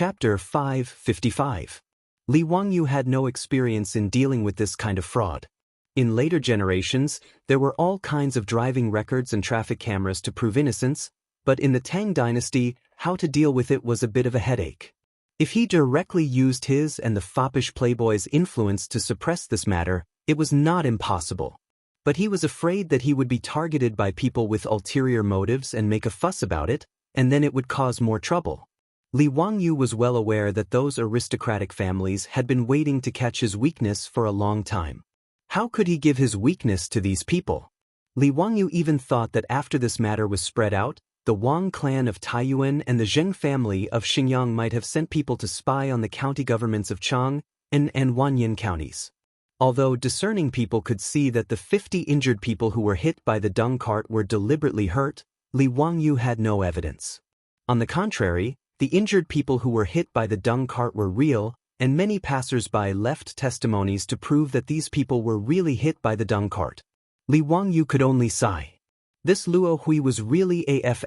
Chapter 555. Li Wangyu had no experience in dealing with this kind of fraud. In later generations, there were all kinds of driving records and traffic cameras to prove innocence, but in the Tang dynasty, how to deal with it was a bit of a headache. If he directly used his and the foppish playboy's influence to suppress this matter, it was not impossible. But he was afraid that he would be targeted by people with ulterior motives and make a fuss about it, and then it would cause more trouble. Li Wangyu was well aware that those aristocratic families had been waiting to catch his weakness for a long time. How could he give his weakness to these people? Li Wangyu even thought that after this matter was spread out, the Wang clan of Taiyuan and the Zheng family of Xinjiang might have sent people to spy on the county governments of Chang and Wanyan counties. Although discerning people could see that the 50 injured people who were hit by the dung cart were deliberately hurt, Li Wangyu had no evidence. On the contrary, the injured people who were hit by the dung cart were real, and many passers-by left testimonies to prove that these people were really hit by the dung cart. Li Wangyu could only sigh. This Luo Hui was really AF**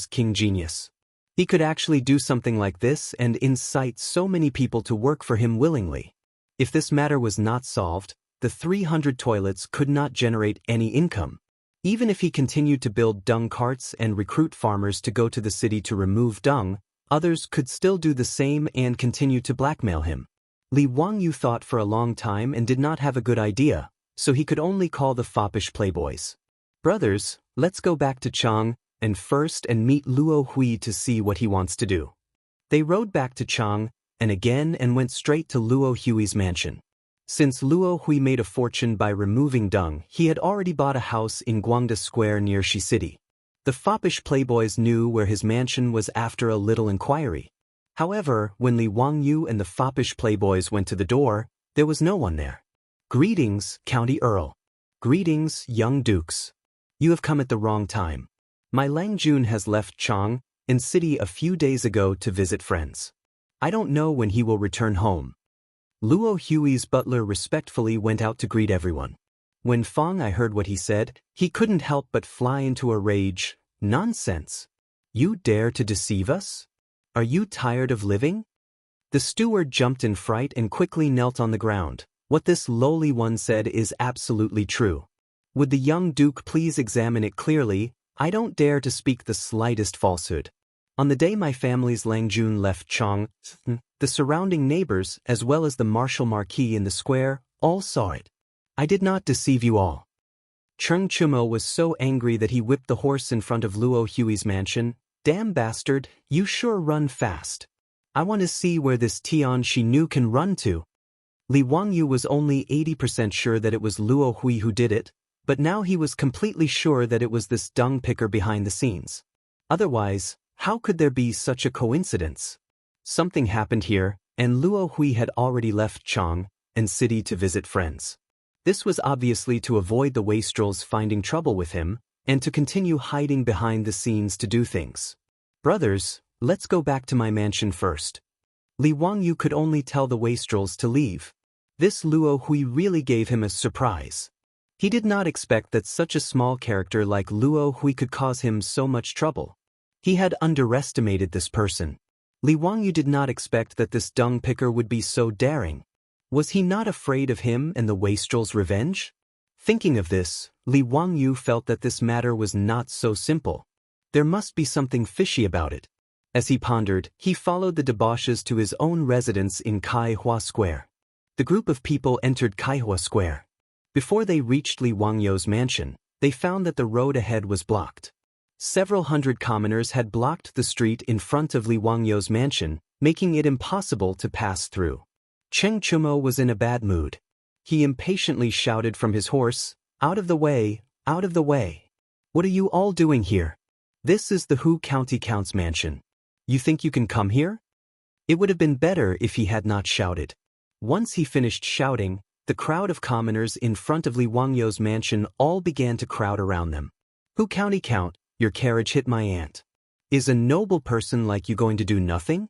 king genius. He could actually do something like this and incite so many people to work for him willingly. If this matter was not solved, the 300 toilets could not generate any income. Even if he continued to build dung carts and recruit farmers to go to the city to remove dung, others could still do the same and continue to blackmail him. Li Wangyu thought for a long time and did not have a good idea, so he could only call the foppish playboys. Brothers, let's go back to Chang and meet Luo Hui to see what he wants to do. They rode back to Chang and went straight to Luo Hui's mansion. Since Luo Hui made a fortune by removing dung, he had already bought a house in Guangda Square near Shi City. The foppish playboys knew where his mansion was after a little inquiry. However, when Li Wangyu and the foppish playboys went to the door, there was no one there. "Greetings, County Earl. Greetings, young dukes. You have come at the wrong time. My Lang Jun has left Chang and City a few days ago to visit friends. I don't know when he will return home." Luo Hui's butler respectfully went out to greet everyone. When Fang I heard what he said, he couldn't help but fly into a rage. "Nonsense! You dare to deceive us? Are you tired of living?" The steward jumped in fright and quickly knelt on the ground. "What this lowly one said is absolutely true. Would the young duke please examine it clearly? I don't dare to speak the slightest falsehood. On the day my family's Lang Jun left Chang, the surrounding neighbors, as well as the Marshal Marquis in the square, all saw it. I did not deceive you all." Cheng Chumo was so angry that he whipped the horse in front of Luo Hui's mansion. "Damn bastard, you sure run fast. I want to see where this Tian Xinu can run to." Li Wangyu was only 80% sure that it was Luo Hui who did it, but now he was completely sure that it was this dung picker behind the scenes. Otherwise, how could there be such a coincidence? Something happened here, and Luo Hui had already left Chang and City to visit friends. This was obviously to avoid the wastrels finding trouble with him, and to continue hiding behind the scenes to do things. "Brothers, let's go back to my mansion first." Li Wangyu could only tell the wastrels to leave. This Luo Hui really gave him a surprise. He did not expect that such a small character like Luo Hui could cause him so much trouble. He had underestimated this person. Li Wangyu did not expect that this dung picker would be so daring. Was he not afraid of him and the wastrel's revenge? Thinking of this, Li Wangyu felt that this matter was not so simple. There must be something fishy about it. As he pondered, he followed the debauches to his own residence in Kaihua Square. The group of people entered Kaihua Square. Before they reached Li Wangyu's mansion, they found that the road ahead was blocked. Several hundred commoners had blocked the street in front of Li Wangyu's mansion, making it impossible to pass through. Cheng Chumo was in a bad mood. He impatiently shouted from his horse, "Out of the way, out of the way. What are you all doing here? This is the Hu County Count's mansion. You think you can come here?" It would have been better if he had not shouted. Once he finished shouting, the crowd of commoners in front of Li Wangyu's mansion all began to crowd around them. "Hu County Count, your carriage hit my aunt. Is a noble person like you going to do nothing?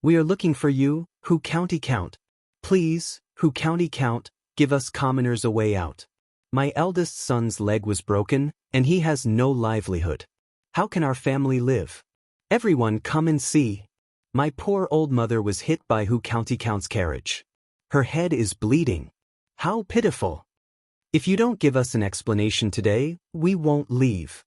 We are looking for you, Hu County Count. Please, Hu County Count, give us commoners a way out. My eldest son's leg was broken, and he has no livelihood. How can our family live? Everyone come and see." My poor old mother was hit by Hu County Count's carriage. Her head is bleeding. How pitiful. If you don't give us an explanation today, we won't leave.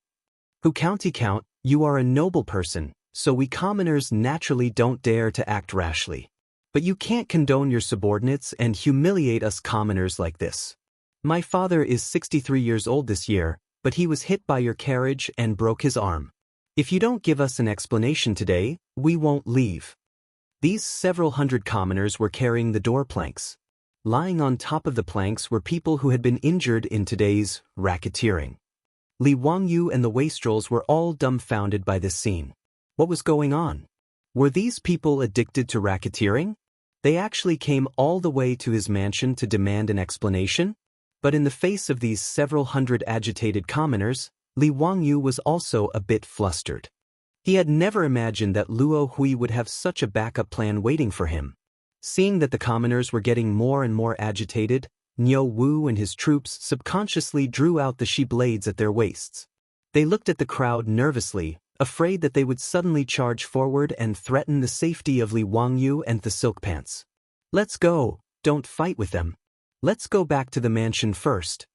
Hu County Count, you are a noble person, so we commoners naturally don't dare to act rashly. But you can't condone your subordinates and humiliate us commoners like this. My father is 63 years old this year, but he was hit by your carriage and broke his arm. If you don't give us an explanation today, we won't leave. These several hundred commoners were carrying the door planks. Lying on top of the planks were people who had been injured in today's racketeering. Li Wangyu and the wastrels were all dumbfounded by this scene. What was going on? Were these people addicted to racketeering? They actually came all the way to his mansion to demand an explanation? But in the face of these several hundred agitated commoners, Li Wangyu was also a bit flustered. He had never imagined that Luo Hui would have such a backup plan waiting for him. Seeing that the commoners were getting more and more agitated, Niu Wu and his troops subconsciously drew out the she blades at their waists. They looked at the crowd nervously, afraid that they would suddenly charge forward and threaten the safety of Li Wangyu and the silk pants. Let's go, don't fight with them. Let's go back to the mansion first.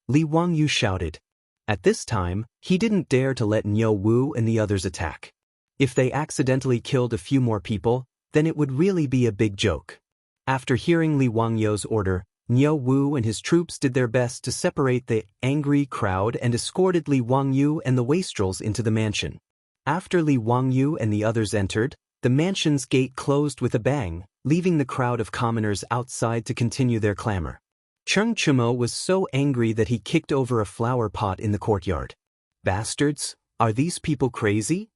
Li Wangyu shouted. At this time, he didn't dare to let Niu Wu and the others attack. If they accidentally killed a few more people, then it would really be a big joke. After hearing Li Wangyu's order, Niu Wu and his troops did their best to separate the angry crowd and escorted Li Wangyu and the wastrels into the mansion. After Li Wangyu and the others entered, the mansion's gate closed with a bang, leaving the crowd of commoners outside to continue their clamor. Cheng Chumo was so angry that he kicked over a flower pot in the courtyard. Bastards, are these people crazy?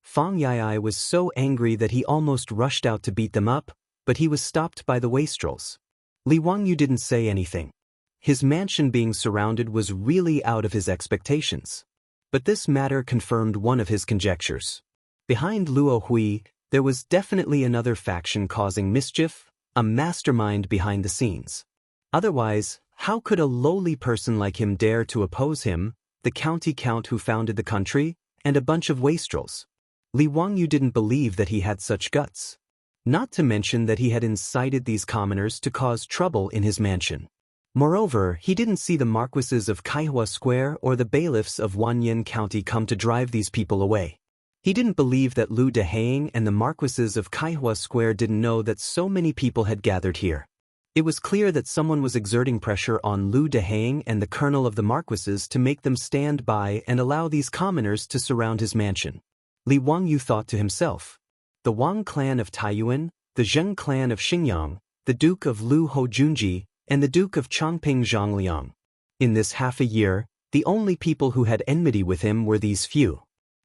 Fang Yai was so angry that he almost rushed out to beat them up, but he was stopped by the wastrels. Li Wangyu didn't say anything. His mansion being surrounded was really out of his expectations. But this matter confirmed one of his conjectures. Behind Luo Hui, there was definitely another faction causing mischief, a mastermind behind the scenes. Otherwise, how could a lowly person like him dare to oppose him, the county count who founded the country, and a bunch of wastrels? Li Wangyu didn't believe that he had such guts. Not to mention that he had incited these commoners to cause trouble in his mansion. Moreover, he didn't see the marquises of Kaihua Square or the bailiffs of Wanyan County come to drive these people away. He didn't believe that Lu Dehang and the marquises of Kaihua Square didn't know that so many people had gathered here. It was clear that someone was exerting pressure on Lu Dehang and the colonel of the marquises to make them stand by and allow these commoners to surround his mansion. Li Wangyu thought to himself. The Wang clan of Taiyuan, the Zheng clan of Xingyang, the Duke of Lu Hojunji, and the Duke of Chongping Zhongliang. In this half a year, the only people who had enmity with him were these few.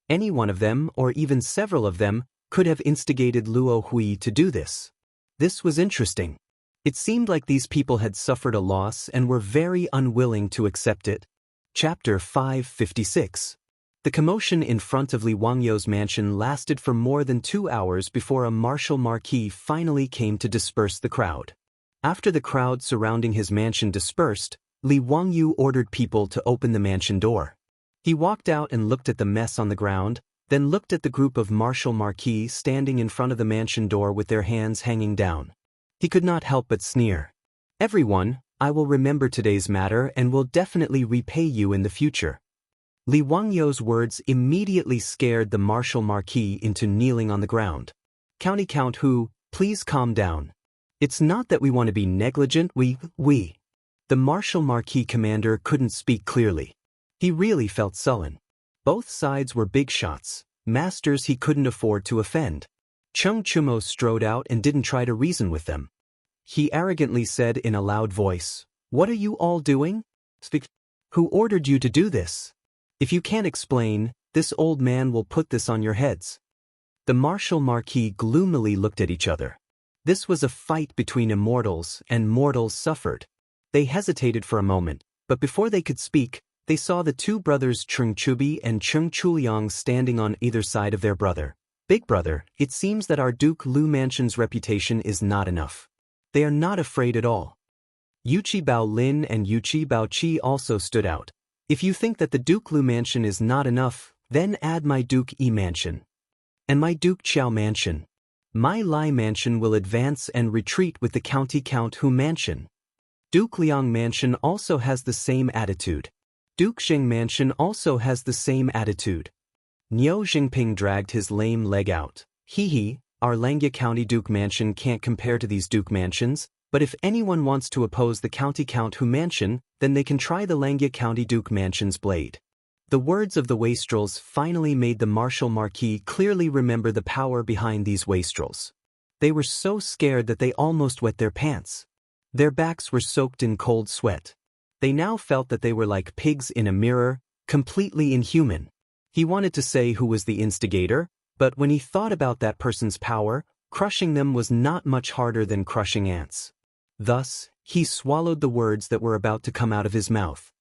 Any one of them, or even several of them, could have instigated Luo Hui to do this. This was interesting. It seemed like these people had suffered a loss and were very unwilling to accept it. Chapter 556. The commotion in front of Li Wangyu's mansion lasted for more than 2 hours before a martial marquis finally came to disperse the crowd. After the crowd surrounding his mansion dispersed, Li Wangyu ordered people to open the mansion door. He walked out and looked at the mess on the ground, then looked at the group of martial marquis standing in front of the mansion door with their hands hanging down. He could not help but sneer. Everyone, I will remember today's matter and will definitely repay you in the future. Li Wangyu's words immediately scared the martial marquis into kneeling on the ground. County Count Hu, please calm down. It's not that we want to be negligent, we. The martial marquis commander couldn't speak clearly. He really felt sullen. Both sides were big shots, masters he couldn't afford to offend. Cheng Chumo strode out and didn't try to reason with them. He arrogantly said in a loud voice, "What are you all doing? Speak. Who ordered you to do this? If you can't explain, this old man will put this on your heads." The martial marquis gloomily looked at each other. This was a fight between immortals, and mortals suffered. They hesitated for a moment, but before they could speak, they saw the two brothers Cheng Chubi and Cheng Chuliang standing on either side of their brother. "Big brother, it seems that our Duke Lu Mansion's reputation is not enough. They are not afraid at all." Yuchi Bao Lin and Yuchi Bao Qi also stood out. "If you think that the Duke Lu Mansion is not enough, then add my Duke E Mansion. And my Duke Qiao Mansion." My Lai Mansion will advance and retreat with the County Count Hu Mansion. Duke Liang Mansion also has the same attitude. Duke Xing Mansion also has the same attitude. Niu Jingping dragged his lame leg out. Hee, our Langya County Duke Mansion can't compare to these Duke Mansions, but if anyone wants to oppose the County Count Hu Mansion, then they can try the Langya County Duke Mansion's blade. The words of the wastrels finally made the Marshal Marquis clearly remember the power behind these wastrels. They were so scared that they almost wet their pants. Their backs were soaked in cold sweat. They now felt that they were like pigs in a mirror, completely inhuman. He wanted to say who was the instigator, but when he thought about that person's power, crushing them was not much harder than crushing ants. Thus, he swallowed the words that were about to come out of his mouth.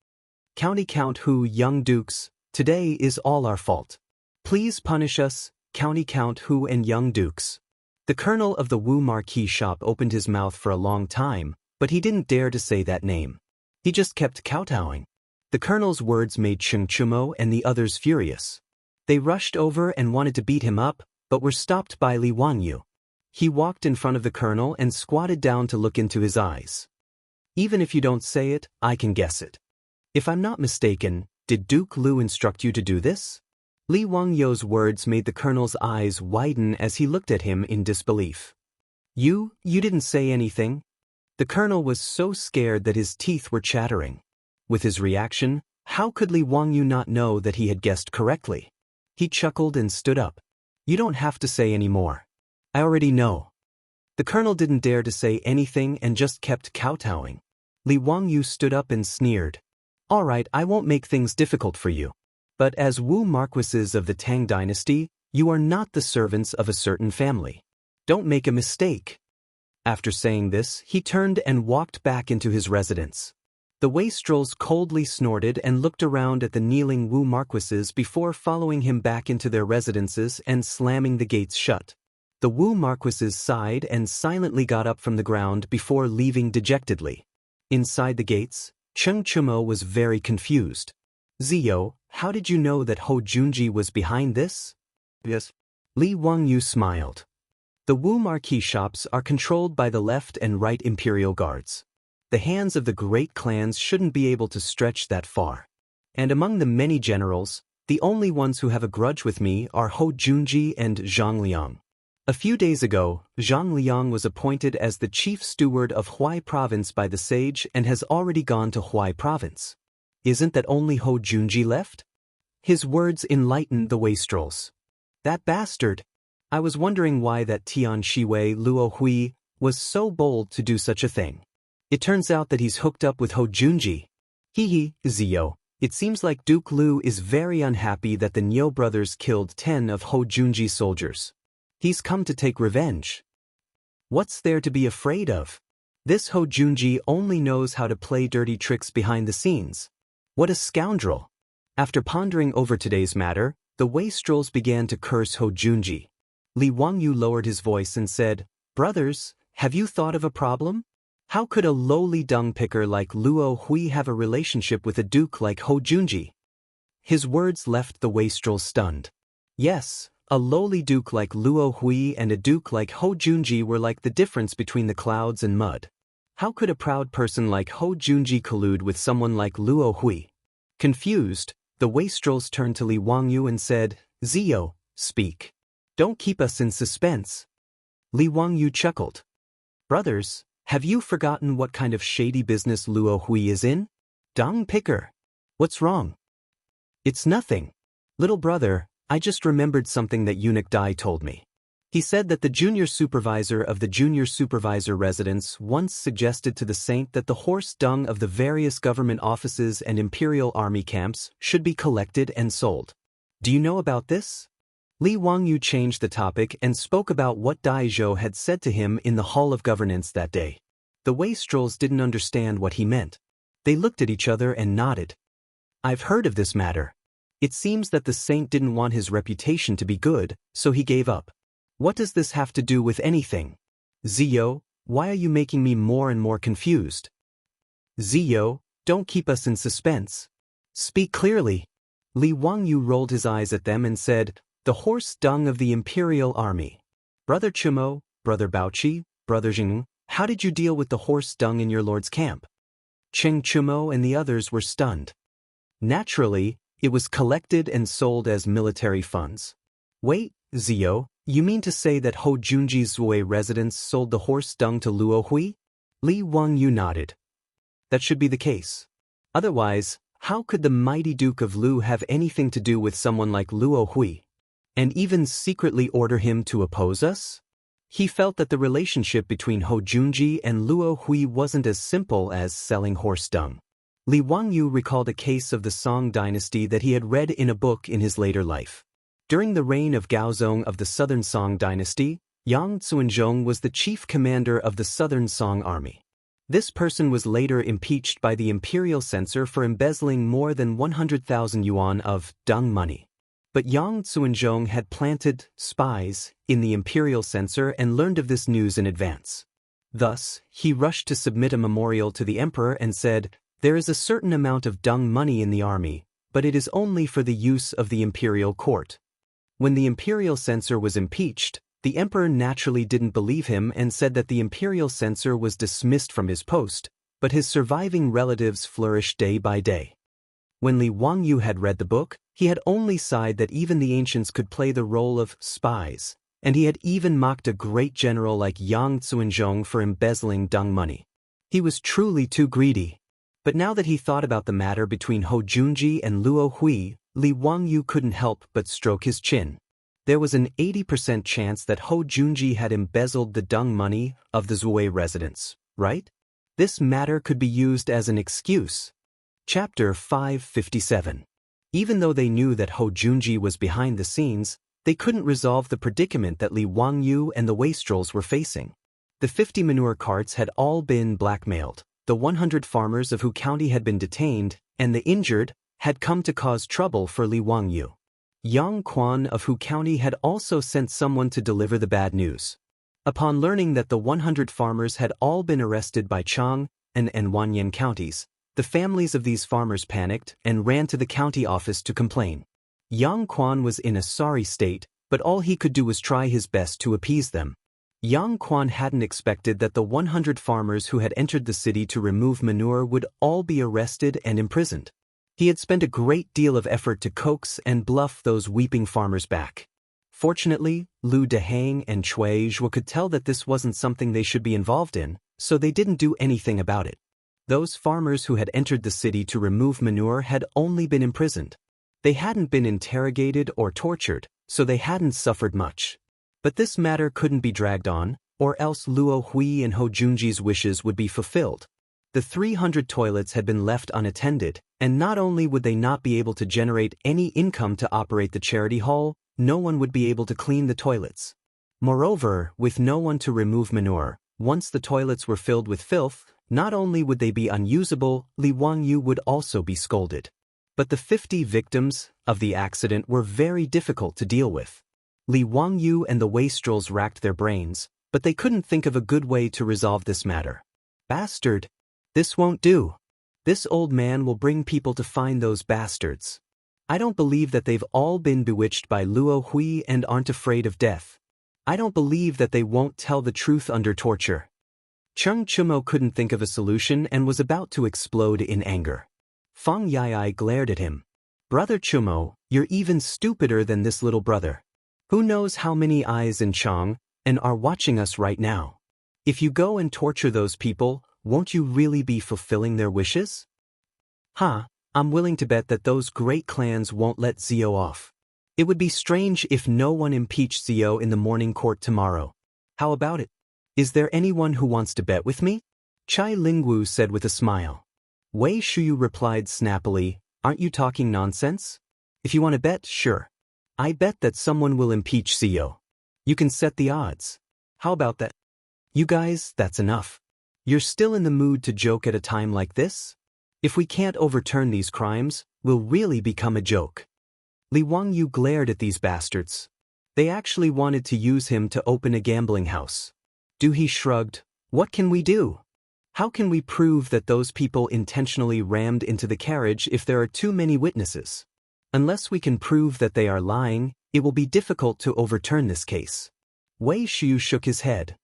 County Count Hu, young dukes, today is all our fault. Please punish us, County Count Hu and young dukes. The colonel of the Wu Marquis shop opened his mouth for a long time, but he didn't dare to say that name. He just kept kowtowing. The colonel's words made Cheng Chumo and the others furious. They rushed over and wanted to beat him up, but were stopped by Li Wangyu. He walked in front of the colonel and squatted down to look into his eyes. Even if you don't say it, I can guess it. If I'm not mistaken, did Duke Lu instruct you to do this? Li Wangyu's words made the colonel's eyes widen as he looked at him in disbelief. You didn't say anything? The colonel was so scared that his teeth were chattering. With his reaction, how could Li Wangyu not know that he had guessed correctly? He chuckled and stood up. You don't have to say any more. I already know. The colonel didn't dare to say anything and just kept kowtowing. Li Wangyu stood up and sneered. All right, I won't make things difficult for you. But as Wu Marquises of the Tang dynasty, you are not the servants of a certain family. Don't make a mistake. After saying this, he turned and walked back into his residence. The wastrels coldly snorted and looked around at the kneeling Wu Marquises before following him back into their residences and slamming the gates shut. The Wu Marquises sighed and silently got up from the ground before leaving dejectedly. Inside the gates, Cheng Chumo was very confused. Zio, how did you know that Ho Junji was behind this? Yes. Li Wangyu smiled. The Wu Marquis shops are controlled by the left and right imperial guards. The hands of the great clans shouldn't be able to stretch that far. And among the many generals, the only ones who have a grudge with me are Ho Junji and Zhang Liang. A few days ago, Zhang Liang was appointed as the chief steward of Huai province by the sage and has already gone to Huai province. Isn't that only Ho Junji left? His words enlightened the wastrels. That bastard! I was wondering why that Tian Shiwei Luo Hui was so bold to do such a thing. It turns out that he's hooked up with Ho Junji. Zio, it seems like Duke Lu is very unhappy that the Niu brothers killed 10 of Ho Junji's soldiers. He's come to take revenge. What's there to be afraid of? This Ho Junji only knows how to play dirty tricks behind the scenes. What a scoundrel! After pondering over today's matter, the wastrels began to curse Ho Junji. Li Wangyu lowered his voice and said, Brothers, have you thought of a problem? How could a lowly dung picker like Luo Hui have a relationship with a duke like Ho Junji? His words left the wastrels stunned. Yes, a lowly duke like Luo Hui and a duke like Ho Junji were like the difference between the clouds and mud. How could a proud person like Ho Junji collude with someone like Luo Hui? Confused, the wastrels turned to Li Wangyu and said, Zio, speak. Don't keep us in suspense. Li Wangyu chuckled. Brothers, have you forgotten what kind of shady business Luo Hui is in? Dung picker. What's wrong? It's nothing. Little brother, I just remembered something that Eunuch Dai told me. He said that the junior supervisor of the junior supervisor residence once suggested to the saint that the horse dung of the various government offices and imperial army camps should be collected and sold. Do you know about this? Li Wangyu changed the topic and spoke about what Dai Zhou had said to him in the Hall of Governance that day. The wastrels didn't understand what he meant. They looked at each other and nodded. I've heard of this matter. It seems that the saint didn't want his reputation to be good, so he gave up. What does this have to do with anything? Zio, why are you making me more and more confused? Zio, don't keep us in suspense. Speak clearly. Li Wangyu rolled his eyes at them and said, the horse dung of the imperial army. Brother Chumo, Brother Baoqi, Brother Jing, how did you deal with the horse dung in your lord's camp? Cheng Chumo and the others were stunned. Naturally, it was collected and sold as military funds. Wait, Zio, you mean to say that Ho Junji's Zui residents sold the horse dung to Luo Hui? Li Wangyu nodded. That should be the case. Otherwise, how could the mighty Duke of Lu have anything to do with someone like Luo Hui? And even secretly order him to oppose us? He felt that the relationship between Ho Junji and Luo Hui wasn't as simple as selling horse dung. Li Wangyu recalled a case of the Song dynasty that he had read in a book in his later life. During the reign of Gaozong of the Southern Song dynasty, Yang Zuanzhong was the chief commander of the Southern Song army. This person was later impeached by the imperial censor for embezzling more than 100,000 yuan of dung money. But Yang Zuanzhong had planted spies in the imperial censor and learned of this news in advance. Thus, he rushed to submit a memorial to the emperor and said, "There is a certain amount of dung money in the army, but it is only for the use of the imperial court." When the imperial censor was impeached, the emperor naturally didn't believe him and said that the imperial censor was dismissed from his post, but his surviving relatives flourished day by day. When Li Wangyu had read the book, he had only sighed that even the ancients could play the role of spies, and he had even mocked a great general like Yang Zuanzhong for embezzling dung money. He was truly too greedy. But now that he thought about the matter between Ho Junji and Luo Hui, Li Wangyu couldn't help but stroke his chin. There was an 80% chance that Ho Junji had embezzled the dung money of the Zui residents, right? This matter could be used as an excuse. Chapter 557. Even though they knew that Ho Junji was behind the scenes, they couldn't resolve the predicament that Li Wangyu and the wastrels were facing. The 50 manure carts had all been blackmailed, the 100 farmers of Hu County had been detained, and the injured had come to cause trouble for Li Wangyu. Yang Quan of Hu County had also sent someone to deliver the bad news. Upon learning that the 100 farmers had all been arrested by Chang and Wanyan counties, the families of these farmers panicked and ran to the county office to complain. Yang Quan was in a sorry state, but all he could do was try his best to appease them. Yang Quan hadn't expected that the 100 farmers who had entered the city to remove manure would all be arrested and imprisoned. He had spent a great deal of effort to coax and bluff those weeping farmers back. Fortunately, Lu Dehang and Cui Zhuo could tell that this wasn't something they should be involved in, so they didn't do anything about it. Those farmers who had entered the city to remove manure had only been imprisoned. They hadn't been interrogated or tortured, so they hadn't suffered much. But this matter couldn't be dragged on, or else Luo Hui and Ho Junji's wishes would be fulfilled. The 300 toilets had been left unattended, and not only would they not be able to generate any income to operate the charity hall, no one would be able to clean the toilets. Moreover, with no one to remove manure, once the toilets were filled with filth, not only would they be unusable, Li Wangyu would also be scolded. But the 50 victims of the accident were very difficult to deal with. Li Wangyu and the wastrels racked their brains, but they couldn't think of a good way to resolve this matter. Bastard! This won't do. This old man will bring people to find those bastards. I don't believe that they've all been bewitched by Luo Hui and aren't afraid of death. I don't believe that they won't tell the truth under torture. Cheng Chumo couldn't think of a solution and was about to explode in anger. Fang Yai glared at him. Brother Chumo, you're even stupider than this little brother. Who knows how many eyes in Chang and are watching us right now? If you go and torture those people, won't you really be fulfilling their wishes? I'm willing to bet that those great clans won't let Zio off. It would be strange if no one impeached Zio in the morning court tomorrow. How about it? Is there anyone who wants to bet with me? Chai Lingwu said with a smile. Wei Shuyu replied snappily, aren't you talking nonsense? If you want to bet, sure. I bet that someone will impeach Zio. You can set the odds. How about that? You guys, that's enough. You're still in the mood to joke at a time like this? If we can't overturn these crimes, we'll really become a joke. Li Wangyu glared at these bastards. They actually wanted to use him to open a gambling house. Du He shrugged. What can we do? How can we prove that those people intentionally rammed into the carriage if there are too many witnesses? Unless we can prove that they are lying, it will be difficult to overturn this case. Wei Shu shook his head.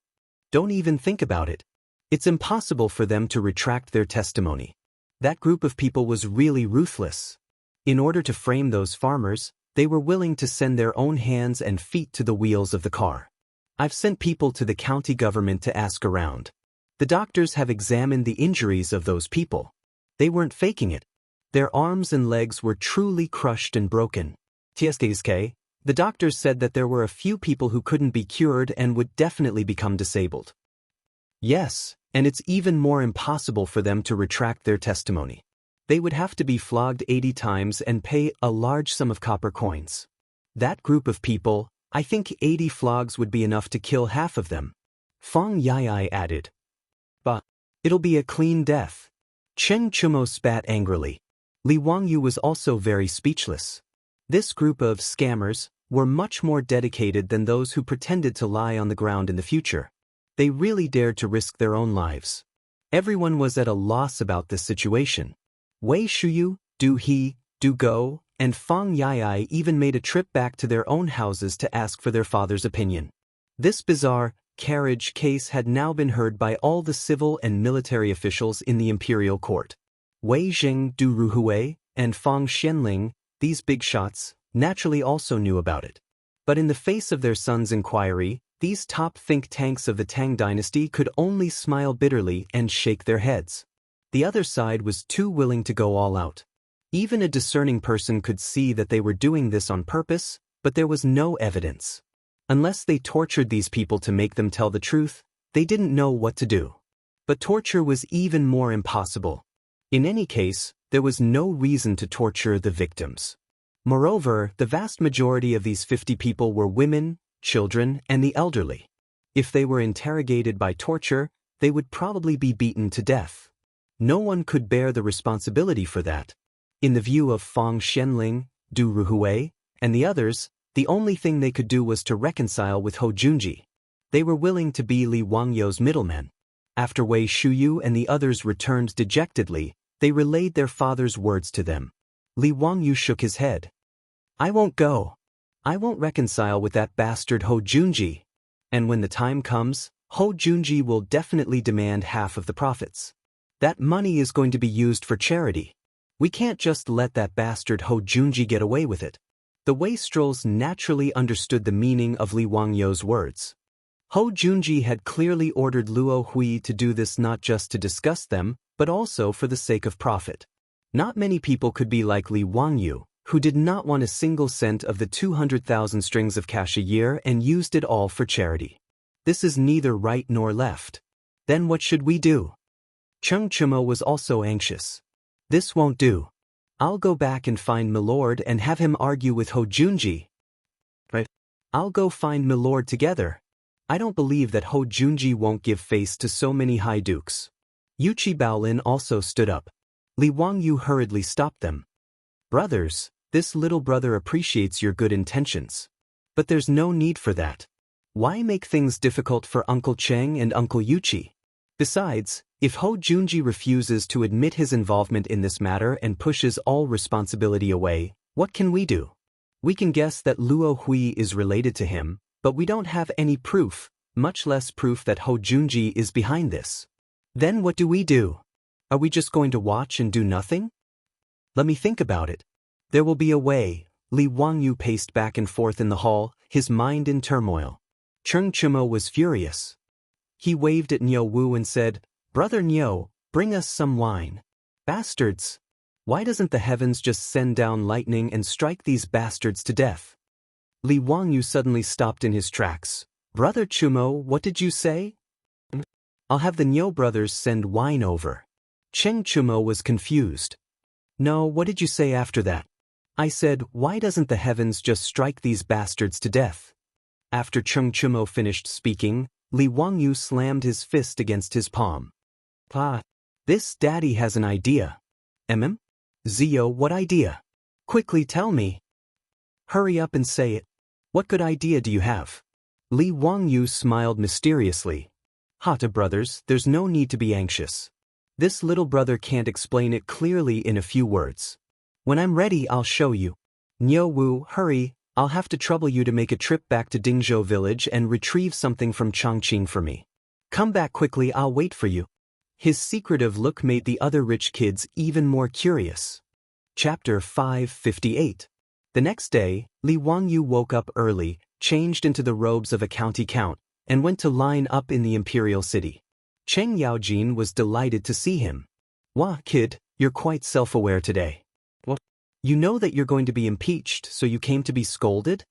Don't even think about it. It's impossible for them to retract their testimony. That group of people was really ruthless. In order to frame those farmers, they were willing to send their own hands and feet to the wheels of the car. I've sent people to the county government to ask around. The doctors have examined the injuries of those people. They weren't faking it. Their arms and legs were truly crushed and broken. The doctors said that there were a few people who couldn't be cured and would definitely become disabled. Yes, and it's even more impossible for them to retract their testimony. They would have to be flogged 80 times and pay a large sum of copper coins. That group of people, I think 80 flogs would be enough to kill half of them. Fang Yai added. But it'll be a clean death. Cheng Chumo spat angrily. Li Wangyu was also very speechless. This group of scammers were much more dedicated than those who pretended to lie on the ground in the future. They really dared to risk their own lives. Everyone was at a loss about this situation. Wei Shuyu, Du He, Du Go, and Fang Yai even made a trip back to their own houses to ask for their father's opinion. This bizarre carriage case had now been heard by all the civil and military officials in the imperial court. Wei Jing Du Ruhui and Fang Xianling, these big shots, naturally also knew about it. But in the face of their son's inquiry, these top think tanks of the Tang dynasty could only smile bitterly and shake their heads. The other side was too willing to go all out. Even a discerning person could see that they were doing this on purpose, but there was no evidence. Unless they tortured these people to make them tell the truth, they didn't know what to do. But torture was even more impossible. In any case, there was no reason to torture the victims. Moreover, the vast majority of these 50 people were women, children, and the elderly. If they were interrogated by torture, they would probably be beaten to death. No one could bear the responsibility for that. In the view of Fang Xianling, Du Ruhui, and the others, the only thing they could do was to reconcile with Hou Junji. They were willing to be Li Wangyu's middlemen. After Wei Shuyu and the others returned dejectedly, they relayed their father's words to them. Li Wangyu shook his head. I won't go. I won't reconcile with that bastard Hou Junji. And when the time comes, Hou Junji will definitely demand half of the profits. That money is going to be used for charity. We can't just let that bastard Hou Junji get away with it. The wastrels naturally understood the meaning of Li Wangyu's words. Hou Junji had clearly ordered Luo Hui to do this not just to disgust them, but also for the sake of profit. Not many people could be like Li Wangyu, who did not want a single cent of the 200,000 strings of cash a year and used it all for charity. This is neither right nor left. Then what should we do? Cheng Chumo was also anxious. This won't do. I'll go back and find Milord and have him argue with Hou Junji. Right? I'll go find Milord together. I don't believe that Hou Junji won't give face to so many high dukes. Yuchi Baolin also stood up. Li Wangyu hurriedly stopped them. Brothers, this little brother appreciates your good intentions. But there's no need for that. Why make things difficult for Uncle Cheng and Uncle Yuchi? Besides, if Hou Junji refuses to admit his involvement in this matter and pushes all responsibility away, what can we do? We can guess that Luo Hui is related to him, but we don't have any proof, much less proof that Hou Junji is behind this. Then what do we do? Are we just going to watch and do nothing? Let me think about it. There will be a way. Li Wangyu paced back and forth in the hall, his mind in turmoil. Cheng Chumo was furious. He waved at Niu Wu and said, Brother Niu, bring us some wine. Bastards! Why doesn't the heavens just send down lightning and strike these bastards to death? Li Wangyu suddenly stopped in his tracks. Brother Chumo, what did you say? I'll have the Niu brothers send wine over. Cheng Chumo was confused. No, what did you say after that? I said, why doesn't the heavens just strike these bastards to death? After Cheng Chumo finished speaking, Li Wangyu slammed his fist against his palm. Pa, this daddy has an idea. Zio, what idea? Quickly tell me. Hurry up and say it. What good idea do you have? Li Wangyu smiled mysteriously. Hata brothers, there's no need to be anxious. This little brother can't explain it clearly in a few words. When I'm ready, I'll show you. Niu Wu, hurry, I'll have to trouble you to make a trip back to Dingzhou village and retrieve something from Chongqing for me. Come back quickly, I'll wait for you." His secretive look made the other rich kids even more curious. Chapter 558. The next day, Li Wangyu woke up early, changed into the robes of a county count, and went to line up in the imperial city. Cheng Yaojin was delighted to see him. "Wah, kid, you're quite self-aware today. What? You know that you're going to be impeached, so you came to be scolded?"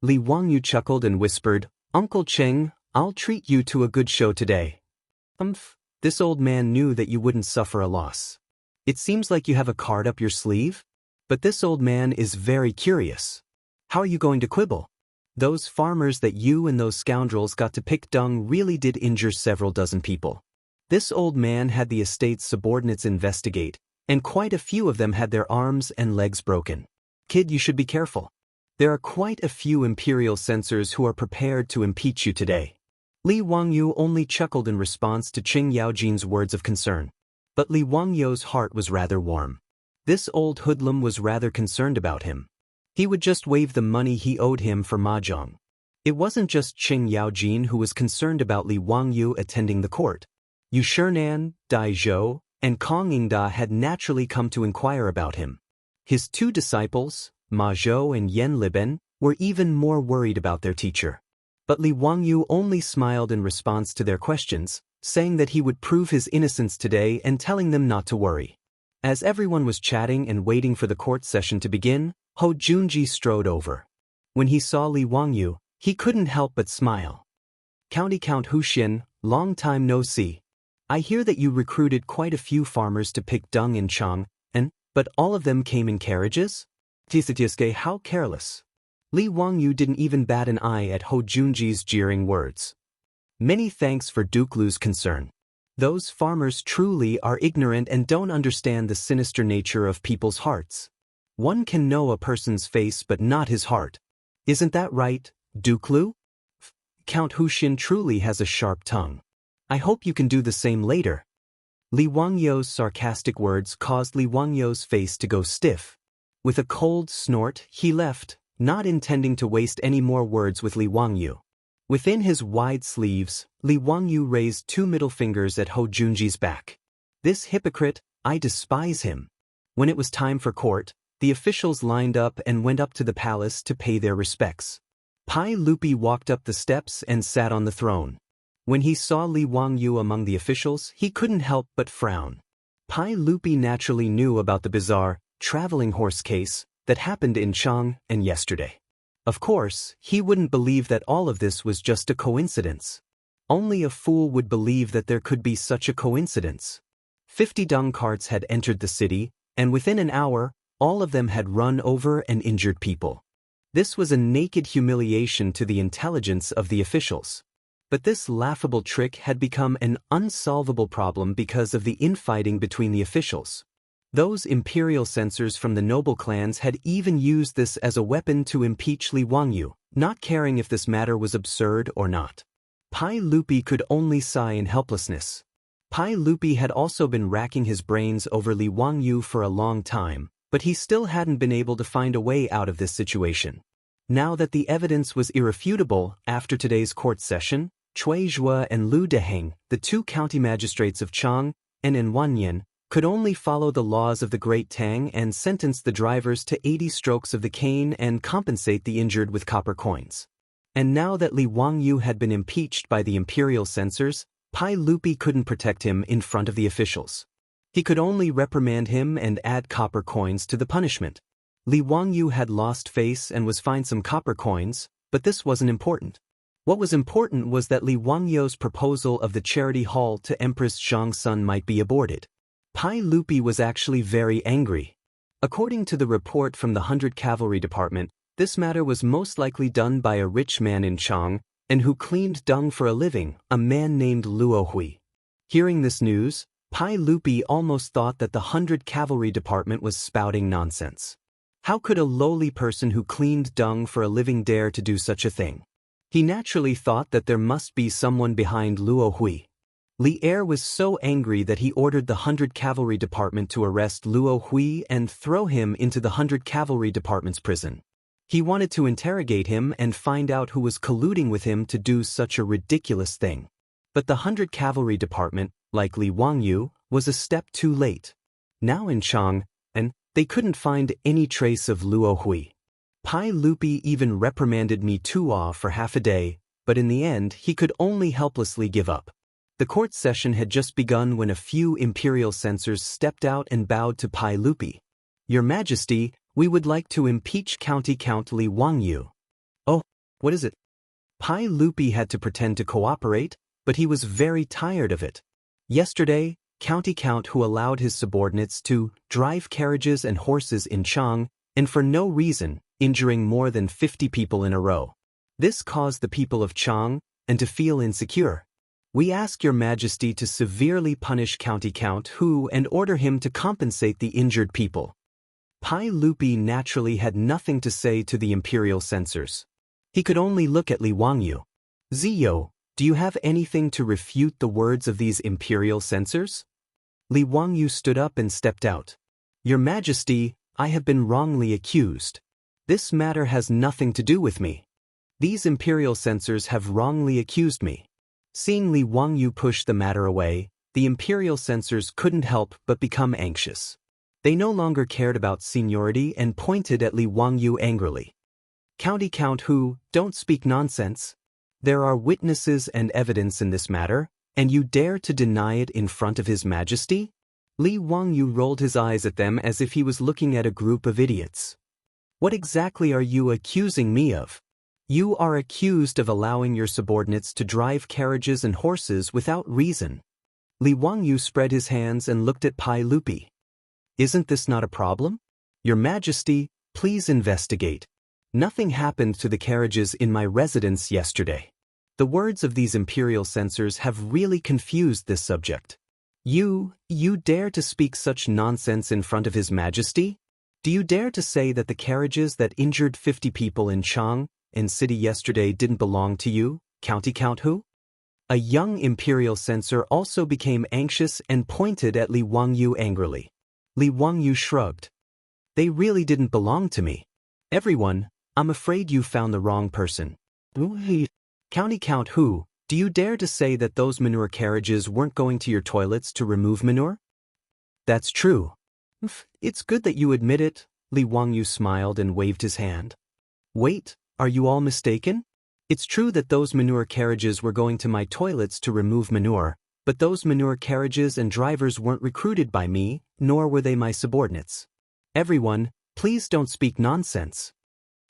Li Wangyu chuckled and whispered, "Uncle Cheng, I'll treat you to a good show today." This old man knew that you wouldn't suffer a loss. "It seems like you have a card up your sleeve? But this old man is very curious. How are you going to quibble? Those farmers that you and those scoundrels got to pick dung really did injure several dozen people. This old man had the estate's subordinates investigate, and quite a few of them had their arms and legs broken. Kid, you should be careful. There are quite a few imperial censors who are prepared to impeach you today." Li Wangyu only chuckled in response to Cheng Yaojin's words of concern. But Li Wangyu's heart was rather warm. This old hoodlum was rather concerned about him. He would just waive the money he owed him for mahjong. It wasn't just Cheng Yaojin who was concerned about Li Wangyu attending the court. Yu Shernan, Dai Zhou, and Kong Yingda had naturally come to inquire about him. His two disciples, Ma Zhou and Yan Liben, were even more worried about their teacher. But Li Wangyu only smiled in response to their questions, saying that he would prove his innocence today and telling them not to worry. As everyone was chatting and waiting for the court session to begin, Ho Junji strode over. When he saw Li Wangyu, he couldn't help but smile. "County Count Huxian, long time no see. I hear that you recruited quite a few farmers to pick dung in Chang, but all of them came in carriages? Tisatiske, how careless." Li Wangyu didn't even bat an eye at Ho Junji's jeering words. "Many thanks for Duke Lu's concern. Those farmers truly are ignorant and don't understand the sinister nature of people's hearts. One can know a person's face but not his heart. Isn't that right, Duke Lu? Count Huxian truly has a sharp tongue. I hope you can do the same later." Li Wangyu's sarcastic words caused Li Wangyu's face to go stiff. With a cold snort, he left, not intending to waste any more words with Li Wangyu. Within his wide sleeves, Li Wangyu raised two middle fingers at Ho Junji's back. "This hypocrite, I despise him." When it was time for court, the officials lined up and went up to the palace to pay their respects. Pai Lupi walked up the steps and sat on the throne. When he saw Li Wangyu among the officials, he couldn't help but frown. Pai Lupi naturally knew about the bizarre, traveling horse case that happened in Chang and yesterday. Of course, he wouldn't believe that all of this was just a coincidence. Only a fool would believe that there could be such a coincidence. 50 dung carts had entered the city, and within an hour, all of them had run over and injured people. This was a naked humiliation to the intelligence of the officials. But this laughable trick had become an unsolvable problem because of the infighting between the officials. Those imperial censors from the noble clans had even used this as a weapon to impeach Li Wangyu, not caring if this matter was absurd or not. Pai Lupi could only sigh in helplessness. Pai Lupi had also been racking his brains over Li Wangyu for a long time, but he still hadn't been able to find a way out of this situation. Now that the evidence was irrefutable after today's court session, Cui Zhua and Lu Deheng, the two county magistrates of Chang and Wanyan, could only follow the laws of the Great Tang and sentence the drivers to 80 strokes of the cane and compensate the injured with copper coins. And now that Li Wangyu had been impeached by the imperial censors, Pai Lupi couldn't protect him in front of the officials. He could only reprimand him and add copper coins to the punishment. Li Wangyu had lost face and was fined some copper coins, but this wasn't important. What was important was that Li Wangyu's proposal of the charity hall to Empress Zhang's son might be aborted. Pai Lupi was actually very angry. According to the report from the 100 Cavalry Department, this matter was most likely done by a rich man in Chang, and who cleaned dung for a living, a man named Luo Hui. Hearing this news, Pai Lupi almost thought that the 100 Cavalry Department was spouting nonsense. How could a lowly person who cleaned dung for a living dare to do such a thing? He naturally thought that there must be someone behind Luo Hui. Li Er was so angry that he ordered the 100 Cavalry Department to arrest Luo Hui and throw him into the 100 Cavalry Department's prison. He wanted to interrogate him and find out who was colluding with him to do such a ridiculous thing. But the 100 Cavalry Department, like Li Wangyu, was a step too late. Now in Chang'an, they couldn't find any trace of Luo Hui. Pai Lupi even reprimanded Mi Tuo for half a day, but in the end he could only helplessly give up. The court session had just begun when a few imperial censors stepped out and bowed to Pai Lupi. "Your Majesty, we would like to impeach County Count Li Wangyu." "Oh, what is it?" Pai Lupi had to pretend to cooperate, but he was very tired of it. Yesterday, County Count who allowed his subordinates to drive carriages and horses in Chang'an, and for no reason, injuring more than 50 people in a row. This caused the people of Chang'an to feel insecure. "We ask your Majesty to severely punish County Count who and order him to compensate the injured people." Pai Lupi naturally had nothing to say to the imperial censors. He could only look at Li Wangyu. "Ziyo, do you have anything to refute the words of these imperial censors?" Li Wangyu stood up and stepped out. "Your Majesty, I have been wrongly accused. This matter has nothing to do with me. These imperial censors have wrongly accused me." Seeing Li Wangyu push the matter away, the imperial censors couldn't help but become anxious. They no longer cared about seniority and pointed at Li Wangyu angrily. "County Count who, don't speak nonsense. There are witnesses and evidence in this matter, and you dare to deny it in front of His Majesty?" Li Wangyu rolled his eyes at them as if he was looking at a group of idiots. "What exactly are you accusing me of?" "You are accused of allowing your subordinates to drive carriages and horses without reason." Li Wangyu spread his hands and looked at Pai Lupi. "Isn't this not a problem? Your Majesty, please investigate. Nothing happened to the carriages in my residence yesterday." The words of these imperial censors have really confused this subject. You dare to speak such nonsense in front of His Majesty? Do you dare to say that the carriages that injured 50 people in Chang'an city yesterday didn't belong to you, County Count who? A young imperial censor also became anxious and pointed at Li Wangyu angrily. Li Wangyu shrugged. "They really didn't belong to me. Everyone, I'm afraid you found the wrong person." "County Count who, do you dare to say that those manure carriages weren't going to your toilets to remove manure?" "That's true." "It's good that you admit it," Li Wangyu smiled and waved his hand. "Wait, are you all mistaken? It's true that those manure carriages were going to my toilets to remove manure, but those manure carriages and drivers weren't recruited by me, nor were they my subordinates. Everyone, please don't speak nonsense."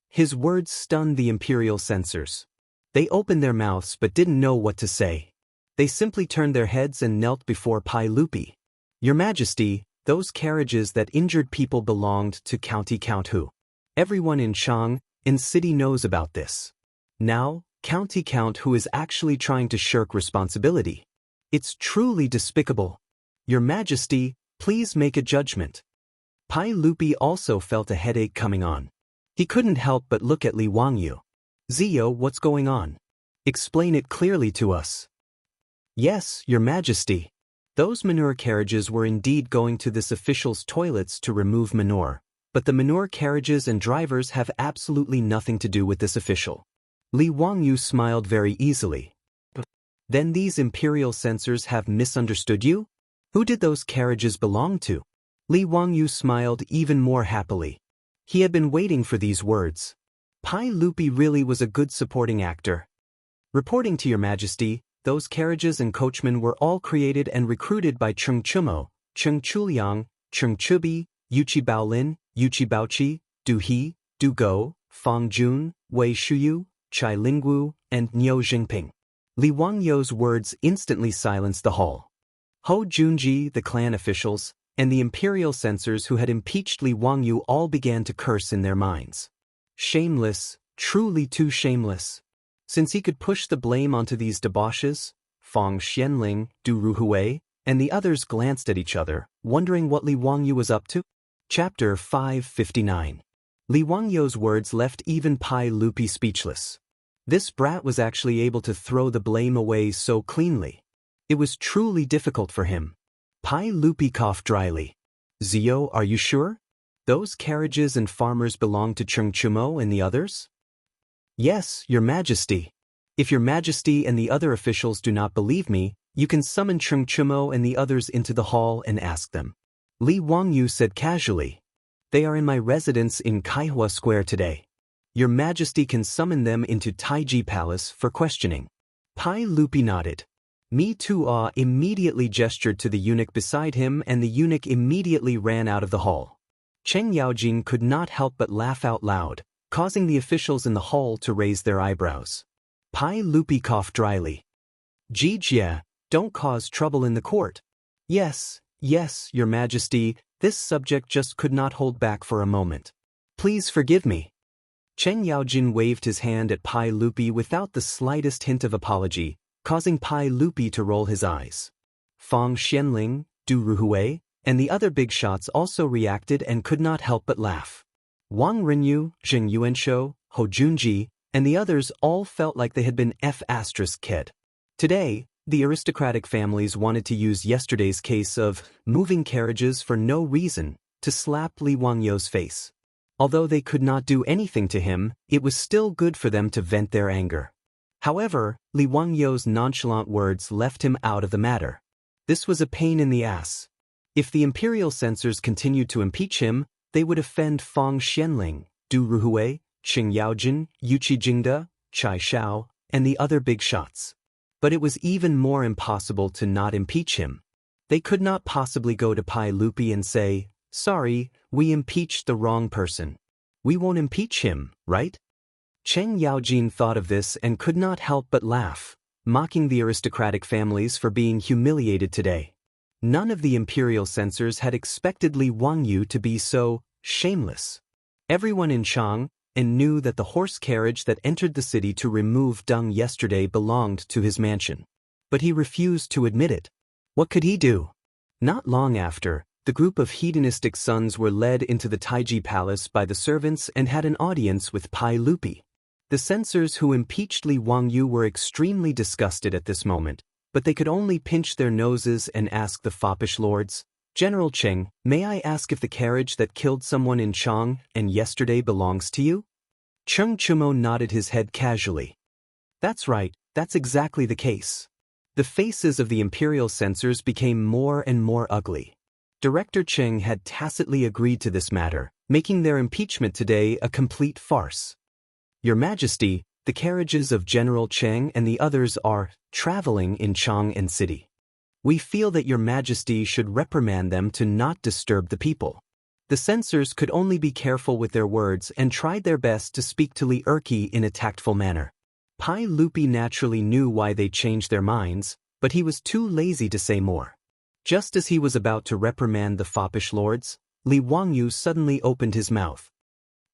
His words stunned the imperial censors. They opened their mouths but didn't know what to say. They simply turned their heads and knelt before Pai Lupi. "Your Majesty, those carriages that injured people belonged to County Count who. Everyone in Chang'an city knows about this. Now, County Count who is actually trying to shirk responsibility. It's truly despicable. Your Majesty, please make a judgment." Pai Lupi also felt a headache coming on. He couldn't help but look at Li Wangyu. "Ziyo, what's going on? Explain it clearly to us." "Yes, Your Majesty. Those manure carriages were indeed going to this official's toilets to remove manure, but the manure carriages and drivers have absolutely nothing to do with this official." Li Wangyu smiled very easily. "Then these imperial censors have misunderstood you? Who did those carriages belong to?" Li Wangyu smiled even more happily. He had been waiting for these words. Pai Lupi really was a good supporting actor. "Reporting to Your Majesty, those carriages and coachmen were all created and recruited by Cheng Chumo, Cheng Chuliang, Cheng Chubi, Yuchi Baolin, Yuchi Baoqi, Du He, Du Go, Fang Jun, Wei Shuyu, Chai Lingwu, and Niu Jingping." Li Wangyu's words instantly silenced the hall. Ho Junji, the clan officials, and the imperial censors who had impeached Li Wangyu all began to curse in their minds. Shameless, truly too shameless. Since he could push the blame onto these debauches, Fang Xianling, Du Ruhui, and the others glanced at each other, wondering what Li Wangyu was up to. Chapter 559. Li Wangyu's words left even Pai Lupi speechless. This brat was actually able to throw the blame away so cleanly. It was truly difficult for him. Pai Lupi coughed dryly. "Ziyo, are you sure?" Those carriages and farmers belong to Chengchumo and the others? Yes, Your Majesty. If Your Majesty and the other officials do not believe me, you can summon Chengchumo and the others into the hall and ask them. Li Wangyu said casually. They are in my residence in Kaihua Square today. Your Majesty can summon them into Taiji Palace for questioning. Pai Lupi nodded. Mi Tuo immediately gestured to the eunuch beside him and the eunuch immediately ran out of the hall. Cheng Yaojin could not help but laugh out loud, causing the officials in the hall to raise their eyebrows. Pai Lupi coughed dryly. Jijia, don't cause trouble in the court. Yes, Your Majesty, this subject just could not hold back for a moment. Please forgive me. Cheng Yaojin waved his hand at Pai Lupi without the slightest hint of apology, causing Pai Lupi to roll his eyes. Fang Xianling, Du Ruhui, and the other big shots also reacted and could not help but laugh. Wang Rinyu, Zheng Yuanshou, Ho Junji, and the others all felt like they had been F***ed. Today, the aristocratic families wanted to use yesterday's case of moving carriages for no reason to slap Li Wangyu's face. Although they could not do anything to him, it was still good for them to vent their anger. However, Li Wangyu's nonchalant words left him out of the matter. This was a pain in the ass. If the imperial censors continued to impeach him, they would offend Fang Xianling, Du Ruhui, Cheng Yaojin, Yuqi Jingde, Chai Shao, and the other big shots. But it was even more impossible to not impeach him. They could not possibly go to Pai Lupi and say, "Sorry, we impeached the wrong person. We won't impeach him, right?" Cheng Yaojin thought of this and could not help but laugh, mocking the aristocratic families for being humiliated today. None of the imperial censors had expected Li Wangyu to be so shameless. Everyone in Chang knew that the horse carriage that entered the city to remove dung yesterday belonged to his mansion. But he refused to admit it. What could he do? Not long after, the group of hedonistic sons were led into the Taiji Palace by the servants and had an audience with Pai Lupi. The censors who impeached Li Wangyu were extremely disgusted at this moment, but they could only pinch their noses and ask the foppish lords, "General Cheng, may I ask if the carriage that killed someone in Chang and yesterday belongs to you?" Cheng Chumo nodded his head casually. "That's right, that's exactly the case." The faces of the imperial censors became more and more ugly. Director Cheng had tacitly agreed to this matter, making their impeachment today a complete farce. "Your Majesty, the carriages of General Cheng and the others are traveling in Chang'an City. We feel that Your Majesty should reprimand them to not disturb the people." The censors could only be careful with their words and tried their best to speak to Li Erqi in a tactful manner. Pai Lupi naturally knew why they changed their minds, but he was too lazy to say more. Just as he was about to reprimand the foppish lords, Li Wangyu suddenly opened his mouth.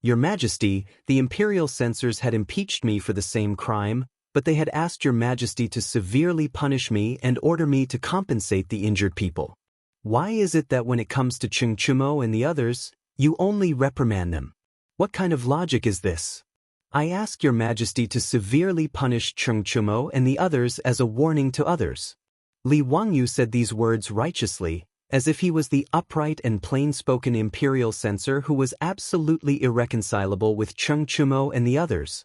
"Your Majesty, the imperial censors had impeached me for the same crime, but they had asked Your Majesty to severely punish me and order me to compensate the injured people. Why is it that when it comes to Cheng Chumo and the others, you only reprimand them? What kind of logic is this? I ask Your Majesty to severely punish Cheng Chumo and the others as a warning to others." Li Wangyu said these words righteously, as if he was the upright and plain-spoken imperial censor who was absolutely irreconcilable with Cheng Chumo and the others.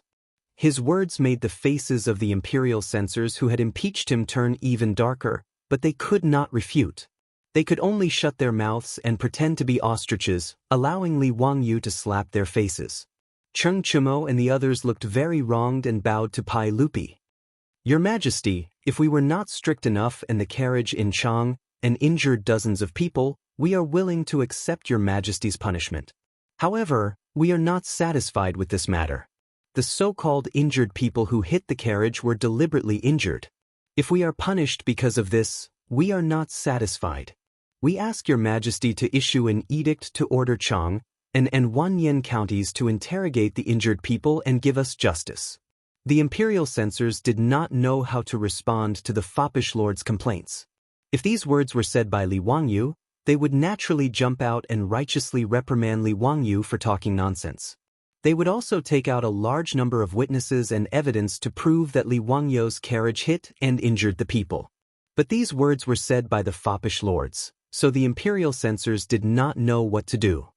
His words made the faces of the imperial censors who had impeached him turn even darker, but they could not refute. They could only shut their mouths and pretend to be ostriches, allowing Li Wangyu to slap their faces. Cheng Chumo and the others looked very wronged and bowed to Pai Lupi. "Your Majesty, if we were not strict enough and the carriage in Chang and injured dozens of people, we are willing to accept Your Majesty's punishment. However, we are not satisfied with this matter. The so-called injured people who hit the carriage were deliberately injured. If we are punished because of this, we are not satisfied. We ask Your Majesty to issue an edict to order Chang and Wanyan counties to interrogate the injured people and give us justice." The imperial censors did not know how to respond to the foppish lord's complaints. If these words were said by Li Wangyu, they would naturally jump out and righteously reprimand Li Wangyu for talking nonsense. They would also take out a large number of witnesses and evidence to prove that Li Wangyu's carriage hit and injured the people. But these words were said by the foppish lords, so the imperial censors did not know what to do.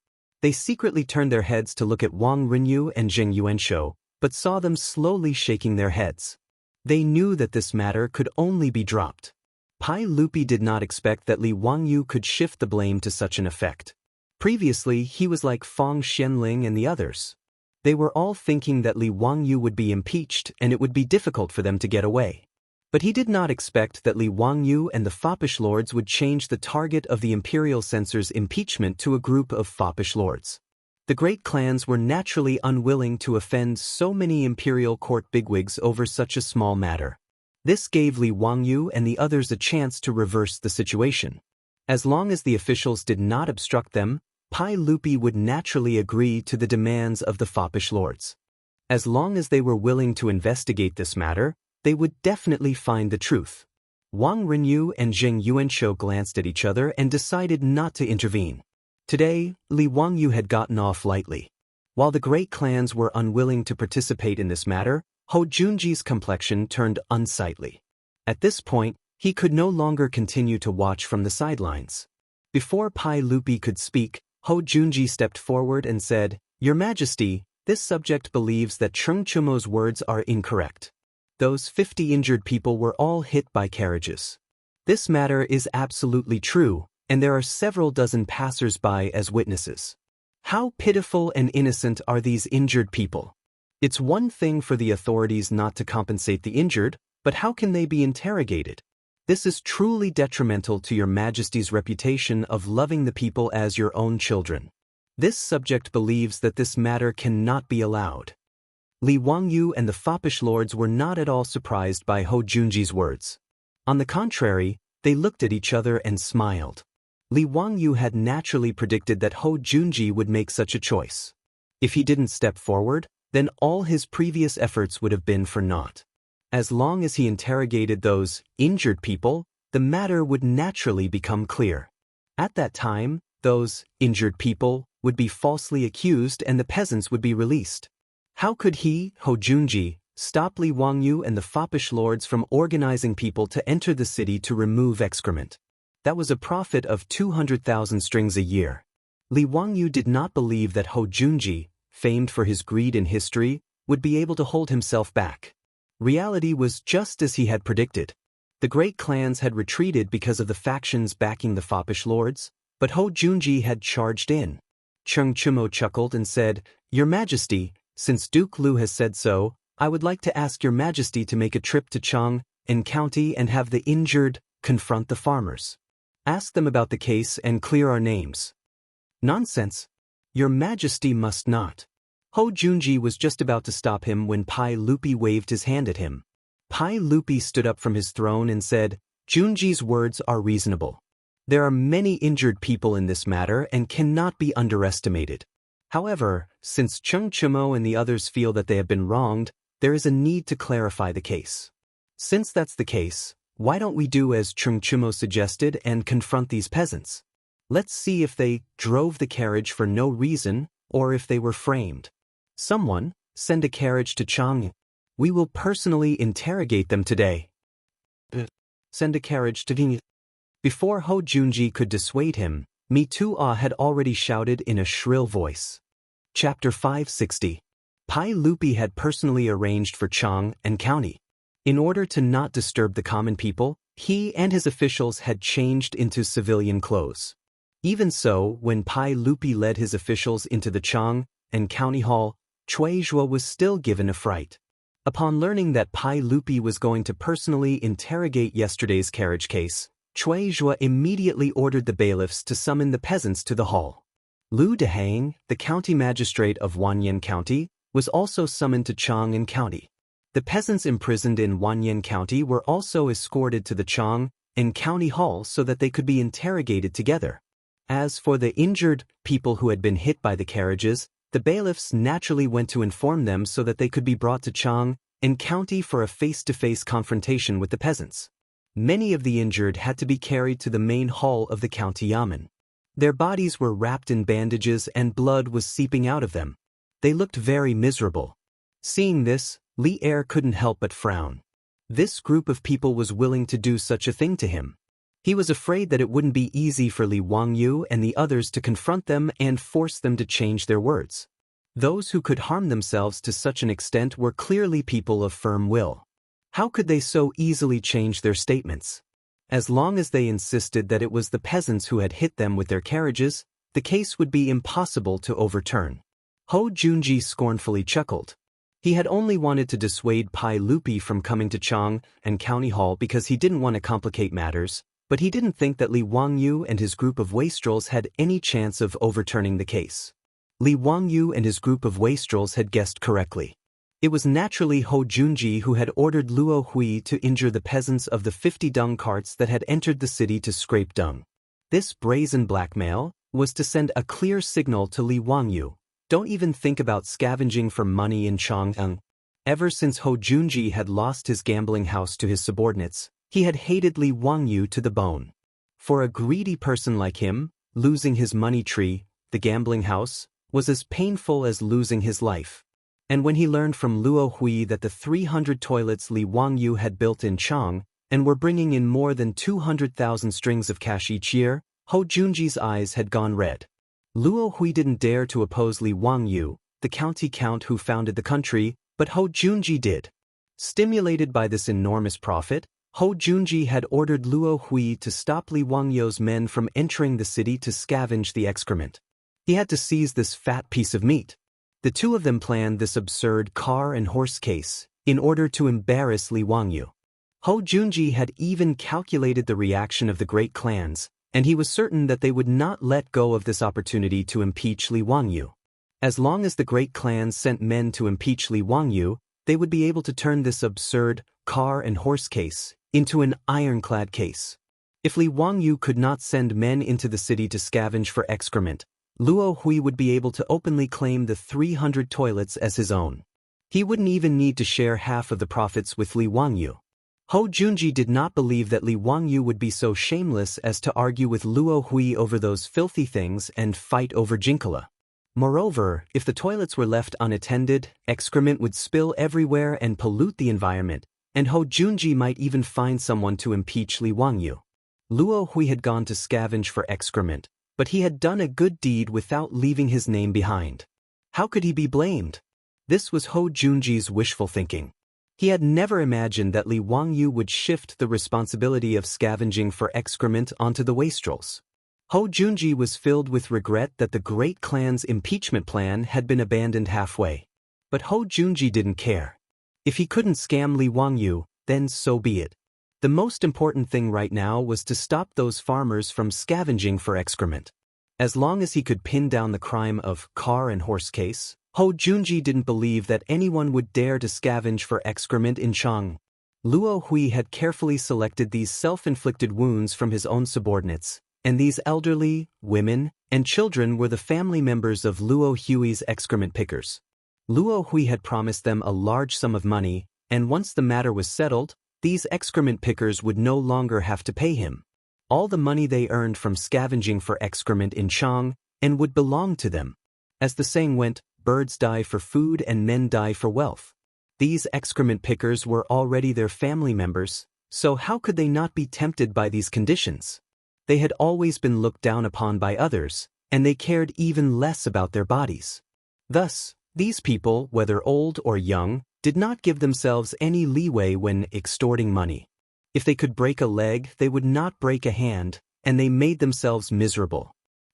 They secretly turned their heads to look at Wang Lin and Zheng Yuanshou, but saw them slowly shaking their heads. They knew that this matter could only be dropped. Pai Lupi did not expect that Li Wangyu could shift the blame to such an effect. Previously, he was like Fang Xianling and the others. They were all thinking that Li Wangyu would be impeached and it would be difficult for them to get away. But he did not expect that Li Wangyu and the foppish lords would change the target of the imperial censor's impeachment to a group of foppish lords. The great clans were naturally unwilling to offend so many imperial court bigwigs over such a small matter. This gave Li Wangyu and the others a chance to reverse the situation. As long as the officials did not obstruct them, Pai Lupi would naturally agree to the demands of the foppish lords. As long as they were willing to investigate this matter, they would definitely find the truth. Wang Lin and Zheng Yuanshou glanced at each other and decided not to intervene. Today, Li Wangyu had gotten off lightly. While the great clans were unwilling to participate in this matter, Hou Junji's complexion turned unsightly. At this point, he could no longer continue to watch from the sidelines. Before Pai Lupi could speak, Hou Junji stepped forward and said, "Your Majesty, this subject believes that Cheng Chumo's words are incorrect. Those 50 injured people were all hit by carriages. This matter is absolutely true, and there are several dozen passers-by as witnesses. How pitiful and innocent are these injured people? It's one thing for the authorities not to compensate the injured, but how can they be interrogated? This is truly detrimental to your Majesty's reputation of loving the people as your own children. This subject believes that this matter cannot be allowed." Li Wangyu and the foppish lords were not at all surprised by Hou Junji's words. On the contrary, they looked at each other and smiled. Li Wangyu had naturally predicted that Hou Junji would make such a choice. If he didn't step forward, then all his previous efforts would have been for naught. As long as he interrogated those injured people, the matter would naturally become clear. At that time, those injured people would be falsely accused and the peasants would be released. How could he, Hou Junji, stop Li Wangyu and the foppish lords from organizing people to enter the city to remove excrement? That was a profit of 200,000 strings a year. Li Wangyu did not believe that Hou Junji, famed for his greed in history, would be able to hold himself back. Reality was just as he had predicted. The great clans had retreated because of the factions backing the foppish lords, but Hou Junji had charged in. Cheng Chumo chuckled and said, "Your Majesty, since Duke Lu has said so, I would like to ask your Majesty to make a trip to Chang and County and have the injured confront the farmers. Ask them about the case and clear our names." "Nonsense. Your Majesty must not." Hou Junji was just about to stop him when Pai Lupi waved his hand at him. Pai Lupi stood up from his throne and said, "Junji's words are reasonable. There are many injured people in this matter and cannot be underestimated. However, since Cheng Chumo and the others feel that they have been wronged, there is a need to clarify the case. Since that's the case, why don't we do as Cheng Chumo suggested and confront these peasants? Let's see if they drove the carriage for no reason or if they were framed. Someone, send a carriage to Chang. We will personally interrogate them today. Send a carriage to Ving." Before Hou Junji could dissuade him, Mi Tu-ah had already shouted in a shrill voice. Chapter 560. Pai Lupi had personally arranged for Chang and County. In order to not disturb the common people, he and his officials had changed into civilian clothes. Even so, when Pai Lupi led his officials into the Chang and County Hall, Cui Zhuo was still given a fright. Upon learning that Pai Lupi was going to personally interrogate yesterday's carriage case, Cui Zhuo immediately ordered the bailiffs to summon the peasants to the hall. Lu Dehang, the county magistrate of Wanyan County, was also summoned to Chang'an County. The peasants imprisoned in Wanyan County were also escorted to the Chang'an County Hall so that they could be interrogated together. As for the injured people who had been hit by the carriages, the bailiffs naturally went to inform them so that they could be brought to Chang'an County for a face-to-face confrontation with the peasants. Many of the injured had to be carried to the main hall of the county yamen. Their bodies were wrapped in bandages and blood was seeping out of them. They looked very miserable. Seeing this, Li Er couldn't help but frown. This group of people was willing to do such a thing to him. He was afraid that it wouldn't be easy for Li Wangyu and the others to confront them and force them to change their words. Those who could harm themselves to such an extent were clearly people of firm will. How could they so easily change their statements? As long as they insisted that it was the peasants who had hit them with their carriages, the case would be impossible to overturn. Ho Junji scornfully chuckled. He had only wanted to dissuade Pai Lupi from coming to Chang and County Hall because he didn't want to complicate matters, but he didn't think that Li Wangyu and his group of wastrels had any chance of overturning the case. Li Wangyu and his group of wastrels had guessed correctly. It was naturally Ho Junji who had ordered Luo Hui to injure the peasants of the 50 dung carts that had entered the city to scrape dung. This brazen blackmail was to send a clear signal to Li Wangyu: don't even think about scavenging for money in Chang'an. Ever since Ho Junji had lost his gambling house to his subordinates, he had hated Li Wangyu to the bone. For a greedy person like him, losing his money tree, the gambling house, was as painful as losing his life. And when he learned from Luo Hui that the 300 toilets Li Wangyu had built in Chang and were bringing in more than 200,000 strings of cash each year, Ho Junji's eyes had gone red. Luo Hui didn't dare to oppose Li Wangyu, the county count who founded the country, but Ho Junji did. Stimulated by this enormous profit, Ho Junji had ordered Luo Hui to stop Li Wangyu's men from entering the city to scavenge the excrement. He had to seize this fat piece of meat. The two of them planned this absurd car and horse case in order to embarrass Li Wangyu. Ho Junji had even calculated the reaction of the great clans, and he was certain that they would not let go of this opportunity to impeach Li Wangyu. As long as the great clans sent men to impeach Li Wangyu, they would be able to turn this absurd car and horse case into an ironclad case. If Li Wangyu could not send men into the city to scavenge for excrement, Luo Hui would be able to openly claim the 300 toilets as his own. He wouldn't even need to share half of the profits with Li Wangyu. Ho Junji did not believe that Li Wangyu would be so shameless as to argue with Luo Hui over those filthy things and fight over Jinkala. Moreover, if the toilets were left unattended, excrement would spill everywhere and pollute the environment, and Ho Junji might even find someone to impeach Li Wangyu. Luo Hui had gone to scavenge for excrement, but he had done a good deed without leaving his name behind. How could he be blamed? This was Ho Junji's wishful thinking. He had never imagined that Li Wangyu would shift the responsibility of scavenging for excrement onto the wastrels. Ho Junji was filled with regret that the great clan's impeachment plan had been abandoned halfway. But Ho Junji didn't care. If he couldn't scam Li Wangyu, then so be it. The most important thing right now was to stop those farmers from scavenging for excrement. As long as he could pin down the crime of car and horse case, Ho Junji didn't believe that anyone would dare to scavenge for excrement in Chang. Luo Hui had carefully selected these self-inflicted wounds from his own subordinates, and these elderly, women, and children were the family members of Luo Hui's excrement pickers. Luo Hui had promised them a large sum of money, and once the matter was settled, these excrement pickers would no longer have to pay him. All the money they earned from scavenging for excrement in Chang and would belong to them. As the saying went, birds die for food and men die for wealth. These excrement pickers were already their family members, so how could they not be tempted by these conditions? They had always been looked down upon by others, and they cared even less about their bodies. Thus, these people, whether old or young, did not give themselves any leeway when extorting money. If they could break a leg, they would not break a hand, and they made themselves miserable.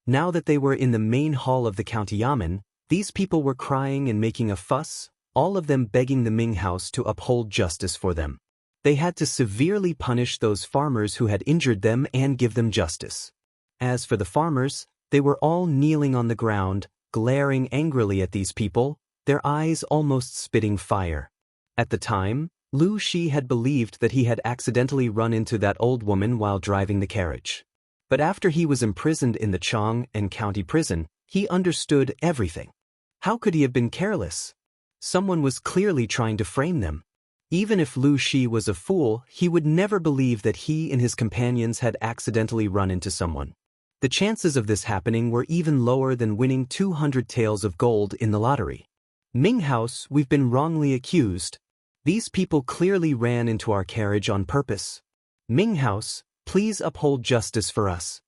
Now that they were in the main hall of the county yamen, these people were crying and making a fuss, all of them begging the Ming House to uphold justice for them. They had to severely punish those farmers who had injured them and give them justice. As for the farmers, they were all kneeling on the ground, glaring angrily at these people, their eyes almost spitting fire. At the time, Lu Shi had believed that he had accidentally run into that old woman while driving the carriage. But after he was imprisoned in the Chang and County Prison, he understood everything. How could he have been careless? Someone was clearly trying to frame them. Even if Lu Shi was a fool, he would never believe that he and his companions had accidentally run into someone. The chances of this happening were even lower than winning 200 taels of gold in the lottery. Ming House, we've been wrongly accused. These people clearly ran into our carriage on purpose. Ming House, please uphold justice for us.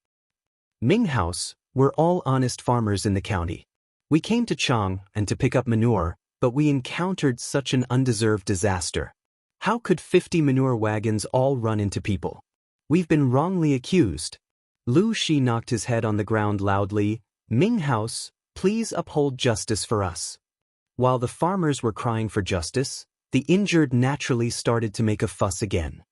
Ming House, we're all honest farmers in the county. We came to Chang and to pick up manure, but we encountered such an undeserved disaster. How could 50 manure wagons all run into people? We've been wrongly accused. Lu Shi knocked his head on the ground loudly. Ming House, please uphold justice for us. While the farmers were crying for justice, the injured naturally started to make a fuss again.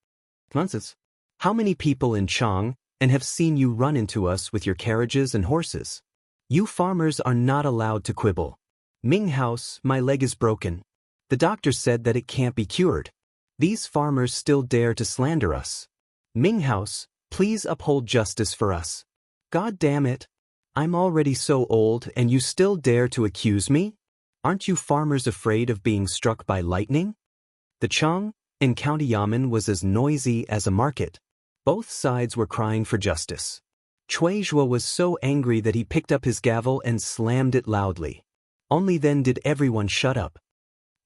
Nonsense. How many people in Chang and have seen you run into us with your carriages and horses? You farmers are not allowed to quibble. Ming House, my leg is broken. The doctor said that it can't be cured. These farmers still dare to slander us. Ming House, please uphold justice for us. God damn it. I'm already so old and you still dare to accuse me? Aren't you farmers afraid of being struck by lightning? The Chang and County Yamen was as noisy as a market. Both sides were crying for justice. Cui Zhuo was so angry that he picked up his gavel and slammed it loudly. Only then did everyone shut up.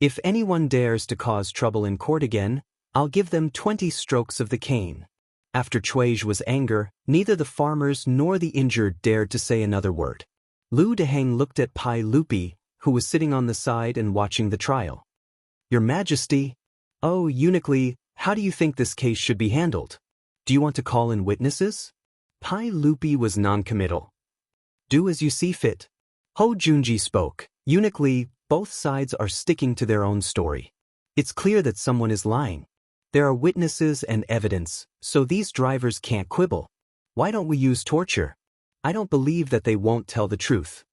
If anyone dares to cause trouble in court again, I'll give them 20 strokes of the cane. After Cui Zhuo's anger, neither the farmers nor the injured dared to say another word. Lu Deheng looked at Pai Lupi, who was sitting on the side and watching the trial. Your Majesty, oh Eunuch Li, how do you think this case should be handled? Do you want to call in witnesses? Pai Lupi was non-committal. Do as you see fit. Ho Junji spoke. Eunuch Li, both sides are sticking to their own story. It's clear that someone is lying. There are witnesses and evidence, so these drivers can't quibble. Why don't we use torture? I don't believe that they won't tell the truth.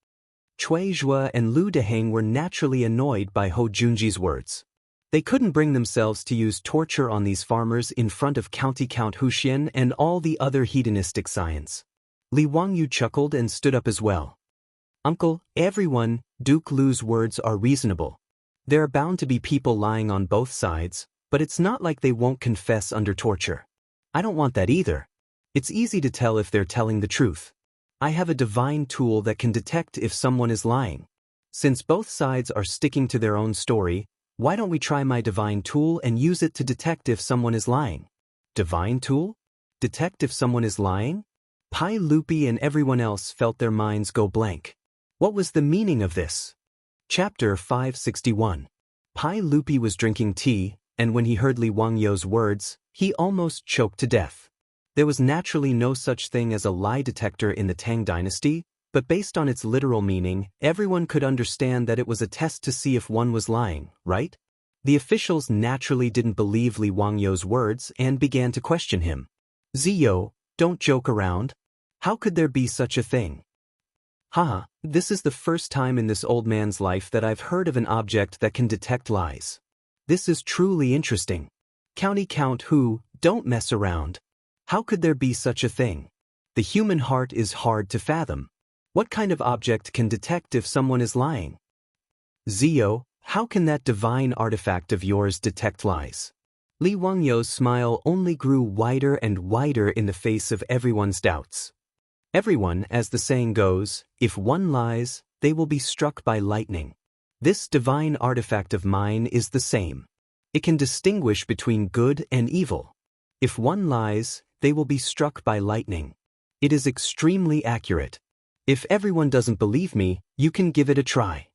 Cui Zhuo and Lu Deheng were naturally annoyed by Ho Junji's words. They couldn't bring themselves to use torture on these farmers in front of County Count Huxian and all the other hedonistic scions. Li Wangyu chuckled and stood up as well. Uncle, everyone, Duke Lu's words are reasonable. There are bound to be people lying on both sides, but it's not like they won't confess under torture. I don't want that either. It's easy to tell if they're telling the truth. I have a divine tool that can detect if someone is lying. Since both sides are sticking to their own story, why don't we try my divine tool and use it to detect if someone is lying? Divine tool? Detect if someone is lying? Pai Lupi and everyone else felt their minds go blank. What was the meaning of this? Chapter 561. Pai Lupi was drinking tea, and when he heard Li Wangyu's words, he almost choked to death. There was naturally no such thing as a lie detector in the Tang dynasty, but based on its literal meaning, everyone could understand that it was a test to see if one was lying, right? The officials naturally didn't believe Li Wangyu's words and began to question him. Ziyo, don't joke around. How could there be such a thing? Haha, this is the first time in this old man's life that I've heard of an object that can detect lies. This is truly interesting. County Count Hu, don't mess around. How could there be such a thing? The human heart is hard to fathom. What kind of object can detect if someone is lying? Ziyo, how can that divine artifact of yours detect lies? Li Wangyu's smile only grew wider and wider in the face of everyone's doubts. Everyone, as the saying goes, if one lies, they will be struck by lightning. This divine artifact of mine is the same. It can distinguish between good and evil. If one lies, they will be struck by lightning. It is extremely accurate. If everyone doesn't believe me, you can give it a try.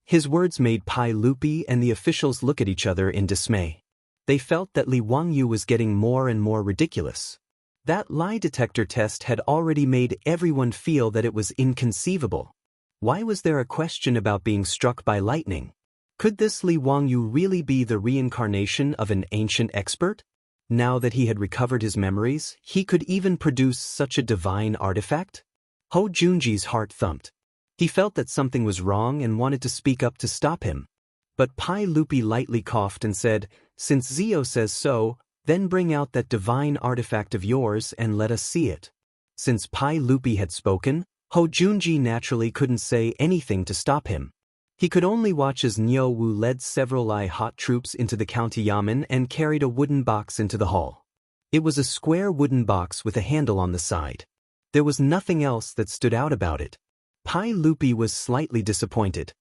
His words made Pai Lupi and the officials look at each other in dismay. They felt that Li Wangyu was getting more and more ridiculous. That lie detector test had already made everyone feel that it was inconceivable. Why was there a question about being struck by lightning? Could this Li Wangyu really be the reincarnation of an ancient expert? Now that he had recovered his memories, he could even produce such a divine artifact? Ho Junji's heart thumped. He felt that something was wrong and wanted to speak up to stop him. But Pai Lupi lightly coughed and said, "Since Ziyo says so, then bring out that divine artifact of yours and let us see it." Since Pai Lupi had spoken, Ho Junji naturally couldn't say anything to stop him. He could only watch as Niu Wu led several Lai hot troops into the county yamen and carried a wooden box into the hall. It was a square wooden box with a handle on the side. There was nothing else that stood out about it. Pai Lupi was slightly disappointed.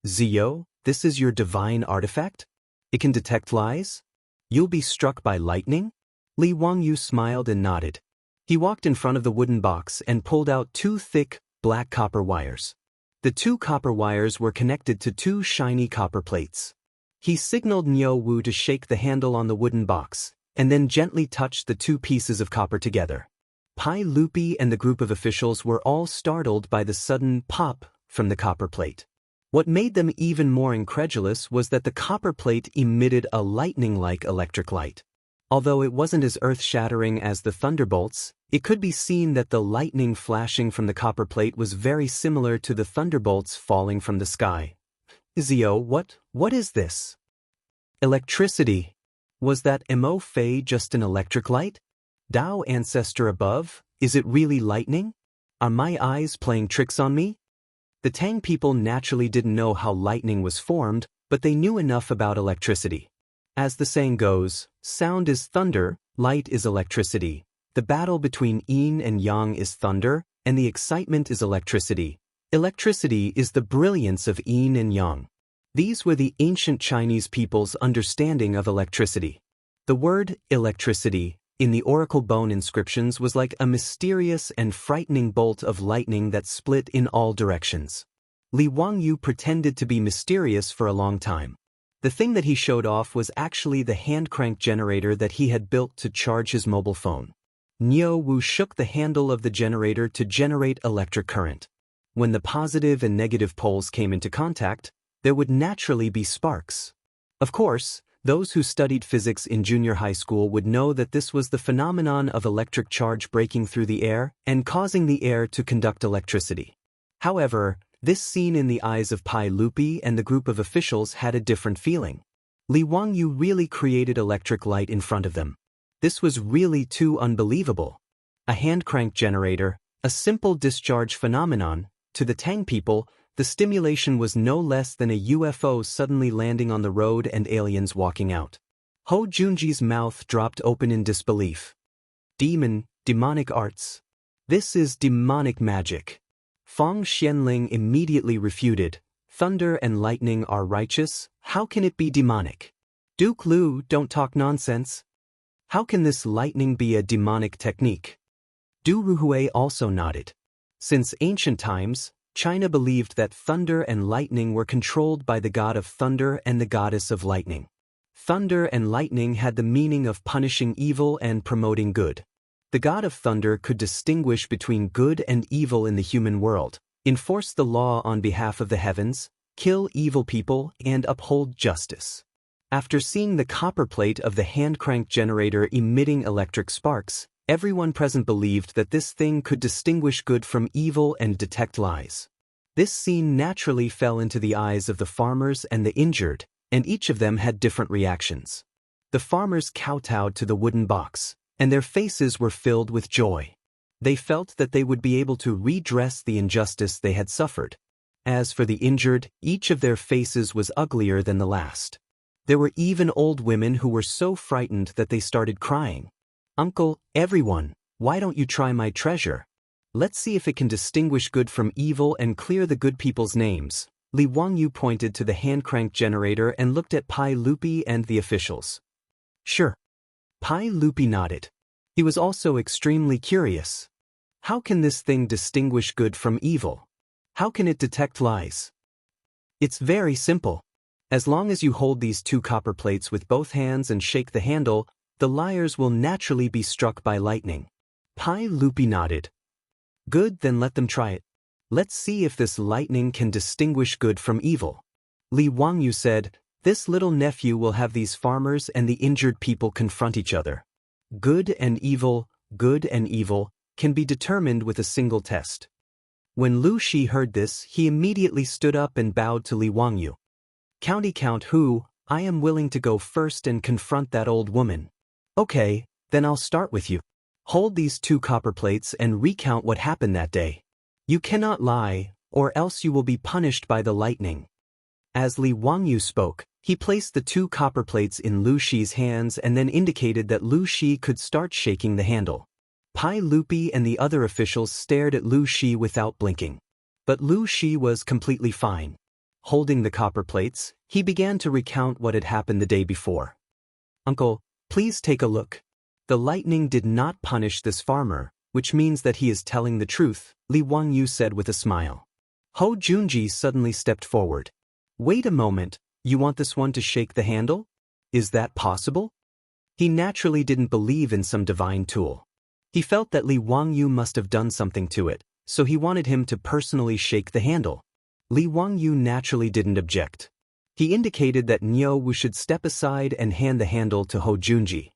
Ziyo, this is your divine artifact? It can detect lies? You'll be struck by lightning? Li Wangyu smiled and nodded. He walked in front of the wooden box and pulled out 2 thick, black copper wires. The 2 copper wires were connected to 2 shiny copper plates. He signaled Niu Wu to shake the handle on the wooden box, and then gently touched the 2 pieces of copper together. Pai Lupi and the group of officials were all startled by the sudden pop from the copper plate. What made them even more incredulous was that the copper plate emitted a lightning-like electric light. Although it wasn't as earth-shattering as the thunderbolts, it could be seen that the lightning flashing from the copper plate was very similar to the thunderbolts falling from the sky. Zio, what is this? Electricity. Was that Mo Fei just an electric light? Dao ancestor above, is it really lightning? Are my eyes playing tricks on me? The Tang people naturally didn't know how lightning was formed, but they knew enough about electricity. As the saying goes, sound is thunder, light is electricity. The battle between yin and yang is thunder, and the excitement is electricity. Electricity is the brilliance of yin and yang. These were the ancient Chinese people's understanding of electricity. The word electricity in the oracle bone inscriptions was like a mysterious and frightening bolt of lightning that split in all directions. Li Wangyu pretended to be mysterious for a long time. The thing that he showed off was actually the hand crank generator that he had built to charge his mobile phone. Niu Wu shook the handle of the generator to generate electric current. When the positive and negative poles came into contact, there would naturally be sparks. Of course, those who studied physics in junior high school would know that this was the phenomenon of electric charge breaking through the air and causing the air to conduct electricity. However, this scene in the eyes of Pai Lupi and the group of officials had a different feeling. Li Wangyu really created electric light in front of them. This was really too unbelievable. A hand crank generator, a simple discharge phenomenon. To the Tang people, the stimulation was no less than a UFO suddenly landing on the road and aliens walking out. Ho Junji's mouth dropped open in disbelief. Demonic arts. This is demonic magic. Fang Xianling immediately refuted. Thunder and lightning are righteous, how can it be demonic? Duke Lu, don't talk nonsense. How can this lightning be a demonic technique? Du Ruhui also nodded. Since ancient times, China believed that thunder and lightning were controlled by the god of thunder and the goddess of lightning. Thunder and lightning had the meaning of punishing evil and promoting good. The god of thunder could distinguish between good and evil in the human world, enforce the law on behalf of the heavens, kill evil people, and uphold justice. After seeing the copper plate of the hand crank generator emitting electric sparks, everyone present believed that this thing could distinguish good from evil and detect lies. This scene naturally fell into the eyes of the farmers and the injured, and each of them had different reactions. The farmers kowtowed to the wooden box, and their faces were filled with joy. They felt that they would be able to redress the injustice they had suffered. As for the injured, each of their faces was uglier than the last. There were even old women who were so frightened that they started crying. Uncle, everyone, why don't you try my treasure? Let's see if it can distinguish good from evil and clear the good people's names. Li Wangyu pointed to the hand crank generator and looked at Pai Lupi and the officials. Sure. Pai Lupi nodded. He was also extremely curious. How can this thing distinguish good from evil? How can it detect lies? It's very simple. As long as you hold these 2 copper plates with both hands and shake the handle, the liars will naturally be struck by lightning. Pai Lupi nodded. Good, then let them try it. Let's see if this lightning can distinguish good from evil. Li Wangyu said, this little nephew will have these farmers and the injured people confront each other. Good and evil can be determined with a single test. When Lu Shi heard this, he immediately stood up and bowed to Li Wangyu. Count who, I am willing to go first and confront that old woman. Okay, then I'll start with you. Hold these 2 copper plates and recount what happened that day. You cannot lie, or else you will be punished by the lightning. As Li Wangyu spoke, he placed the 2 copper plates in Lu Shi's hands and then indicated that Lu Shi could start shaking the handle. Pai Lupi and the other officials stared at Lu Shi without blinking. But Lu Shi was completely fine. Holding the copper plates, he began to recount what had happened the day before. Uncle, please take a look. The lightning did not punish this farmer, which means that he is telling the truth, Li Wangyu said with a smile. Hou Junji suddenly stepped forward. Wait a moment, you want this one to shake the handle? Is that possible? He naturally didn't believe in some divine tool. He felt that Li Wangyu must have done something to it, so he wanted him to personally shake the handle. Li Wangyu naturally didn't object. He indicated that Niu Wu should step aside and hand the handle to Hou Junji.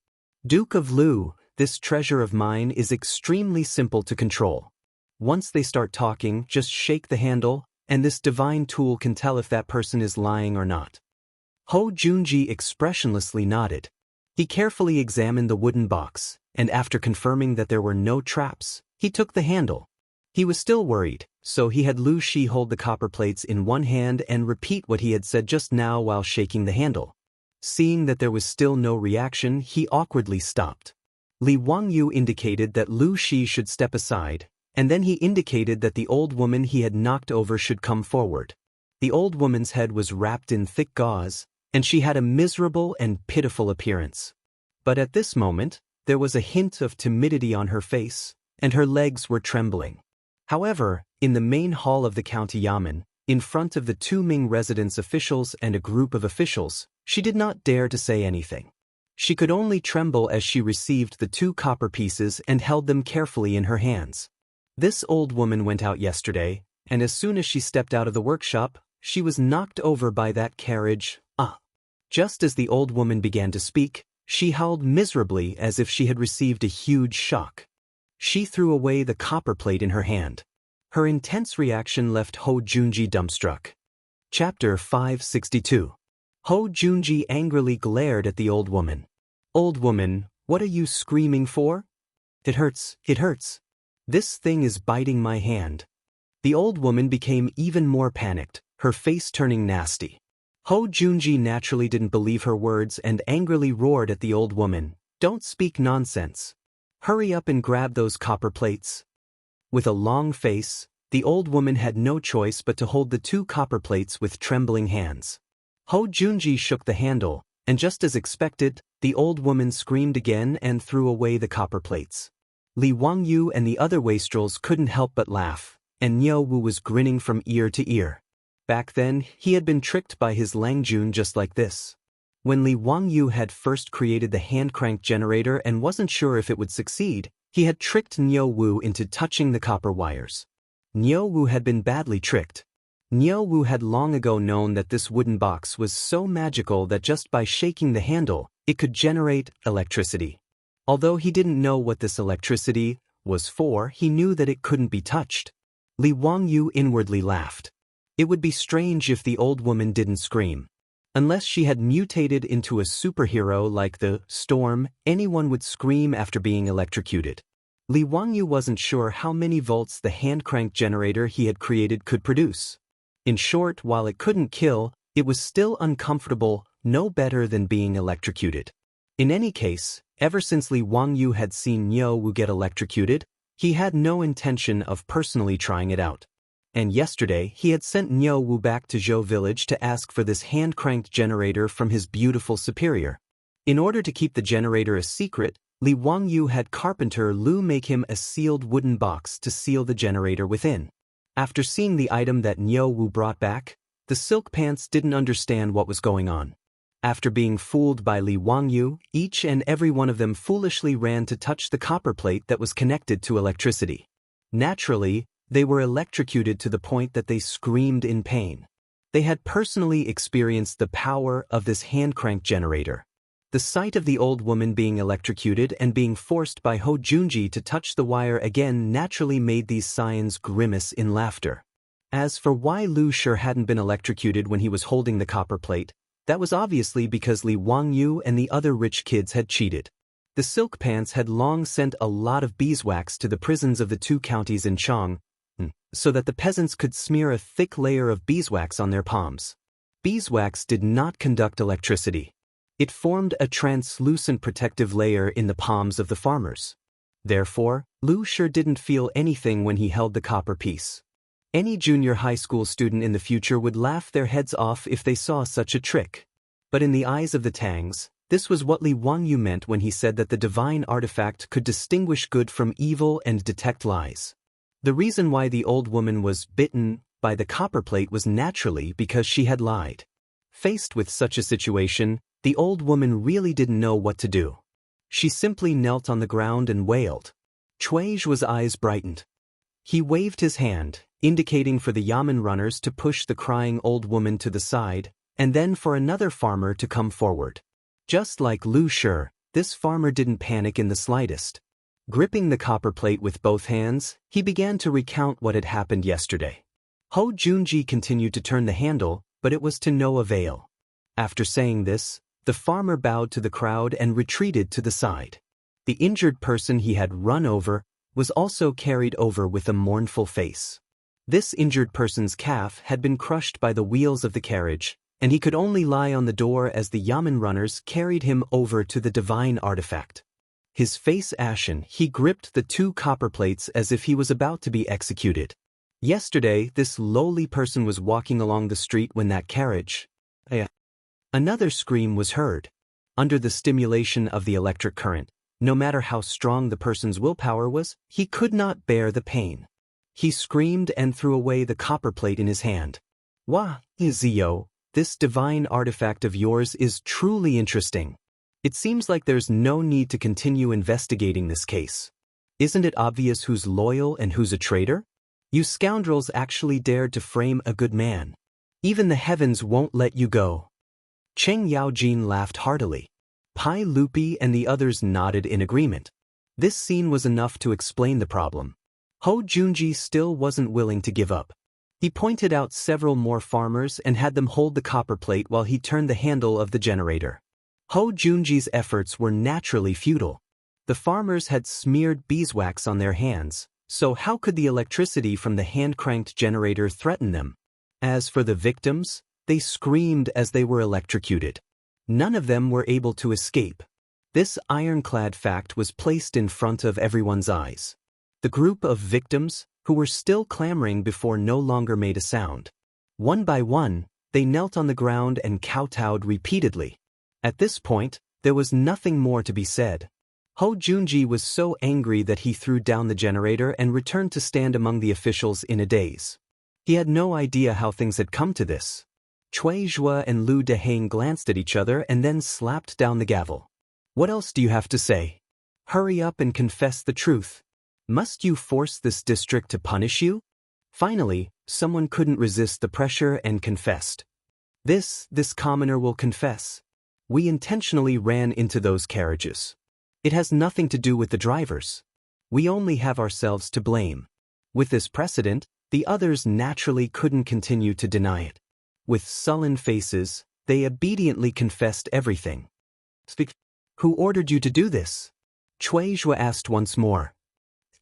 Duke of Lu, this treasure of mine is extremely simple to control. Once they start talking, just shake the handle, and this divine tool can tell if that person is lying or not. Hou Junji expressionlessly nodded. He carefully examined the wooden box, and after confirming that there were no traps, he took the handle. He was still worried, so he had Lu Shi hold the copper plates in one hand and repeat what he had said just now while shaking the handle. Seeing that there was still no reaction, he awkwardly stopped. Li Wangyu indicated that Lu Shi should step aside, and then he indicated that the old woman he had knocked over should come forward. The old woman's head was wrapped in thick gauze, and she had a miserable and pitiful appearance. But at this moment, there was a hint of timidity on her face, and her legs were trembling. However, in the main hall of the county yamen, in front of the two Ming residence officials and a group of officials, she did not dare to say anything. She could only tremble as she received the 2 copper pieces and held them carefully in her hands. This old woman went out yesterday, and as soon as she stepped out of the workshop, she was knocked over by that carriage. Just as the old woman began to speak, she howled miserably as if she had received a huge shock. She threw away the copper plate in her hand. Her intense reaction left Hou Junji dumbstruck. Chapter 562. Hou Junji angrily glared at the old woman. Old woman, what are you screaming for? It hurts, it hurts. This thing is biting my hand. The old woman became even more panicked, her face turning nasty. Hou Junji naturally didn't believe her words and angrily roared at the old woman. Don't speak nonsense. Hurry up and grab those copper plates. With a long face, the old woman had no choice but to hold the 2 copper plates with trembling hands. Hou Junji shook the handle, and just as expected, the old woman screamed again and threw away the copper plates. Li Wangyu and the other wastrels couldn't help but laugh, and Niu Wu was grinning from ear to ear. Back then, he had been tricked by his Langjun just like this. When Li Wangyu had first created the hand-crank generator and wasn't sure if it would succeed, he had tricked Niu Wu into touching the copper wires. Niu Wu had been badly tricked. Niu Wu had long ago known that this wooden box was so magical that just by shaking the handle, it could generate electricity. Although he didn't know what this electricity was for, he knew that it couldn't be touched. Li Wangyu inwardly laughed. It would be strange if the old woman didn't scream. Unless she had mutated into a superhero like the Storm, anyone would scream after being electrocuted. Li Wangyu wasn't sure how many volts the hand-crank generator he had created could produce. In short, while it couldn't kill, it was still uncomfortable, no better than being electrocuted. In any case, ever since Li Wangyu had seen Niu Wu get electrocuted, he had no intention of personally trying it out. And yesterday he had sent Niu Wu back to Zhou village to ask for this hand-cranked generator from his beautiful superior. In order to keep the generator a secret, Li Wangyu had carpenter Lu make him a sealed wooden box to seal the generator within. After seeing the item that Niu Wu brought back, the silk pants didn't understand what was going on. After being fooled by Li Wangyu, each and every one of them foolishly ran to touch the copper plate that was connected to electricity. Naturally, they were electrocuted to the point that they screamed in pain. They had personally experienced the power of this hand-crank generator. The sight of the old woman being electrocuted and being forced by Hou Junji to touch the wire again naturally made these scions grimace in laughter. As for why Lu Shi hadn't been electrocuted when he was holding the copper plate, that was obviously because Li Wangyu and the other rich kids had cheated. The silk pants had long sent a lot of beeswax to the prisons of the 2 counties in Chang, so that the peasants could smear a thick layer of beeswax on their palms. Beeswax did not conduct electricity. It formed a translucent protective layer in the palms of the farmers. Therefore, Lu Shi didn't feel anything when he held the copper piece. Any junior high school student in the future would laugh their heads off if they saw such a trick. But in the eyes of the Tangs, This was what Li Wangyu meant when he said that the divine artifact could distinguish good from evil and detect lies. The reason why the old woman was bitten by the copperplate was naturally because she had lied. Faced with such a situation, the old woman really didn't know what to do. She simply knelt on the ground and wailed. Chuizhua's eyes brightened. He waved his hand, indicating for the yamen runners to push the crying old woman to the side, and then for another farmer to come forward. Just like Lu Shi, this farmer didn't panic in the slightest. Gripping the copperplate with both hands, he began to recount what had happened yesterday. Hou Junji continued to turn the handle, but it was to no avail. After saying this, the farmer bowed to the crowd and retreated to the side. The injured person he had run over was also carried over with a mournful face. This injured person's calf had been crushed by the wheels of the carriage, and he could only lie on the door as the yamen runners carried him over to the divine artifact. His face ashen, he gripped the 2 copperplates as if he was about to be executed. Yesterday, this lowly person was walking along the street when that carriage. Another scream was heard. Under the stimulation of the electric current, no matter how strong the person's willpower was, he could not bear the pain. He screamed and threw away the copperplate in his hand. Wah, Zio, this divine artifact of yours is truly interesting. It seems like there's no need to continue investigating this case. Isn't it obvious who's loyal and who's a traitor? You scoundrels actually dared to frame a good man. Even the heavens won't let you go. Cheng Yaojin laughed heartily. Pai Lupi and the others nodded in agreement. This scene was enough to explain the problem. Hou Junji still wasn't willing to give up. He pointed out several more farmers and had them hold the copperplate while he turned the handle of the generator. Hou Junji's efforts were naturally futile. The farmers had smeared beeswax on their hands, so how could the electricity from the hand-cranked generator threaten them? As for the victims, they screamed as they were electrocuted. None of them were able to escape. This ironclad fact was placed in front of everyone's eyes. The group of victims, who were still clamoring before, no longer made a sound. One by one, they knelt on the ground and kowtowed repeatedly. At this point, there was nothing more to be said. Hou Junji was so angry that he threw down the generator and returned to stand among the officials in a daze. He had no idea how things had come to this. Chuizhua and Lu Deheng glanced at each other and then slapped down the gavel. What else do you have to say? Hurry up and confess the truth. Must you force this district to punish you? Finally, someone couldn't resist the pressure and confessed. This commoner will confess. We intentionally ran into those carriages. It has nothing to do with the drivers. We only have ourselves to blame. With this precedent, the others naturally couldn't continue to deny it. With sullen faces, they obediently confessed everything. Speak. Who ordered you to do this? Chuizhua asked once more.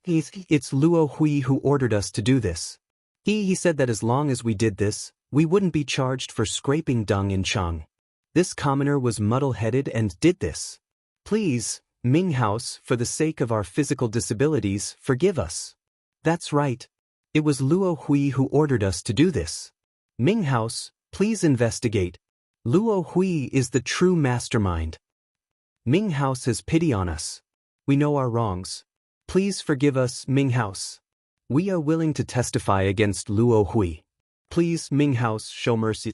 It's Luo Hui who ordered us to do this. He said that as long as we did this, we wouldn't be charged for scraping dung in Chang. This commoner was muddle-headed and did this. Please, Ming House, for the sake of our physical disabilities, forgive us. That's right. It was Luo Hui who ordered us to do this. Ming House, please investigate. Luo Hui is the true mastermind. Ming House has pity on us. We know our wrongs. Please forgive us, Ming House. We are willing to testify against Luo Hui. Please, Ming House, show mercy.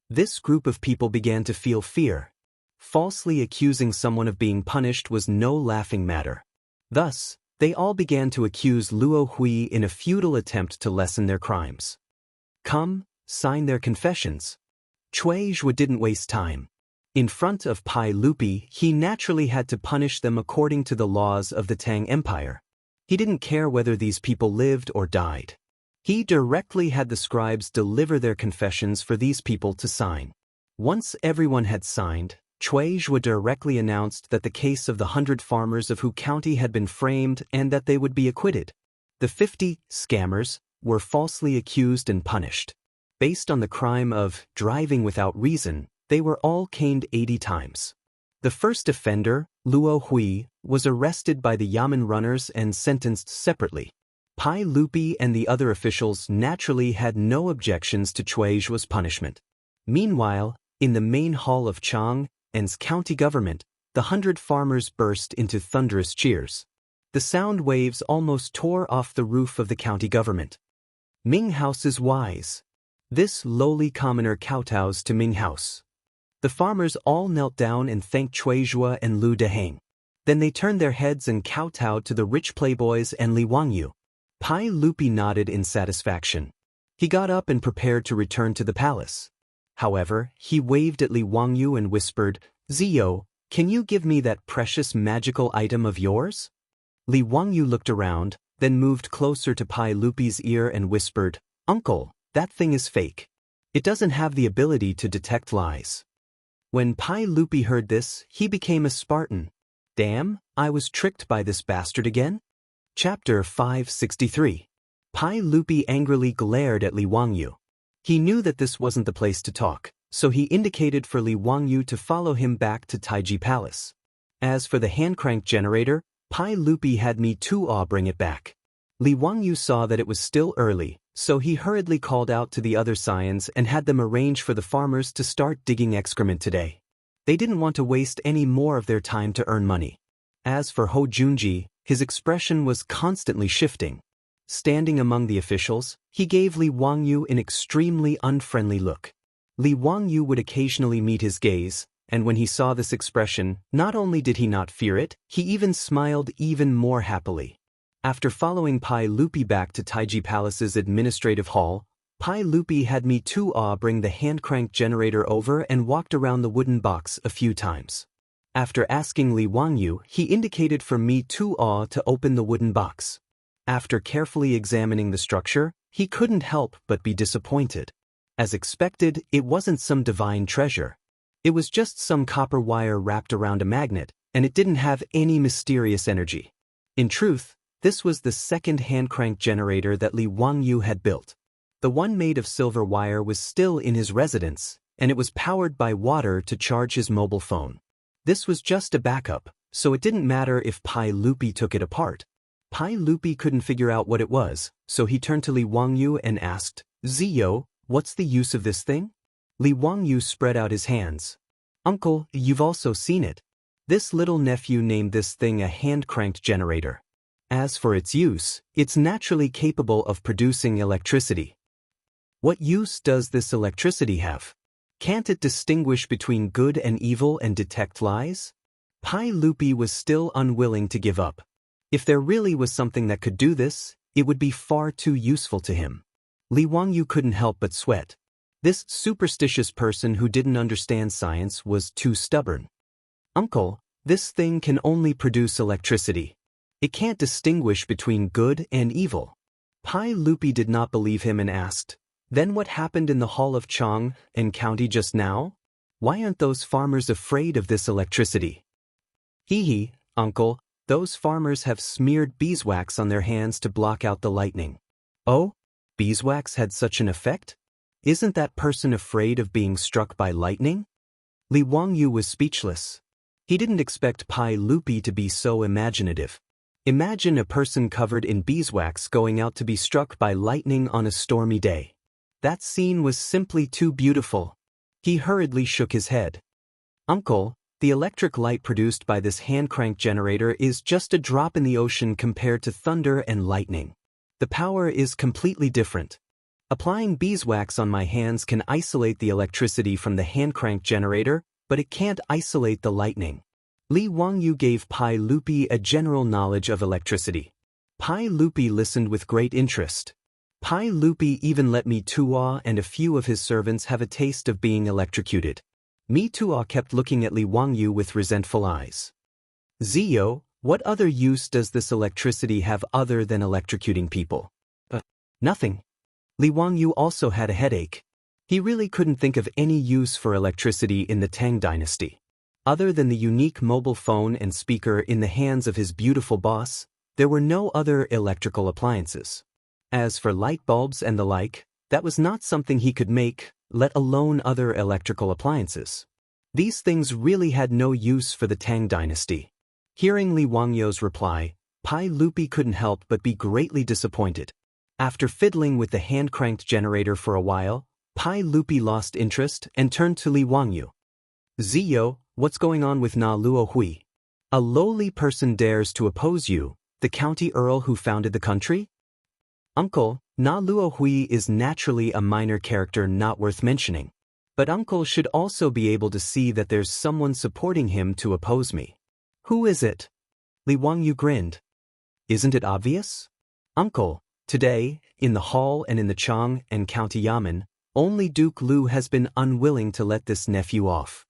This group of people began to feel fear. Falsely accusing someone of being punished was no laughing matter. Thus, they all began to accuse Luo Hui in a futile attempt to lessen their crimes. Come, sign their confessions. Chuizhua didn't waste time. In front of Pai Lupi, he naturally had to punish them according to the laws of the Tang Empire. He didn't care whether these people lived or died. He directly had the scribes deliver their confessions for these people to sign. Once everyone had signed, Chuizhua directly announced that the case of the 100 farmers of Hu County had been framed and that they would be acquitted. The 50 scammers were falsely accused and punished. Based on the crime of driving without reason, they were all caned 80 times. The first offender, Luo Hui, was arrested by the yamen runners and sentenced separately. Pai Lupi and the other officials naturally had no objections to Chuizhua's punishment. Meanwhile, in the main hall of Chang, and county government, the 100 farmers burst into thunderous cheers. The sound waves almost tore off the roof of the county government. Ming House is wise. This lowly commoner kowtows to Ming House. The farmers all knelt down and thanked Chuizhua and Lu Deheng. Then they turned their heads and kowtowed to the rich playboys and Li Wangyu. Pai Lupi nodded in satisfaction. He got up and prepared to return to the palace. However, he waved at Li Wangyu and whispered, "Ziyo, can you give me that precious magical item of yours?" Li Wangyu looked around, then moved closer to Pai Lupi's ear and whispered, "Uncle, that thing is fake. It doesn't have the ability to detect lies." When Pai Lupi heard this, he became a Spartan. Damn, I was tricked by this bastard again? Chapter 563. Pai Lupi angrily glared at Li Wangyu. He knew that this wasn't the place to talk, so he indicated for Li Wangyu to follow him back to Taiji Palace. As for the hand-crank generator, Pai Lupi had me Tuo bring it back. Li Wangyu saw that it was still early, so he hurriedly called out to the other scions and had them arrange for the farmers to start digging excrement today. They didn't want to waste any more of their time to earn money. As for Ho Junji, his expression was constantly shifting. Standing among the officials, he gave Li Wangyu an extremely unfriendly look. Li Wangyu would occasionally meet his gaze, and when he saw this expression, not only did he not fear it, he even smiled even more happily. After following Pai Lupi back to Taiji Palace's administrative hall, Pai Lupi had me Tuo bring the hand-crank generator over and walked around the wooden box a few times. After asking Li Wangyu, he indicated for me Tuo to open the wooden box. After carefully examining the structure, he couldn't help but be disappointed. As expected, it wasn't some divine treasure. It was just some copper wire wrapped around a magnet, and it didn't have any mysterious energy. In truth, this was the second hand-crank generator that Li Wangyu had built. The one made of silver wire was still in his residence, and it was powered by water to charge his mobile phone. This was just a backup, so it didn't matter if Pai Lupi took it apart. Pai Lupi couldn't figure out what it was, so he turned to Li Wangyu and asked, "Ziyo, what's the use of this thing?" Li Wangyu spread out his hands. "Uncle, you've also seen it. This little nephew named this thing a hand-cranked generator. As for its use, it's naturally capable of producing electricity." "What use does this electricity have? Can't it distinguish between good and evil and detect lies?" Pai Lupi was still unwilling to give up. If there really was something that could do this, it would be far too useful to him. Li Wangyu couldn't help but sweat. This superstitious person who didn't understand science was too stubborn. "Uncle, this thing can only produce electricity. It can't distinguish between good and evil." Pai Lupi did not believe him and asked, "Then what happened in the Hall of Chang and County just now? Why aren't those farmers afraid of this electricity?" "Hee, uncle, those farmers have smeared beeswax on their hands to block out the lightning." "Oh? Beeswax had such an effect? Isn't that person afraid of being struck by lightning?" Li Wangyu was speechless. He didn't expect Pai Lupi to be so imaginative. Imagine a person covered in beeswax going out to be struck by lightning on a stormy day. That scene was simply too beautiful. He hurriedly shook his head. "Uncle, the electric light produced by this hand-crank generator is just a drop in the ocean compared to thunder and lightning. The power is completely different. Applying beeswax on my hands can isolate the electricity from the hand-crank generator, but it can't isolate the lightning." Li Wangyu gave Pai Lupi a general knowledge of electricity. Pai Lupi listened with great interest. Pai Lupi even let Mi Tuo and a few of his servants have a taste of being electrocuted. Mi Tuo kept looking at Li Wangyu with resentful eyes. "Ziyo, what other use does this electricity have other than electrocuting people?" Nothing." Li Wangyu also had a headache. He really couldn't think of any use for electricity in the Tang dynasty. Other than the unique mobile phone and speaker in the hands of his beautiful boss, there were no other electrical appliances. As for light bulbs and the like, that was not something he could make, let alone other electrical appliances. These things really had no use for the Tang dynasty. Hearing Li Wangyu's reply, Pai Lupi couldn't help but be greatly disappointed. After fiddling with the hand-cranked generator for a while, Pai Lupi lost interest and turned to Li Wangyu. "Ziyo, What's going on with Na Luo Hui? A lowly person dares to oppose you, the county earl who founded the country? Uncle, Na Luo Hui is naturally a minor character not worth mentioning. But Uncle should also be able to see that there's someone supporting him to oppose me. Who is it? Li Wangyu grinned. Isn't it obvious? Uncle, today, in the hall and in the Chang and County Yamen, only Duke Lu has been unwilling to let this nephew off.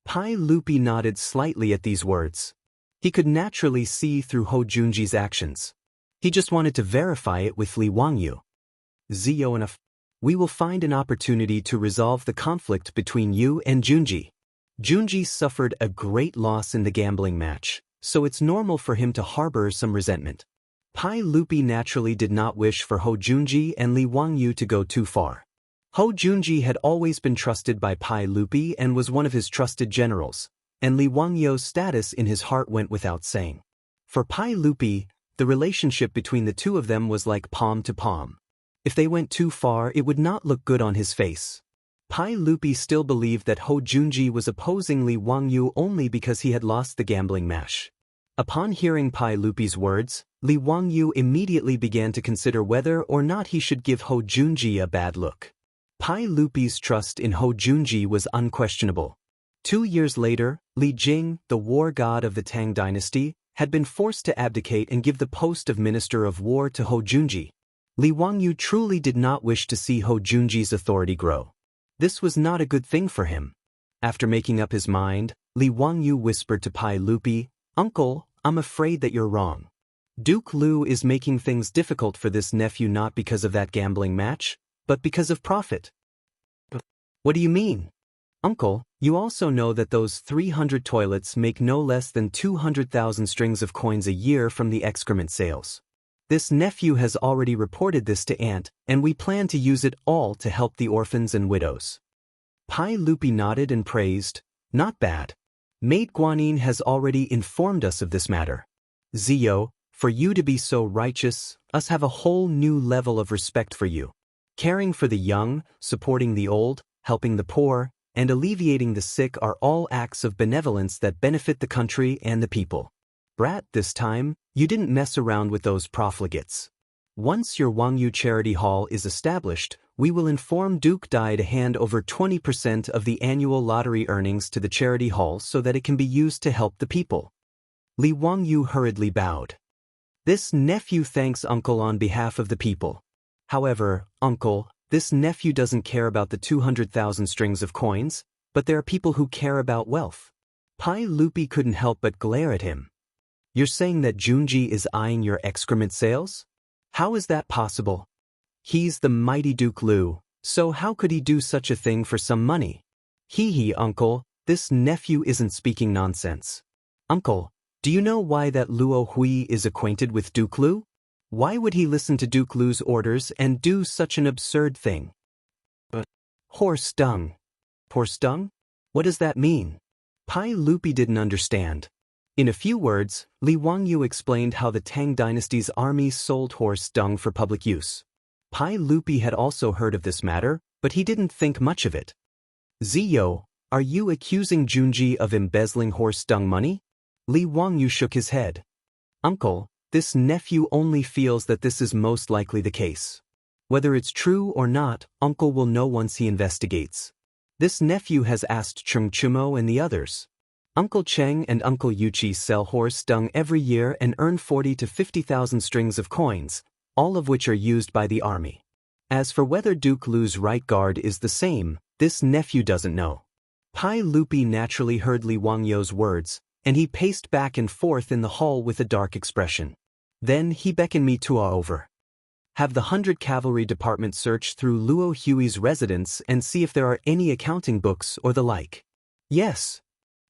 Pai Lupi nodded slightly at these words. He could naturally see through Ho Junji's actions. He just wanted to verify it with Li Wangyu. Ziyo enough. We will find an opportunity to resolve the conflict between you and Junji. Junji suffered a great loss in the gambling match, so it's normal for him to harbor some resentment. Pai Lupi naturally did not wish for Ho Junji and Li Wangyu to go too far. Ho Junji had always been trusted by Pai Lupi and was one of his trusted generals, and Li Wangyu's status in his heart went without saying. For Pai Lupi, the relationship between the two of them was like palm to palm. If they went too far, it would not look good on his face. Pai Lupi still believed that Ho Junji was opposing Li Wangyu only because he had lost the gambling match. Upon hearing Pai Lupi's words, Li Wangyu immediately began to consider whether or not he should give Ho Junji a bad look. Pai Lupi's trust in Ho Junji was unquestionable. 2 years later, Li Jing, the war god of the Tang dynasty, had been forced to abdicate and give the post of Minister of War to Ho Junji. Li Wangyu truly did not wish to see Ho Junji's authority grow. This was not a good thing for him. After making up his mind, Li Wangyu whispered to Pai Lupi, "Uncle, I'm afraid that you're wrong. Duke Lu is making things difficult for this nephew not because of that gambling match, but because of profit." "What do you mean?" "Uncle, you also know that those 300 toilets make no less than 200,000 strings of coins a year from the excrement sales. This nephew has already reported this to Aunt, and we plan to use it all to help the orphans and widows." Pai Lupi nodded and praised, "Not bad. Maid Guanyin has already informed us of this matter. Ziyo, for you to be so righteous, us have a whole new level of respect for you. Caring for the young, supporting the old, helping the poor, and alleviating the sick are all acts of benevolence that benefit the country and the people. Brat, this time, you didn't mess around with those profligates. Once your Wangyu Charity Hall is established, we will inform Duke Dai to hand over 20% of the annual lottery earnings to the charity hall so that it can be used to help the people." Li Wangyu hurriedly bowed. "This nephew thanks Uncle on behalf of the people. However, Uncle, this nephew doesn't care about the 200,000 strings of coins, but there are people who care about wealth." Pai Lupi couldn't help but glare at him. "You're saying that Junji is eyeing your excrement sales? How is that possible? He's the mighty Duke Lu, so how could he do such a thing for some money? Hee, Uncle, this nephew isn't speaking nonsense. Uncle, do you know why that Luo Hui is acquainted with Duke Lu? Why would he listen to Duke Lu's orders and do such an absurd thing?" Horse dung. Horse dung? What does that mean? Pai Lupi didn't understand. In a few words, Li Wangyu explained how the Tang dynasty's army sold horse dung for public use. Pai Lupi had also heard of this matter, but he didn't think much of it. "Ziyo, are you accusing Junji of embezzling horse dung money?" Li Wangyu shook his head. "Uncle, this nephew only feels that this is most likely the case. Whether it's true or not, Uncle will know once he investigates. This nephew has asked Chung Chumo and the others. Uncle Cheng and Uncle Yuchi sell horse dung every year and earn 40 to 50,000 strings of coins, all of which are used by the army. As for whether Duke Lu's right guard is the same, this nephew doesn't know." Pai Lupi naturally heard Li Wangyu's words, and he paced back and forth in the hall with a dark expression. Then he beckoned me to over. "Have the 100 Cavalry Department search through Luo Hui's residence and see if there are any accounting books or the like." "Yes."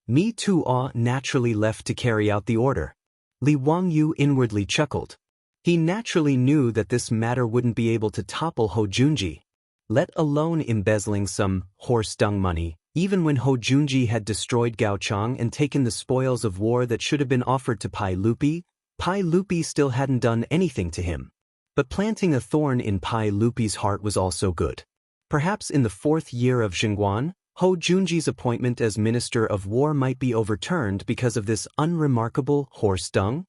Me too naturally left to carry out the order. Li Wangyu inwardly chuckled. He naturally knew that this matter wouldn't be able to topple Ho Junji, let alone embezzling some horse dung money, even when Ho Junji had destroyed Gaochang and taken the spoils of war that should have been offered to Pai Lupi still hadn't done anything to him. But planting a thorn in Pai Lupi's heart was also good. Perhaps in the 4th year of Xingguan, Ho Junji's appointment as Minister of War might be overturned because of this unremarkable horse dung?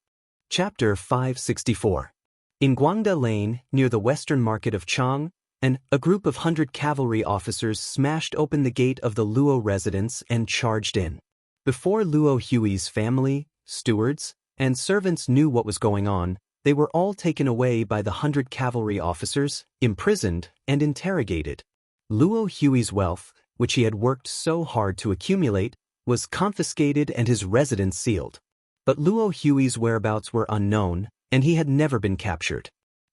Chapter 564. In Guangda Lane, near the western market of Chang, a group of 100 cavalry officers smashed open the gate of the Luo residence and charged in. Before Luo Hui's family, stewards, and servants knew what was going on, they were all taken away by the 100 cavalry officers, imprisoned, and interrogated. Luo Hui's wealth, which he had worked so hard to accumulate, was confiscated and his residence sealed. But Luo Hui's whereabouts were unknown, and he had never been captured.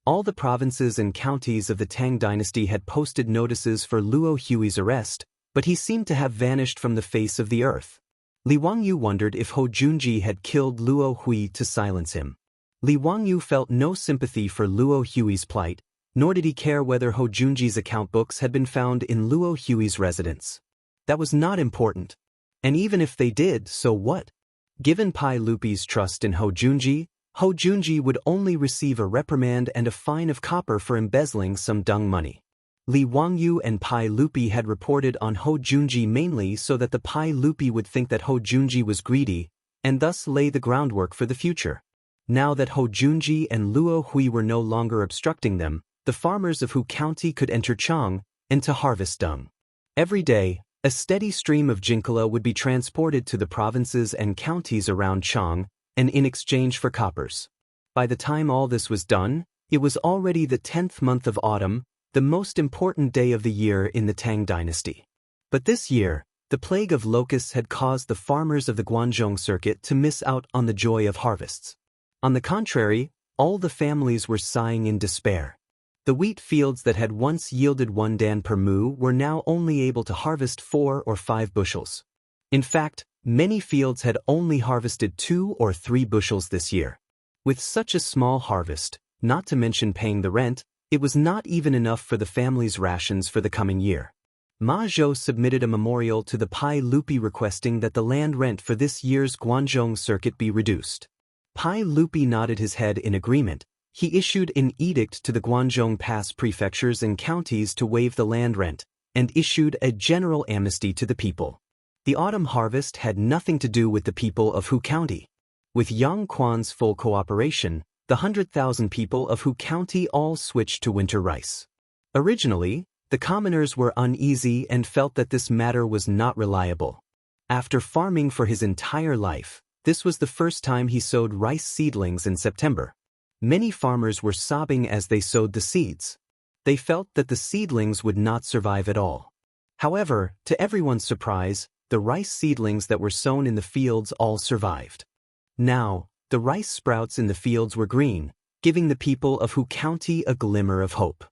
All the provinces and counties of the Tang dynasty had posted notices for Luo Hui's arrest, but he seemed to have vanished from the face of the earth. Li Wangyu wondered if Ho Junji had killed Luo Hui to silence him. Li Wangyu felt no sympathy for Luo Hui's plight, nor did he care whether Ho Junji's account books had been found in Luo Hui's residence. That was not important. And even if they did, so what? Given Pai Lupi's trust in Ho Junji would only receive a reprimand and a fine of copper for embezzling some dung money. Li Wangyu and Pai Lupi had reported on Ho Junji mainly so that the Pai Lupi would think that Ho Junji was greedy, and thus lay the groundwork for the future. Now that Ho Junji and Luo Hui were no longer obstructing them, the farmers of Hu County could enter Chang and to harvest dung. Every day, a steady stream of jinkala would be transported to the provinces and counties around Chang, and in exchange for coppers. By the time all this was done, it was already the 10th month of autumn, the most important day of the year in the Tang dynasty. But this year, the plague of locusts had caused the farmers of the Guanzhong circuit to miss out on the joy of harvests. On the contrary, all the families were sighing in despair. The wheat fields that had once yielded 1 dan per mu were now only able to harvest 4 or 5 bushels. In fact, many fields had only harvested 2 or 3 bushels this year. With such a small harvest, not to mention paying the rent, it was not even enough for the family's rations for the coming year. Ma Zhou submitted a memorial to the Pai Lupi requesting that the land rent for this year's Guanzhong circuit be reduced. Pai Lupi nodded his head in agreement. He issued an edict to the Guanzhong Pass prefectures and counties to waive the land rent, and issued a general amnesty to the people. The autumn harvest had nothing to do with the people of Hu County. With Yang Quan's full cooperation, the 100,000 people of Hu County all switched to winter rice. Originally, the commoners were uneasy and felt that this matter was not reliable. After farming for his entire life, this was the first time he sowed rice seedlings in September. Many farmers were sobbing as they sowed the seeds. They felt that the seedlings would not survive at all. However, to everyone's surprise, the rice seedlings that were sown in the fields all survived. Now, the rice sprouts in the fields were green, giving the people of Hu County a glimmer of hope.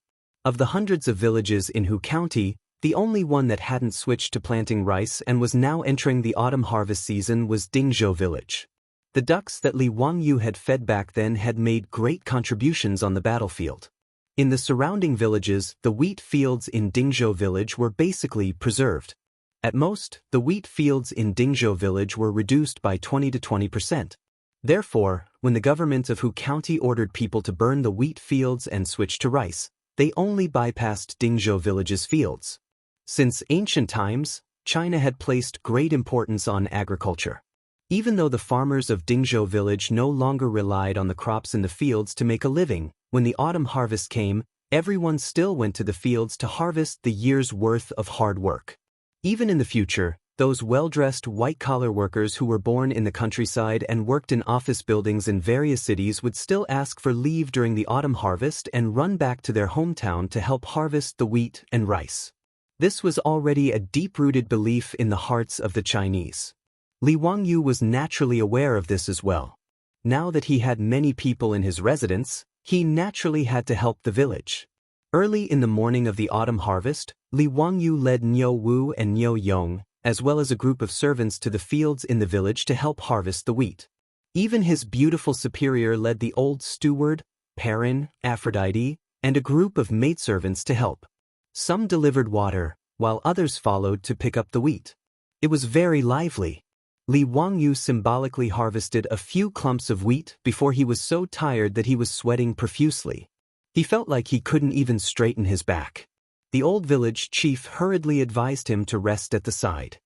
Of the hundreds of villages in Hu County, the only one that hadn't switched to planting rice and was now entering the autumn harvest season was Dingzhou village. The ducks that Li Wangyu had fed back then had made great contributions on the battlefield. In the surrounding villages, the wheat fields in Dingzhou village were basically preserved. At most, the wheat fields in Dingzhou village were reduced by 20 to 20%. Therefore, when the government of Hu County ordered people to burn the wheat fields and switch to rice, they only bypassed Dingzhou village's fields. Since ancient times, China had placed great importance on agriculture. Even though the farmers of Dingzhou village no longer relied on the crops in the fields to make a living, when the autumn harvest came, everyone still went to the fields to harvest the year's worth of hard work. Even in the future, those well-dressed white-collar workers who were born in the countryside and worked in office buildings in various cities would still ask for leave during the autumn harvest and run back to their hometown to help harvest the wheat and rice. This was already a deep-rooted belief in the hearts of the Chinese. Li Wangyu was naturally aware of this as well. Now that he had many people in his residence, he naturally had to help the village. Early in the morning of the autumn harvest, Li Wangyu led Niu Wu and Niu Yong, as well as a group of servants to the fields in the village to help harvest the wheat. Even his beautiful superior led the old steward, Perrin, Aphrodite, and a group of maidservants to help. Some delivered water, while others followed to pick up the wheat. It was very lively. Li Wangyu symbolically harvested a few clumps of wheat before he was so tired that he was sweating profusely. He felt like he couldn't even straighten his back. The old village chief hurriedly advised him to rest at the side.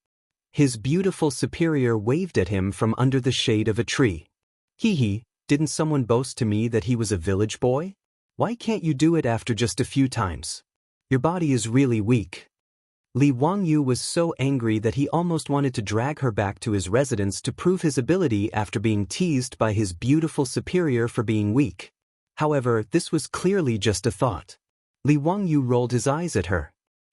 His beautiful superior waved at him from under the shade of a tree. Hee, didn't someone boast to me that he was a village boy? Why can't you do it after just a few times? Your body is really weak. Li Wangyu was so angry that he almost wanted to drag her back to his residence to prove his ability after being teased by his beautiful superior for being weak. However, this was clearly just a thought. Li Wangyu rolled his eyes at her.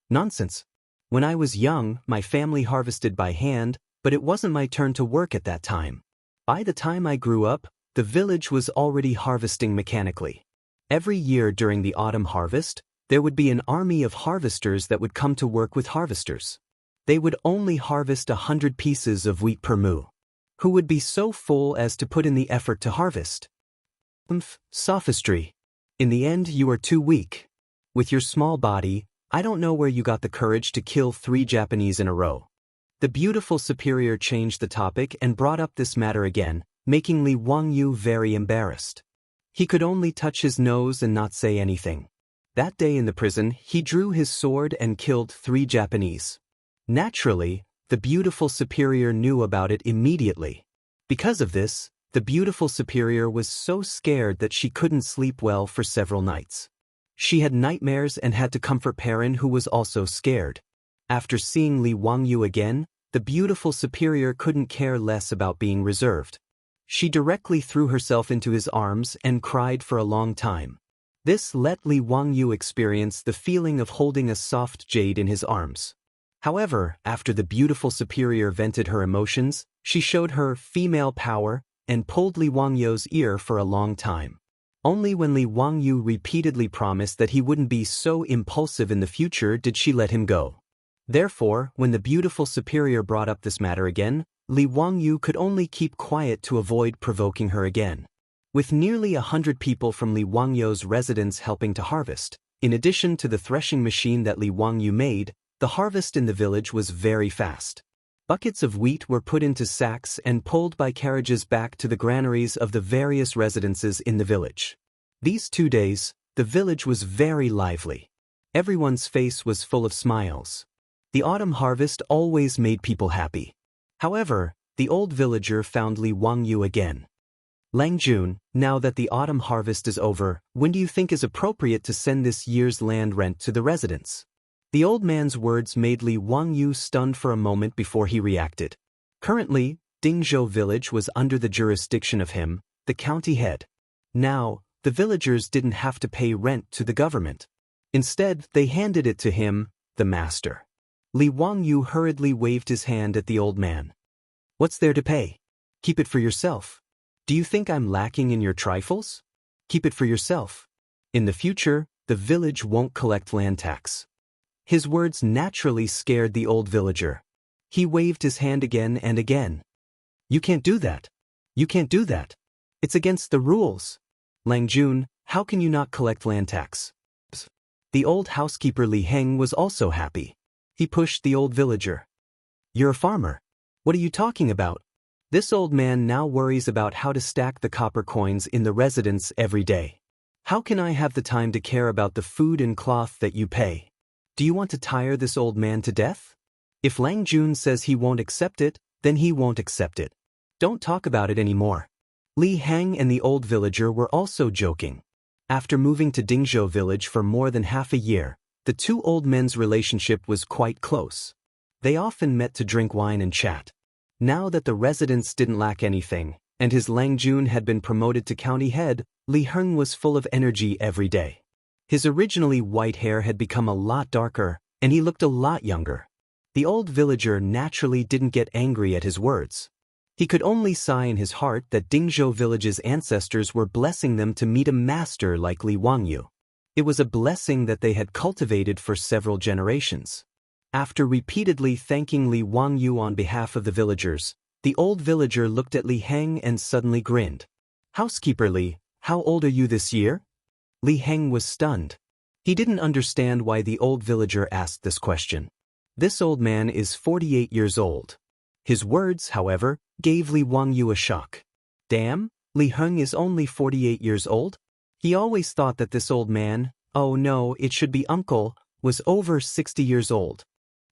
Nonsense. When I was young, my family harvested by hand, but it wasn't my turn to work at that time. By the time I grew up, the village was already harvesting mechanically. Every year during the autumn harvest, there would be an army of harvesters that would come to work with harvesters. They would only harvest 100 pieces of wheat per moo. Who would be so full as to put in the effort to harvest? Sophistry. In the end, you are too weak. With your small body, I don't know where you got the courage to kill 3 Japanese in a row. The beautiful superior changed the topic and brought up this matter again, making Li Wangyu very embarrassed. He could only touch his nose and not say anything. That day in the prison, he drew his sword and killed 3 Japanese. Naturally, the beautiful superior knew about it immediately. Because of this, the beautiful superior was so scared that she couldn't sleep well for several nights. She had nightmares and had to comfort Perrin, who was also scared. After seeing Li Wangyu again, the beautiful superior couldn't care less about being reserved. She directly threw herself into his arms and cried for a long time. This let Li Wangyu experience the feeling of holding a soft jade in his arms. However, after the beautiful superior vented her emotions, she showed her female power and pulled Li Wangyu's ear for a long time. Only when Li Wangyu repeatedly promised that he wouldn't be so impulsive in the future did she let him go. Therefore, when the beautiful superior brought up this matter again, Li Wangyu could only keep quiet to avoid provoking her again. With nearly 100 people from Li Wangyu's residence helping to harvest, in addition to the threshing machine that Li Wangyu made, the harvest in the village was very fast. Buckets of wheat were put into sacks and pulled by carriages back to the granaries of the various residences in the village. These 2 days, the village was very lively. Everyone's face was full of smiles. The autumn harvest always made people happy. However, the old villager found Li Wangyu again. Langjun, now that the autumn harvest is over, when do you think is appropriate to send this year's land rent to the residents? The old man's words made Li Wangyu stunned for a moment before he reacted. Currently, Dingzhou village was under the jurisdiction of him, the county head. Now, the villagers didn't have to pay rent to the government. Instead, they handed it to him, the master. Li Wangyu hurriedly waved his hand at the old man. What's there to pay? Keep it for yourself. Do you think I'm lacking in your trifles? Keep it for yourself. In the future, the village won't collect land tax. His words naturally scared the old villager. He waved his hand again and again. You can't do that. You can't do that. It's against the rules. Langjun, how can you not collect land tax? The old housekeeper Li Heng was also happy. He pushed the old villager. You're a farmer. What are you talking about? This old man now worries about how to stack the copper coins in the residence every day. How can I have the time to care about the food and cloth that you pay? Do you want to tire this old man to death? If Langjun says he won't accept it, then he won't accept it. Don't talk about it anymore. Li Heng and the old villager were also joking. After moving to Dingzhou village for more than half a year, the 2 old men's relationship was quite close. They often met to drink wine and chat. Now that the residents didn't lack anything, and his Langjun had been promoted to county head, Li Heng was full of energy every day. His originally white hair had become a lot darker, and he looked a lot younger. The old villager naturally didn't get angry at his words. He could only sigh in his heart that Dingzhou village's ancestors were blessing them to meet a master like Li Wangyu. It was a blessing that they had cultivated for several generations. After repeatedly thanking Li Wangyu on behalf of the villagers, the old villager looked at Li Heng and suddenly grinned. Housekeeper Li, how old are you this year? Li Heng was stunned. He didn't understand why the old villager asked this question. This old man is 48 years old. His words, however, gave Li Wangyu a shock. Damn, Li Heng is only 48 years old? He always thought that this old man, oh no, it should be uncle, was over 60 years old.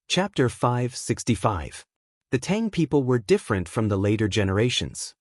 Chapter 565. The Tang people were different from the later generations.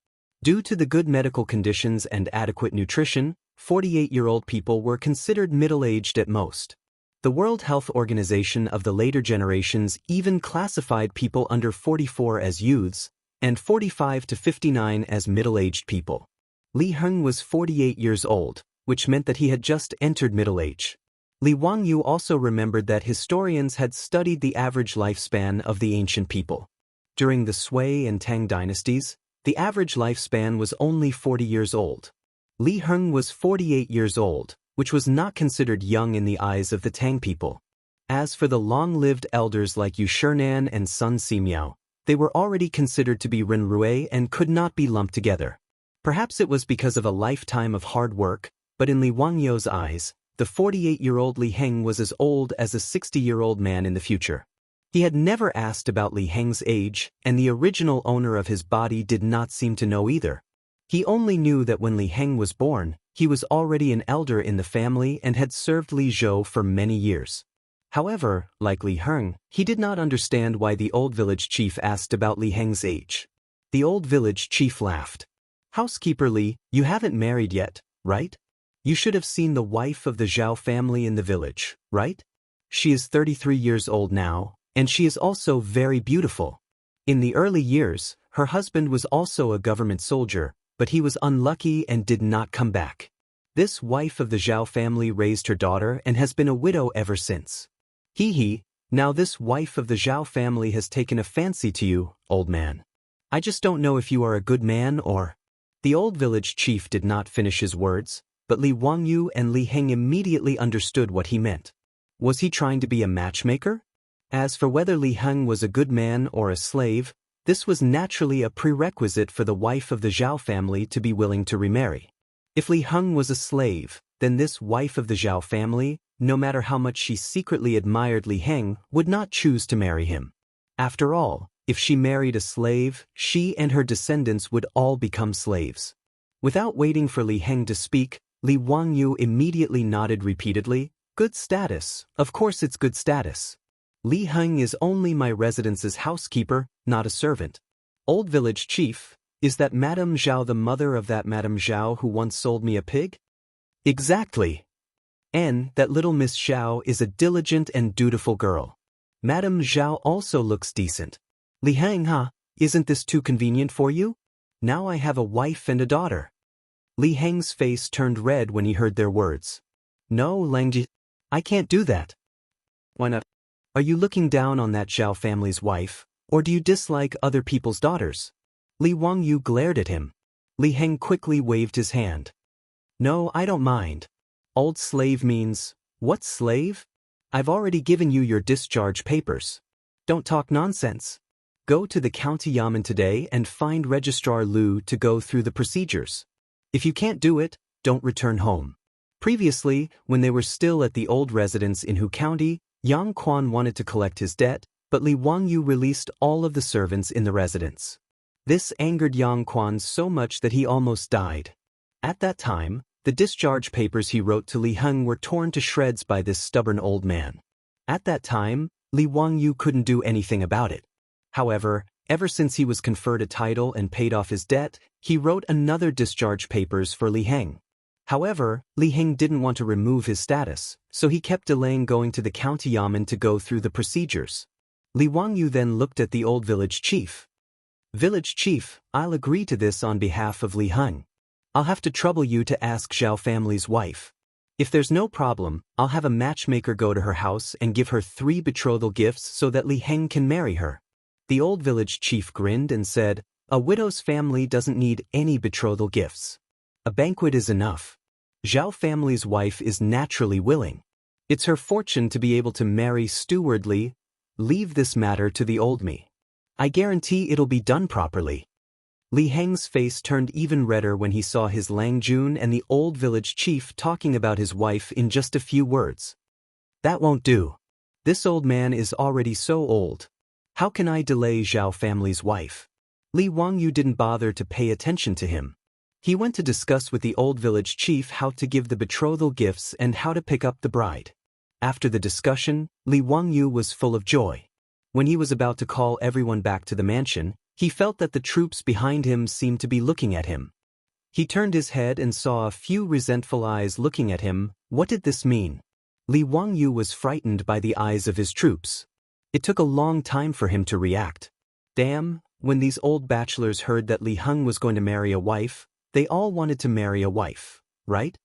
Due to the good medical conditions and adequate nutrition, 48-year-old people were considered middle-aged at most. The World Health Organization of the later generations even classified people under 44 as youths, and 45 to 59 as middle-aged people. Li Heng was 48 years old, which meant that he had just entered middle age. Li Wangyu also remembered that historians had studied the average lifespan of the ancient people. During the Sui and Tang dynasties, the average lifespan was only 40 years old. Li Heng was 48 years old, which was not considered young in the eyes of the Tang people. As for the long-lived elders like Yu Shinan and Sun Simiao, they were already considered to be Renrui and could not be lumped together. Perhaps it was because of a lifetime of hard work, but in Li Wangyu's eyes, the 48-year-old Li Heng was as old as a 60-year-old man in the future. He had never asked about Li Heng's age, and the original owner of his body did not seem to know either. He only knew that when Li Heng was born, he was already an elder in the family and had served Li Zhou for many years. However, like Li Heng, he did not understand why the old village chief asked about Li Heng's age. The old village chief laughed. "Housekeeper Li, you haven't married yet, right? You should have seen the wife of the Zhao family in the village, right? She is 33 years old now, and she is also very beautiful. In the early years, her husband was also a government soldier, but he was unlucky and did not come back. This wife of the Zhao family raised her daughter and has been a widow ever since. Now this wife of the Zhao family has taken a fancy to you, old man. I just don't know if you are a good man or—" The old village chief did not finish his words, but Li Wangyu and Li Heng immediately understood what he meant. Was he trying to be a matchmaker? As for whether Li Heng was a good man or a slave, this was naturally a prerequisite for the wife of the Zhao family to be willing to remarry. If Li Heng was a slave, then this wife of the Zhao family, no matter how much she secretly admired Li Heng, would not choose to marry him. After all, if she married a slave, she and her descendants would all become slaves. Without waiting for Li Heng to speak, Li Wangyu immediately nodded repeatedly. "Good status, of course it's good status. Li Heng is only my residence's housekeeper, not a servant. Old village chief, is that Madame Zhao the mother of that Madame Zhao who once sold me a pig?" "Exactly. And that little Miss Zhao is a diligent and dutiful girl. Madame Zhao also looks decent. Li Heng, isn't this too convenient for you? Now I have a wife and a daughter." Li Heng's face turned red when he heard their words. "No, Langji, I can't do that." "Why not? Are you looking down on that Zhao family's wife, or do you dislike other people's daughters?" Li Wangyu glared at him. Li Heng quickly waved his hand. "No, I don't mind. Old slave means, what slave? I've already given you your discharge papers. Don't talk nonsense. Go to the county yamen today and find Registrar Liu to go through the procedures. If you can't do it, don't return home." Previously, when they were still at the old residence in Hu County, Yang Quan wanted to collect his debt, but Li Wangyu released all of the servants in the residence. This angered Yang Quan so much that he almost died. At that time, the discharge papers he wrote to Li Heng were torn to shreds by this stubborn old man. At that time, Li Wangyu couldn't do anything about it. However, ever since he was conferred a title and paid off his debt, he wrote another discharge papers for Li Heng. However, Li Heng didn't want to remove his status, so he kept delaying going to the county yamen to go through the procedures. Li Wangyu then looked at the old village chief. "Village chief, I'll agree to this on behalf of Li Heng. I'll have to trouble you to ask Zhao family's wife. If there's no problem, I'll have a matchmaker go to her house and give her 3 betrothal gifts so that Li Heng can marry her." The old village chief grinned and said, "A widow's family doesn't need any betrothal gifts. A banquet is enough. Zhao family's wife is naturally willing. It's her fortune to be able to marry stewardly. Leave this matter to the old me. I guarantee it'll be done properly." Li Heng's face turned even redder when he saw his Lang Jun and the old village chief talking about his wife in just a few words. "That won't do. This old man is already so old. How can I delay Zhao family's wife?" Li Wangyu didn't bother to pay attention to him. He went to discuss with the old village chief how to give the betrothal gifts and how to pick up the bride. After the discussion, Li Wangyu was full of joy. When he was about to call everyone back to the mansion, he felt that the troops behind him seemed to be looking at him. He turned his head and saw a few resentful eyes looking at him. What did this mean? Li Wangyu was frightened by the eyes of his troops. It took a long time for him to react. Damn, when these old bachelors heard that Li Heng was going to marry a wife, they all wanted to marry a wife, right?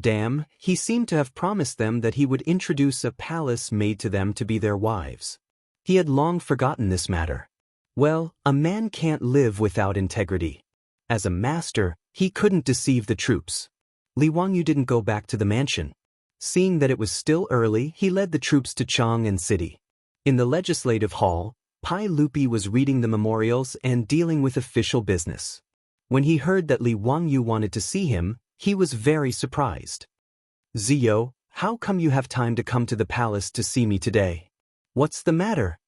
Damn, he seemed to have promised them that he would introduce a palace maid to them to be their wives. He had long forgotten this matter. Well, a man can't live without integrity. As a master, he couldn't deceive the troops. Li Wangyu didn't go back to the mansion. Seeing that it was still early, he led the troops to Chang'an City. In the legislative hall, Pai Lupi was reading the memorials and dealing with official business. When he heard that Li Wangyu wanted to see him, he was very surprised. Ziyo, how come you have time to come to the palace to see me today? What's the matter?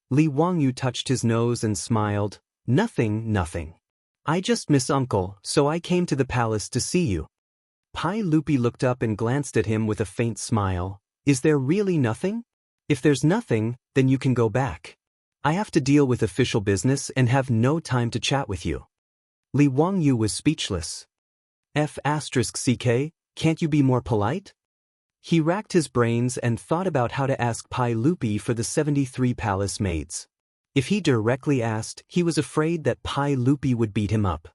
Li Wangyu touched his nose and smiled. Nothing. I just miss uncle, so I came to the palace to see you. Pai Lupi looked up and glanced at him with a faint smile. Is there really nothing? If there's nothing, then you can go back. I have to deal with official business and have no time to chat with you. Li Wangyu was speechless. F***ck, can't you be more polite? He racked his brains and thought about how to ask Pai Lupi for the 73 palace maids. If he directly asked, he was afraid that Pai Lupi would beat him up.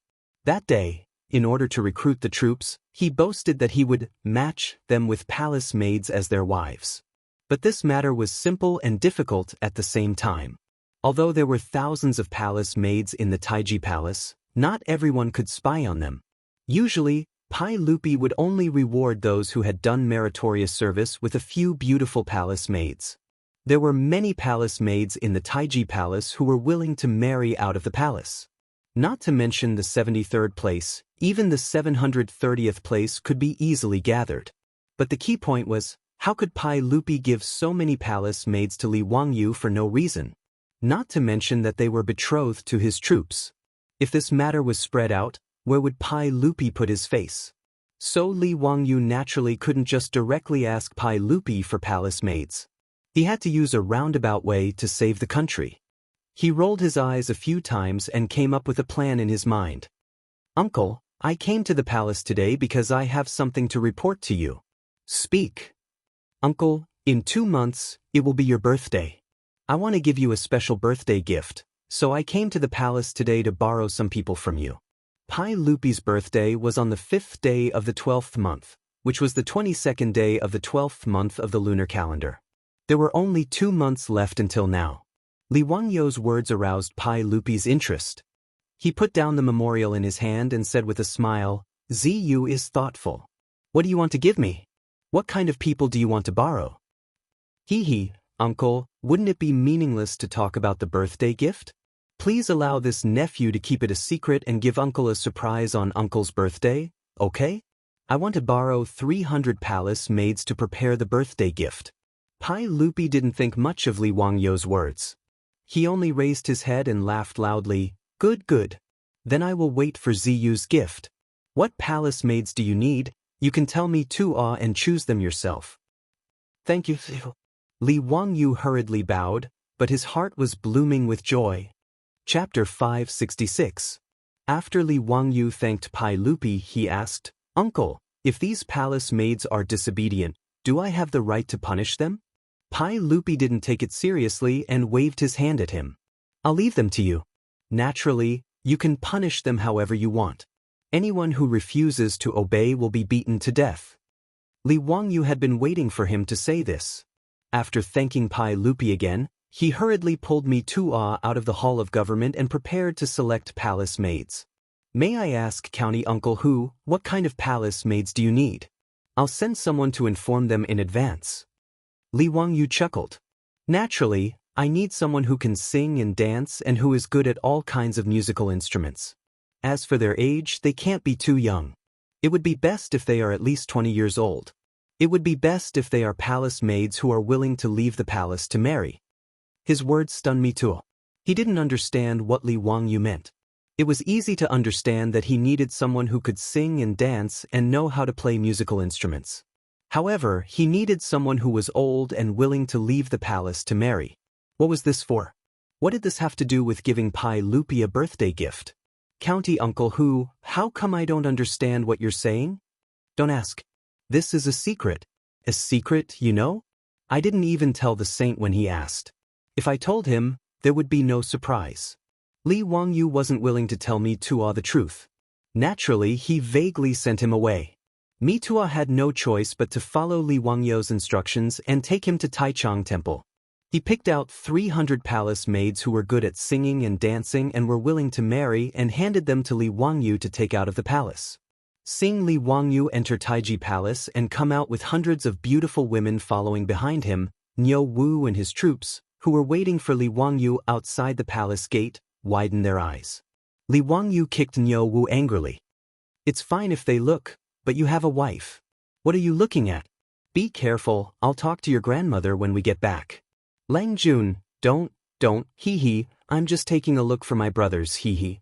That day, in order to recruit the troops, he boasted that he would match them with palace maids as their wives. But this matter was simple and difficult at the same time. Although there were thousands of palace maids in the Taiji Palace, not everyone could spy on them. Usually, Pai Lupi would only reward those who had done meritorious service with a few beautiful palace maids. There were many palace maids in the Taiji Palace who were willing to marry out of the palace. Not to mention the 73rd place, even the 730th place could be easily gathered. But the key point was, how could Pai Lupi give so many palace maids to Li Wangyu for no reason? Not to mention that they were betrothed to his troops. If this matter was spread out, where would Pai Lupi put his face? So Li Wangyu naturally couldn't just directly ask Pai Lupi for palace maids. He had to use a roundabout way to save the country. He rolled his eyes a few times and came up with a plan in his mind. Uncle, I came to the palace today because I have something to report to you. Speak. Uncle, in 2 months, it will be your birthday. I want to give you a special birthday gift, so I came to the palace today to borrow some people from you. Pai Lupi's birthday was on the 5th day of the 12th month, which was the 22nd day of the 12th month of the lunar calendar. There were only 2 months left until now. Li Wangyu's words aroused Pai Lupi's interest. He put down the memorial in his hand and said with a smile, "Ziyu is thoughtful. What do you want to give me? What kind of people do you want to borrow?" Hee, uncle, wouldn't it be meaningless to talk about the birthday gift? Please allow this nephew to keep it a secret and give uncle a surprise on uncle's birthday, okay? I want to borrow 300 palace maids to prepare the birthday gift. Pai Lupi didn't think much of Li Wangyu's words. He only raised his head and laughed loudly. Good. Then I will wait for Ziyu's gift. What palace maids do you need? You can tell me too and choose them yourself. Thank you. Li Wangyu hurriedly bowed, but his heart was blooming with joy. Chapter 566. After Li Wangyu thanked Pai Lupi, he asked, Uncle, if these palace maids are disobedient, do I have the right to punish them? Pai Lupi didn't take it seriously and waved his hand at him. I'll leave them to you. Naturally, you can punish them however you want. Anyone who refuses to obey will be beaten to death. Li Wangyu had been waiting for him to say this. After thanking Pai Lupi again, he hurriedly pulled me out of the hall of government and prepared to select palace maids. May I ask, County Uncle, what kind of palace maids do you need? I'll send someone to inform them in advance. Li Wangyu chuckled. Naturally, I need someone who can sing and dance and who is good at all kinds of musical instruments. As for their age, they can't be too young. It would be best if they are at least 20 years old. It would be best if they are palace maids who are willing to leave the palace to marry. His words stunned me too. He didn't understand what Li Wangyu meant. It was easy to understand that he needed someone who could sing and dance and know how to play musical instruments. However, he needed someone who was old and willing to leave the palace to marry. What was this for? What did this have to do with giving Pai Lupi a birthday gift? County uncle who, how come I don't understand what you're saying? Don't ask. This is a secret. A secret, you know? I didn't even tell the saint when he asked. If I told him, there would be no surprise. Li Wangyu wasn't willing to tell Mitua the truth. Naturally, he vaguely sent him away. Mitua had no choice but to follow Li Wangyu's instructions and take him to Taichung Temple. He picked out 300 palace maids who were good at singing and dancing and were willing to marry and handed them to Li Wangyu to take out of the palace. Seeing Li Wangyu enter Taiji Palace and come out with hundreds of beautiful women following behind him, Niu Wu and his troops, who were waiting for Li Wangyu outside the palace gate, widened their eyes. Li Wangyu kicked Niu Wu angrily. It's fine if they look, but you have a wife. What are you looking at? Be careful, I'll talk to your grandmother when we get back. Lang Jun, don't, hee, I'm just taking a look for my brothers, hee.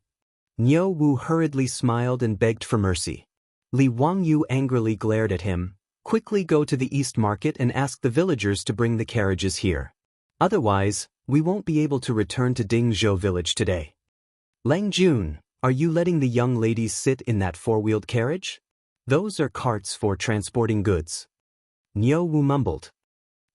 Niu Wu hurriedly smiled and begged for mercy. Li Wangyu angrily glared at him. Quickly go to the East Market and ask the villagers to bring the carriages here. Otherwise, we won't be able to return to Dingzhou village today. Lang Jun, are you letting the young ladies sit in that four-wheeled carriage? Those are carts for transporting goods. Niu Wu mumbled.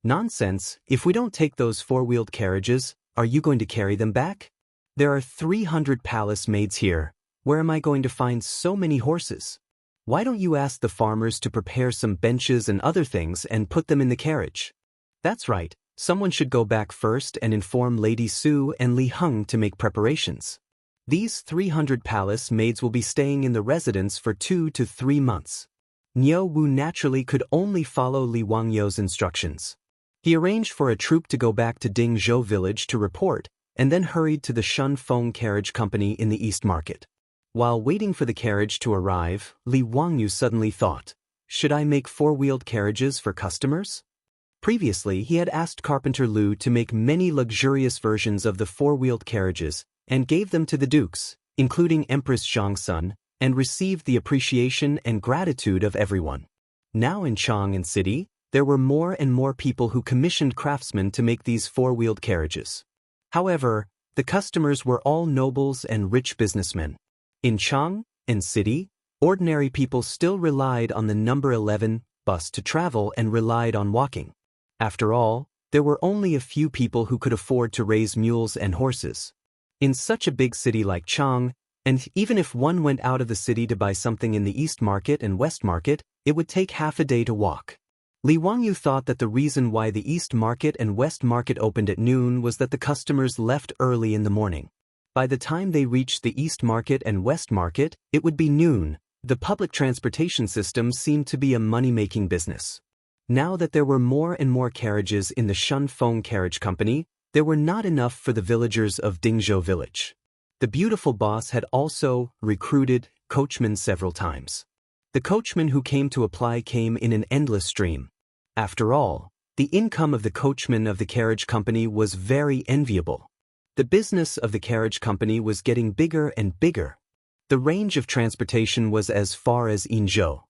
Nonsense, if we don't take those four-wheeled carriages, are you going to carry them back? There are 300 palace maids here. Where am I going to find so many horses? Why don't you ask the farmers to prepare some benches and other things and put them in the carriage? That's right, someone should go back first and inform Lady Su and Li Heng to make preparations. These 300 palace maids will be staying in the residence for 2 to 3 months. Niu Wu naturally could only follow Li Wangyu's instructions. He arranged for a troop to go back to Dingzhou village to report, and then hurried to the Shunfeng Carriage Company in the East Market. While waiting for the carriage to arrive, Li Wangyu suddenly thought, should I make four-wheeled carriages for customers? Previously, he had asked Carpenter Lu to make many luxurious versions of the four-wheeled carriages, and gave them to the dukes, including Empress Zhangsun, and received the appreciation and gratitude of everyone. Now in Chang'an City, there were more and more people who commissioned craftsmen to make these four-wheeled carriages. However, the customers were all nobles and rich businessmen. In Chang'an City, ordinary people still relied on the number 11 bus to travel and relied on walking. After all, there were only a few people who could afford to raise mules and horses. In such a big city like Chang'an, and even if one went out of the city to buy something in the East Market and West Market, it would take half a day to walk. Li Wangyu thought that the reason why the East Market and West Market opened at noon was that the customers left early in the morning. By the time they reached the East Market and West Market, it would be noon. The public transportation system seemed to be a money-making business. Now that there were more and more carriages in the Shunfeng Carriage Company, there were not enough for the villagers of Dingzhou village. The beautiful boss had also recruited coachmen several times. The coachmen who came to apply came in an endless stream. After all, the income of the coachmen of the carriage company was very enviable. The business of the carriage company was getting bigger and bigger. The range of transportation was as far as Yinzhou.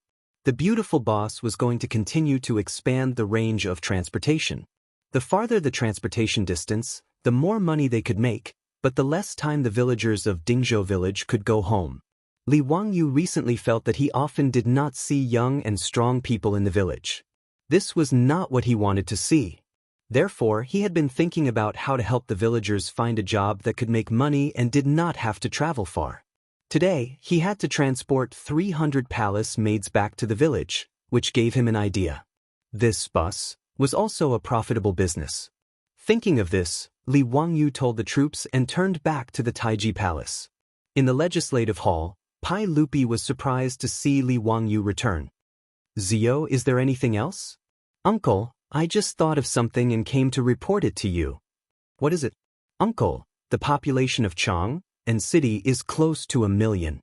The beautiful boss was going to continue to expand the range of transportation. The farther the transportation distance, the more money they could make, but the less time the villagers of Dingzhou village could go home. Li Wangyu recently felt that he often did not see young and strong people in the village. This was not what he wanted to see. Therefore, he had been thinking about how to help the villagers find a job that could make money and did not have to travel far. Today, he had to transport 300 palace maids back to the village, which gave him an idea. This bus was also a profitable business. Thinking of this, Li Wangyu told the troops and turned back to the Taiji Palace. In the legislative hall, Pai Lupi was surprised to see Li Wangyu return. Zio, is there anything else? Uncle, I just thought of something and came to report it to you. What is it? Uncle, the population of Chang'an City is close to 1 million.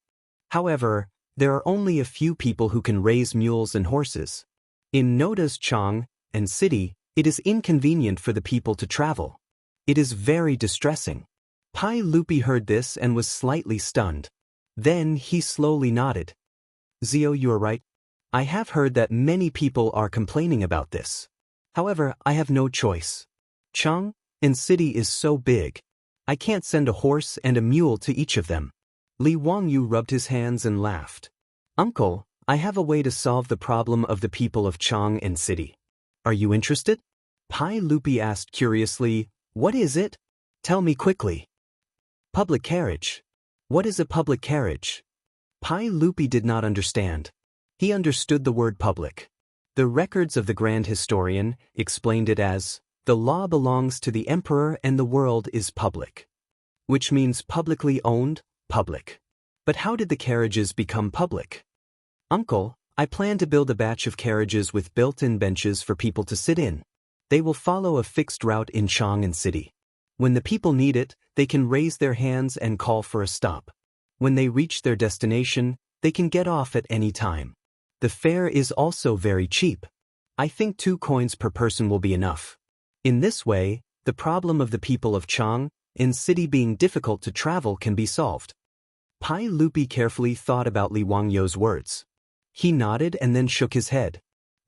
However, there are only a few people who can raise mules and horses. In Noda's Chang'an City, it is inconvenient for the people to travel. It is very distressing. Pai Lupi heard this and was slightly stunned. Then he slowly nodded. Zio, you are right. I have heard that many people are complaining about this. However, I have no choice. Chang and city is so big. I can't send a horse and a mule to each of them. Li Wangyu rubbed his hands and laughed. Uncle, I have a way to solve the problem of the people of Chang and city. Are you interested? Pai Lupi asked curiously, what is it? Tell me quickly. Public carriage. What is a public carriage? Pai Lupi did not understand. He understood the word public. The records of the Grand Historian explained it as, the law belongs to the emperor and the world is public. Which means publicly owned, public. But how did the carriages become public? Uncle, I plan to build a batch of carriages with built-in benches for people to sit in. They will follow a fixed route in Chang and city. When the people need it, they can raise their hands and call for a stop. When they reach their destination, they can get off at any time. The fare is also very cheap. I think 2 coins per person will be enough. In this way, the problem of the people of Chang and city being difficult to travel can be solved. Pai Lupi carefully thought about Li Wangyu's words. He nodded and then shook his head.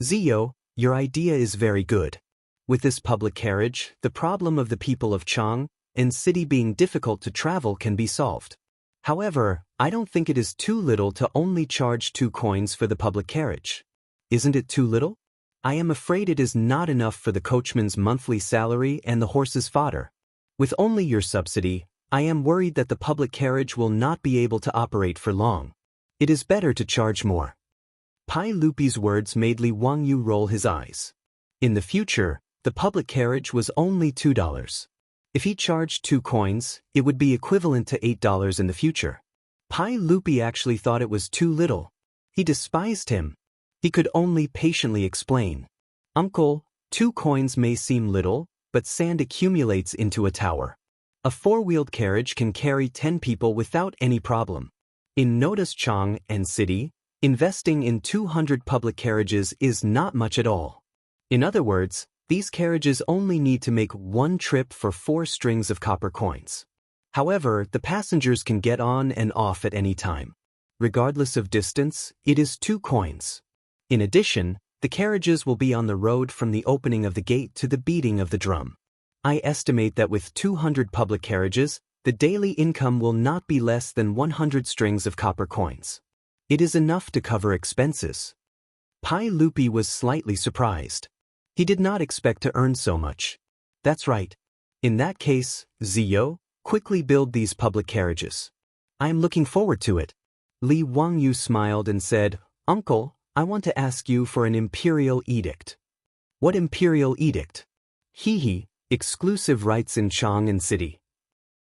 Ziyo, your idea is very good. With this public carriage, the problem of the people of Chang and city being difficult to travel can be solved. However, I don't think it is too little to only charge 2 coins for the public carriage. Isn't it too little? I am afraid it is not enough for the coachman's monthly salary and the horse's fodder. With only your subsidy, I am worried that the public carriage will not be able to operate for long. It is better to charge more. Pai Lupi's words made Li Wangyu roll his eyes. In the future, the public carriage was only $2. If he charged 2 coins, it would be equivalent to $8 in the future. Pai Lupi actually thought it was too little. He despised him. He could only patiently explain. Uncle, 2 coins may seem little, but sand accumulates into a tower. A 4-wheeled carriage can carry 10 people without any problem. In Noda's Chang and city, investing in 200 public carriages is not much at all. In other words, these carriages only need to make 1 trip for 4 strings of copper coins. However, the passengers can get on and off at any time. Regardless of distance, it is 2 coins. In addition, the carriages will be on the road from the opening of the gate to the beating of the drum. I estimate that with 200 public carriages, the daily income will not be less than 100 strings of copper coins. It is enough to cover expenses. Pai Lupi was slightly surprised. He did not expect to earn so much. That's right. In that case, Ziyo, quickly build these public carriages. I am looking forward to it. Li Wangyu smiled and said, Uncle, I want to ask you for an imperial edict. What imperial edict? Hehe, exclusive rights in Chang and city.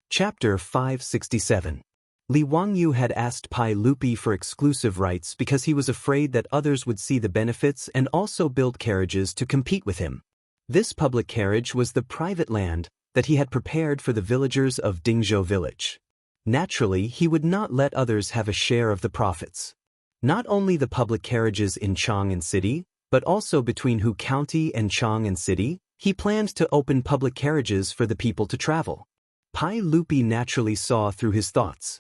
Chapter 567. Li Wangyu had asked Pai Lupi for exclusive rights because he was afraid that others would see the benefits and also build carriages to compete with him. This public carriage was the private land that he had prepared for the villagers of Dingzhou village. Naturally, he would not let others have a share of the profits. Not only the public carriages in Chang and city, but also between Hu County and Chang and city, he planned to open public carriages for the people to travel. Pai Lupi naturally saw through his thoughts.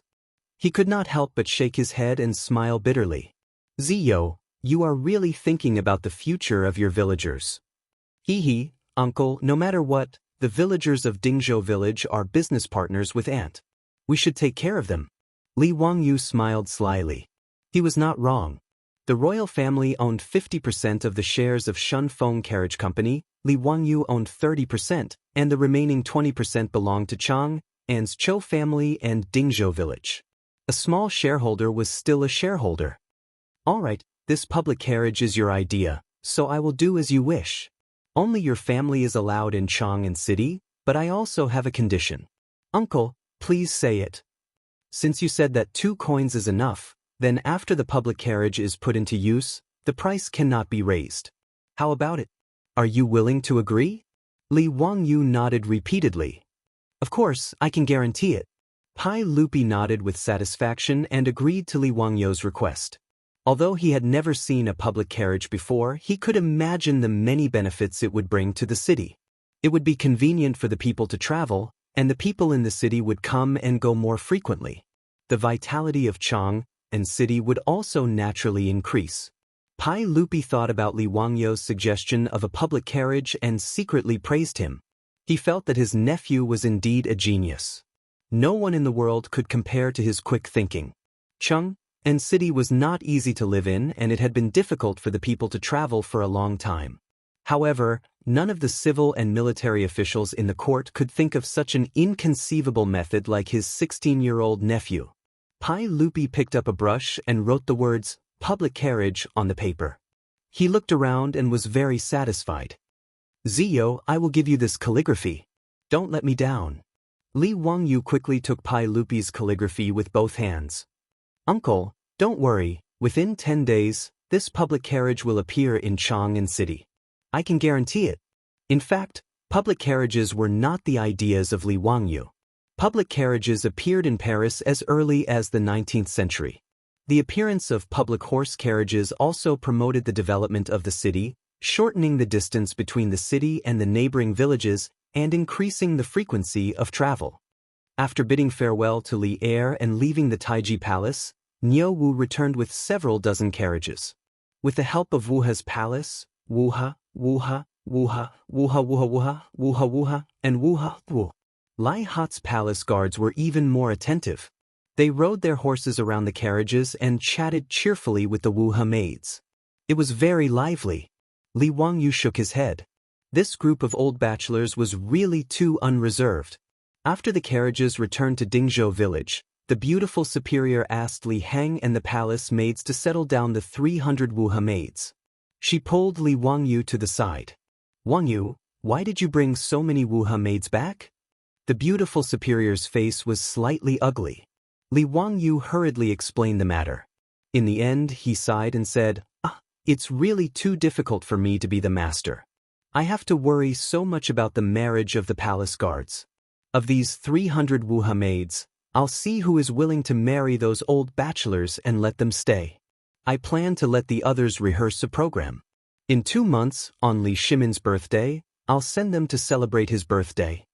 He could not help but shake his head and smile bitterly. Ziyo, you are really thinking about the future of your villagers. Hehe, uncle, no matter what, the villagers of Dingzhou village are business partners with Ant. We should take care of them. Li Wangyu smiled slyly. He was not wrong. The royal family owned 50% of the shares of Shunfeng Carriage Company, Li Wangyu owned 30%, and the remaining 20% belonged to Chang, An's Zhou family and Dingzhou village. A small shareholder was still a shareholder. All right, this public carriage is your idea, so I will do as you wish. Only your family is allowed in Chang and city, but I also have a condition. Uncle, please say it. Since you said that 2 coins is enough, then after the public carriage is put into use, the price cannot be raised. How about it? Are you willing to agree? Li Wangyu nodded repeatedly. Of course, I can guarantee it. Pai Lupi nodded with satisfaction and agreed to Li Wangyu's request. Although he had never seen a public carriage before, he could imagine the many benefits it would bring to the city. It would be convenient for the people to travel, and the people in the city would come and go more frequently. The vitality of Chang and city would also naturally increase. Pai Lupi thought about Li Wangyu's suggestion of a public carriage and secretly praised him. He felt that his nephew was indeed a genius. No one in the world could compare to his quick thinking. Chung and city was not easy to live in, and it had been difficult for the people to travel for a long time. However, none of the civil and military officials in the court could think of such an inconceivable method like his 16-year-old nephew. Pai Lupi picked up a brush and wrote the words, "public carriage," on the paper. He looked around and was very satisfied. "Zio, I will give you this calligraphy. Don't let me down." Li Wangyu quickly took Pai Lupi's calligraphy with both hands. "Uncle, don't worry, within 10 days, this public carriage will appear in Chang'an City. I can guarantee it." In fact, public carriages were not the ideas of Li Wangyu. Public carriages appeared in Paris as early as the 19th century. The appearance of public horse carriages also promoted the development of the city, shortening the distance between the city and the neighboring villages and increasing the frequency of travel. After bidding farewell to Li Er and leaving the Taiji Palace, Niu Wu returned with several dozen carriages. With the help of Wuha's palace, Wuha, Wuha, Wuha, Wuha, Wuha, Wuha, Wuha, Wuha, and Wuha, Wu, Lai Hat's palace guards were even more attentive. They rode their horses around the carriages and chatted cheerfully with the Wuha maids. It was very lively. Li Wangyu shook his head. This group of old bachelors was really too unreserved. After the carriages returned to Dingzhou village, the beautiful superior asked Li Heng and the palace maids to settle down the 300 Wuha maids. She pulled Li Wangyu to the side. "Wangyu, why did you bring so many Wuha maids back?" The beautiful superior's face was slightly ugly. Li Wangyu hurriedly explained the matter. In the end, he sighed and said, "It's really too difficult for me to be the master. I have to worry so much about the marriage of the palace guards. Of these 300 Wuha maids, I'll see who is willing to marry those old bachelors and let them stay. I plan to let the others rehearse a program. In 2 months, on Li Shimin's birthday, I'll send them to celebrate his birthday."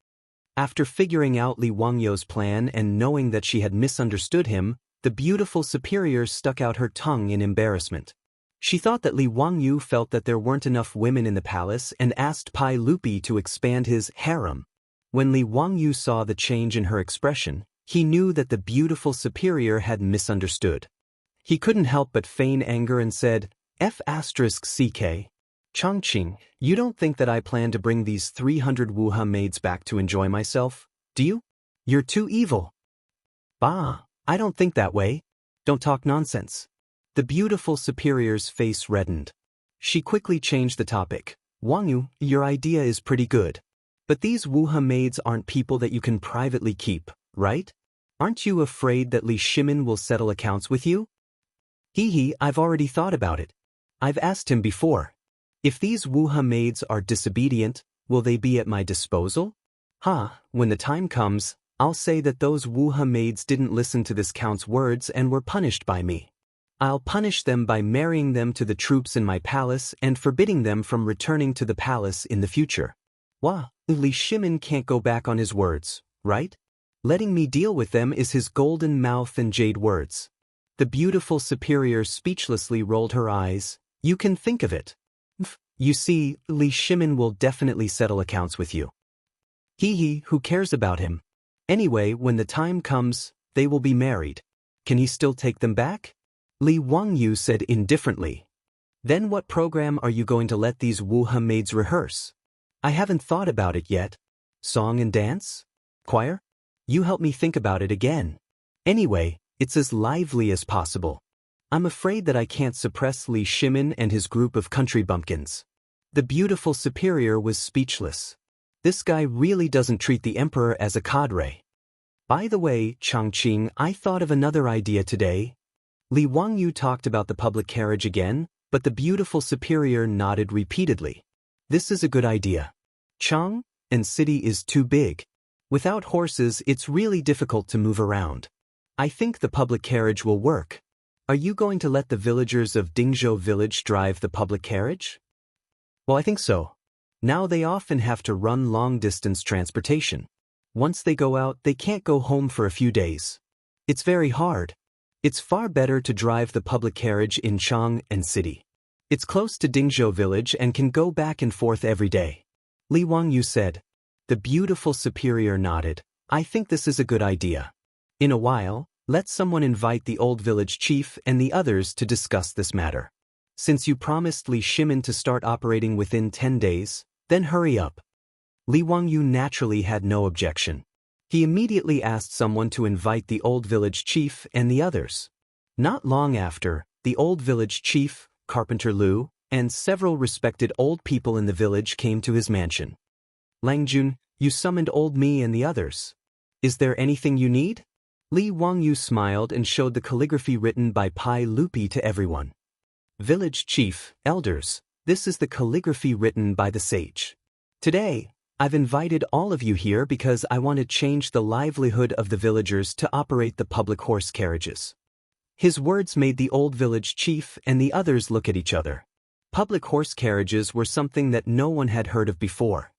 After figuring out Li Wangyu's plan and knowing that she had misunderstood him, the beautiful superior stuck out her tongue in embarrassment. She thought that Li Wangyu felt that there weren't enough women in the palace and asked Pai Lupi to expand his harem. When Li Wangyu saw the change in her expression, he knew that the beautiful superior had misunderstood. He couldn't help but feign anger and said, "F***ck. Chongqing, you don't think that I plan to bring these 300 Wuha maids back to enjoy myself, do you? You're too evil." "Bah, I don't think that way. Don't talk nonsense." The beautiful superior's face reddened. She quickly changed the topic. "Wangyu, your idea is pretty good. But these Wuha maids aren't people that you can privately keep, right? Aren't you afraid that Li Shimin will settle accounts with you?" "Hee, I've already thought about it. I've asked him before. If these Wuha maids are disobedient, will they be at my disposal? When the time comes, I'll say that those Wuha maids didn't listen to this count's words and were punished by me. I'll punish them by marrying them to the troops in my palace and forbidding them from returning to the palace in the future. Li Shimin can't go back on his words, right? Letting me deal with them is his golden mouth and jade words." The beautiful superior speechlessly rolled her eyes. "You can think of it. You see, Li Shimin will definitely settle accounts with you. Who cares about him? Anyway, when the time comes, they will be married. Can he still take them back?" Li Wangyu said indifferently. "Then what program are you going to let these Wuha maids rehearse?" "I haven't thought about it yet. Song and dance? Choir? You help me think about it again. Anyway, it's as lively as possible. I'm afraid that I can't suppress Li Shimin and his group of country bumpkins." The beautiful superior was speechless. This guy really doesn't treat the emperor as a cadre. "By the way, Chongqing, I thought of another idea today." Li Wangyu talked about the public carriage again, but the beautiful superior nodded repeatedly. "This is a good idea. Chang'an City is too big. Without horses, it's really difficult to move around. I think the public carriage will work. Are you going to let the villagers of Dingzhou village drive the public carriage?" "Well, I think so. Now they often have to run long-distance transportation. Once they go out, they can't go home for a few days. It's very hard. It's far better to drive the public carriage in Chang'an City." It's close to Dingzhou village and can go back and forth every day. Li Wangyu said. The beautiful superior nodded. I think this is a good idea. In a while, let someone invite the old village chief and the others to discuss this matter. Since you promised Li Shimin to start operating within 10 days, then hurry up. Li Wangyu naturally had no objection. He immediately asked someone to invite the old village chief and the others. Not long after, the old village chief, Carpenter Lu, and several respected old people in the village came to his mansion. Langjun, you summoned old me and the others. Is there anything you need? Li Wangyu smiled and showed the calligraphy written by Pai Lupi to everyone. Village chief, elders, this is the calligraphy written by the sage. Today, I've invited all of you here because I want to change the livelihood of the villagers to operate the public horse carriages. His words made the old village chief and the others look at each other. Public horse carriages were something that no one had heard of before.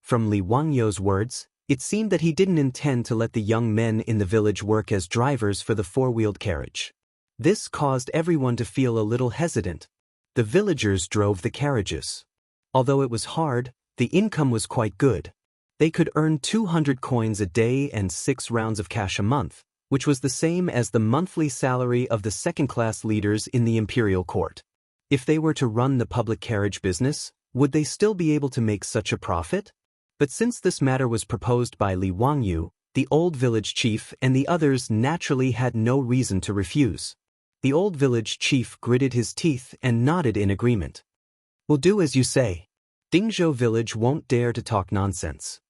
From Li Wangyu's words, it seemed that he didn't intend to let the young men in the village work as drivers for the four-wheeled carriage. This caused everyone to feel a little hesitant. The villagers drove the carriages. Although it was hard, the income was quite good. They could earn 200 coins a day and 6 rounds of cash a month, which was the same as the monthly salary of the second-class leaders in the imperial court. If they were to run the public carriage business, would they still be able to make such a profit? But since this matter was proposed by Li Wangyu, the old village chief and the others naturally had no reason to refuse. The old village chief gritted his teeth and nodded in agreement. We'll do as you say. Dingzhou village won't dare to talk nonsense.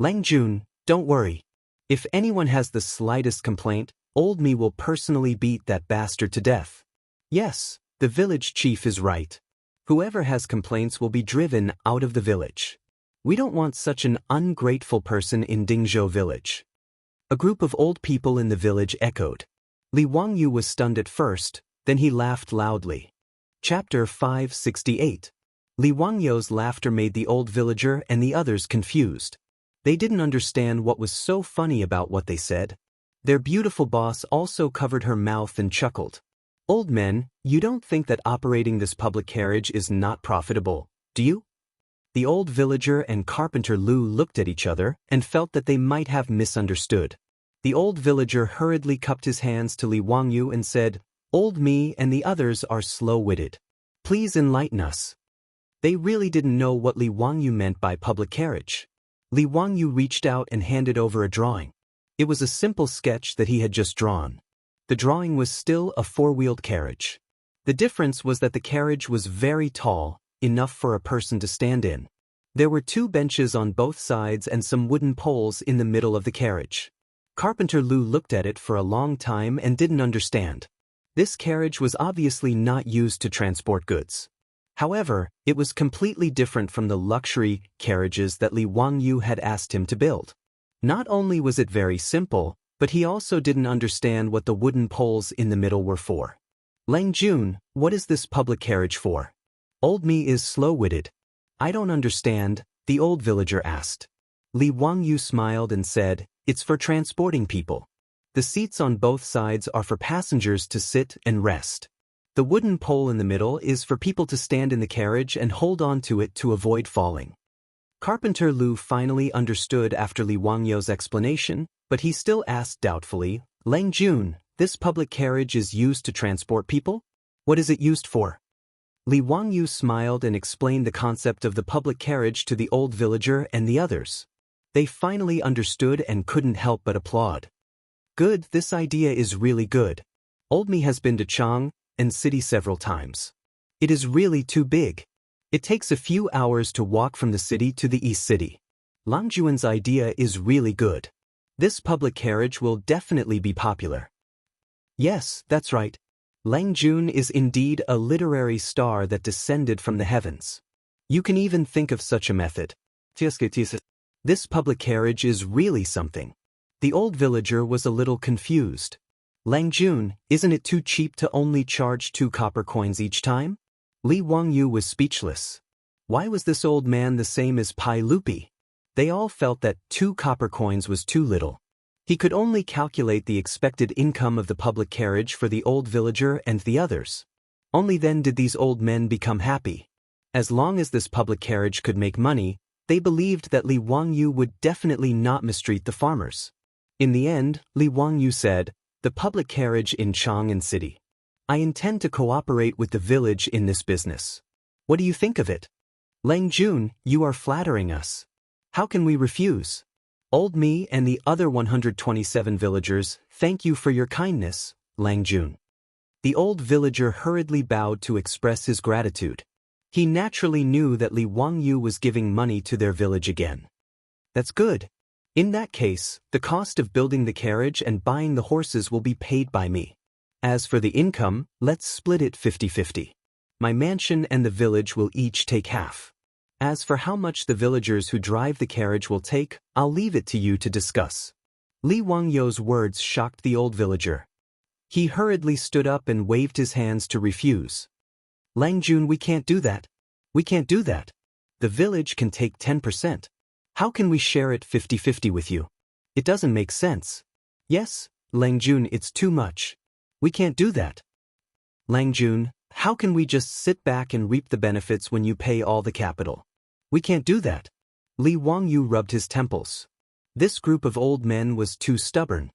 Langjun, don't worry. If anyone has the slightest complaint, old me will personally beat that bastard to death. Yes, the village chief is right. Whoever has complaints will be driven out of the village. We don't want such an ungrateful person in Dingzhou village. A group of old people in the village echoed. Li Wangyu was stunned at first, then he laughed loudly. Chapter 568. Li Wangyu's laughter made the old villager and the others confused. They didn't understand what was so funny about what they said. Their beautiful boss also covered her mouth and chuckled. Old men, you don't think that operating this public carriage is not profitable, do you? The old villager and Carpenter Lu looked at each other and felt that they might have misunderstood. The old villager hurriedly cupped his hands to Li Wangyu and said, Old me and the others are slow-witted. Please enlighten us. They really didn't know what Li Wangyu meant by public carriage. Li Wangyu reached out and handed over a drawing. It was a simple sketch that he had just drawn. The drawing was still a four-wheeled carriage. The difference was that the carriage was very tall, enough for a person to stand in. There were 2 benches on both sides and some wooden poles in the middle of the carriage. Carpenter Lu looked at it for a long time and didn't understand. This carriage was obviously not used to transport goods. However, it was completely different from the luxury carriages that Li Wangyu had asked him to build. Not only was it very simple, but he also didn't understand what the wooden poles in the middle were for. Langjun, what is this public carriage for? Old me is slow-witted. I don't understand, the old villager asked. Li Wangyu smiled and said, It's for transporting people. The seats on both sides are for passengers to sit and rest. The wooden pole in the middle is for people to stand in the carriage and hold on to it to avoid falling. Carpenter Lu finally understood after Li Wangyu's explanation, but he still asked doubtfully, Langjun, this public carriage is used to transport people? What is it used for? Li Wangyu smiled and explained the concept of the public carriage to the old villager and the others. They finally understood and couldn't help but applaud. Good, this idea is really good. Old me has been to Chang and city several times. It is really too big. It takes a few hours to walk from the city to the east city. Langjuan's idea is really good. This public carriage will definitely be popular. Yes, that's right. Langjun is indeed a literary star that descended from the heavens. You can even think of such a method. This public carriage is really something. The old villager was a little confused. Langjun, isn't it too cheap to only charge 2 copper coins each time? Li Wangyu was speechless. Why was this old man the same as Pai Lupi? They all felt that 2 copper coins was too little. He could only calculate the expected income of the public carriage for the old villager and the others. Only then did these old men become happy. As long as this public carriage could make money, they believed that Li Wangyu would definitely not mistreat the farmers. In the end, Li Wangyu said, "The public carriage in Chang'an City. I intend to cooperate with the village in this business. What do you think of it?" "Lang Jun, you are flattering us. How can we refuse?" "Old me and the other 127 villagers thank you for your kindness, Lang Jun." The old villager hurriedly bowed to express his gratitude. He naturally knew that Li Wangyu was giving money to their village again. "That's good. In that case, the cost of building the carriage and buying the horses will be paid by me. As for the income, let's split it 50-50. My mansion and the village will each take half. As for how much the villagers who drive the carriage will take, I'll leave it to you to discuss." Li Wangyu's words shocked the old villager. He hurriedly stood up and waved his hands to refuse. "Lang Jun, we can't do that. We can't do that. The village can take 10%. How can we share it 50-50 with you? It doesn't make sense." "Yes, Lang Jun, it's too much. We can't do that." "Lang Jun, how can we just sit back and reap the benefits when you pay all the capital? We can't do that." Li Wangyu rubbed his temples. This group of old men was too stubborn.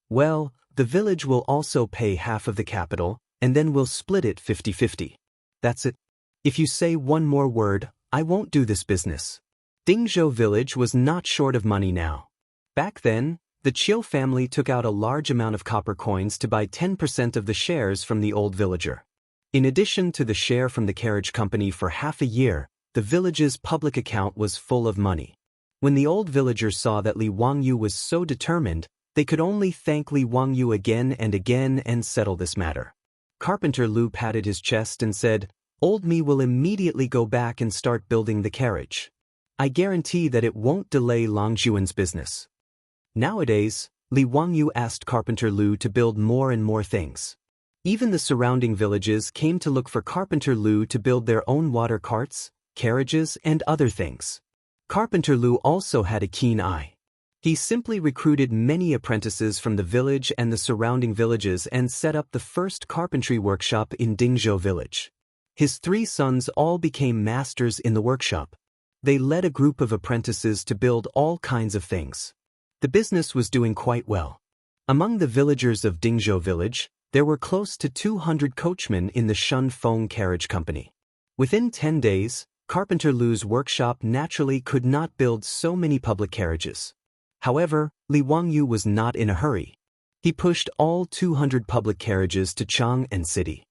"Well, the village will also pay half of the capital, and then we'll split it 50-50. That's it. If you say one more word, I won't do this business." Dingzhou village was not short of money now. Back then, the Chiu family took out a large amount of copper coins to buy 10% of the shares from the old villager. In addition to the share from the carriage company for half a year, the village's public account was full of money. When the old villagers saw that Li Wangyu was so determined, they could only thank Li Wangyu again and settle this matter. Carpenter Lu patted his chest and said, "Old me will immediately go back and start building the carriage. I guarantee that it won't delay Longjuan's business." Nowadays, Li Wangyu asked Carpenter Lu to build more and more things. Even the surrounding villages came to look for Carpenter Lu to build their own water carts, carriages, and other things. Carpenter Lu also had a keen eye. He simply recruited many apprentices from the village and the surrounding villages and set up the first carpentry workshop in Dingzhou village. His 3 sons all became masters in the workshop. They led a group of apprentices to build all kinds of things. The business was doing quite well. Among the villagers of Dingzhou village, there were close to 200 coachmen in the Shunfeng carriage company. Within 10 days, Carpenter Lu's workshop naturally could not build so many public carriages. However, Li Wangyu was not in a hurry. He pushed all 200 public carriages to Chang'an City.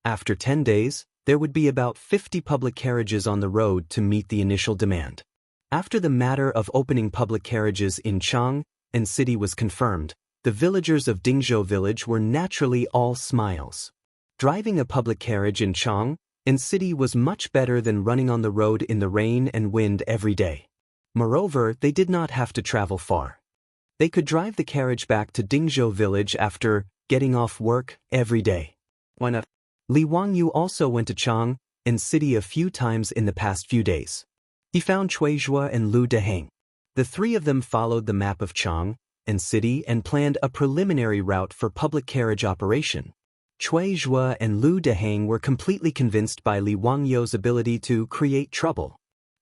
After 10 days, there would be about 50 public carriages on the road to meet the initial demand. After the matter of opening public carriages in Chang'an City was confirmed, the villagers of Dingzhou village were naturally all smiles. Driving a public carriage in Chang'an City was much better than running on the road in the rain and wind every day. Moreover, they did not have to travel far. They could drive the carriage back to Dingzhou village after getting off work every day. Why not? Li Wangyu also went to Chang'an City a few times in the past few days. He found Chuizhua and Lu Deheng. The 3 of them followed the map of Chang'an City and planned a preliminary route for public carriage operation. Chuizhua and Lu Deheng were completely convinced by Li Wangyu's ability to create trouble.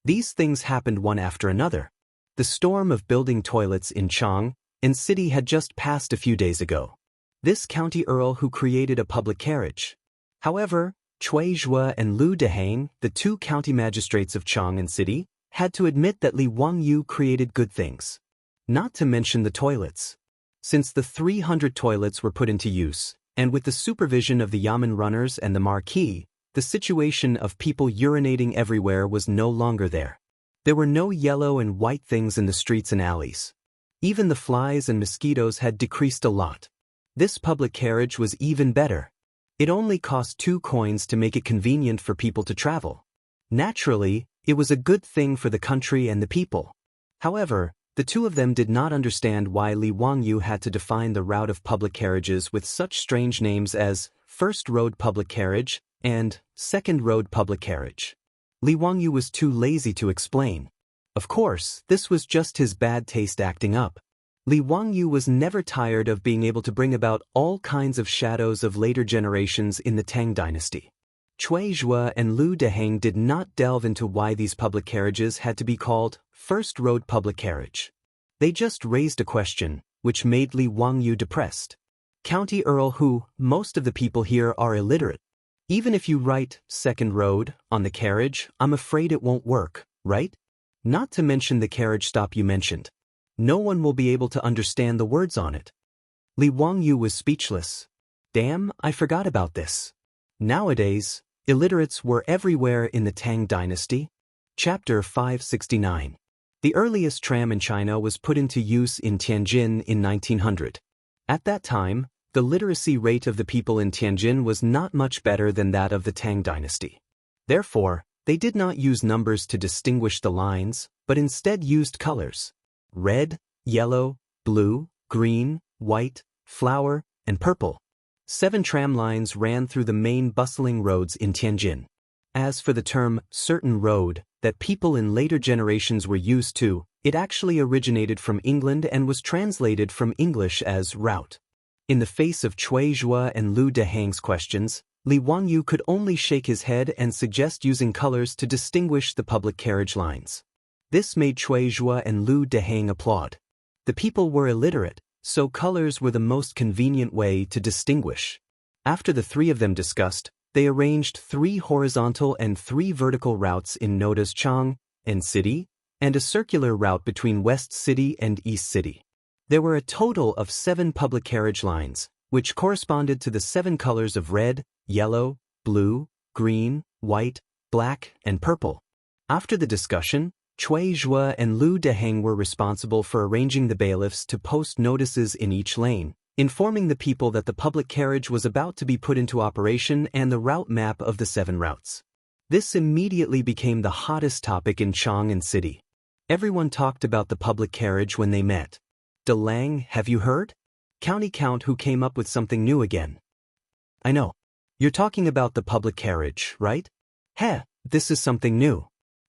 These things happened one after another. The storm of building toilets in Chang'an City had just passed a few days ago. This county earl who created a public carriage. However, Chuizhua and Lu Deheng, the 2 county magistrates of Chang'an City, had to admit that Li Wangyu created good things. Not to mention the toilets. Since the 300 toilets were put into use, and with the supervision of the yamen runners and the marquis, the situation of people urinating everywhere was no longer there. There were no yellow and white things in the streets and alleys. Even the flies and mosquitoes had decreased a lot. This public carriage was even better. It only cost 2 coins to make it convenient for people to travel. Naturally, it was a good thing for the country and the people. However, the 2 of them did not understand why Li Wangyu had to define the route of public carriages with such strange names as First Road Public Carriage and Second Road Public Carriage. Li Wangyu was too lazy to explain. Of course, this was just his bad taste acting up. Li Wangyu was never tired of being able to bring about all kinds of shadows of later generations in the Tang dynasty. Cui Zhua and Lu Deheng did not delve into why these public carriages had to be called first road public carriage. They just raised a question, which made Li Wangyu depressed. County Earl who, most of the people here are illiterate. Even if you write second road on the carriage, I'm afraid it won't work, right? Not to mention the carriage stop you mentioned. No one will be able to understand the words on it. Li Wangyu was speechless. Damn, I forgot about this. Nowadays, illiterates were everywhere in the Tang dynasty. Chapter 569. The earliest tram in China was put into use in Tianjin in 1900. At that time, the literacy rate of the people in Tianjin was not much better than that of the Tang dynasty. Therefore, they did not use numbers to distinguish the lines, but instead used colors: red, yellow, blue, green, white, flower, and purple. 7 tram lines ran through the main bustling roads in Tianjin. As for the term certain road that people in later generations were used to, it actually originated from England and was translated from English as route. In the face of Cui Zhua and Lu Deheng's questions, Li Wangyu could only shake his head and suggest using colors to distinguish the public carriage lines. This made Cui Zhua and Lu Deheng applaud. The people were illiterate, so colors were the most convenient way to distinguish. After the 3 of them discussed, they arranged 3 horizontal and 3 vertical routes in Noda's Chang and City, and a circular route between West City and East City. There were a total of 7 public carriage lines, which corresponded to the 7 colors of red, yellow, blue, green, white, black, and purple. After the discussion, Cui Zhua and Lu Deheng were responsible for arranging the bailiffs to post notices in each lane, informing the people that the public carriage was about to be put into operation and the route map of the 7 routes. This immediately became the hottest topic in Chang and City. Everyone talked about the public carriage when they met. De Lang, have you heard? County Count who came up with something new again. I know. You're talking about the public carriage, right? Heh, this is something new.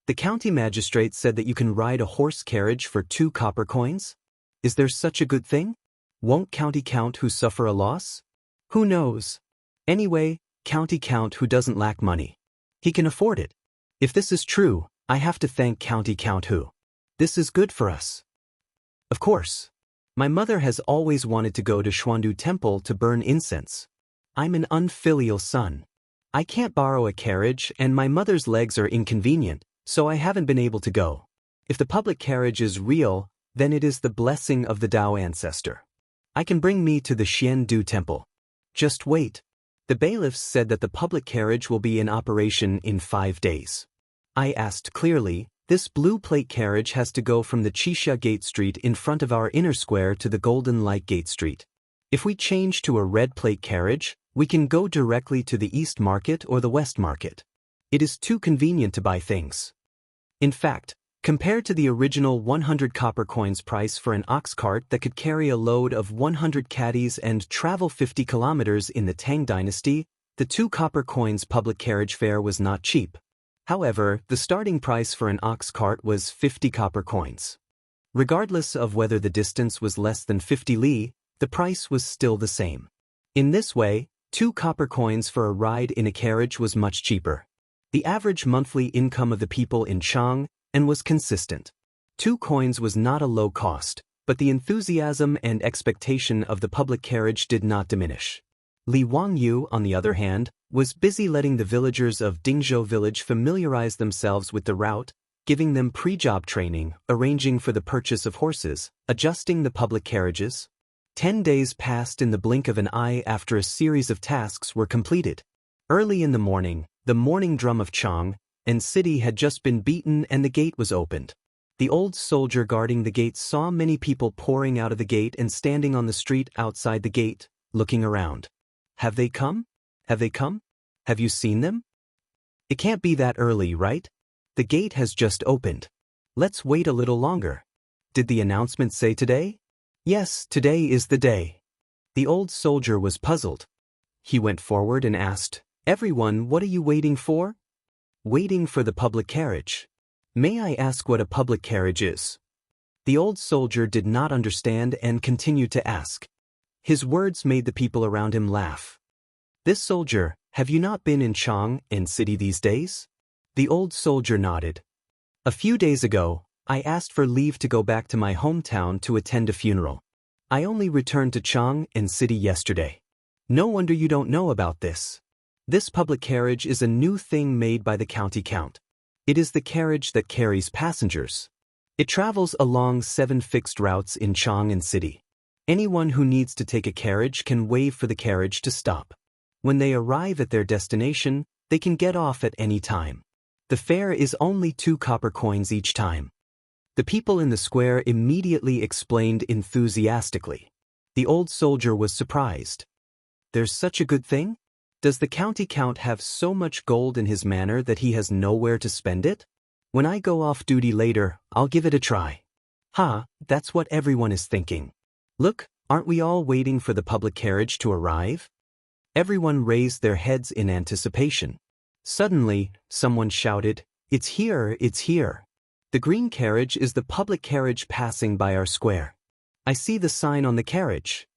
The county magistrate said that you can ride a horse carriage for 2 copper coins? Is there such a good thing? Won't County Count who suffer a loss? Who knows? Anyway, County Count who doesn't lack money. He can afford it. If this is true, I have to thank County Count who. This is good for us. Of course. My mother has always wanted to go to Xuandu Temple to burn incense. I'm an unfilial son. I can't borrow a carriage and my mother's legs are inconvenient, so I haven't been able to go. If the public carriage is real, then it is the blessing of the Dao ancestor. I can bring me to the Xiandu Temple. Just wait. The bailiffs said that the public carriage will be in operation in 5 days. I asked clearly, this blue plate carriage has to go from the Qixia Gate Street in front of our inner square to the Golden Light Gate Street. If we change to a red plate carriage, we can go directly to the East Market or the West Market. It is too convenient to buy things. In fact, compared to the original 100 copper coins price for an ox cart that could carry a load of 100 caddies and travel 50 kilometers in the Tang dynasty, the 2 copper coins public carriage fare was not cheap. However, the starting price for an ox cart was 50 copper coins. Regardless of whether the distance was less than 50 li, the price was still the same. In this way, 2 copper coins for a ride in a carriage was much cheaper. The average monthly income of the people in Chang and was consistent. 2 coins was not a low cost, but the enthusiasm and expectation of the public carriage did not diminish. Li Wangyu, on the other hand, was busy letting the villagers of Dingzhou village familiarize themselves with the route, giving them pre-job training, arranging for the purchase of horses, adjusting the public carriages. 10 days passed in the blink of an eye after a series of tasks were completed. Early in the morning drum of Chang and City had just been beaten and the gate was opened. The old soldier guarding the gate saw many people pouring out of the gate and standing on the street outside the gate, looking around. Have they come? Have they come? Have you seen them? It can't be that early, right? The gate has just opened. Let's wait a little longer. Did the announcement say today? Yes, today is the day. The old soldier was puzzled. He went forward and asked, "Everyone, what are you waiting for?" "Waiting for the public carriage." "May I ask what a public carriage is?" The old soldier did not understand and continued to ask. His words made the people around him laugh. "This soldier, have you not been in Chang and City these days?" The old soldier nodded. "A few days ago, I asked for leave to go back to my hometown to attend a funeral. I only returned to Chang and City yesterday." "No wonder you don't know about this. This public carriage is a new thing made by the county count. It is the carriage that carries passengers. It travels along 7 fixed routes in Chang and City. Anyone who needs to take a carriage can wave for the carriage to stop. When they arrive at their destination, they can get off at any time. The fare is only 2 copper coins each time." The people in the square immediately explained enthusiastically. The old soldier was surprised. "There's such a good thing? Does the county count have so much gold in his manor that he has nowhere to spend it? When I go off duty later, I'll give it a try." "Ha, that's what everyone is thinking. Look, aren't we all waiting for the public carriage to arrive?" Everyone raised their heads in anticipation. Suddenly, someone shouted, "It's here, it's here. The green carriage is the public carriage passing by our square. I see the sign on the carriage."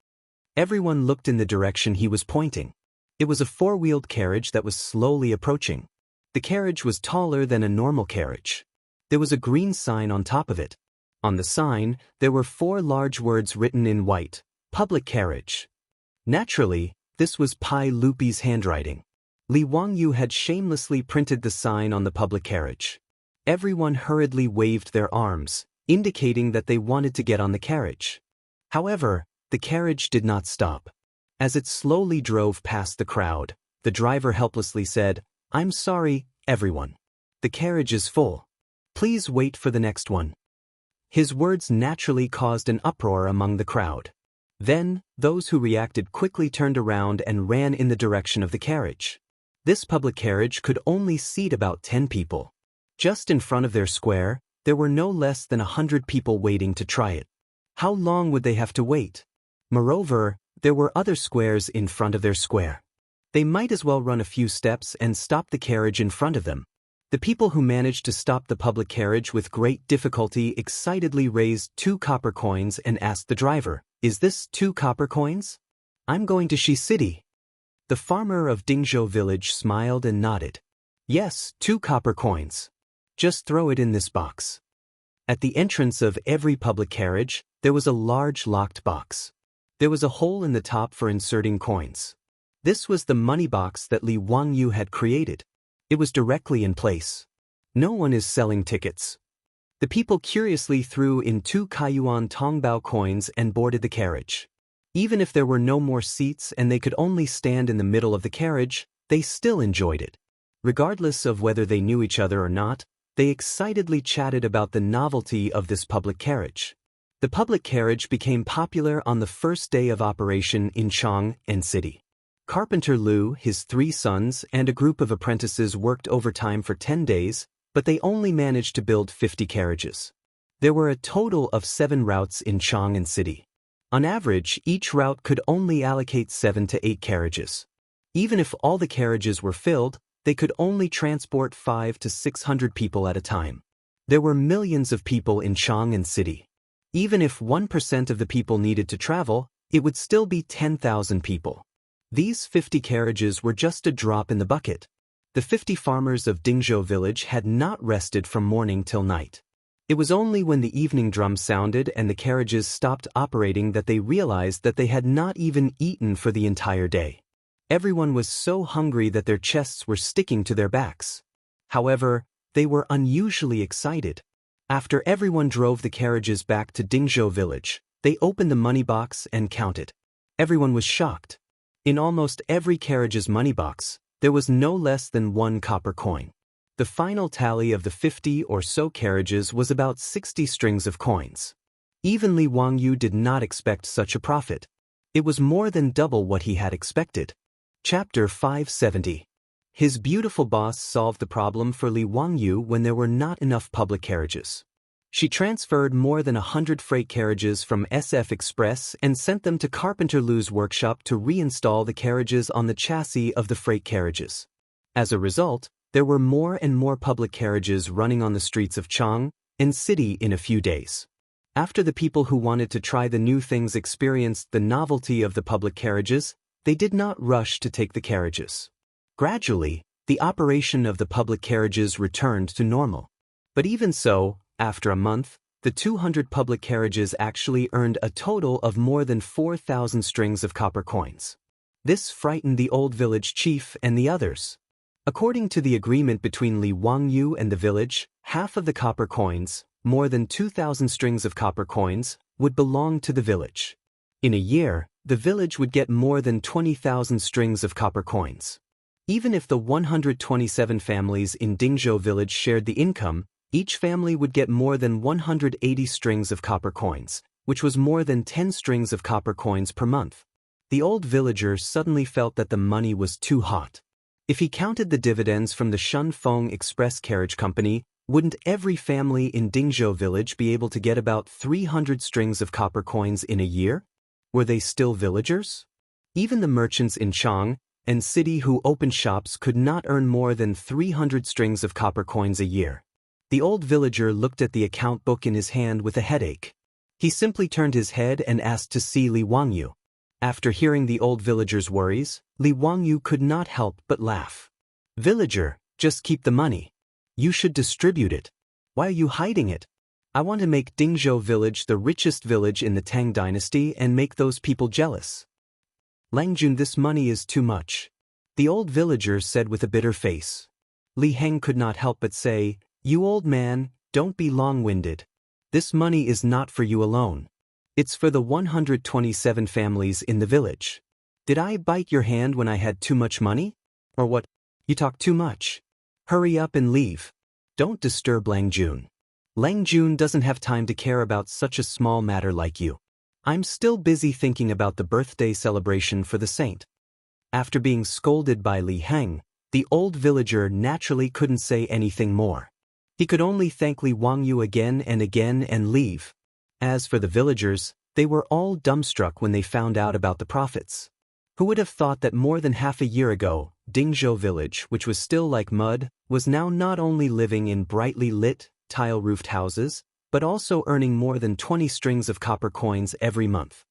Everyone looked in the direction he was pointing. It was a 4-wheeled carriage that was slowly approaching. The carriage was taller than a normal carriage. There was a green sign on top of it. On the sign, there were 4 large words written in white, "Public Carriage." Naturally, this was Pai Lupi's handwriting. Li Wangyu had shamelessly printed the sign on the public carriage. Everyone hurriedly waved their arms, indicating that they wanted to get on the carriage. However, the carriage did not stop. As it slowly drove past the crowd, the driver helplessly said, "I'm sorry, everyone. The carriage is full. Please wait for the next one." His words naturally caused an uproar among the crowd. Then, those who reacted quickly turned around and ran in the direction of the carriage. This public carriage could only seat about 10 people. Just in front of their square, there were no less than 100 people waiting to try it. How long would they have to wait? Moreover, there were other squares in front of their square. They might as well run a few steps and stop the carriage in front of them. The people who managed to stop the public carriage with great difficulty excitedly raised 2 copper coins and asked the driver, "Is this 2 copper coins? I'm going to Shi City." The farmer of Dingzhou village smiled and nodded. "Yes, 2 copper coins. Just throw it in this box." At the entrance of every public carriage, there was a large locked box. There was a hole in the top for inserting coins. This was the money box that Li Wangyu had created. It was directly in place. No one is selling tickets. The people curiously threw in 2 Kaiyuan Tongbao coins and boarded the carriage. Even if there were no more seats and they could only stand in the middle of the carriage, they still enjoyed it. Regardless of whether they knew each other or not, they excitedly chatted about the novelty of this public carriage. The public carriage became popular on the first day of operation in Chang and City. Carpenter Liu, his 3 sons, and a group of apprentices worked overtime for 10 days, but they only managed to build 50 carriages. There were a total of 7 routes in Chang and City. On average, each route could only allocate 7 to 8 carriages. Even if all the carriages were filled, they could only transport 500 to 600 people at a time. There were millions of people in Chang and City. Even if 1% of the people needed to travel, it would still be 10,000 people. These 50 carriages were just a drop in the bucket. The 50 farmers of Dingzhou village had not rested from morning till night. It was only when the evening drum sounded and the carriages stopped operating that they realized that they had not even eaten for the entire day. Everyone was so hungry that their chests were sticking to their backs. However, they were unusually excited. After everyone drove the carriages back to Dingzhou village, they opened the money box and counted. Everyone was shocked. In almost every carriage's money box, there was no less than 1 copper coin. The final tally of the 50 or so carriages was about 60 strings of coins. Even Li Wangyu did not expect such a profit. It was more than double what he had expected. Chapter 570. His beautiful boss solved the problem for Li Wangyu when there were not enough public carriages. She transferred more than 100 freight carriages from SF Express and sent them to Carpenter Liu's workshop to reinstall the carriages on the chassis of the freight carriages. As a result, there were more and more public carriages running on the streets of Chang and City in a few days. After the people who wanted to try the new things experienced the novelty of the public carriages, they did not rush to take the carriages. Gradually, the operation of the public carriages returned to normal. But even so, after a month, the 200 public carriages actually earned a total of more than 4,000 strings of copper coins. This frightened the old village chief and the others. According to the agreement between Li Wangyu and the village, half of the copper coins, more than 2,000 strings of copper coins, would belong to the village. In a year, the village would get more than 20,000 strings of copper coins. Even if the 127 families in Dingzhou village shared the income, each family would get more than 180 strings of copper coins, which was more than 10 strings of copper coins per month. The old villager suddenly felt that the money was too hot. If he counted the dividends from the Shunfeng Express Carriage Company, wouldn't every family in Dingzhou village be able to get about 300 strings of copper coins in a year? Were they still villagers? Even the merchants in Chang and city who opened shops could not earn more than 300 strings of copper coins a year. The old villager looked at the account book in his hand with a headache. He simply turned his head and asked to see Li Wangyu. After hearing the old villager's worries, Li Wangyu could not help but laugh. "Villager, just keep the money. You should distribute it. Why are you hiding it? I want to make Dingzhou village the richest village in the Tang dynasty and make those people jealous." "Langjun, this money is too much," the old villager said with a bitter face. Li Heng could not help but say, "You old man, don't be long-winded. This money is not for you alone. It's for the 127 families in the village. Did I bite your hand when I had too much money? Or what? You talk too much. Hurry up and leave. Don't disturb Langjun. Langjun doesn't have time to care about such a small matter like you. I'm still busy thinking about the birthday celebration for the saint." After being scolded by Li Heng, the old villager naturally couldn't say anything more. He could only thank Li Wangyu again and leave. As for the villagers, they were all dumbstruck when they found out about the profits. Who would have thought that more than half a year ago, Dingzhou village, which was still like mud, was now not only living in brightly lit, tile-roofed houses, but also earning more than 20 strings of copper coins every month.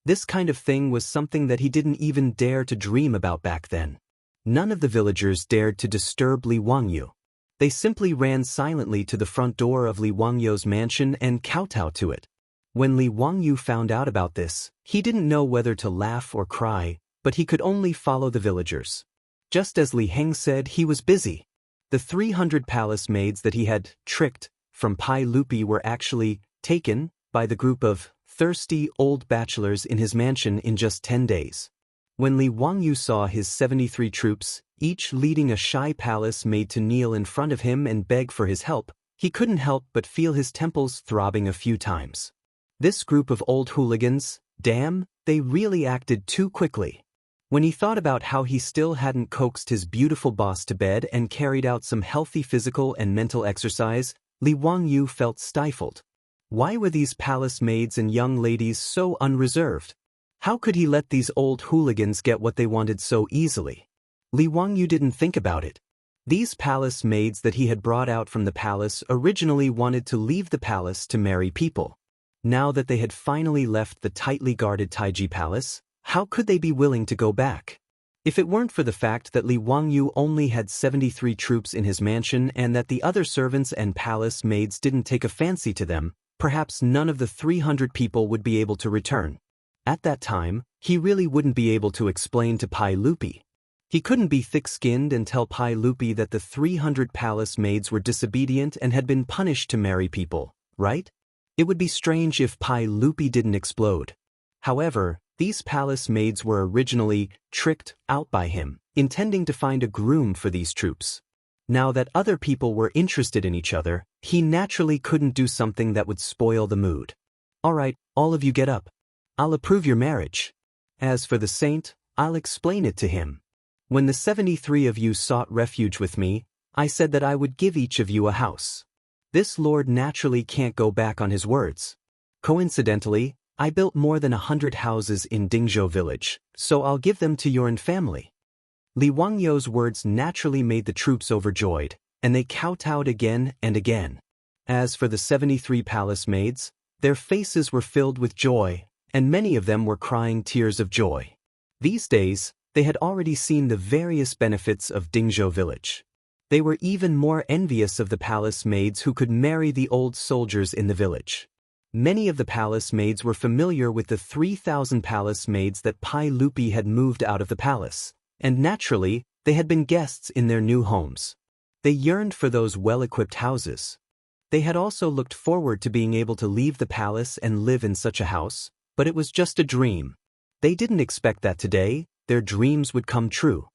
This kind of thing was something that he didn't even dare to dream about back then. None of the villagers dared to disturb Li Wangyu. They simply ran silently to the front door of Li Wangyu's mansion and kowtowed to it. When Li Wangyu found out about this, he didn't know whether to laugh or cry, but he could only follow the villagers. Just as Li Heng said, he was busy. The 300 palace maids that he had tricked from Pai Lupi were actually taken by the group of thirsty old bachelors in his mansion in just 10 days. When Li Wangyu saw his 73 troops, each leading a shy palace maid to kneel in front of him and beg for his help, he couldn't help but feel his temples throbbing a few times. This group of old hooligans, damn, they really acted too quickly. When he thought about how he still hadn't coaxed his beautiful boss to bed and carried out some healthy physical and mental exercise, Li Wangyu felt stifled. Why were these palace maids and young ladies so unreserved? How could he let these old hooligans get what they wanted so easily? Li Wangyu didn't think about it. These palace maids that he had brought out from the palace originally wanted to leave the palace to marry people. Now that they had finally left the tightly guarded Taiji Palace, how could they be willing to go back? If it weren't for the fact that Li Wangyu only had 73 troops in his mansion and that the other servants and palace maids didn't take a fancy to them, perhaps none of the 300 people would be able to return. At that time, he really wouldn't be able to explain to Pai Lupi. He couldn't be thick-skinned and tell Pai Lupi that the 300 palace maids were disobedient and had been punished to marry people, right? It would be strange if Pai Lupi didn't explode. However, these palace maids were originally tricked out by him, intending to find a groom for these troops. Now that other people were interested in each other, he naturally couldn't do something that would spoil the mood. "All right, all of you get up. I'll approve your marriage. As for the saint, I'll explain it to him. When the 73 of you sought refuge with me, I said that I would give each of you a house. This lord naturally can't go back on his words. Coincidentally, I built more than 100 houses in Dingzhou village, so I'll give them to your own family." Li Wangyu's words naturally made the troops overjoyed, and they kowtowed again and again. As for the 73 palace maids, their faces were filled with joy, and many of them were crying tears of joy. These days, they had already seen the various benefits of Dingzhou village. They were even more envious of the palace maids who could marry the old soldiers in the village. Many of the palace maids were familiar with the 3,000 palace maids that Pai Lupi had moved out of the palace, and naturally, they had been guests in their new homes. They yearned for those well-equipped houses. They had also looked forward to being able to leave the palace and live in such a house, but it was just a dream. They didn't expect that today, their dreams would come true.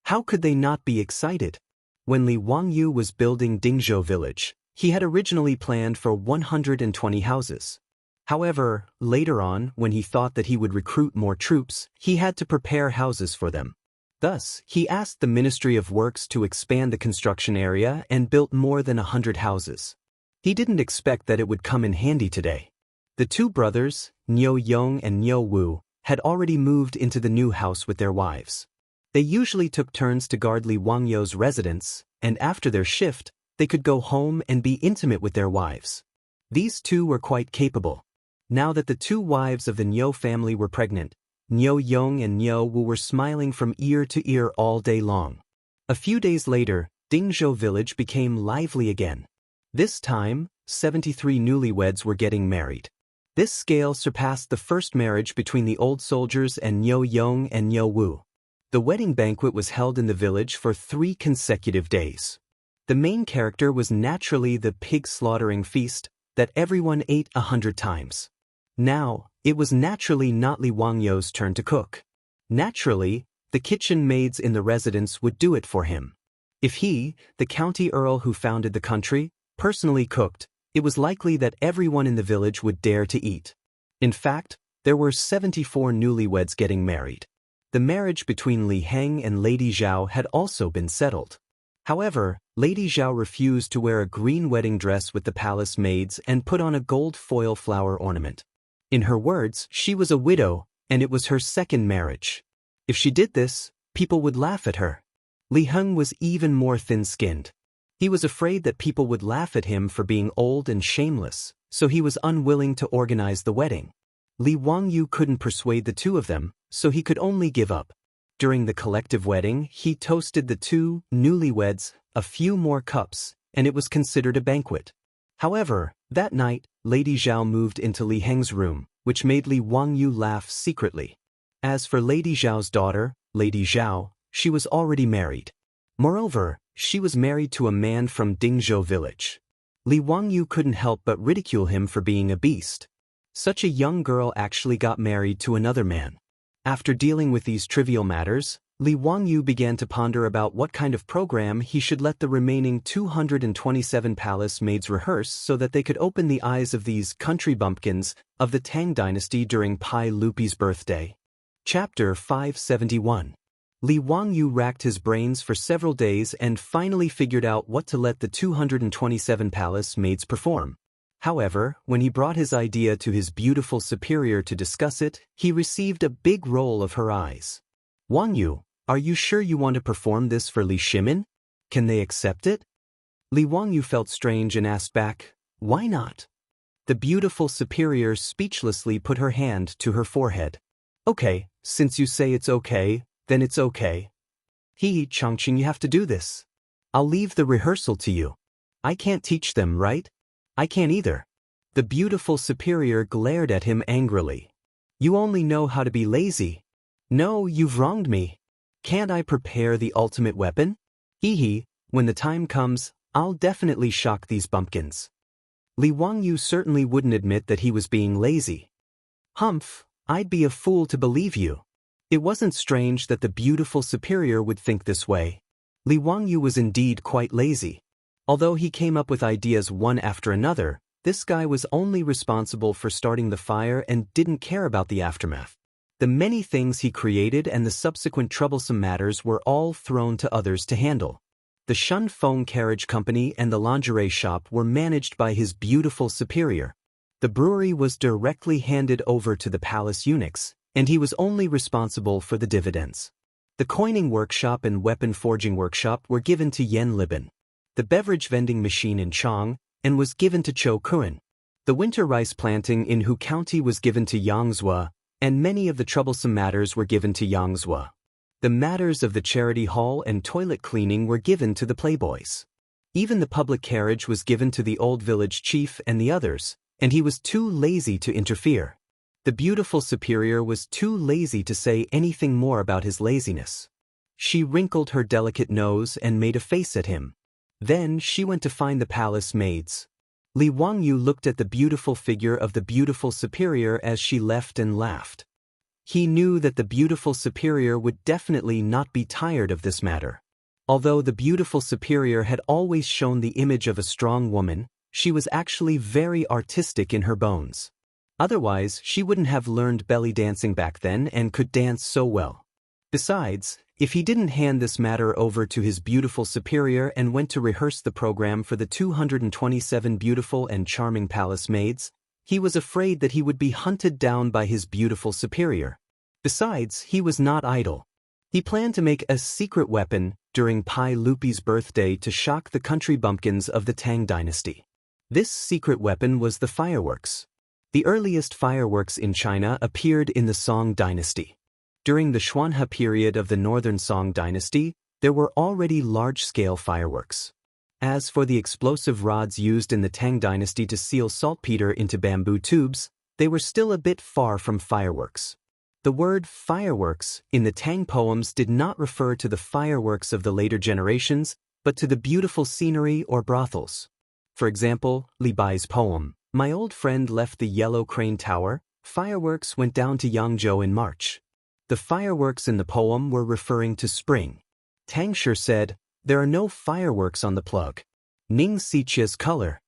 How could they not be excited? When Li Wangyu was building Dingzhou village, he had originally planned for 120 houses. However, later on, when he thought that he would recruit more troops, he had to prepare houses for them. Thus, he asked the Ministry of Works to expand the construction area and built more than 100 houses. He didn't expect that it would come in handy today. The two brothers, Niu Yong and Niu Wu, had already moved into the new house with their wives. They usually took turns to guard Li Wangyu's residence, and after their shift, they could go home and be intimate with their wives. These two were quite capable. Now that the two wives of the Niu family were pregnant, Niu Yong and Niu Wu were smiling from ear to ear all day long. A few days later, Dingzhou village became lively again. This time, 73 newlyweds were getting married. This scale surpassed the first marriage between the old soldiers and Niu Yong and Niu Wu. The wedding banquet was held in the village for 3 consecutive days. The main character was naturally the pig slaughtering feast that everyone ate 100 times. Now, it was naturally not Li Wangyu's turn to cook. Naturally, the kitchen maids in the residence would do it for him. If he, the county earl who founded the country, personally cooked, it was likely that everyone in the village would dare to eat. In fact, there were 74 newlyweds getting married. The marriage between Li Heng and Lady Zhao had also been settled. However, Lady Zhao refused to wear a green wedding dress with the palace maids and put on a gold foil flower ornament. In her words, she was a widow, and it was her second marriage. If she did this, people would laugh at her. Li Heng was even more thin-skinned. He was afraid that people would laugh at him for being old and shameless, so he was unwilling to organize the wedding. Li Wangyu couldn't persuade the two of them, so he could only give up. During the collective wedding, he toasted the two newlyweds a few more cups, and it was considered a banquet. However, that night, Lady Zhao moved into Li Heng's room, which made Li Wangyu laugh secretly. As for Lady Zhao's daughter, Lady Zhao, she was already married. Moreover, she was married to a man from Dingzhou village. Li Wangyu couldn't help but ridicule him for being a beast. Such a young girl actually got married to another man. After dealing with these trivial matters, Li Wangyu began to ponder about what kind of program he should let the remaining 227 palace maids rehearse so that they could open the eyes of these country bumpkins of the Tang dynasty during Pai Lupi's birthday. Chapter 571. Li Wangyu racked his brains for several days and finally figured out what to let the 227 palace maids perform. However, when he brought his idea to his beautiful superior to discuss it, he received a big roll of her eyes. "Wangyu, are you sure you want to perform this for Li Shimin? Can they accept it?" Li Wangyu felt strange and asked back, "Why not?" The beautiful superior speechlessly put her hand to her forehead. "Okay, since you say it's okay, then it's okay. Changqing, you have to do this. I'll leave the rehearsal to you. I can't teach them, right? I can't either." The beautiful superior glared at him angrily. "You only know how to be lazy. No, you've wronged me. Can't I prepare the ultimate weapon? When the time comes, I'll definitely shock these bumpkins." Li Wangyu certainly wouldn't admit that he was being lazy. "Humph, I'd be a fool to believe you." It wasn't strange that the beautiful superior would think this way. Li Wangyu was indeed quite lazy. Although he came up with ideas one after another, this guy was only responsible for starting the fire and didn't care about the aftermath. The many things he created and the subsequent troublesome matters were all thrown to others to handle. The Shun Feng Carriage Company and the lingerie shop were managed by his beautiful superior. The brewery was directly handed over to the palace eunuchs, and he was only responsible for the dividends. The coining workshop and weapon forging workshop were given to Yan Liban. The beverage vending machine in Chang and was given to Cho Kun. The winter rice planting in Hu County was given to Yang Zhua, and many of the troublesome matters were given to Yangzhou. The matters of the charity hall and toilet cleaning were given to the playboys. Even the public carriage was given to the old village chief and the others, and he was too lazy to interfere. The beautiful superior was too lazy to say anything more about his laziness. She wrinkled her delicate nose and made a face at him. Then she went to find the palace maids. Li Wangyu looked at the beautiful figure of the beautiful superior as she left and laughed. He knew that the beautiful superior would definitely not be tired of this matter. Although the beautiful superior had always shown the image of a strong woman, she was actually very artistic in her bones. Otherwise, she wouldn't have learned belly dancing back then and could dance so well. Besides, if he didn't hand this matter over to his beautiful superior and went to rehearse the program for the 227 beautiful and charming palace maids, he was afraid that he would be hunted down by his beautiful superior. Besides, he was not idle. He planned to make a secret weapon during Pai Lupi's birthday to shock the country bumpkins of the Tang dynasty. This secret weapon was the fireworks. The earliest fireworks in China appeared in the Song dynasty. During the Xuanhe period of the Northern Song dynasty, there were already large-scale fireworks. As for the explosive rods used in the Tang dynasty to seal saltpeter into bamboo tubes, they were still a bit far from fireworks. The word fireworks in the Tang poems did not refer to the fireworks of the later generations, but to the beautiful scenery or brothels. For example, Li Bai's poem, "My old friend left the Yellow Crane Tower, fireworks went down to Yangzhou in March." The fireworks in the poem were referring to spring. Tang Shi said, "There are no fireworks on the plug. Ning Xiqia's color."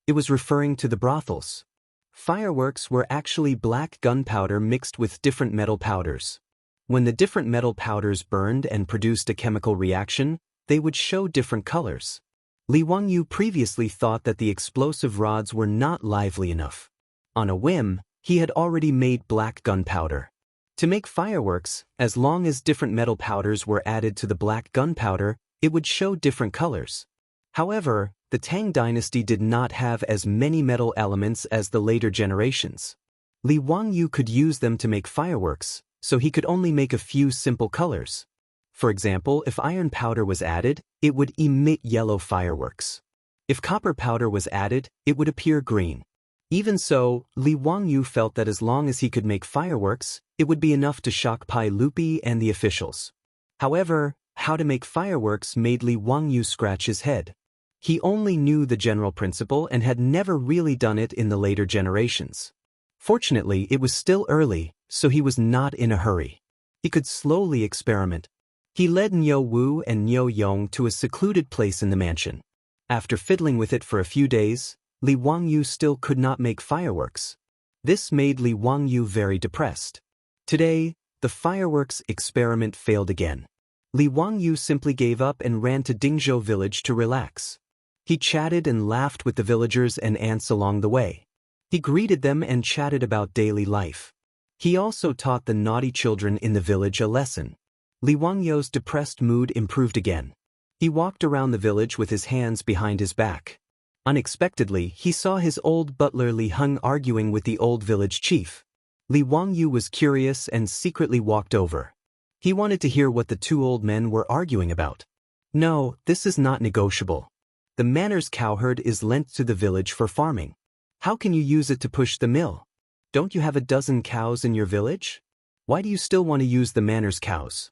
It was referring to the brothels. Fireworks were actually black gunpowder mixed with different metal powders. When the different metal powders burned and produced a chemical reaction, they would show different colors. Li Wangyu previously thought that the explosive rods were not lively enough. On a whim, he had already made black gunpowder. To make fireworks, as long as different metal powders were added to the black gunpowder, it would show different colors. However, the Tang dynasty did not have as many metal elements as the later generations. Li Wangyu could use them to make fireworks, so he could only make a few simple colors. For example, if iron powder was added, it would emit yellow fireworks. If copper powder was added, it would appear green. Even so, Li Wangyu felt that as long as he could make fireworks, it would be enough to shock Pai Lupi and the officials. However, how to make fireworks made Li Wangyu scratch his head. He only knew the general principle and had never really done it in the later generations. Fortunately, it was still early, so he was not in a hurry. He could slowly experiment. He led Niu Wu and Niu Yong to a secluded place in the mansion. After fiddling with it for a few days, Li Wangyu still could not make fireworks. This made Li Wangyu very depressed. Today, the fireworks experiment failed again. Li Wangyu simply gave up and ran to Dingzhou village to relax. He chatted and laughed with the villagers and ants along the way. He greeted them and chatted about daily life. He also taught the naughty children in the village a lesson. Li Wangyu's depressed mood improved again. He walked around the village with his hands behind his back. Unexpectedly, he saw his old butler Li Heng arguing with the old village chief. Li Wangyu was curious and secretly walked over. He wanted to hear what the two old men were arguing about. "No, this is not negotiable. The manor's cowherd is lent to the village for farming. How can you use it to push the mill? Don't you have a dozen cows in your village? Why do you still want to use the manor's cows?"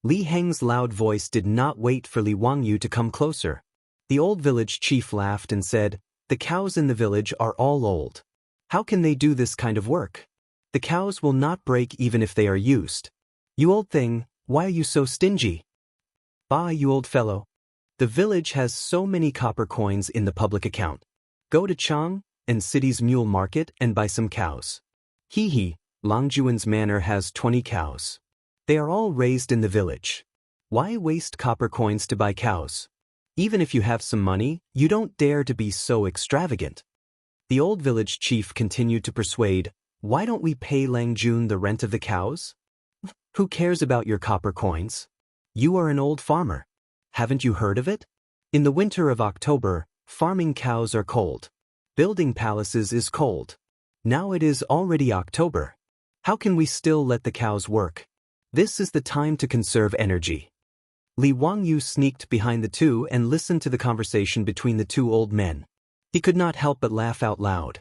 Li Heng's loud voice did not wait for Li Wangyu to come closer. The old village chief laughed and said, "The cows in the village are all old. How can they do this kind of work? The cows will not break even if they are used. You old thing, why are you so stingy? Bah, you old fellow. The village has so many copper coins in the public account. Go to Chang and city's mule market and buy some cows. Hee, Longjuan's manor has 20 cows. They are all raised in the village. Why waste copper coins to buy cows? Even if you have some money, you don't dare to be so extravagant." The old village chief continued to persuade, "Why don't we pay Langjun the rent of the cows? Who cares about your copper coins? You are an old farmer. Haven't you heard of it? In the winter of October, farming cows are cold. Building palaces is cold. Now it is already October. How can we still let the cows work? This is the time to conserve energy. Li Wangyu sneaked behind the two and listened to the conversation between the two old men. He could not help but laugh out loud.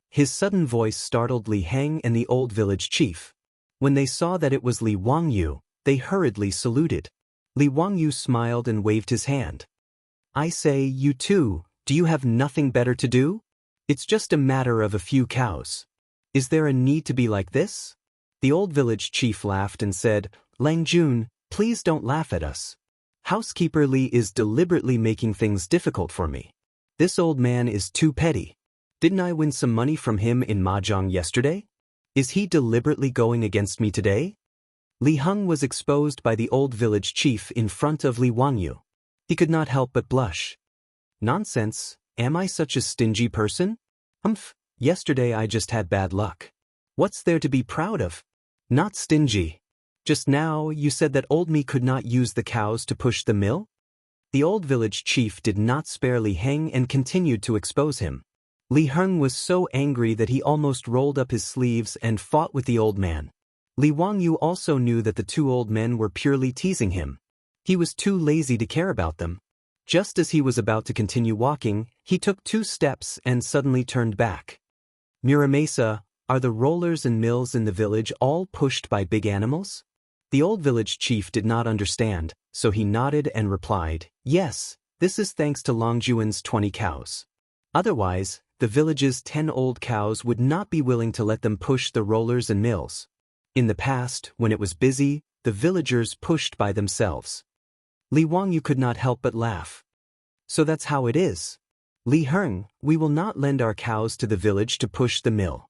His sudden voice startled Li Heng and the old village chief. When they saw that it was Li Wangyu, they hurriedly saluted. Li Wangyu smiled and waved his hand. I say, you two, do you have nothing better to do? It's just a matter of a few cows. Is there a need to be like this? The old village chief laughed and said, Lang Jun, please don't laugh at us. Housekeeper Li is deliberately making things difficult for me. This old man is too petty. Didn't I win some money from him in mahjong yesterday? Is he deliberately going against me today? Li Heng was exposed by the old village chief in front of Li Wangyu. He could not help but blush. Nonsense, am I such a stingy person? Humph, yesterday I just had bad luck. What's there to be proud of? Not stingy. Just now you said that old me could not use the cows to push the mill? The old village chief did not spare Li Heng and continued to expose him. Li Heng was so angry that he almost rolled up his sleeves and fought with the old man. Li Wangyu also knew that the two old men were purely teasing him. He was too lazy to care about them. Just as he was about to continue walking, he took 2 steps and suddenly turned back. Muramesa, are the rollers and mills in the village all pushed by big animals? The old village chief did not understand, so he nodded and replied, yes, this is thanks to Longjuan's 20 cows. Otherwise, the village's 10 old cows would not be willing to let them push the rollers and mills. In the past, when it was busy, the villagers pushed by themselves. Li Wangyu could not help but laugh. So that's how it is. Li Heng, we will not lend our cows to the village to push the mill.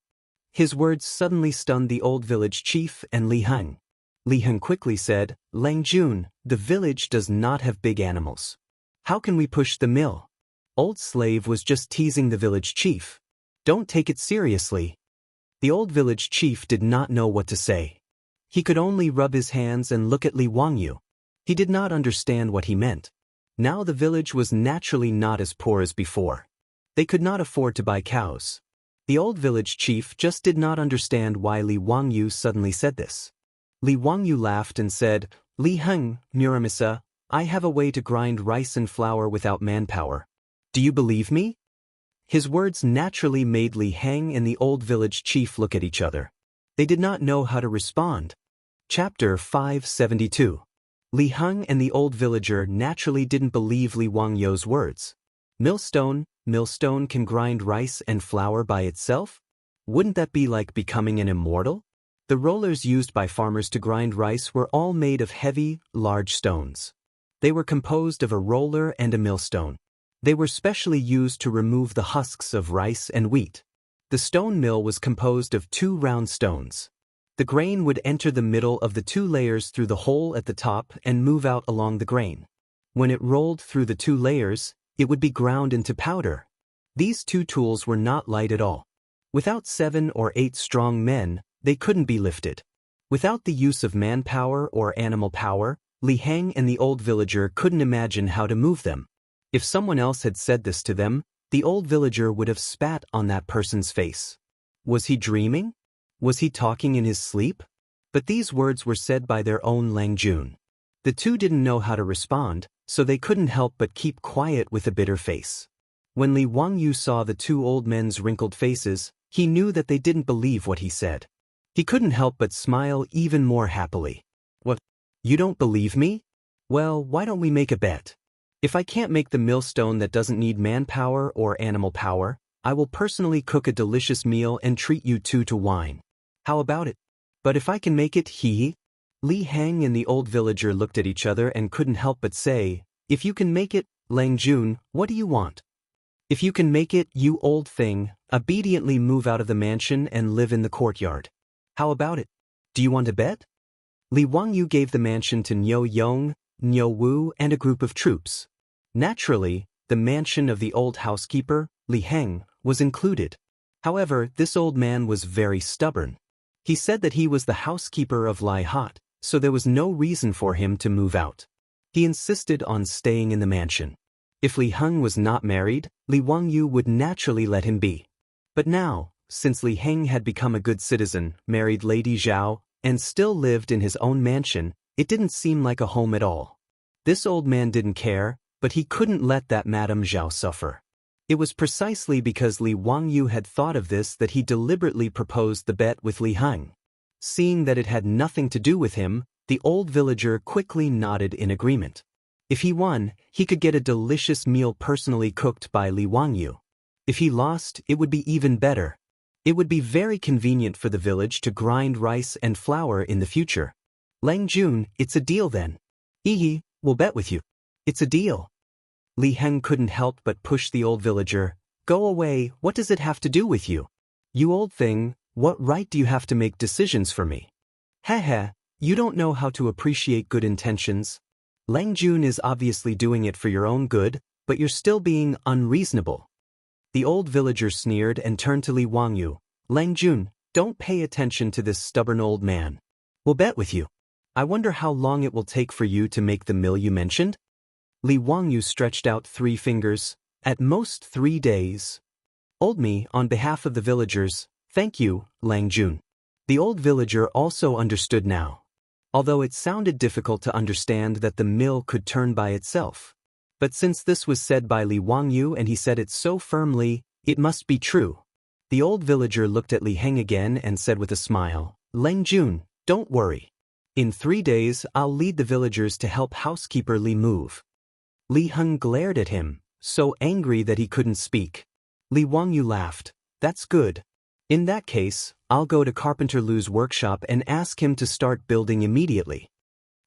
His words suddenly stunned the old village chief and Li Heng. Li Heng quickly said, Lang Jun, the village does not have big animals. How can we push the mill? Old slave was just teasing the village chief. Don't take it seriously. The old village chief did not know what to say. He could only rub his hands and look at Li Wangyu. He did not understand what he meant. Now the village was naturally not as poor as before. They could not afford to buy cows. The old village chief just did not understand why Li Wangyu suddenly said this. Li Wangyu laughed and said, Li Heng, Muramasa, I have a way to grind rice and flour without manpower. Do you believe me? His words naturally made Li Heng and the old village chief look at each other. They did not know how to respond. Chapter 572. Li Heng and the old villager naturally didn't believe Li Wangyu's words. Millstone can grind rice and flour by itself? Wouldn't that be like becoming an immortal? The rollers used by farmers to grind rice were all made of heavy, large stones. They were composed of a roller and a millstone. They were specially used to remove the husks of rice and wheat. The stone mill was composed of 2 round stones. The grain would enter the middle of the 2 layers through the hole at the top and move out along the grain. When it rolled through the 2 layers, it would be ground into powder. These 2 tools were not light at all. Without 7 or 8 strong men, they couldn't be lifted. Without the use of manpower or animal power, Li Heng and the old villager couldn't imagine how to move them. If someone else had said this to them, the old villager would have spat on that person's face. Was he dreaming? Was he talking in his sleep? But these words were said by their own Lang Jun. The two didn't know how to respond, so they couldn't help but keep quiet with a bitter face. When Li Wangyu saw the 2 old men's wrinkled faces, he knew that they didn't believe what he said. He couldn't help but smile even more happily. What? You don't believe me? Well, why don't we make a bet? If I can't make the millstone that doesn't need manpower or animal power, I will personally cook a delicious meal and treat you 2 to wine. How about it? But if I can make it, Li Heng and the old villager looked at each other and couldn't help but say, if you can make it, Lang Jun, what do you want? If you can make it, you old thing, obediently move out of the mansion and live in the courtyard. How about it? Do you want to bet? Li Wangyu gave the mansion to Niu Yong, Niu Wu and a group of troops. Naturally, the mansion of the old housekeeper, Li Heng, was included. However, this old man was very stubborn. He said that he was the housekeeper of Lai Hot, so there was no reason for him to move out. He insisted on staying in the mansion. If Li Heng was not married, Li Wangyu would naturally let him be. But now, since Li Heng had become a good citizen, married Lady Zhao, and still lived in his own mansion, it didn't seem like a home at all. This old man didn't care, but he couldn't let that Madame Zhao suffer. It was precisely because Li Wangyu had thought of this that he deliberately proposed the bet with Li Heng. Seeing that it had nothing to do with him, the old villager quickly nodded in agreement. If he won, he could get a delicious meal personally cooked by Li Wangyu. If he lost, it would be even better. It would be very convenient for the village to grind rice and flour in the future. Lang Jun, it's a deal then. Ehe, we'll bet with you. It's a deal. Li Heng couldn't help but push the old villager. Go away, what does it have to do with you? You old thing, what right do you have to make decisions for me? Heh, you don't know how to appreciate good intentions. Lang Jun is obviously doing it for your own good, but you're still being unreasonable. The old villager sneered and turned to Li Wangyu. Lang Jun, don't pay attention to this stubborn old man. We'll bet with you. I wonder how long it will take for you to make the mill you mentioned? Li Wangyu stretched out 3 fingers. At most 3 days. Old me, on behalf of the villagers, thank you, Lang Jun. The old villager also understood now. Although it sounded difficult to understand that the mill could turn by itself. But since this was said by Li Wangyu and he said it so firmly, it must be true. The old villager looked at Li Heng again and said with a smile, Lang Jun, don't worry. In 3 days, I'll lead the villagers to help housekeeper Li move. Li Heng glared at him, so angry that he couldn't speak. Li Wangyu laughed. That's good. In that case, I'll go to Carpenter Lu's workshop and ask him to start building immediately.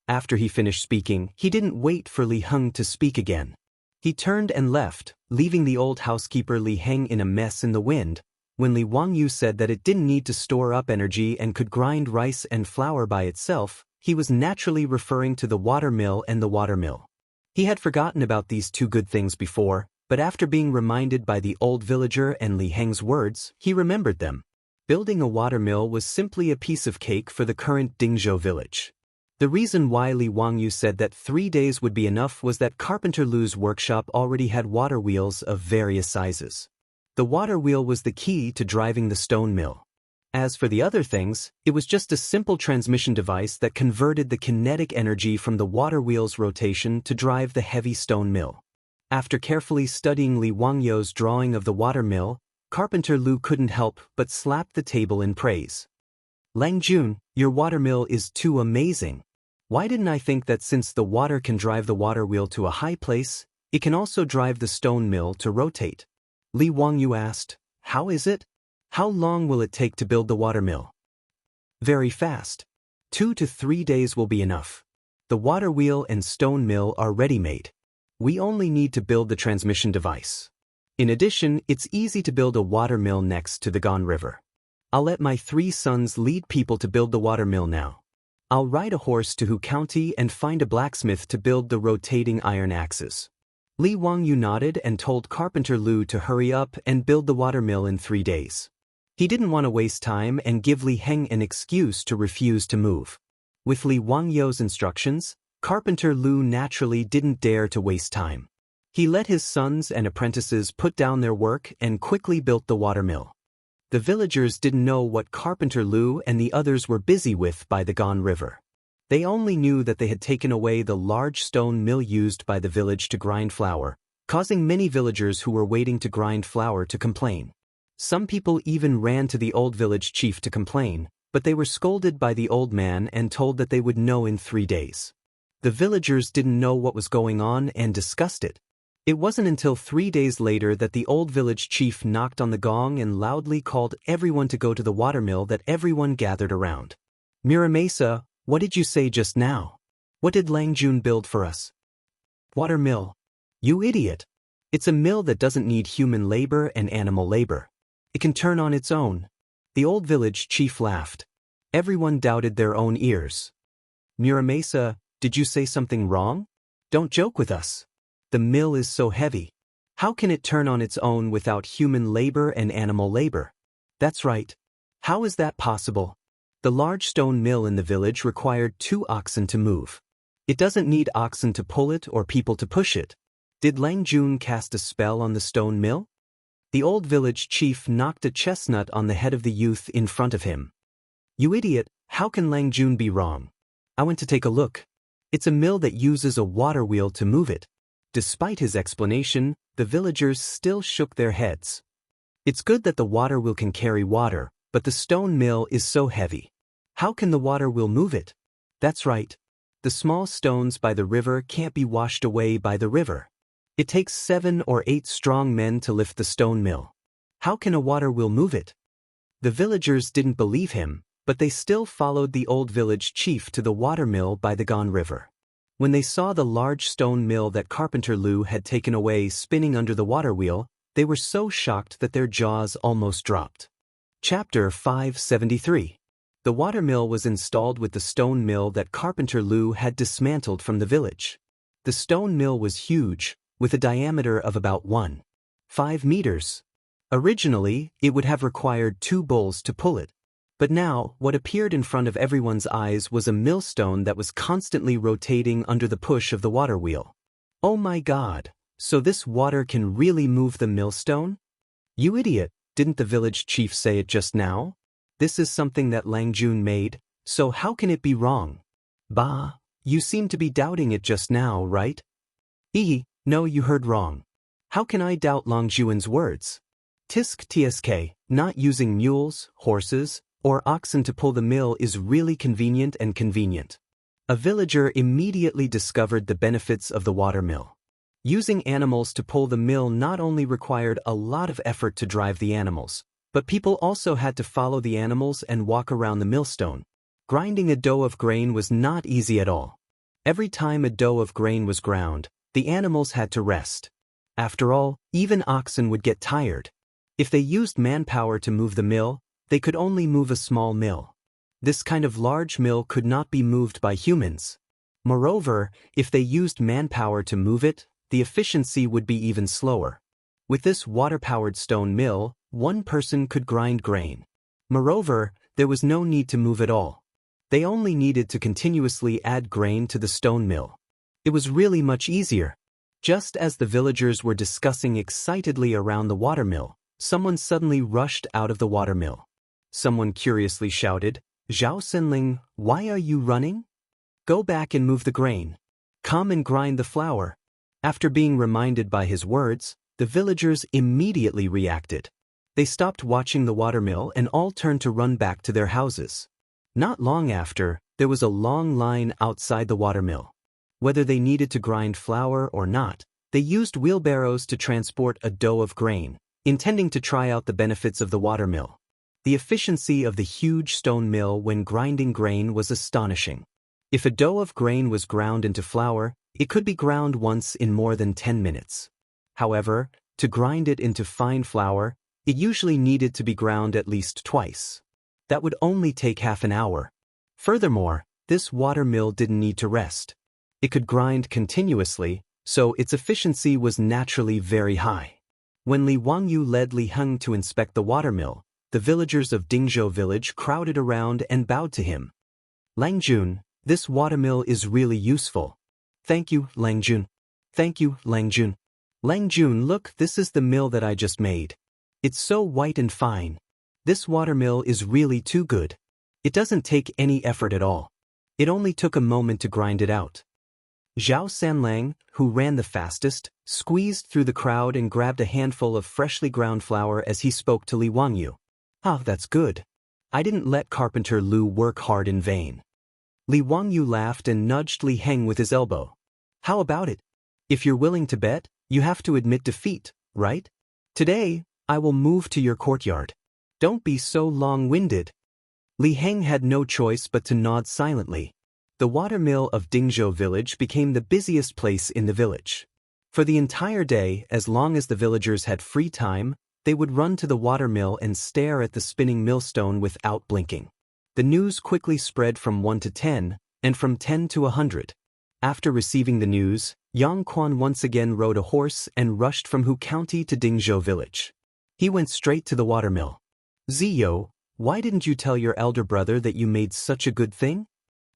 After he finished speaking, he didn't wait for Li Heng to speak again. He turned and left, leaving the old housekeeper Li Heng in a mess in the wind. When Li Wangyu said that it didn't need to store up energy and could grind rice and flour by itself, he was naturally referring to the water mill and the water mill. He had forgotten about these 2 good things before, but after being reminded by the old villager and Li Heng's words, he remembered them. Building a water mill was simply a piece of cake for the current Dingzhou village. The reason why Li Wangyu said that 3 days would be enough was that Carpenter Lu's workshop already had water wheels of various sizes. The water wheel was the key to driving the stone mill. As for the other things, it was just a simple transmission device that converted the kinetic energy from the water wheel's rotation to drive the heavy stone mill. After carefully studying Li Wangyu's drawing of the water mill, Carpenter Lu couldn't help but slap the table in praise. Lang Jun, your water mill is too amazing. Why didn't I think that since the water can drive the water wheel to a high place, it can also drive the stone mill to rotate? Li Wangyu asked, how is it? How long will it take to build the water mill? Very fast. 2 to 3 days will be enough. The water wheel and stone mill are ready-made. We only need to build the transmission device. In addition, it's easy to build a water mill next to the Gan River. I'll let my 3 sons lead people to build the water mill now. I'll ride a horse to Hu County and find a blacksmith to build the rotating iron axes. Li Wangyu nodded and told Carpenter Lu to hurry up and build the water mill in 3 days. He didn't want to waste time and give Li Heng an excuse to refuse to move. With Li Wangyu's instructions, Carpenter Lu naturally didn't dare to waste time. He let his sons and apprentices put down their work and quickly built the water mill. The villagers didn't know what Carpenter Lu and the others were busy with by the Gan River. They only knew that they had taken away the large stone mill used by the village to grind flour, causing many villagers who were waiting to grind flour to complain. Some people even ran to the old village chief to complain, but they were scolded by the old man and told that they would know in 3 days. The villagers didn't know what was going on and discussed it. It wasn't until 3 days later that the old village chief knocked on the gong and loudly called everyone to go to the water mill that everyone gathered around. Miramesa, what did you say just now? What did Lang Jun build for us? Water mill. You idiot. It's a mill that doesn't need human labor and animal labor. It can turn on its own. The old village chief laughed. Everyone doubted their own ears. Miramesa, did you say something wrong? Don't joke with us. The mill is so heavy. How can it turn on its own without human labor and animal labor? That's right. How is that possible? The large stone mill in the village required 2 oxen to move. It doesn't need oxen to pull it or people to push it. Did Lang Jun cast a spell on the stone mill? The old village chief knocked a chestnut on the head of the youth in front of him. "You idiot, how can Lang Jun be wrong? I went to take a look. It's a mill that uses a water wheel to move it." Despite his explanation, the villagers still shook their heads. "It's good that the water wheel can carry water, but the stone mill is so heavy. How can the water wheel move it?" "That's right. The small stones by the river can't be washed away by the river. It takes 7 or 8 strong men to lift the stone mill. How can a water wheel move it?" The villagers didn't believe him, but they still followed the old village chief to the water mill by the Gone River. When they saw the large stone mill that Carpenter Lu had taken away spinning under the water wheel, they were so shocked that their jaws almost dropped. Chapter 573. The water mill was installed with the stone mill that Carpenter Lu had dismantled from the village. The stone mill was huge, with a diameter of about 1.5 meters. Originally, it would have required 2 bulls to pull it. But now, what appeared in front of everyone's eyes was a millstone that was constantly rotating under the push of the water wheel. "Oh my God, so this water can really move the millstone?" "You idiot, didn't the village chief say it just now? This is something that Lang Jun made, so how can it be wrong?" "Bah, you seem to be doubting it just now, right?" No, you heard wrong. How can I doubt Lang Jun's words? Tisk tsk, not using mules, horses, or oxen to pull the mill is really convenient and convenient. A villager immediately discovered the benefits of the water mill. Using animals to pull the mill not only required a lot of effort to drive the animals, but people also had to follow the animals and walk around the millstone. Grinding a dough of grain was not easy at all. Every time a dough of grain was ground, the animals had to rest. After all, even oxen would get tired. If they used manpower to move the mill, they could only move a small mill. This kind of large mill could not be moved by humans. Moreover, if they used manpower to move it, the efficiency would be even slower. With this water-powered stone mill, one person could grind grain. Moreover, there was no need to move at all. They only needed to continuously add grain to the stone mill. It was really much easier. Just as the villagers were discussing excitedly around the water mill, someone suddenly rushed out of the water mill. Someone curiously shouted, "Zhao Senling, why are you running? Go back and move the grain. Come and grind the flour." After being reminded by his words, the villagers immediately reacted. They stopped watching the water mill and all turned to run back to their houses. Not long after, there was a long line outside the water mill. Whether they needed to grind flour or not, they used wheelbarrows to transport a dough of grain, intending to try out the benefits of the water mill. The efficiency of the huge stone mill when grinding grain was astonishing. If a dough of grain was ground into flour, it could be ground once in more than 10 minutes. However, to grind it into fine flour, it usually needed to be ground at least twice. That would only take half an hour. Furthermore, this water mill didn't need to rest. It could grind continuously, so its efficiency was naturally very high. When Li Wangyu led Li Heng to inspect the water mill, the villagers of Dingzhou village crowded around and bowed to him. "Lang Jun, this water mill is really useful." "Thank you, Lang Jun. Thank you, Lang Jun." "Lang Jun, look, this is the mill that I just made. It's so white and fine. This water mill is really too good. It doesn't take any effort at all. It only took a moment to grind it out." Zhao Sanlang, who ran the fastest, squeezed through the crowd and grabbed a handful of freshly ground flour as he spoke to Li Wangyu. "Ah, that's good. I didn't let Carpenter Lu work hard in vain." Li Wangyu laughed and nudged Li Heng with his elbow. "How about it? If you're willing to bet, you have to admit defeat, right? Today, I will move to your courtyard. Don't be so long-winded." Li Heng had no choice but to nod silently. The water mill of Dingzhou village became the busiest place in the village. For the entire day, as long as the villagers had free time, they would run to the water mill and stare at the spinning millstone without blinking. The news quickly spread from 1 to 10, and from 10 to 100. After receiving the news, Yang Quan once again rode a horse and rushed from Hu County to Dingzhou village. He went straight to the water mill. "Ziyo, why didn't you tell your elder brother that you made such a good thing?"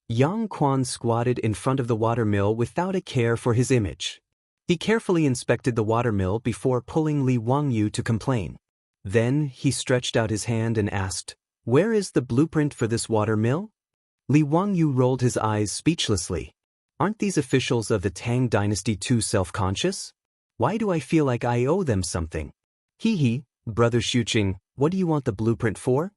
Yang Quan squatted in front of the water mill without a care for his image. He carefully inspected the watermill before pulling Li Wangyu to complain. Then he stretched out his hand and asked, "Where is the blueprint for this watermill?" Li Wangyu rolled his eyes speechlessly. Aren't these officials of the Tang dynasty too self-conscious? Why do I feel like I owe them something? Hee, Brother Xuqing, what do you want the blueprint for?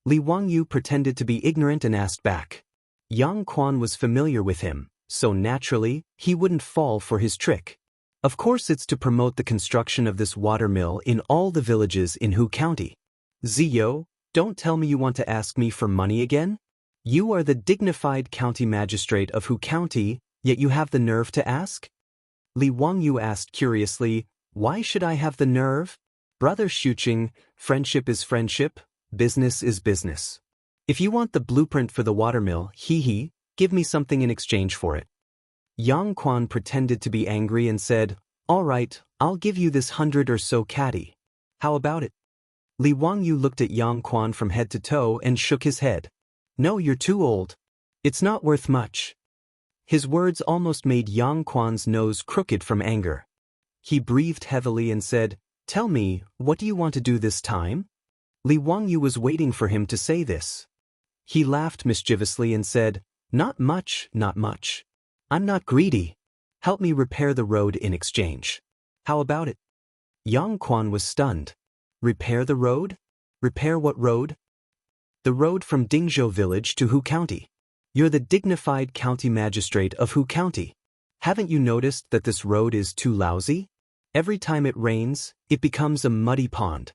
Li Wangyu pretended to be ignorant and asked back. Yang Quan was familiar with him, so naturally, he wouldn't fall for his trick. Of course it's to promote the construction of this watermill in all the villages in Hu County. Ziyo, don't tell me you want to ask me for money again? You are the dignified county magistrate of Hu County, yet you have the nerve to ask? Li Wangyu asked curiously, why should I have the nerve? Brother Xuqing, friendship is friendship, business is business. If you want the blueprint for the watermill, give me something in exchange for it. Yang Quan pretended to be angry and said, all right, I'll give you this 100 or so catty. How about it? Li Wangyu looked at Yang Quan from head to toe and shook his head. No, you're too old. It's not worth much. His words almost made Yang Quan's nose crooked from anger. He breathed heavily and said, tell me, what do you want to do this time? Li Wangyu was waiting for him to say this. He laughed mischievously and said, not much, not much. I'm not greedy. Help me repair the road in exchange. How about it? Yang Quan was stunned. Repair the road? Repair what road? The road from Dingzhou village to Hu County. You're the dignified county magistrate of Hu County. Haven't you noticed that this road is too lousy? Every time it rains, it becomes a muddy pond.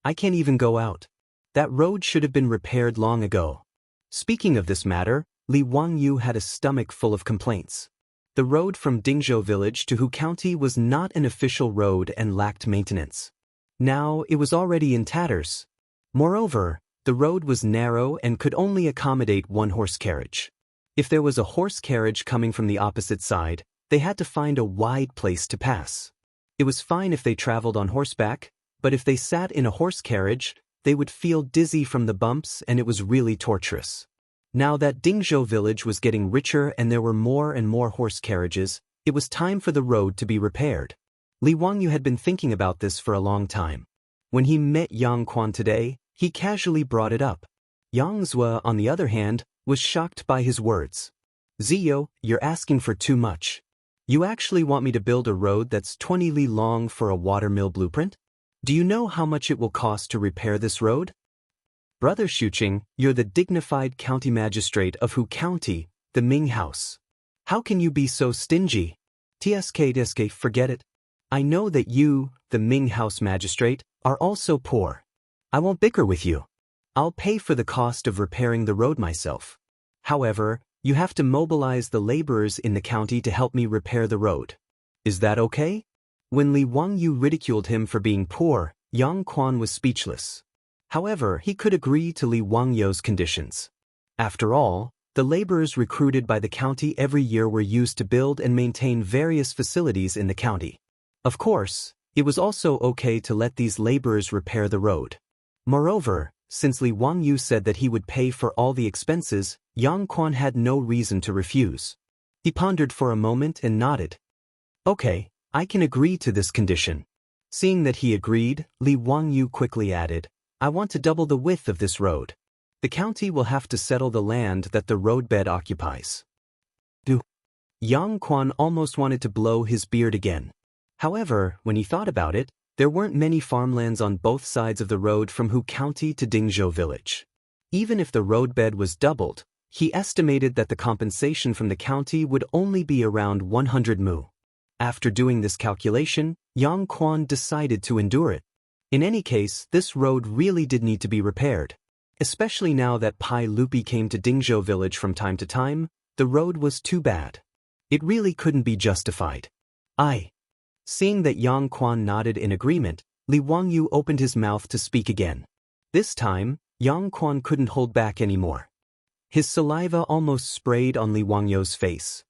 I can't even go out. That road should have been repaired long ago. Speaking of this matter, Li Wangyu had a stomach full of complaints. The road from Dingzhou village to Hu County was not an official road and lacked maintenance. Now it was already in tatters. Moreover, the road was narrow and could only accommodate one horse carriage. If there was a horse carriage coming from the opposite side, they had to find a wide place to pass. It was fine if they traveled on horseback, but if they sat in a horse carriage, they would feel dizzy from the bumps and it was really torturous. Now that Dingzhou village was getting richer and there were more and more horse carriages, it was time for the road to be repaired. Li Wangyu had been thinking about this for a long time. When he met Yang Quan today, he casually brought it up. Yang Zue, on the other hand, was shocked by his words. Ziyo, you're asking for too much. You actually want me to build a road that's 20 li long for a watermill blueprint? Do you know how much it will cost to repair this road? Brother Xuqing, you're the dignified county magistrate of Hu County, the Ming House. How can you be so stingy? TSK, forget it. I know that you, the Ming House magistrate, are also poor. I won't bicker with you. I'll pay for the cost of repairing the road myself. However, you have to mobilize the laborers in the county to help me repair the road. Is that okay? When Li Wangyu ridiculed him for being poor, Yang Quan was speechless. However, he could agree to Li Wangyu's conditions. After all, the laborers recruited by the county every year were used to build and maintain various facilities in the county. Of course, it was also okay to let these laborers repair the road. Moreover, since Li Wangyu said that he would pay for all the expenses, Yang Quan had no reason to refuse. He pondered for a moment and nodded. Okay, I can agree to this condition. Seeing that he agreed, Li Wangyu quickly added, I want to double the width of this road. The county will have to settle the land that the roadbed occupies. Yang Quan almost wanted to blow his beard again. However, when he thought about it, there weren't many farmlands on both sides of the road from Hu County to Dingzhou village. Even if the roadbed was doubled, he estimated that the compensation from the county would only be around 100 mu. After doing this calculation, Yang Quan decided to endure it. In any case, this road really did need to be repaired. Especially now that Pai Lupi came to Dingzhou village from time to time, the road was too bad. It really couldn't be justified. Seeing that Yang Quan nodded in agreement, Li Wangyu opened his mouth to speak again. This time, Yang Quan couldn't hold back anymore. His saliva almost sprayed on Li Wangyu's face.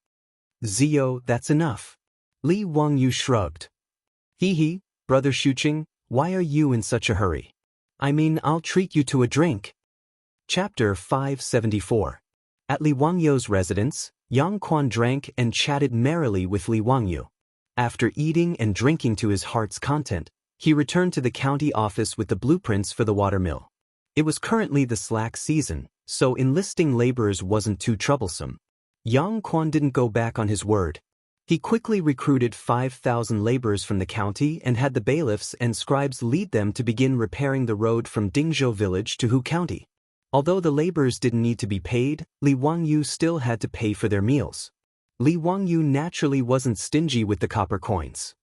Ziyo, that's enough. Li Wangyu shrugged. Brother Xuqing, why are you in such a hurry? I mean, I'll treat you to a drink. Chapter 574. At Li Wangyu's residence, Yang Quan drank and chatted merrily with Li Wangyu. After eating and drinking to his heart's content, he returned to the county office with the blueprints for the watermill. It was currently the slack season, so enlisting laborers wasn't too troublesome. Yang Quan didn't go back on his word. He quickly recruited 5,000 laborers from the county and had the bailiffs and scribes lead them to begin repairing the road from Dingzhou village to Hu County. Although the laborers didn't need to be paid, Li Wangyu still had to pay for their meals. Li Wangyu naturally wasn't stingy with the copper coins.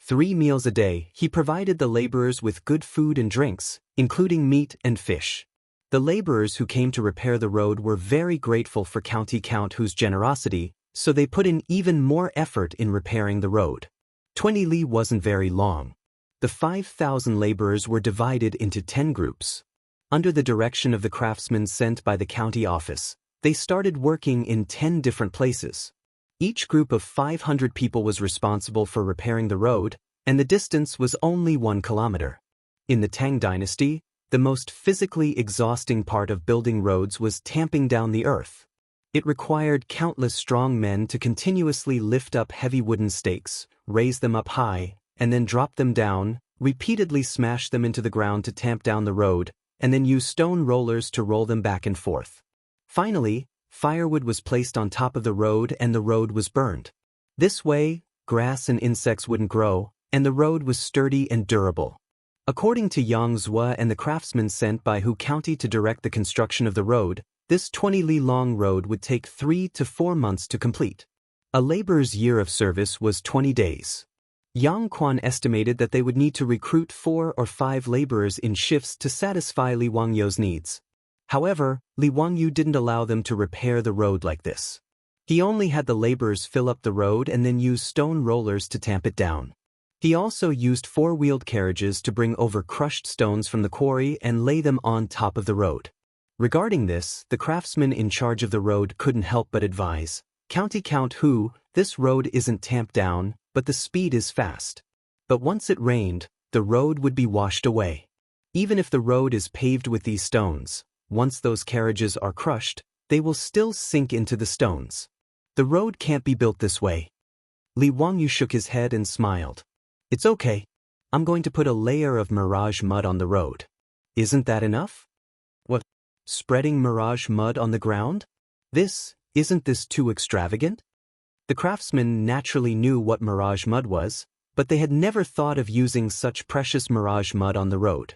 3 meals a day, he provided the laborers with good food and drinks, including meat and fish. The laborers who came to repair the road were very grateful for County Count Hu's generosity, so they put in even more effort in repairing the road. 20 li wasn't very long. The 5,000 laborers were divided into 10 groups. Under the direction of the craftsmen sent by the county office, they started working in 10 different places. Each group of 500 people was responsible for repairing the road, and the distance was only 1 kilometer. In the Tang dynasty, the most physically exhausting part of building roads was tamping down the earth. It required countless strong men to continuously lift up heavy wooden stakes, raise them up high, and then drop them down, repeatedly smash them into the ground to tamp down the road, and then use stone rollers to roll them back and forth. Finally, firewood was placed on top of the road and the road was burned. This way, grass and insects wouldn't grow, and the road was sturdy and durable. According to Yang Zhua and the craftsmen sent by Hu County to direct the construction of the road, this 20 li long road would take 3 to 4 months to complete. A laborer's year of service was 20 days. Yang Quan estimated that they would need to recruit 4 or 5 laborers in shifts to satisfy Li Wangyu's needs. However, Li Wangyu didn't allow them to repair the road like this. He only had the laborers fill up the road and then use stone rollers to tamp it down. He also used 4-wheeled carriages to bring over crushed stones from the quarry and lay them on top of the road. Regarding this, the craftsman in charge of the road couldn't help but advise, "County Count Hu, this road isn't tamped down, but the speed is fast. But once it rained, the road would be washed away. Even if the road is paved with these stones, once those carriages are crushed, they will still sink into the stones. The road can't be built this way." Li Wangyu shook his head and smiled. "It's okay. I'm going to put a layer of mirage mud on the road. Isn't that enough?" "What? Spreading mirage mud on the ground? Isn't this too extravagant?" The craftsmen naturally knew what mirage mud was, but they had never thought of using such precious mirage mud on the road.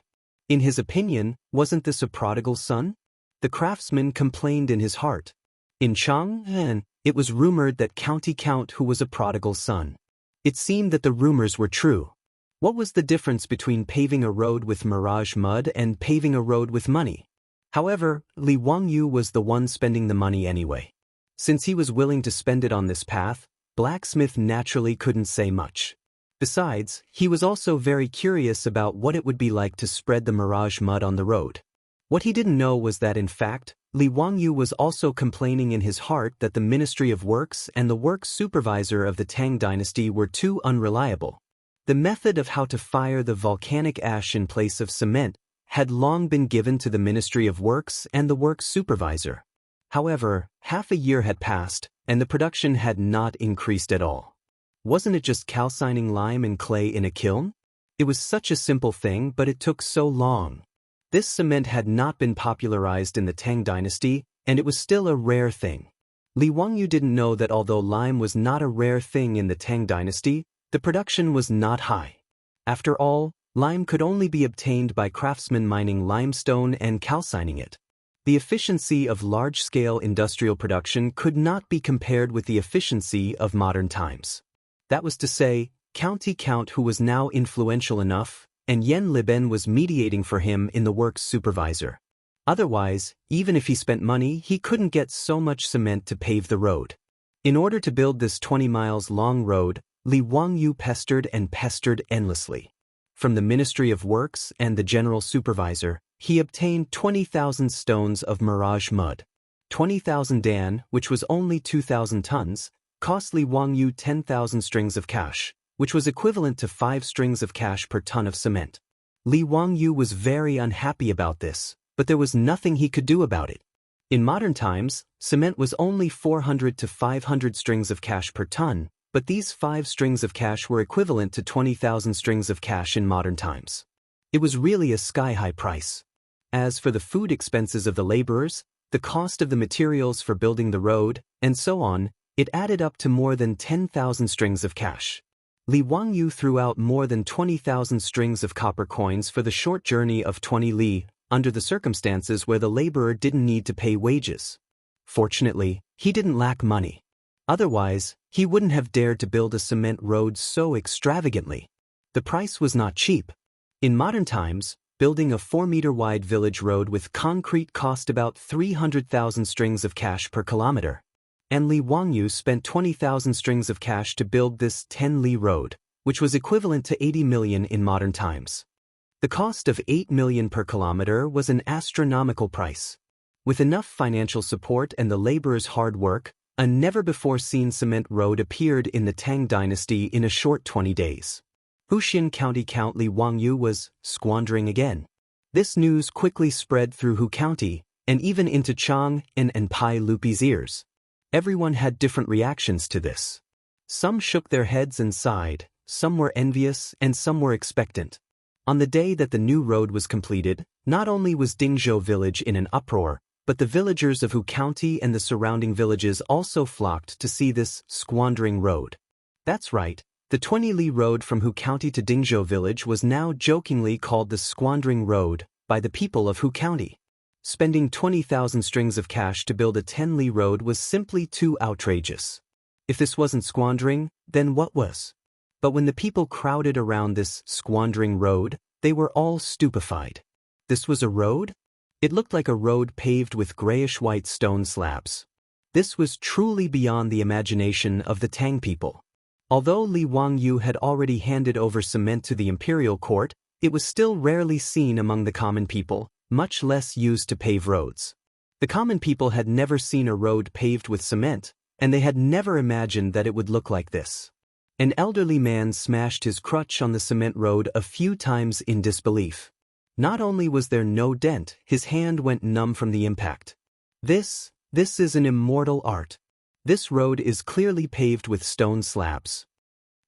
In his opinion, wasn't this a prodigal son? The craftsman complained in his heart. In Chang'an, it was rumored that County Count Hu was a prodigal son. It seemed that the rumors were true. What was the difference between paving a road with mirage mud and paving a road with money? However, Li Wangyu was the one spending the money anyway. Since he was willing to spend it on this path, Blacksmith naturally couldn't say much. Besides, he was also very curious about what it would be like to spread the mirage mud on the road. What he didn't know was that in fact, Li Wangyu was also complaining in his heart that the Ministry of Works and the works supervisor of the Tang dynasty were too unreliable. The method of how to fire the volcanic ash in place of cement had long been given to the Ministry of Works and the works supervisor. However, half a year had passed, and the production had not increased at all. Wasn't it just calcining lime and clay in a kiln? It was such a simple thing, but it took so long. This cement had not been popularized in the Tang dynasty, and it was still a rare thing. Li Wangyu didn't know that although lime was not a rare thing in the Tang dynasty, the production was not high. After all, lime could only be obtained by craftsmen mining limestone and calcining it. The efficiency of large-scale industrial production could not be compared with the efficiency of modern times. That was to say, County Count Hu was now influential enough, and Yen Liben was mediating for him in the works supervisor. Otherwise, even if he spent money, he couldn't get so much cement to pave the road. In order to build this 20 miles long road, Li Wangyu pestered and pestered endlessly. From the Ministry of Works and the General Supervisor, he obtained 20,000 stones of mirage mud. 20,000 dan, which was only 2,000 tons, cost Li Wangyu 10,000 strings of cash, which was equivalent to 5 strings of cash per ton of cement. Li Wangyu was very unhappy about this, but there was nothing he could do about it. In modern times, cement was only 400 to 500 strings of cash per ton, but these 5 strings of cash were equivalent to 20,000 strings of cash in modern times. It was really a sky-high price. As for the food expenses of the laborers, the cost of the materials for building the road, and so on, it added up to more than 10,000 strings of cash. Li Wangyu threw out more than 20,000 strings of copper coins for the short journey of 20 li, under the circumstances where the laborer didn't need to pay wages. Fortunately, he didn't lack money. Otherwise, he wouldn't have dared to build a cement road so extravagantly. The price was not cheap. In modern times, building a 4-meter-wide village road with concrete cost about 300,000 strings of cash per kilometer. And Li Wangyu spent 20,000 strings of cash to build this 10-li road, which was equivalent to 80 million in modern times. The cost of 8 million per kilometer was an astronomical price. With enough financial support and the laborers' hard work, a never-before-seen cement road appeared in the Tang dynasty in a short 20 days. Wuxia County Count Li Wangyu was squandering again. This news quickly spread through Hu County, and even into Chang and Pai Lupi's ears. Everyone had different reactions to this. Some shook their heads and sighed, some were envious, and some were expectant. On the day that the new road was completed, not only was Dingzhou village in an uproar, but the villagers of Hu County and the surrounding villages also flocked to see this squandering road. That's right, the 20-li road from Hu County to Dingzhou village was now jokingly called the Squandering Road by the people of Hu County. Spending 20,000 strings of cash to build a 10-li road was simply too outrageous. If this wasn't squandering, then what was? But when the people crowded around this squandering road, they were all stupefied. This was a road? It looked like a road paved with grayish-white stone slabs. This was truly beyond the imagination of the Tang people. Although Li Wangyu had already handed over cement to the imperial court, it was still rarely seen among the common people, much less used to pave roads. The common people had never seen a road paved with cement, and they had never imagined that it would look like this. An elderly man smashed his crutch on the cement road a few times in disbelief. Not only was there no dent, his hand went numb from the impact. This is an immortal art. This road is clearly paved with stone slabs.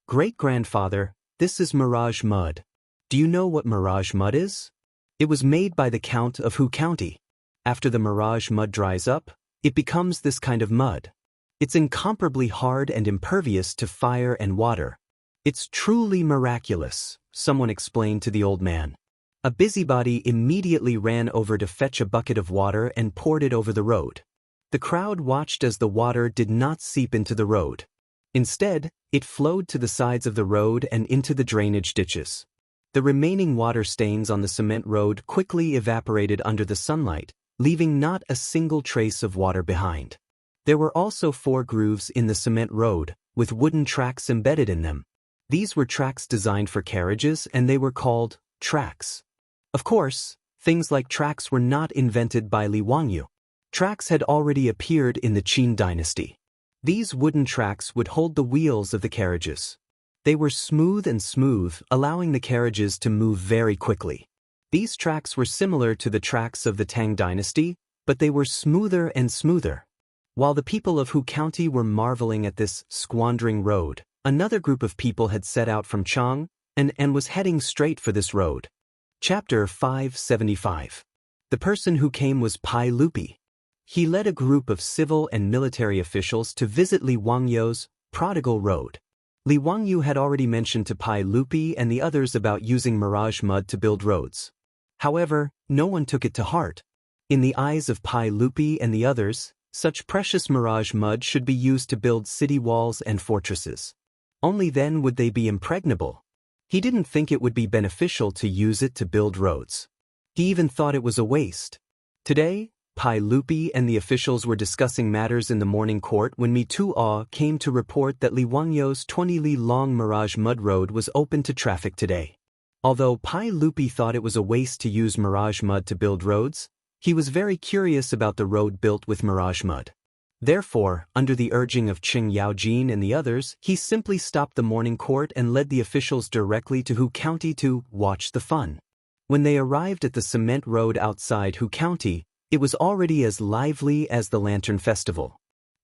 Great-grandfather, this is mirage mud. Do you know what mirage mud is? It was made by the Count of Hu County. After the mirage mud dries up, it becomes this kind of mud. It's incomparably hard and impervious to fire and water. It's truly miraculous, someone explained to the old man. A busybody immediately ran over to fetch a bucket of water and poured it over the road. The crowd watched as the water did not seep into the road. Instead, it flowed to the sides of the road and into the drainage ditches. The remaining water stains on the cement road quickly evaporated under the sunlight, leaving not a single trace of water behind. There were also 4 grooves in the cement road, with wooden tracks embedded in them. These were tracks designed for carriages and they were called tracks. Of course, things like tracks were not invented by Li Wangyu. Tracks had already appeared in the Qin dynasty. These wooden tracks would hold the wheels of the carriages. They were smooth, allowing the carriages to move very quickly. These tracks were similar to the tracks of the Tang dynasty, but they were smoother and smoother. While the people of Hu County were marveling at this squandering road, another group of people had set out from Chang and was heading straight for this road. Chapter 575. The person who came was Pai Lupi. He led a group of civil and military officials to visit Li Wangyu's prodigal road. Li Wangyu had already mentioned to Pai Lupi and the others about using mirage mud to build roads. However, no one took it to heart. In the eyes of Pai Lupi and the others, such precious mirage mud should be used to build city walls and fortresses. Only then would they be impregnable. He didn't think it would be beneficial to use it to build roads. He even thought it was a waste. Today, Pai Lupi and the officials were discussing matters in the morning court when Mi Tuo came to report that Li Wangyu's 20-li long mirage mud road was open to traffic today. Although Pai Lupi thought it was a waste to use mirage mud to build roads, he was very curious about the road built with mirage mud. Therefore, under the urging of Qing Yaojin and the others, he simply stopped the morning court and led the officials directly to Hu County to watch the fun. When they arrived at the cement road outside Hu County, it was already as lively as the Lantern Festival.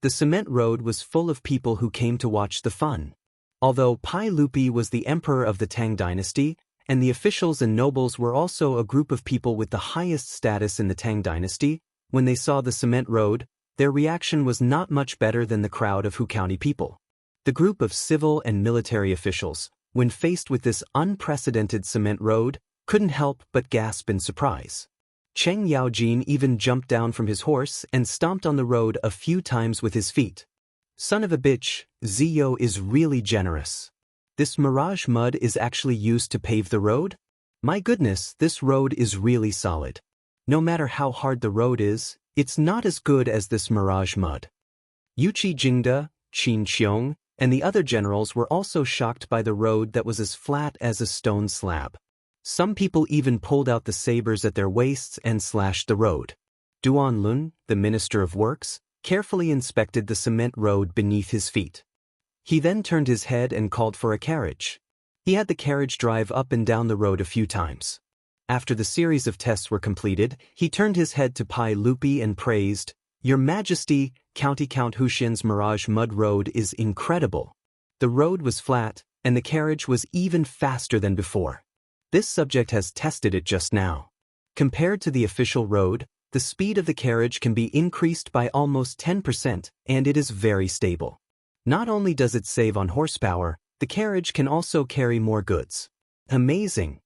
the cement road was full of people who came to watch the fun. Although Pai Lupi was the emperor of the Tang dynasty, and the officials and nobles were also a group of people with the highest status in the Tang dynasty, when they saw the cement road, their reaction was not much better than the crowd of Hu County people. The group of civil and military officials, when faced with this unprecedented cement road, couldn't help but gasp in surprise. Cheng Yaojin even jumped down from his horse and stomped on the road a few times with his feet. Son of a bitch, Ziyo is really generous. This mirage mud is actually used to pave the road? My goodness, this road is really solid. No matter how hard the road is, it's not as good as this mirage mud. Yuqi Jingde, Qin Xiong, and the other generals were also shocked by the road that was as flat as a stone slab. Some people even pulled out the sabers at their waists and slashed the road. Duan Lun, the Minister of Works, carefully inspected the cement road beneath his feet. He then turned his head and called for a carriage. He had the carriage drive up and down the road a few times. After the series of tests were completed, he turned his head to Pai Lupi and praised, "Your Majesty, County Count Huxian's Mirage Mud Road is incredible." The road was flat, and the carriage was even faster than before. This subject has tested it just now. Compared to the official road, the speed of the carriage can be increased by almost 10%, and it is very stable. Not only does it save on horsepower, the carriage can also carry more goods. Amazing.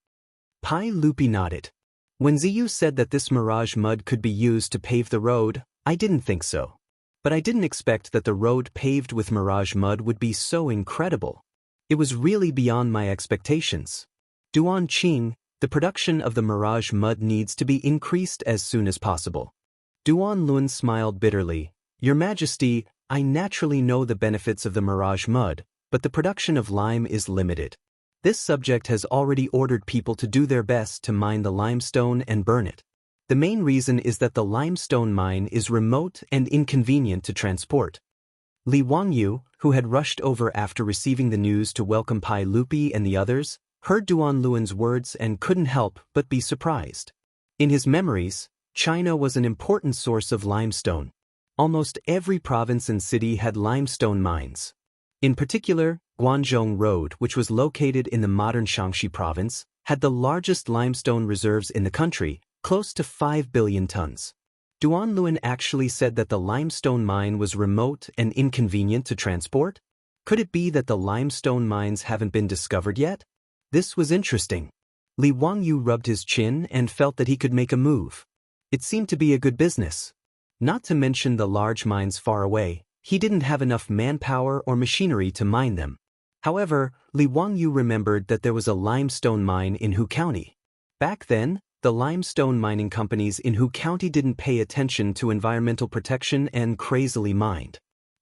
Pai Lupi nodded. When Ziyu said that this mirage mud could be used to pave the road, I didn't think so. But I didn't expect that the road paved with mirage mud would be so incredible. It was really beyond my expectations. Duan Qing, the production of the mirage mud needs to be increased as soon as possible. Duan Lun smiled bitterly. Your Majesty, I naturally know the benefits of the mirage mud, but the production of lime is limited. This subject has already ordered people to do their best to mine the limestone and burn it. The main reason is that the limestone mine is remote and inconvenient to transport. Li Wangyu, who had rushed over after receiving the news to welcome Pai Lupi and the others, heard Duan Luan's words and couldn't help but be surprised. In his memories, China was an important source of limestone. Almost every province and city had limestone mines. In particular, Guanzhong Road, which was located in the modern Shaanxi province, had the largest limestone reserves in the country, close to 5 billion tons. Duan Luan actually said that the limestone mine was remote and inconvenient to transport? Could it be that the limestone mines haven't been discovered yet? This was interesting. Li Wangyu rubbed his chin and felt that he could make a move. It seemed to be a good business. Not to mention the large mines far away, he didn't have enough manpower or machinery to mine them. However, Li Wangyu remembered that there was a limestone mine in Hu County. Back then, the limestone mining companies in Hu County didn't pay attention to environmental protection and crazily mined.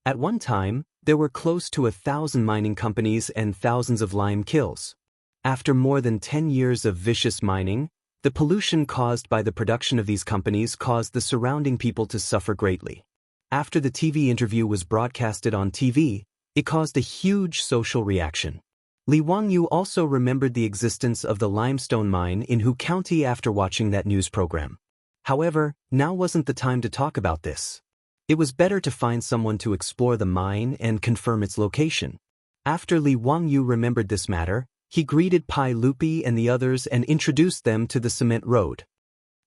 At one time, there were close to 1,000 mining companies and thousands of lime kilns. After more than 10 years of vicious mining, the pollution caused by the production of these companies caused the surrounding people to suffer greatly. After the TV interview was broadcasted on TV, it caused a huge social reaction. Li Wangyu also remembered the existence of the limestone mine in Hu County after watching that news program. However, now wasn't the time to talk about this. It was better to find someone to explore the mine and confirm its location. After Li Wangyu remembered this matter, he greeted Pai Lupi and the others and introduced them to the cement road.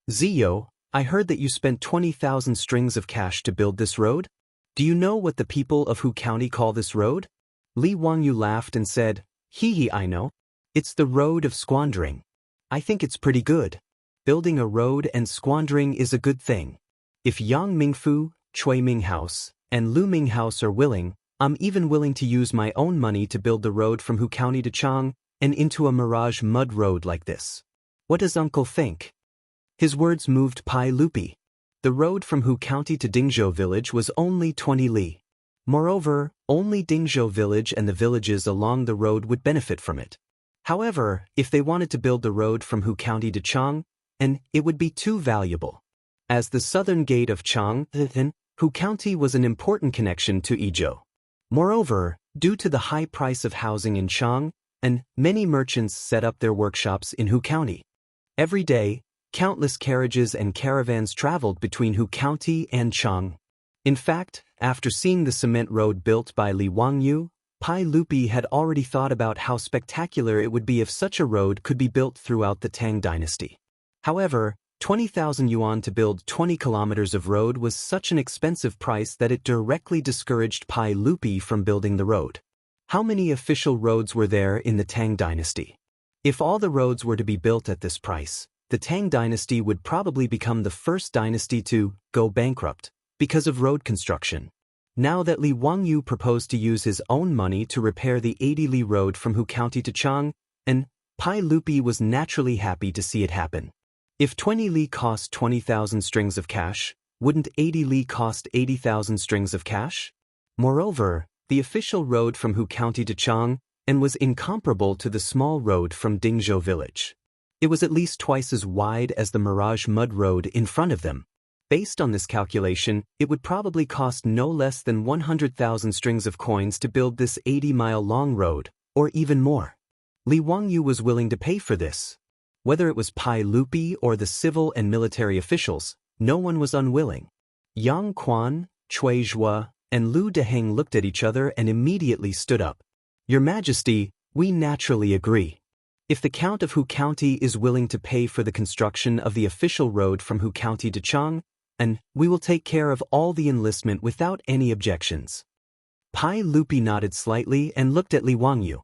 Ziyo, I heard that you spent 20,000 strings of cash to build this road? Do you know what the people of Hu County call this road? Li Wangyu laughed and said, Hee, I know. It's the road of squandering. I think it's pretty good. Building a road and squandering is a good thing. If Yang Mingfu, Chui Ming House, and Lu Ming House are willing, I'm even willing to use my own money to build the road from Hu County to Chang and into a mirage mud road like this. What does Uncle think? His words moved Pai Lupi. The road from Hu County to Dingzhou village was only 20 li. Moreover, only Dingzhou village and the villages along the road would benefit from it. However, if they wanted to build the road from Hu County to Chang, it would be too valuable. As the southern gate of Chang, Hu County was an important connection to Izhou. Moreover, due to the high price of housing in Chang, many merchants set up their workshops in Hu County. Every day, countless carriages and caravans traveled between Hu County and Chang. In fact, after seeing the cement road built by Li Wangyu, Pai Lupi had already thought about how spectacular it would be if such a road could be built throughout the Tang dynasty. However, 20,000 yuan to build 20 kilometers of road was such an expensive price that it directly discouraged Pai Lupi from building the road. How many official roads were there in the Tang dynasty? If all the roads were to be built at this price, the Tang dynasty would probably become the first dynasty to go bankrupt because of road construction. Now that Li Wangyu proposed to use his own money to repair the 80 li road from Hu County to Chang, and Pai Lupi was naturally happy to see it happen. If 20 li cost 20,000 strings of cash, wouldn't 80 li cost 80,000 strings of cash? Moreover, the official road from Hu County to Chang was incomparable to the small road from Dingzhou village. It was at least twice as wide as the Mirage mud road in front of them. Based on this calculation, it would probably cost no less than 100,000 strings of coins to build this 80-mile-long road, or even more. Li Wangyu was willing to pay for this. Whether it was Pai Lupi or the civil and military officials, no one was unwilling. Yang Quan, Cui Zhua, and Lu Deheng looked at each other and immediately stood up. Your Majesty, we naturally agree. If the Count of Hu County is willing to pay for the construction of the official road from Hu County to Chang, and we will take care of all the enlistment without any objections. Pai Lupi nodded slightly and looked at Li Wangyu.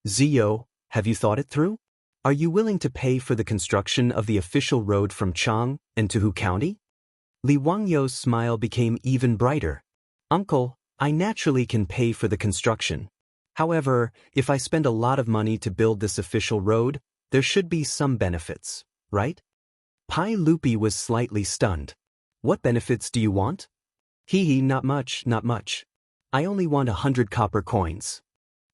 Zio, have you thought it through? Are you willing to pay for the construction of the official road from Chang and to Hu County? Li Wangyu's smile became even brighter. Uncle, I naturally can pay for the construction. However, if I spend a lot of money to build this official road, there should be some benefits, right? Pai Lupi was slightly stunned. What benefits do you want? Not much, not much. I only want 100 copper coins.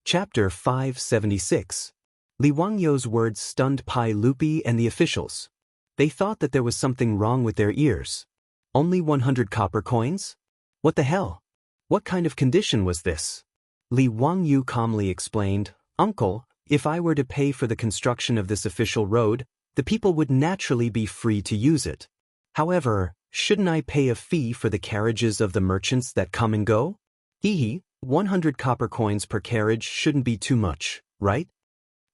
Chapter 576. Li Wangyu's words stunned Pai Lupi and the officials. They thought that there was something wrong with their ears. Only 100 copper coins? What the hell? What kind of condition was this? Li Wangyu calmly explained, Uncle, if I were to pay for the construction of this official road, the people would naturally be free to use it. However, shouldn't I pay a fee for the carriages of the merchants that come and go? 100 copper coins per carriage shouldn't be too much, right?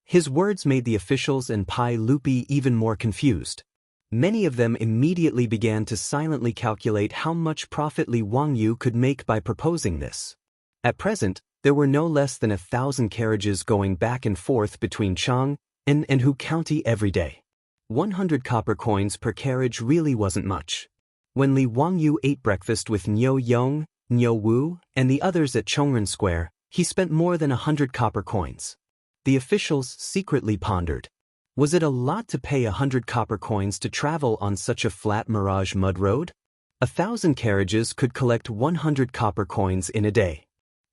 His words made the officials and Pai Lupi even more confused. Many of them immediately began to silently calculate how much profit Li Wangyu could make by proposing this. At present, there were no less than 1,000 carriages going back and forth between Chang and Hu County every day. 100 copper coins per carriage really wasn't much. When Li Wangyu ate breakfast with Niu Yong, Niu Wu, and the others at Chongren Square, he spent more than 100 copper coins. The officials secretly pondered. Was it a lot to pay 100 copper coins to travel on such a flat Mirage mud road? 1,000 carriages could collect 100 copper coins in a day.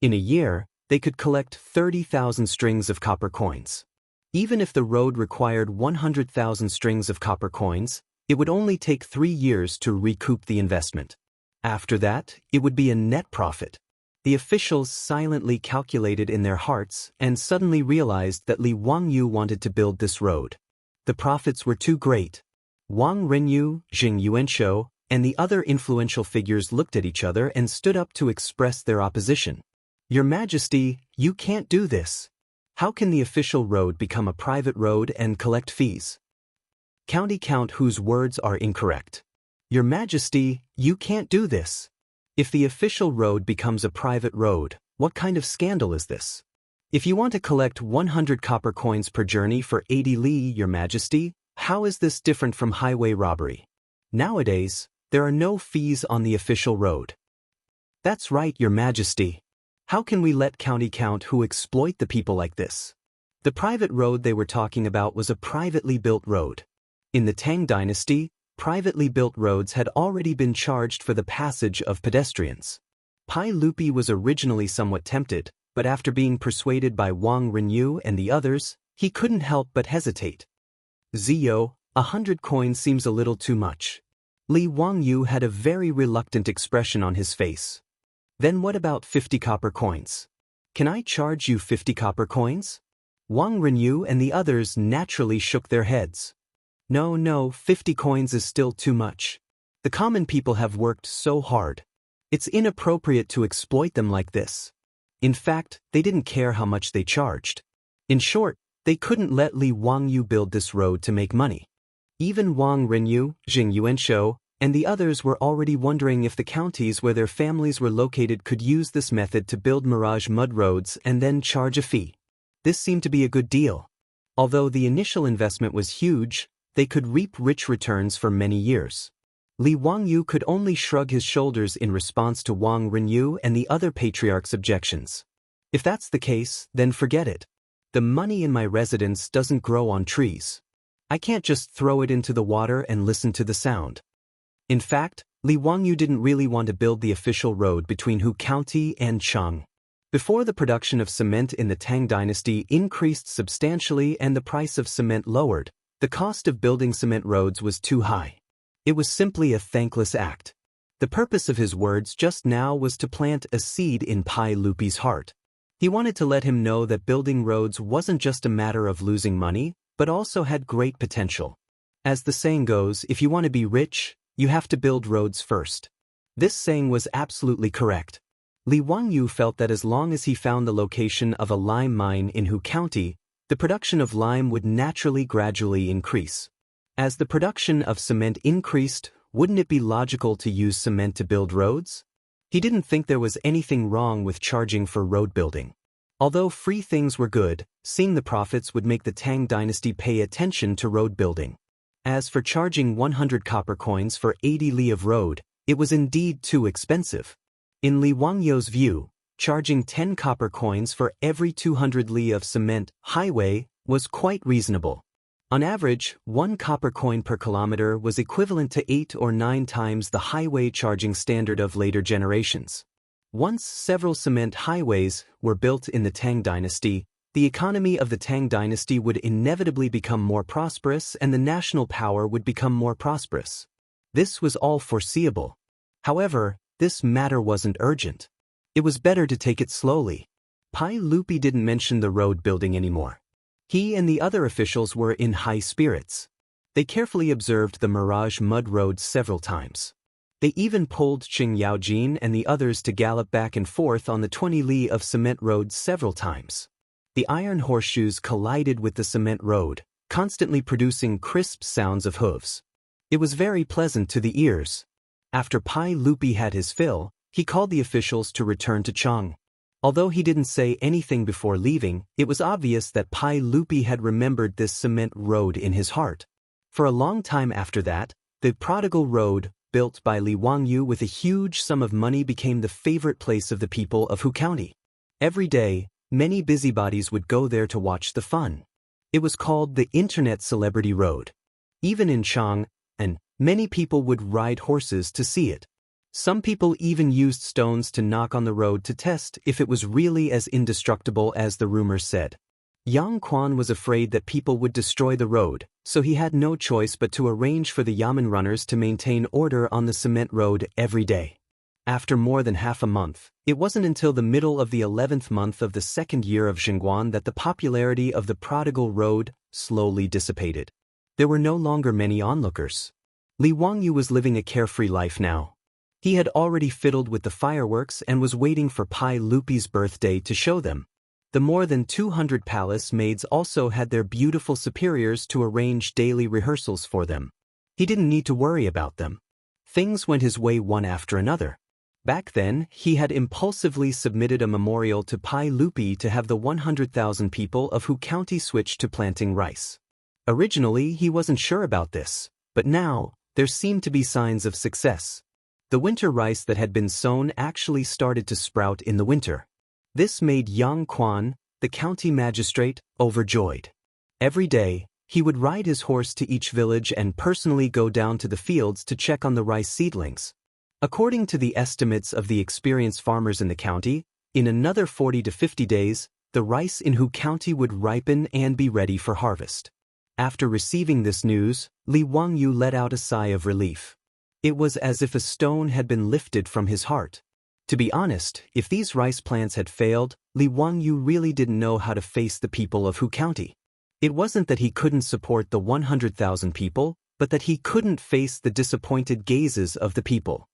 In a year, they could collect 30,000 strings of copper coins. Even if the road required 100,000 strings of copper coins, it would only take 3 years to recoup the investment. After that, it would be a net profit. The officials silently calculated in their hearts and suddenly realized that Li Wangyu wanted to build this road. The profits were too great. Wang Renyu, Jing Yuanshou, and the other influential figures looked at each other and stood up to express their opposition. Your Majesty, you can't do this. How can the official road become a private road and collect fees? County Count whose words are incorrect. Your Majesty, you can't do this. If the official road becomes a private road, what kind of scandal is this? If you want to collect 100 copper coins per journey for 80 li, Your Majesty, how is this different from highway robbery? Nowadays, there are no fees on the official road. That's right, Your Majesty. How can we let County Count who exploit the people like this? The private road they were talking about was a privately built road. In the Tang dynasty, privately built roads had already been charged for the passage of pedestrians. Pai Lupi was originally somewhat tempted, but after being persuaded by Wang Renyu and the others, he couldn't help but hesitate. Zio, 100 coins seems a little too much. Li Wangyu had a very reluctant expression on his face. Then what about 50 copper coins? Can I charge you 50 copper coins? Wang Renyu and the others naturally shook their heads. No, 50 coins is still too much. The common people have worked so hard. It's inappropriate to exploit them like this. In fact, they didn't care how much they charged. In short, they couldn't let Li Wangyu build this road to make money. Even Wang Rinyu, Jing Yuanshou, and the others were already wondering if the counties where their families were located could use this method to build mirage mud roads and then charge a fee. This seemed to be a good deal. Although the initial investment was huge, they could reap rich returns for many years. Li Wangyu could only shrug his shoulders in response to Wang Rinyu and the other patriarchs' objections. If that's the case, then forget it. The money in my residence doesn't grow on trees. I can't just throw it into the water and listen to the sound. In fact, Li Wangyu didn't really want to build the official road between Hu County and Cheng. Before the production of cement in the Tang dynasty increased substantially and the price of cement lowered, the cost of building cement roads was too high. It was simply a thankless act. The purpose of his words just now was to plant a seed in Pai Lupi's heart. He wanted to let him know that building roads wasn't just a matter of losing money, but also had great potential. As the saying goes, if you want to be rich, you have to build roads first. This saying was absolutely correct. Li Wangyu felt that as long as he found the location of a lime mine in Hu County, the production of lime would naturally gradually increase. As the production of cement increased, wouldn't it be logical to use cement to build roads? He didn't think there was anything wrong with charging for road building. Although free things were good, seeing the profits would make the Tang dynasty pay attention to road building. As for charging 100 copper coins for 80 li of road, it was indeed too expensive. In Li Wangyu's view, charging 10 copper coins for every 200 li of cement highway was quite reasonable. On average, 1 copper coin per kilometer was equivalent to 8 or 9 times the highway charging standard of later generations. Once several cement highways were built in the Tang dynasty, the economy of the Tang dynasty would inevitably become more prosperous and the national power would become more prosperous. This was all foreseeable. However, this matter wasn't urgent. It was better to take it slowly. Pai Lupi didn't mention the road building anymore. He and the other officials were in high spirits. They carefully observed the mirage mud roads several times. They even pulled Qing Yaojin and the others to gallop back and forth on the 20 li of cement road several times. The iron horseshoes collided with the cement road, constantly producing crisp sounds of hooves. It was very pleasant to the ears. After Pai Lupi had his fill, he called the officials to return to Cheng. Although he didn't say anything before leaving, it was obvious that Pai Lupi had remembered this cement road in his heart. For a long time after that, the prodigal road, built by Li Wangyu with a huge sum of money, became the favorite place of the people of Hu County. Every day, many busybodies would go there to watch the fun. It was called the Internet Celebrity Road. Even in Cheng, and many people would ride horses to see it. Some people even used stones to knock on the road to test if it was really as indestructible as the rumors said. Yang Quan was afraid that people would destroy the road, so he had no choice but to arrange for the yamen runners to maintain order on the cement road every day. After more than half a month, it wasn't until the middle of the 11th month of the second year of Xingguan that the popularity of the prodigal road slowly dissipated. There were no longer many onlookers. Li Wangyu was living a carefree life now. He had already fiddled with the fireworks and was waiting for Pai Lupi's birthday to show them. The more than 200 palace maids also had their beautiful superiors to arrange daily rehearsals for them. He didn't need to worry about them. Things went his way one after another. Back then, he had impulsively submitted a memorial to Pai Lupi to have the 100,000 people of Hu County switch to planting rice. Originally, he wasn't sure about this, but now, there seemed to be signs of success. The winter rice that had been sown actually started to sprout in the winter. This made Yang Quan, the county magistrate, overjoyed. Every day, he would ride his horse to each village and personally go down to the fields to check on the rice seedlings. According to the estimates of the experienced farmers in the county, in another 40 to 50 days, the rice in Hu County would ripen and be ready for harvest. After receiving this news, Li Wangyu let out a sigh of relief. It was as if a stone had been lifted from his heart. To be honest, if these rice plants had failed, Li Wangyu really didn't know how to face the people of Hu County. It wasn't that he couldn't support the 100,000 people, but that he couldn't face the disappointed gazes of the people.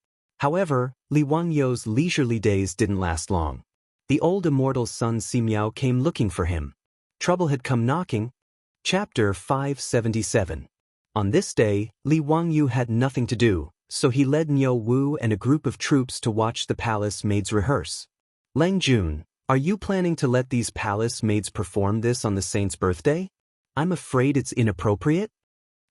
However, Li Wangyou's leisurely days didn't last long. The old immortal's son Simiao came looking for him. Trouble had come knocking. Chapter 577. On this day, Li Wangyou had nothing to do, so he led Niu Wu and a group of troops to watch the palace maids rehearse. Lang Jun, are you planning to let these palace maids perform this on the saint's birthday? I'm afraid it's inappropriate.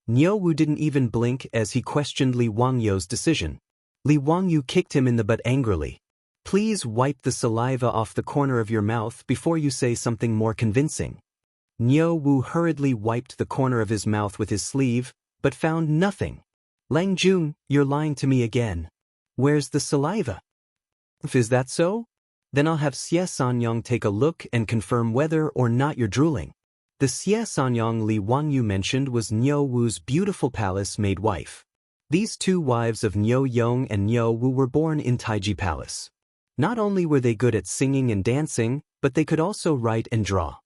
Niu Wu didn't even blink as he questioned Li Wangyou's decision. Li Wangyou kicked him in the butt angrily. Please wipe the saliva off the corner of your mouth before you say something more convincing. Niu Wu hurriedly wiped the corner of his mouth with his sleeve, but found nothing. Lang Jun, you're lying to me again. Where's the saliva? Is that so? Then I'll have Xie Sanyang take a look and confirm whether or not you're drooling. The Xie Sanyang Li Wangyou mentioned was Niu Wu's beautiful palace maid wife. These two wives of Niu Yong and Niu Wu were born in Taiji Palace. Not only were they good at singing and dancing, but they could also write and draw.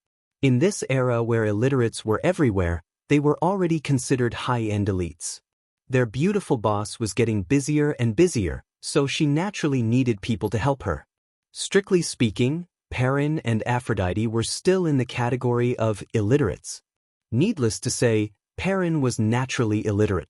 In this era where illiterates were everywhere, they were already considered high-end elites. Their beautiful boss was getting busier and busier, so she naturally needed people to help her. Strictly speaking, Perrin and Aphrodite were still in the category of illiterates. Needless to say, Perrin was naturally illiterate.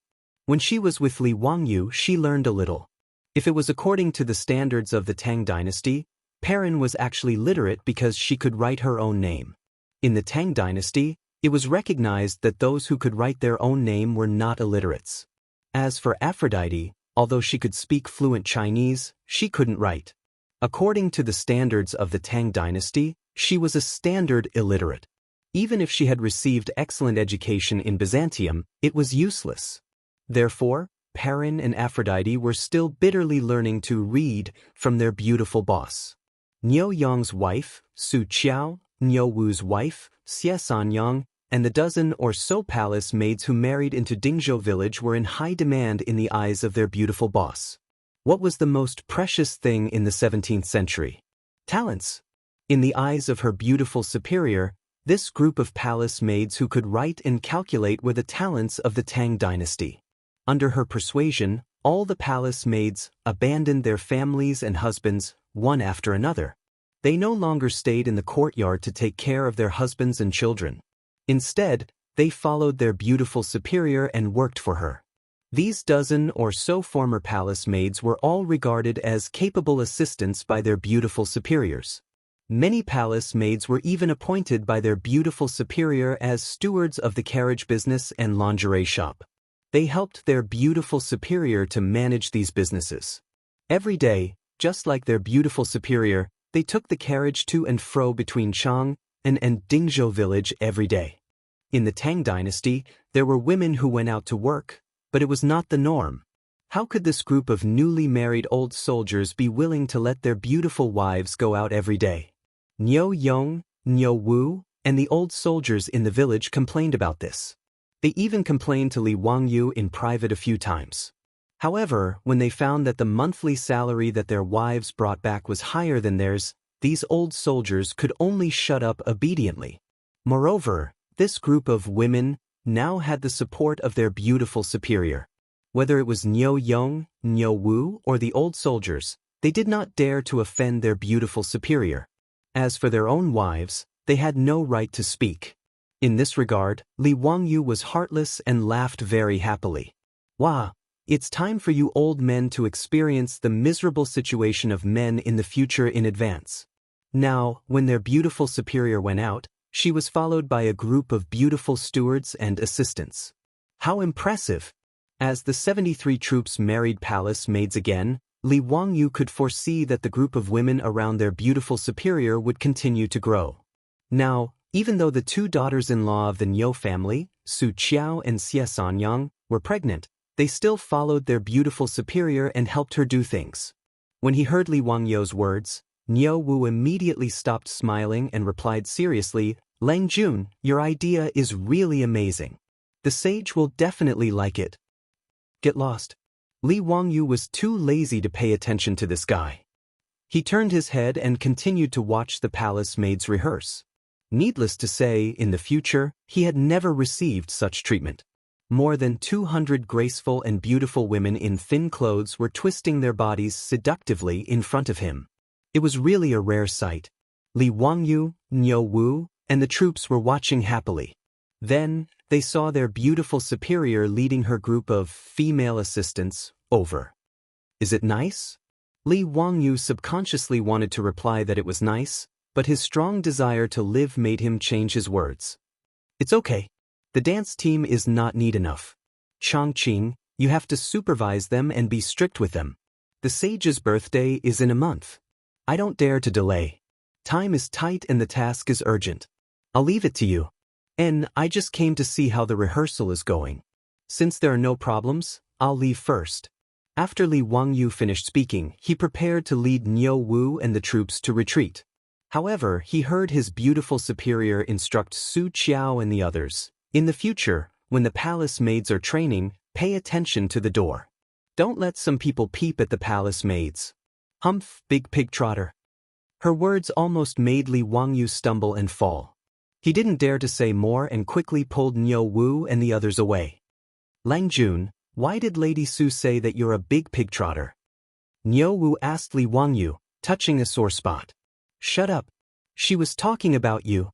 When she was with Li Wangyou, she learned a little. If it was according to the standards of the Tang dynasty, Perrin was actually literate because she could write her own name. In the Tang dynasty, it was recognized that those who could write their own name were not illiterates. As for Aphrodite, although she could speak fluent Chinese, she couldn't write. According to the standards of the Tang dynasty, she was a standard illiterate. Even if she had received excellent education in Byzantium, it was useless. Therefore, Perrin and Aphrodite were still bitterly learning to read from their beautiful boss. Niu Yong's wife, Su Qiao, Niu Wu's wife, Xie Sanyang, and the dozen or so palace maids who married into Dingzhou village were in high demand in the eyes of their beautiful boss. What was the most precious thing in the 17th century? Talents. In the eyes of her beautiful superior, this group of palace maids who could write and calculate were the talents of the Tang dynasty. Under her persuasion, all the palace maids abandoned their families and husbands, one after another. They no longer stayed in the courtyard to take care of their husbands and children. Instead, they followed their beautiful superior and worked for her. These dozen or so former palace maids were all regarded as capable assistants by their beautiful superiors. Many palace maids were even appointed by their beautiful superior as stewards of the carriage business and lingerie shop. They helped their beautiful superior to manage these businesses. Every day, just like their beautiful superior, they took the carriage to and fro between Chang and Dingzhou village every day. In the Tang dynasty, there were women who went out to work, but it was not the norm. How could this group of newly married old soldiers be willing to let their beautiful wives go out every day? Niu Yong, Niu Wu, and the old soldiers in the village complained about this. They even complained to Li Wangyou in private a few times. However, when they found that the monthly salary that their wives brought back was higher than theirs, these old soldiers could only shut up obediently. Moreover, this group of women now had the support of their beautiful superior. Whether it was Niu Yong, Niu Wu, or the old soldiers, they did not dare to offend their beautiful superior. As for their own wives, they had no right to speak. In this regard, Li Wangyou was heartless and laughed very happily. Wah! It's time for you old men to experience the miserable situation of men in the future in advance. Now, when their beautiful superior went out, she was followed by a group of beautiful stewards and assistants. How impressive! As the 73 troops married palace maids again, Li Wangyou could foresee that the group of women around their beautiful superior would continue to grow. Now, even though the two daughters-in-law of the Niu family, Su Qiao and Xie Sanyang, were pregnant, they still followed their beautiful superior and helped her do things. When he heard Li Wangyou's words, Niu Wu immediately stopped smiling and replied seriously, Lang Jun, your idea is really amazing. The sage will definitely like it. Get lost. Li Wangyou was too lazy to pay attention to this guy. He turned his head and continued to watch the palace maids rehearse. Needless to say, in the future, he had never received such treatment. More than 200 graceful and beautiful women in thin clothes were twisting their bodies seductively in front of him. It was really a rare sight. Li Wangyu, Niu Wu, and the troops were watching happily. Then, they saw their beautiful superior leading her group of female assistants over. Is it nice? Li Wangyu subconsciously wanted to reply that it was nice, but his strong desire to live made him change his words. It's okay. The dance team is not neat enough. Chongqing, you have to supervise them and be strict with them. The sage's birthday is in a month. I don't dare to delay. Time is tight and the task is urgent. I'll leave it to you. And I just came to see how the rehearsal is going. Since there are no problems, I'll leave first. After Li Wangyu finished speaking, he prepared to lead Niu Wu and the troops to retreat. However, he heard his beautiful superior instruct Su Qiao and the others. In the future, when the palace maids are training, pay attention to the door. Don't let some people peep at the palace maids. Humph, big pig trotter. Her words almost made Li Wangyu stumble and fall. He didn't dare to say more and quickly pulled Niu Wu and the others away. Lang Jun, why did Lady Su say that you're a big pig trotter? Niu Wu asked Li Wangyu, touching a sore spot. Shut up. She was talking about you.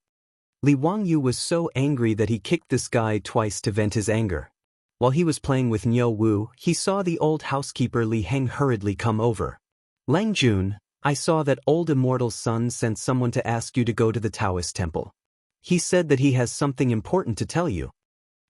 Li Wangyu was so angry that he kicked this guy twice to vent his anger. While he was playing with Niu Wu, he saw the old housekeeper Li Heng hurriedly come over. Lang Jun, I saw that old Immortal's son sent someone to ask you to go to the Daoist temple. He said that he has something important to tell you.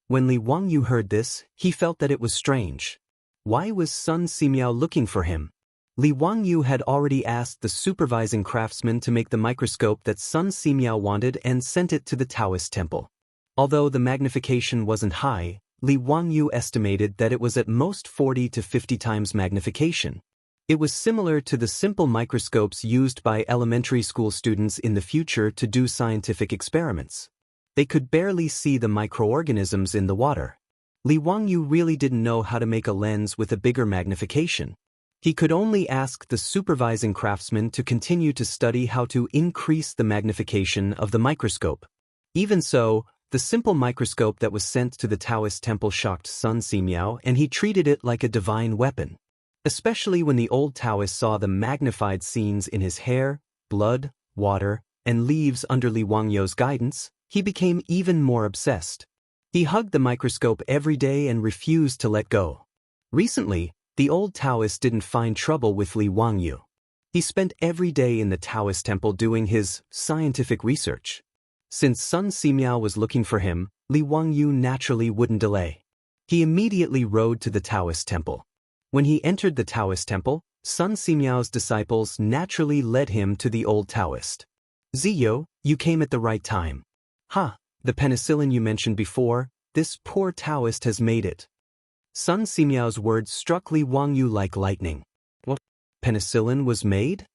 When Li Wangyu heard this, he felt that it was strange. Why was Sun Simiao looking for him? Li Wangyu had already asked the supervising craftsman to make the microscope that Sun Simiao wanted and sent it to the Daoist temple. Although the magnification wasn't high, Li Wangyu estimated that it was at most 40 to 50 times magnification. It was similar to the simple microscopes used by elementary school students in the future to do scientific experiments. They could barely see the microorganisms in the water. Li Wangyu really didn't know how to make a lens with a bigger magnification. He could only ask the supervising craftsman to continue to study how to increase the magnification of the microscope. Even so, the simple microscope that was sent to the Daoist temple shocked Sun Simiao, and he treated it like a divine weapon. Especially when the old Daoist saw the magnified scenes in his hair, blood, water, and leaves under Li Wangyu's guidance, he became even more obsessed. He hugged the microscope every day and refused to let go. Recently, the old Daoist didn't find trouble with Li Wangyu. He spent every day in the Daoist temple doing his scientific research. Since Sun Simiao was looking for him, Li Wangyu naturally wouldn't delay. He immediately rode to the Daoist temple. When he entered the Daoist temple, Sun Simiao's disciples naturally led him to the old Daoist. Ziyo, you came at the right time. Ha, the penicillin you mentioned before, this poor Daoist has made it. Sun Simiao's words struck Li Wangyu like lightning. What? Penicillin was made?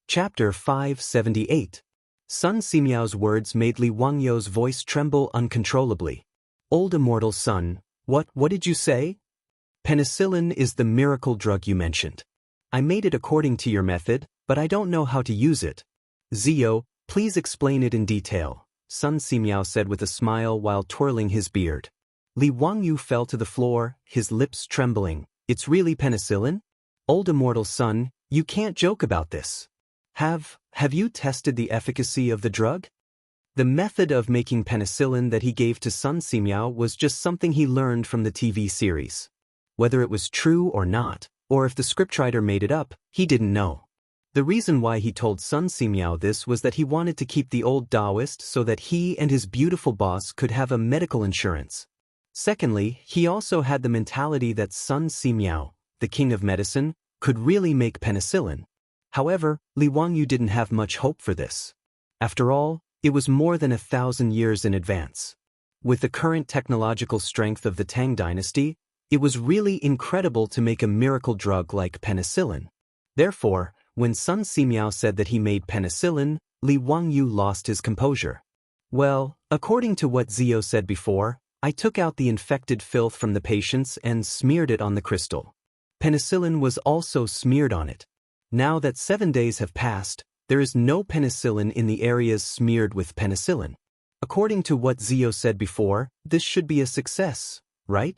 Chapter 578. Sun Simiao's words made Li Wangyu's voice tremble uncontrollably. Old Immortal son, what did you say? Penicillin is the miracle drug you mentioned. I made it according to your method, but I don't know how to use it. Ziyo, please explain it in detail, Sun Simiao said with a smile while twirling his beard. Li Wangyu fell to the floor, his lips trembling. It's really penicillin? Old Immortal son, you can't joke about this. Have you tested the efficacy of the drug? The method of making penicillin that he gave to Sun Simiao was just something he learned from the TV series. Whether it was true or not, or if the scriptwriter made it up, he didn't know. The reason why he told Sun Simiao this was that he wanted to keep the old Daoist so that he and his beautiful boss could have a medical insurance. Secondly, he also had the mentality that Sun Simiao, the king of medicine, could really make penicillin. However, Li Wangyu didn't have much hope for this. After all, it was more than 1,000 years in advance. With the current technological strength of the Tang dynasty, it was really incredible to make a miracle drug like penicillin. Therefore, when Sun Simiao said that he made penicillin, Li Wangyu lost his composure. Well, according to what Ziyo said before, I took out the infected filth from the patients and smeared it on the crystal. Penicillin was also smeared on it. Now that 7 days have passed, there is no penicillin in the areas smeared with penicillin. According to what Ziyo said before, this should be a success. right?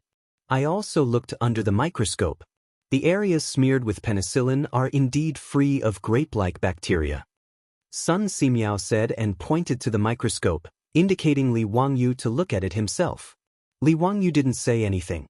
I also looked under the microscope. The areas smeared with penicillin are indeed free of grape-like bacteria. Sun Simiao said and pointed to the microscope, indicating Li Wangyu to look at it himself. Li Wangyu didn't say anything.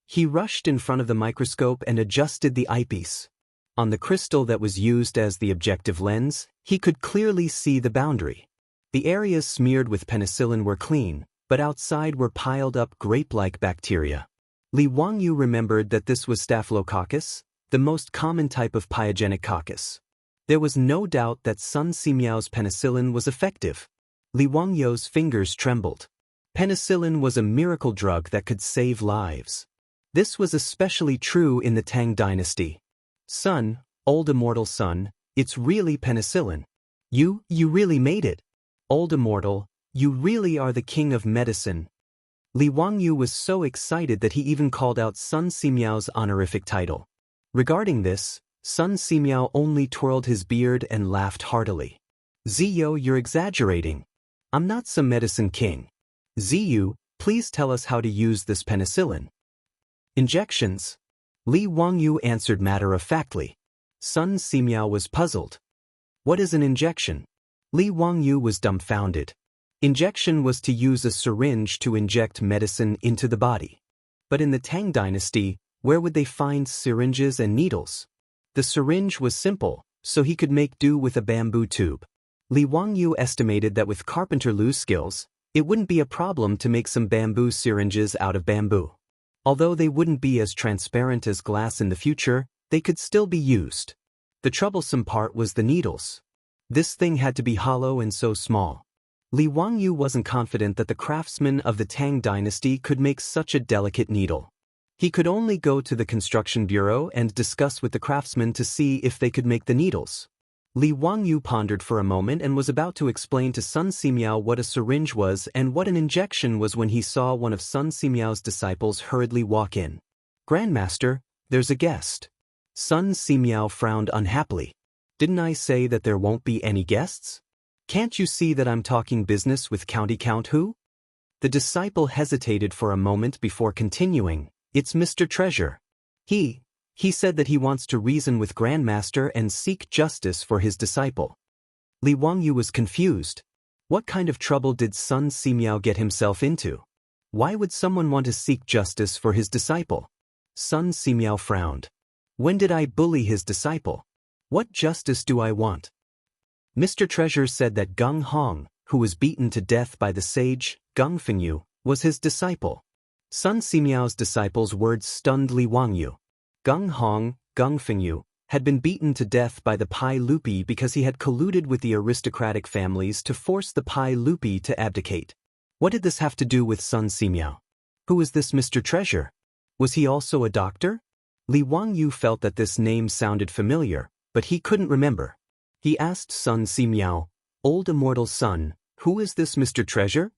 He rushed in front of the microscope and adjusted the eyepiece. On the crystal that was used as the objective lens, he could clearly see the boundary. The areas smeared with penicillin were clean, but outside were piled up grape-like bacteria. Li Wangyu remembered that this was Staphylococcus, the most common type of pyogenic coccus. There was no doubt that Sun Simiao's penicillin was effective. Li Wangyu's fingers trembled. Penicillin was a miracle drug that could save lives. This was especially true in the Tang dynasty. Son, old immortal son, it's really penicillin. You really made it. Old immortal, you really are the king of medicine. Li Wangyu was so excited that he even called out Sun Simiao's honorific title. Regarding this, Sun Simiao only twirled his beard and laughed heartily. Ziyu, you're exaggerating. I'm not some medicine king. Ziyu, please tell us how to use this penicillin. Injections. Li Wangyu answered matter-of-factly. Sun Simiao was puzzled. What is an injection? Li Wangyu was dumbfounded. Injection was to use a syringe to inject medicine into the body. But in the Tang dynasty, where would they find syringes and needles? The syringe was simple, so he could make do with a bamboo tube. Li Wangyu estimated that with Carpenter Lu's skills, it wouldn't be a problem to make some bamboo syringes out of bamboo. Although they wouldn't be as transparent as glass in the future, they could still be used. The troublesome part was the needles. This thing had to be hollow and so small. Li Wangyu wasn't confident that the craftsmen of the Tang dynasty could make such a delicate needle. He could only go to the construction bureau and discuss with the craftsmen to see if they could make the needles. Li Wangyu pondered for a moment and was about to explain to Sun Simiao what a syringe was and what an injection was when he saw one of Sun Simiao's disciples hurriedly walk in. Grandmaster, there's a guest. Sun Simiao frowned unhappily. Didn't I say that there won't be any guests? Can't you see that I'm talking business with County Count Who? The disciple hesitated for a moment before continuing. It's Mr. Treasure. He said that he wants to reason with Grandmaster and seek justice for his disciple. Li Wangyu was confused. What kind of trouble did Sun Simiao get himself into? Why would someone want to seek justice for his disciple? Sun Simiao frowned. When did I bully his disciple? What justice do I want? Mr. Treasure said that Gung Hong, who was beaten to death by the sage, Gung Fengyu, was his disciple. Sun Simiao's disciple's words stunned Li Wangyu. Gung Hong, Gung Fengyu, had been beaten to death by the Pai Lupi because he had colluded with the aristocratic families to force the Pai Lupi to abdicate. What did this have to do with Sun Simiao? Who was this Mr. Treasure? Was he also a doctor? Li Wangyu felt that this name sounded familiar, but he couldn't remember. He asked Sun Simiao, Old immortal son, who is this Mr. Treasure?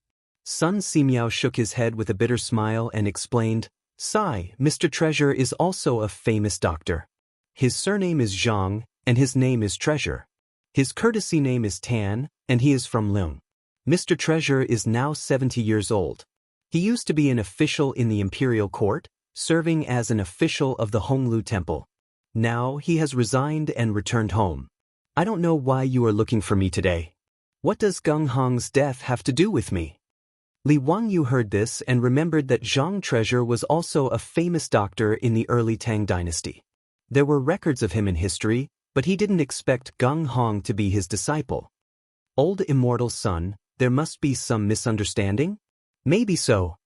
Sun Simiao shook his head with a bitter smile and explained, Sai, Mr. Treasure is also a famous doctor. His surname is Zhang, and his name is Treasure. His courtesy name is Tan, and he is from Leung. Mr. Treasure is now 70 years old. He used to be an official in the imperial court, serving as an official of the Honglu Temple. Now he has resigned and returned home. I don't know why you are looking for me today. What does Gung Hong's death have to do with me? Li Wangyu heard this and remembered that Zhang Treasure was also a famous doctor in the early Tang dynasty. There were records of him in history, but he didn't expect Gung Hong to be his disciple. Old immortal son, there must be some misunderstanding? Maybe so.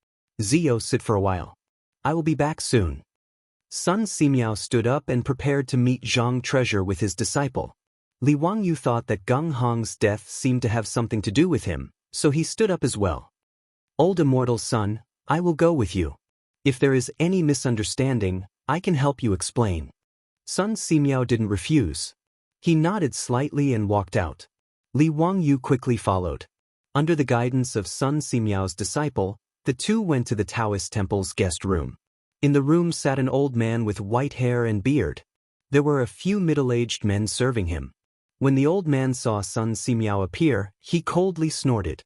Ziyu, sit for a while. I will be back soon. Sun Simiao stood up and prepared to meet Zhang Treasure with his disciple. Li Wangyu thought that Gung Hong's death seemed to have something to do with him, so he stood up as well. Old immortal son, I will go with you. If there is any misunderstanding, I can help you explain. Sun Simiao didn't refuse. He nodded slightly and walked out. Li Wangyu quickly followed. Under the guidance of Sun Simiao's disciple, the two went to the Daoist temple's guest room. In the room sat an old man with white hair and beard. There were a few middle-aged men serving him. When the old man saw Sun Simiao appear, he coldly snorted.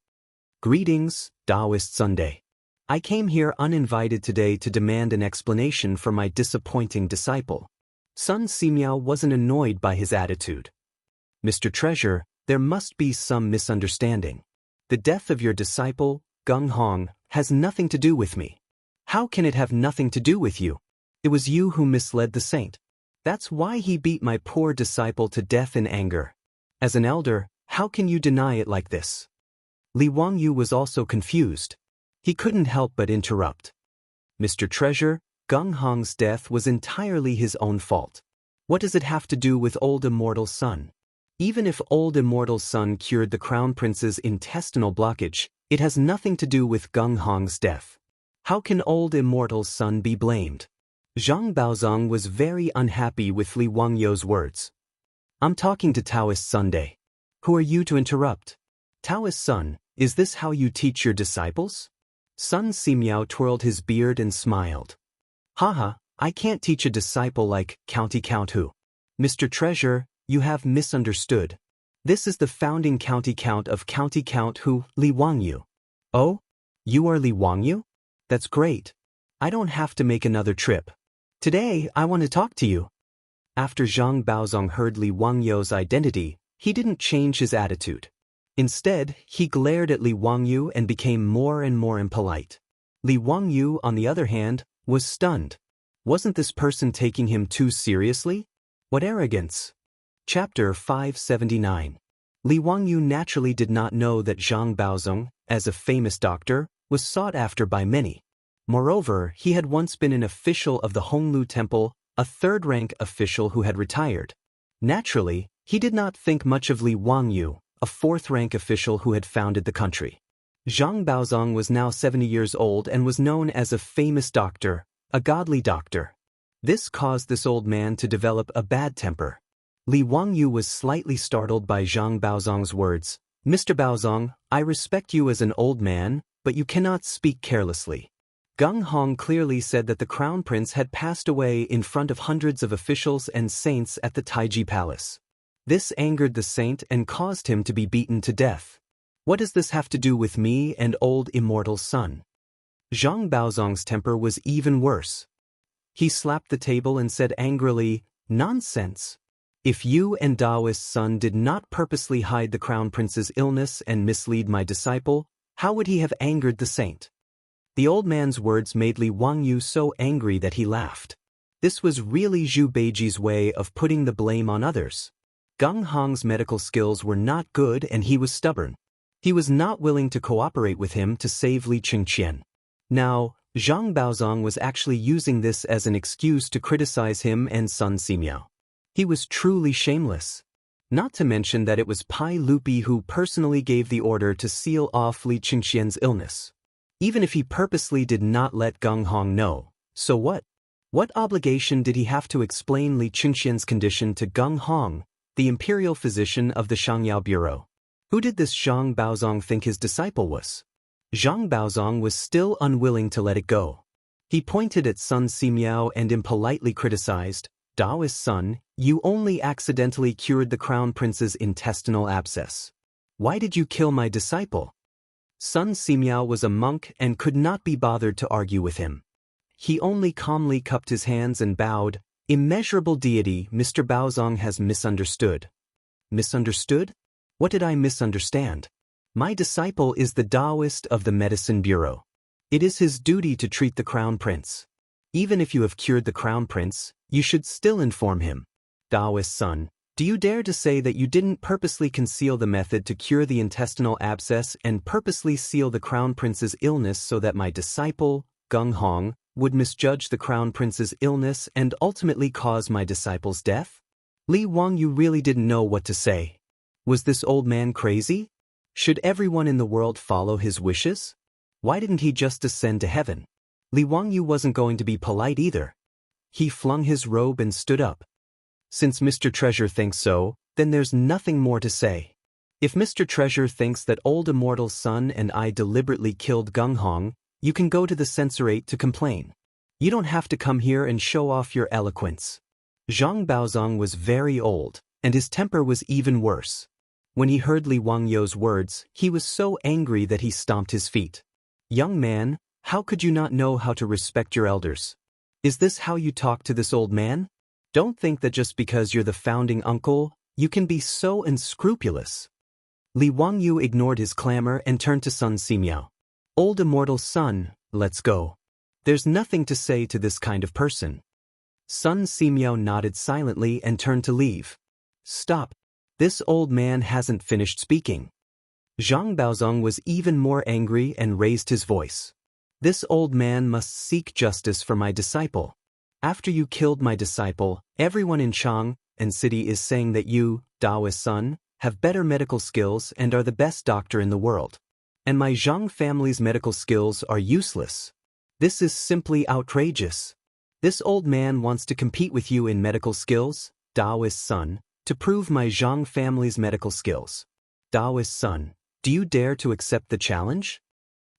Greetings, Daoist Sunday. I came here uninvited today to demand an explanation for my disappointing disciple. Sun Simiao wasn't annoyed by his attitude. Mr. Treasure, there must be some misunderstanding. The death of your disciple, Gung Hong, has nothing to do with me. How can it have nothing to do with you? It was you who misled the saint. That's why he beat my poor disciple to death in anger. As an elder, how can you deny it like this? Li Wangyu was also confused. He couldn't help but interrupt. Mr. Treasure, Gung Hong's death was entirely his own fault. What does it have to do with old Immortal's son? Even if old Immortal's son cured the Crown Prince's intestinal blockage, it has nothing to do with Gung Hong's death. How can old Immortal's son be blamed? Zhang Baozong was very unhappy with Li Wangyu's words. I'm talking to Taoist Sunday. Who are you to interrupt? Taoist Sun, is this how you teach your disciples? Sun Simiao twirled his beard and smiled. Haha, I can't teach a disciple like County Count who. Mr. Treasure, you have misunderstood. This is the founding County Count of County Count who, Li Wangyu. Oh? You are Li Wangyu? That's great. I don't have to make another trip. Today, I want to talk to you. After Zhang Baozong heard Li Wangyu's identity, he didn't change his attitude. Instead, he glared at Li Wangyu and became more and more impolite. Li Wangyu, on the other hand, was stunned. Wasn't this person taking him too seriously? What arrogance! Chapter 579. Li Wangyu naturally did not know that Zhang Baozong, as a famous doctor, was sought after by many. Moreover, he had once been an official of the Honglu Temple, a third-rank official who had retired. Naturally, he did not think much of Li Wangyu, a fourth-rank official who had founded the country. Zhang Baozong was now 70 years old and was known as a famous doctor, a godly doctor. This caused this old man to develop a bad temper. Li Wangyu was slightly startled by Zhang Baozong's words. Mr. Baozong, I respect you as an old man, but you cannot speak carelessly. Gung Hong clearly said that the Crown Prince had passed away in front of hundreds of officials and saints at the Taiji Palace. This angered the saint and caused him to be beaten to death. What does this have to do with me and old Immortal's son? Zhang Baozong's temper was even worse. He slapped the table and said angrily, Nonsense! If you and Daoist's son did not purposely hide the Crown Prince's illness and mislead my disciple, how would he have angered the saint? The old man's words made Li Wangyu so angry that he laughed. This was really Zhu Beiji's way of putting the blame on others. Gung Hong's medical skills were not good and he was stubborn. He was not willing to cooperate with him to save Li Qingqian. Now, Zhang Baozong was actually using this as an excuse to criticize him and Sun Simiao. He was truly shameless. Not to mention that it was Pai Lupi who personally gave the order to seal off Li Qingqian's illness. Even if he purposely did not let Gung Hong know, so what? What obligation did he have to explain Li Qingqian's condition to Gung Hong, the imperial physician of the Shangyao Bureau? Who did this Zhang Baozong think his disciple was? Zhang Baozong was still unwilling to let it go. He pointed at Sun Simiao and impolitely criticized, Daoist son, you only accidentally cured the Crown Prince's intestinal abscess. Why did you kill my disciple? Sun Simiao was a monk and could not be bothered to argue with him. He only calmly cupped his hands and bowed, Immeasurable deity, Mr. Baozong has misunderstood. Misunderstood? What did I misunderstand? My disciple is the Daoist of the Medicine Bureau. It is his duty to treat the Crown Prince. Even if you have cured the Crown Prince, you should still inform him. Daoist son, do you dare to say that you didn't purposely conceal the method to cure the intestinal abscess and purposely seal the Crown Prince's illness so that my disciple, Gung Hong, would misjudge the Crown Prince's illness and ultimately cause my disciple's death? Li Wangyu really didn't know what to say. Was this old man crazy? Should everyone in the world follow his wishes? Why didn't he just ascend to heaven? Li Wangyu wasn't going to be polite either. He flung his robe and stood up. Since Mr. Treasure thinks so, then there's nothing more to say. If Mr. Treasure thinks that old Immortal's son and I deliberately killed Gung Hong, you can go to the censorate to complain. You don't have to come here and show off your eloquence. Zhang Baozong was very old, and his temper was even worse. When he heard Li Wangyu's words, he was so angry that he stomped his feet. Young man, How could you not know how to respect your elders? Is this how you talk to this old man? Don't think that just because you're the founding uncle, you can be so unscrupulous. Li Wangyu ignored his clamor and turned to Sun Simiao. Old immortal son, let's go. There's nothing to say to this kind of person. Sun Simiao nodded silently and turned to leave. Stop. This old man hasn't finished speaking. Zhang Baozong was even more angry and raised his voice. This old man must seek justice for my disciple. After you killed my disciple, everyone in Chang and city is saying that you, Daoist son, have better medical skills and are the best doctor in the world. And my Zhang family's medical skills are useless. This is simply outrageous. This old man wants to compete with you in medical skills, Daoist son, to prove my Zhang family's medical skills. Daoist son, do you dare to accept the challenge?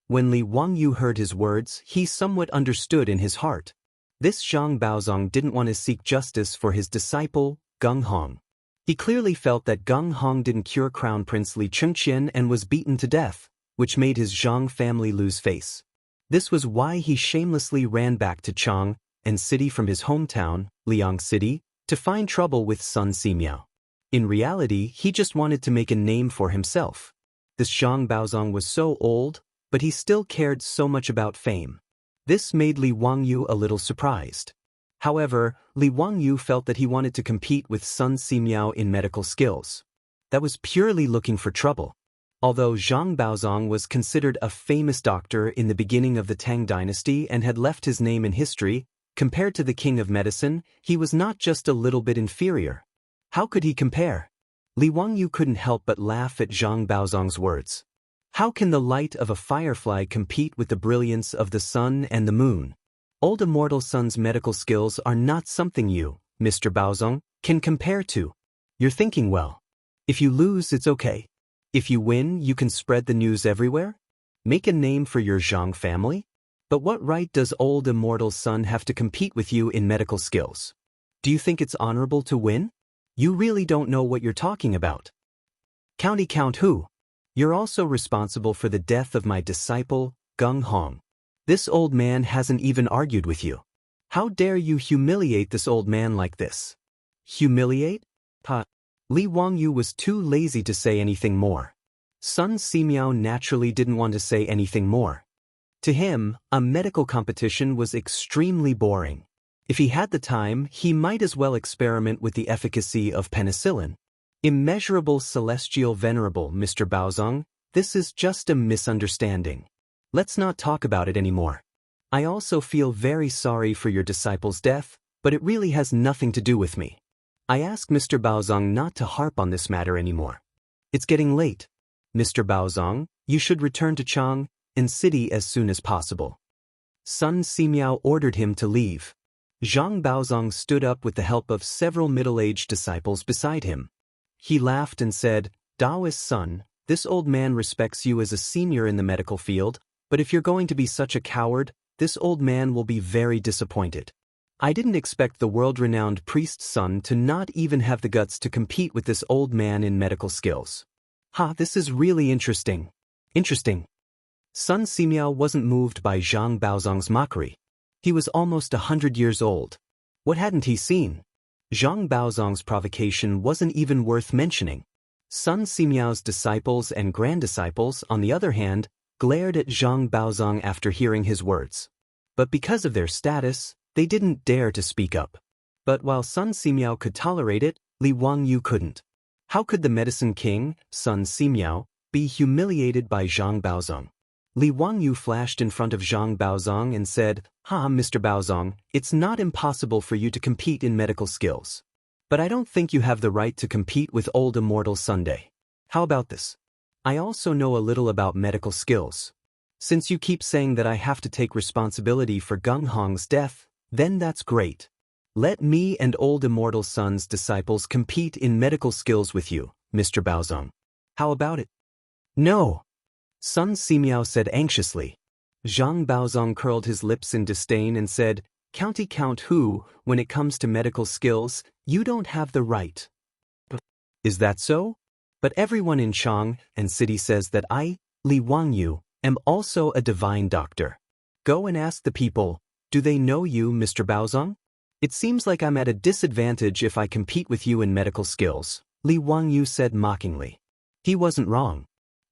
When Li Wangyu heard his words, he somewhat understood in his heart. This Zhang Baozong didn't want to seek justice for his disciple, Geng Hong. He clearly felt that Geng Hong didn't cure Crown Prince Li Chengqian and was beaten to death, which made his Zhang family lose face. This was why he shamelessly ran back to Chang and city from his hometown, Liang City, to find trouble with Sun Simiao. In reality, he just wanted to make a name for himself. This Zhang Baozong was so old, but he still cared so much about fame. This made Li Wangyu a little surprised. However, Li Wangyu felt that he wanted to compete with Sun Simiao in medical skills. That was purely looking for trouble. Although Zhang Baozong was considered a famous doctor in the beginning of the Tang dynasty and had left his name in history, compared to the king of medicine, he was not just a little bit inferior. How could he compare? Li Wangyu couldn't help but laugh at Zhang Baozong's words. How can the light of a firefly compete with the brilliance of the sun and the moon? Old immortal son's medical skills are not something you, Mr. Baozong, can compare to. You're thinking well. If you lose, it's okay. If you win, you can spread the news everywhere? Make a name for your Zhang family? But what right does old immortal son have to compete with you in medical skills? Do you think it's honorable to win? You really don't know what you're talking about. Count who? You're also responsible for the death of my disciple, Geng Hong. This old man hasn't even argued with you. How dare you humiliate this old man like this? Humiliate? Li Wangyu was too lazy to say anything more. Sun Simiao naturally didn't want to say anything more. To him, a medical competition was extremely boring. If he had the time, he might as well experiment with the efficacy of penicillin. Immeasurable celestial venerable Mr. Baozong, this is just a misunderstanding. Let's not talk about it anymore. I also feel very sorry for your disciple's death, but it really has nothing to do with me. I ask Mr. Baozong not to harp on this matter anymore. It's getting late. Mr. Baozong, you should return to Chang and city as soon as possible. Sun Simiao ordered him to leave. Zhang Baozong stood up with the help of several middle-aged disciples beside him. He laughed and said, Daoist son, this old man respects you as a senior in the medical field, but if you're going to be such a coward, this old man will be very disappointed. I didn't expect the world-renowned priest's son to not even have the guts to compete with this old man in medical skills. This is really interesting. Interesting. Sun Simiao wasn't moved by Zhang Baozong's mockery. He was almost 100 years old. What hadn't he seen? Zhang Baozong's provocation wasn't even worth mentioning. Sun Simiao's disciples and granddisciples, on the other hand, glared at Zhang Baozong after hearing his words. But because of their status, they didn't dare to speak up. But while Sun Simiao could tolerate it, Li Wangyu couldn't. How could the medicine king, Sun Simiao, be humiliated by Zhang Baozong? Li Wangyu flashed in front of Zhang Baozong and said, Mr. Baozong, it's not impossible for you to compete in medical skills. But I don't think you have the right to compete with old immortal Sunday. How about this? I also know a little about medical skills. Since you keep saying that I have to take responsibility for Geng Hong's death, then that's great. Let me and old immortal son's disciples compete in medical skills with you, Mr. Baozong. How about it? No. Sun Simiao said anxiously. Zhang Baozong curled his lips in disdain and said, Count who, when it comes to medical skills, you don't have the right. Is that so? But everyone in Chang and city says that I, Li Wangyu, am also a divine doctor. Go and ask the people, do they know you, Mr. Baozong? It seems like I'm at a disadvantage if I compete with you in medical skills, Li Wangyu said mockingly. He wasn't wrong.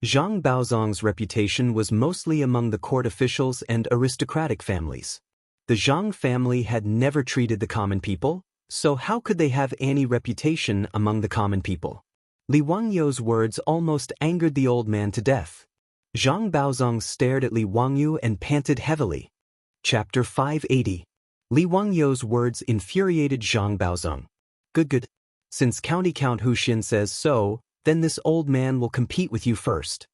Zhang Baozong's reputation was mostly among the court officials and aristocratic families. The Zhang family had never treated the common people, so how could they have any reputation among the common people? Li Wangyu's words almost angered the old man to death. Zhang Baozong stared at Li Wangyu and panted heavily. Chapter 580. Li Wangyu's words infuriated Zhang Baozong. Good. Since County Count Huxin says so, then this old man will compete with you first.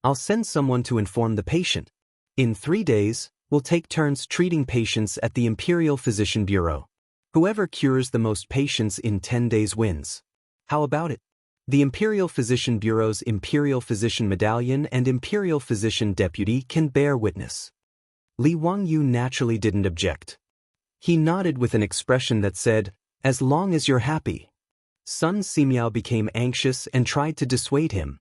I'll send someone to inform the patient. In 3 days, we'll take turns treating patients at the Imperial Physician Bureau. Whoever cures the most patients in 10 days wins. How about it? The Imperial Physician Bureau's Imperial Physician Medallion and Imperial Physician Deputy can bear witness. Li Wangyu naturally didn't object. He nodded with an expression that said, as long as you're happy. Sun Simiao became anxious and tried to dissuade him.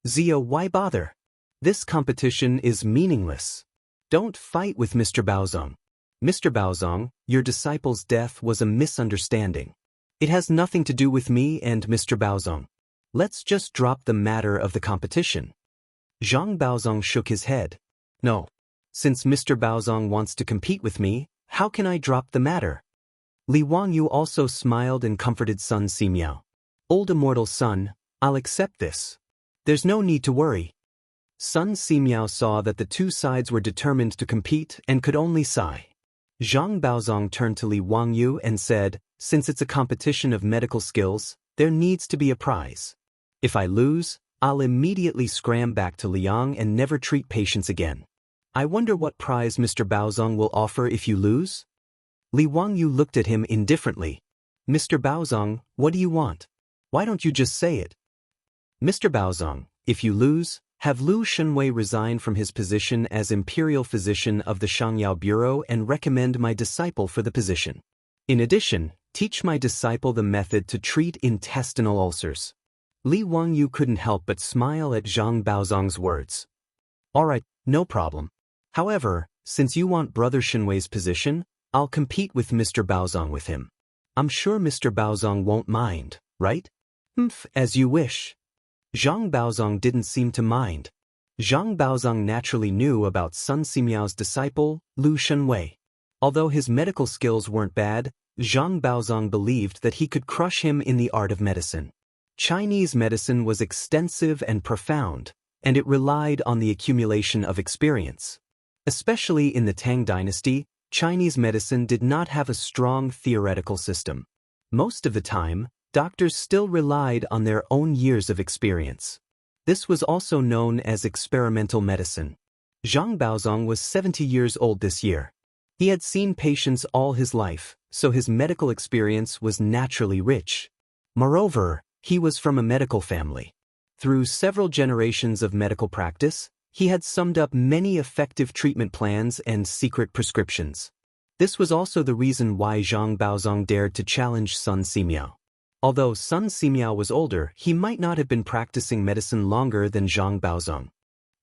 Zia, why bother? This competition is meaningless. Don't fight with Mr. Baozong. Mr. Baozong, your disciple's death was a misunderstanding. It has nothing to do with me and Mr. Baozong. Let's just drop the matter of the competition. Zhang Baozong shook his head. No. Since Mr. Baozong wants to compete with me, how can I drop the matter? Li Wangyu also smiled and comforted Sun Simiao. Old immortal son, I'll accept this. There's no need to worry. Sun Simiao saw that the two sides were determined to compete and could only sigh. Zhang Baozong turned to Li Wangyu and said, since it's a competition of medical skills, there needs to be a prize. If I lose, I'll immediately scram back to Liang and never treat patients again. I wonder what prize Mr. Baozong will offer if you lose? Li Wangyu looked at him indifferently. Mr. Baozong, what do you want? Why don't you just say it? Mr. Baozong, if you lose, have Lu Shenwei resign from his position as Imperial Physician of the Shangyao Bureau and recommend my disciple for the position. In addition, teach my disciple the method to treat intestinal ulcers. Li Wangyu couldn't help but smile at Zhang Baozong's words. All right, no problem. However, since you want Brother Shenwei's position, I'll compete with Mr. Baozong with him. I'm sure Mr. Baozong won't mind, right? As you wish. Zhang Baozong didn't seem to mind. Zhang Baozong naturally knew about Sun Simiao's disciple, Lu Shenwei. Although his medical skills weren't bad, Zhang Baozong believed that he could crush him in the art of medicine. Chinese medicine was extensive and profound, and it relied on the accumulation of experience. Especially in the Tang dynasty, Chinese medicine did not have a strong theoretical system. Most of the time, doctors still relied on their own years of experience. This was also known as experimental medicine. Zhang Baozong was 70 years old this year. He had seen patients all his life, so his medical experience was naturally rich. Moreover, he was from a medical family. Through several generations of medical practice, he had summed up many effective treatment plans and secret prescriptions. This was also the reason why Zhang Baozong dared to challenge Sun Simiao. Although Sun Simiao was older, he might not have been practicing medicine longer than Zhang Baozong.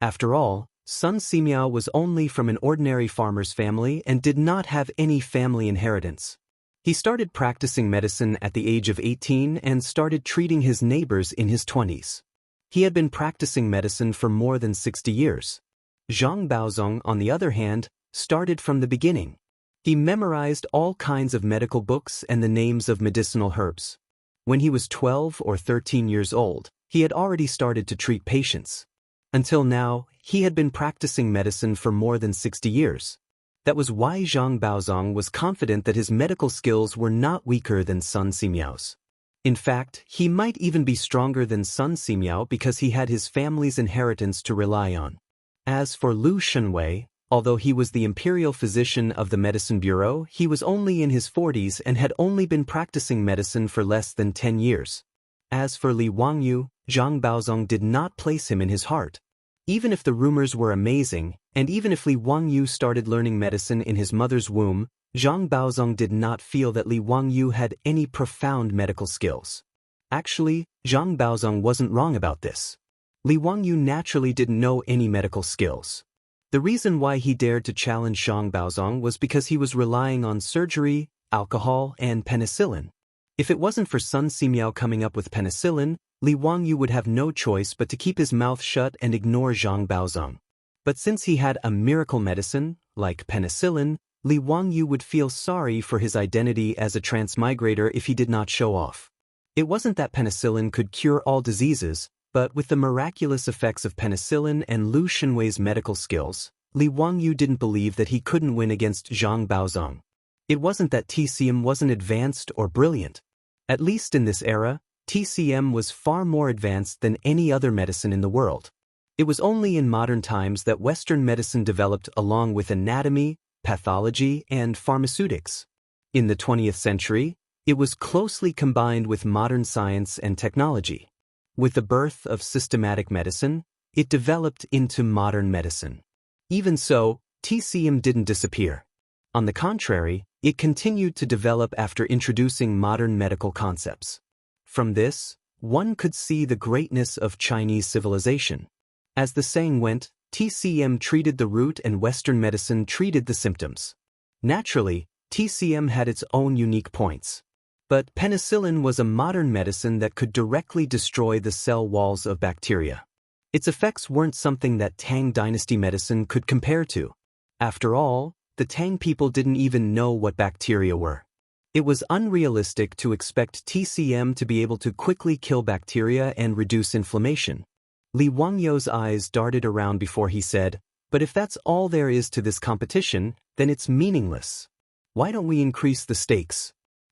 After all, Sun Simiao was only from an ordinary farmer's family and did not have any family inheritance. He started practicing medicine at the age of 18 and started treating his neighbors in his 20s. He had been practicing medicine for more than 60 years. Zhang Baozong, on the other hand, started from the beginning. He memorized all kinds of medical books and the names of medicinal herbs. When he was 12 or 13 years old, he had already started to treat patients. Until now, he had been practicing medicine for more than 60 years. That was why Zhang Baozong was confident that his medical skills were not weaker than Sun Simiao's. In fact, he might even be stronger than Sun Simiao because he had his family's inheritance to rely on. As for Lu Shenwei, although he was the imperial physician of the medicine bureau, he was only in his 40s and had only been practicing medicine for less than 10 years. As for Li Wangyu, Zhang Baozong did not place him in his heart. Even if the rumors were amazing, and even if Li Wangyu started learning medicine in his mother's womb, Zhang Baozong did not feel that Li Wangyu had any profound medical skills. Actually, Zhang Baozong wasn't wrong about this. Li Wangyu naturally didn't know any medical skills. The reason why he dared to challenge Zhang Baozong was because he was relying on surgery, alcohol, and penicillin. If it wasn't for Sun Simiao coming up with penicillin, Li Wangyu would have no choice but to keep his mouth shut and ignore Zhang Baozong. But since he had a miracle medicine, like penicillin, Li Wangyu would feel sorry for his identity as a transmigrator if he did not show off. It wasn't that penicillin could cure all diseases, but with the miraculous effects of penicillin and Lu Shenwei's medical skills, Li Wangyu didn't believe that he couldn't win against Zhang Baozong. It wasn't that TCM wasn't advanced or brilliant. At least in this era, TCM was far more advanced than any other medicine in the world. It was only in modern times that Western medicine developed along with anatomy, pathology, and pharmaceutics. In the 20th century, it was closely combined with modern science and technology. With the birth of systematic medicine, it developed into modern medicine. Even so, TCM didn't disappear. On the contrary, it continued to develop after introducing modern medical concepts. From this, one could see the greatness of Chinese civilization. As the saying went, TCM treated the root and Western medicine treated the symptoms. Naturally, TCM had its own unique points. But penicillin was a modern medicine that could directly destroy the cell walls of bacteria. Its effects weren't something that Tang Dynasty medicine could compare to. After all, the Tang people didn't even know what bacteria were. It was unrealistic to expect TCM to be able to quickly kill bacteria and reduce inflammation. Li Wangyu's eyes darted around before he said, "But if that's all there is to this competition, then it's meaningless. Why don't we increase the stakes?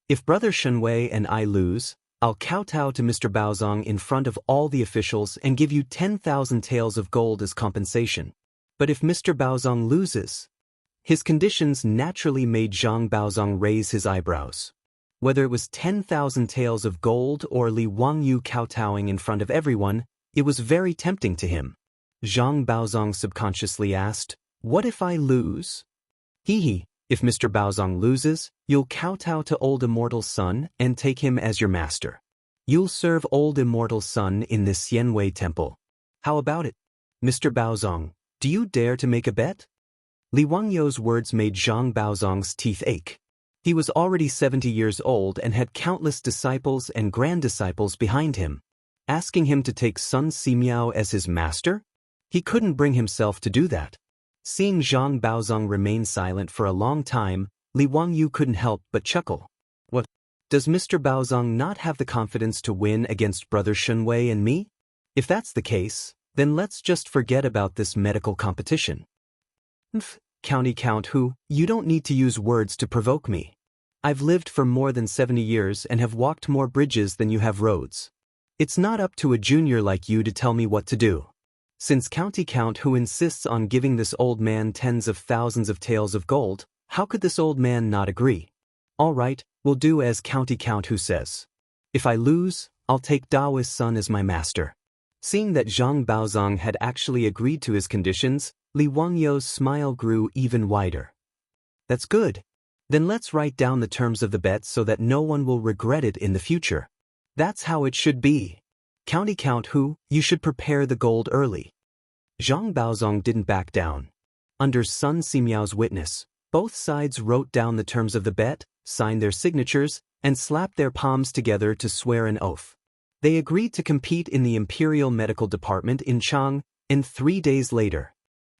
If Brother Shenwei and I lose, I'll kowtow to Mr. Baozong in front of all the officials and give you 10,000 taels of gold as compensation. But if Mr. Baozong loses..." His conditions naturally made Zhang Baozong raise his eyebrows. Whether it was 10,000 taels of gold or Li Wangyu kowtowing in front of everyone, it was very tempting to him. Zhang Baozong subconsciously asked, "What if I lose?" "Hee, if Mr. Baozong loses, you'll kowtow to old Immortal's son and take him as your master. You'll serve old Immortal's son in the Xianwei temple. How about it? Mr. Baozong, do you dare to make a bet?" Li Wangyu's words made Zhang Baozong's teeth ache. He was already 70 years old and had countless disciples and grand-disciples behind him. Asking him to take Sun Simiao as his master? He couldn't bring himself to do that. Seeing Zhang Baozong remain silent for a long time, Li Wangyu couldn't help but chuckle. "What? Does Mr. Baozong not have the confidence to win against Brother Shenwei and me? If that's the case, then let's just forget about this medical competition." County Count Hu, you don't need to use words to provoke me. I've lived for more than 70 years and have walked more bridges than you have roads. It's not up to a junior like you to tell me what to do. Since County Count Hu insists on giving this old man tens of thousands of taels of gold, how could this old man not agree? All right, we'll do as County Count Hu says. If I lose, I'll take Daoist's son as my master. Seeing that Zhang Baozong had actually agreed to his conditions, Li Wangyu's smile grew even wider. That's good. Then let's write down the terms of the bet so that no one will regret it in the future. That's how it should be. County Count Hu, you should prepare the gold early. Zhang Baozong didn't back down. Under Sun Simiao's witness, both sides wrote down the terms of the bet, signed their signatures, and slapped their palms together to swear an oath. They agreed to compete in the Imperial Medical Department in Chang, and 3 days later.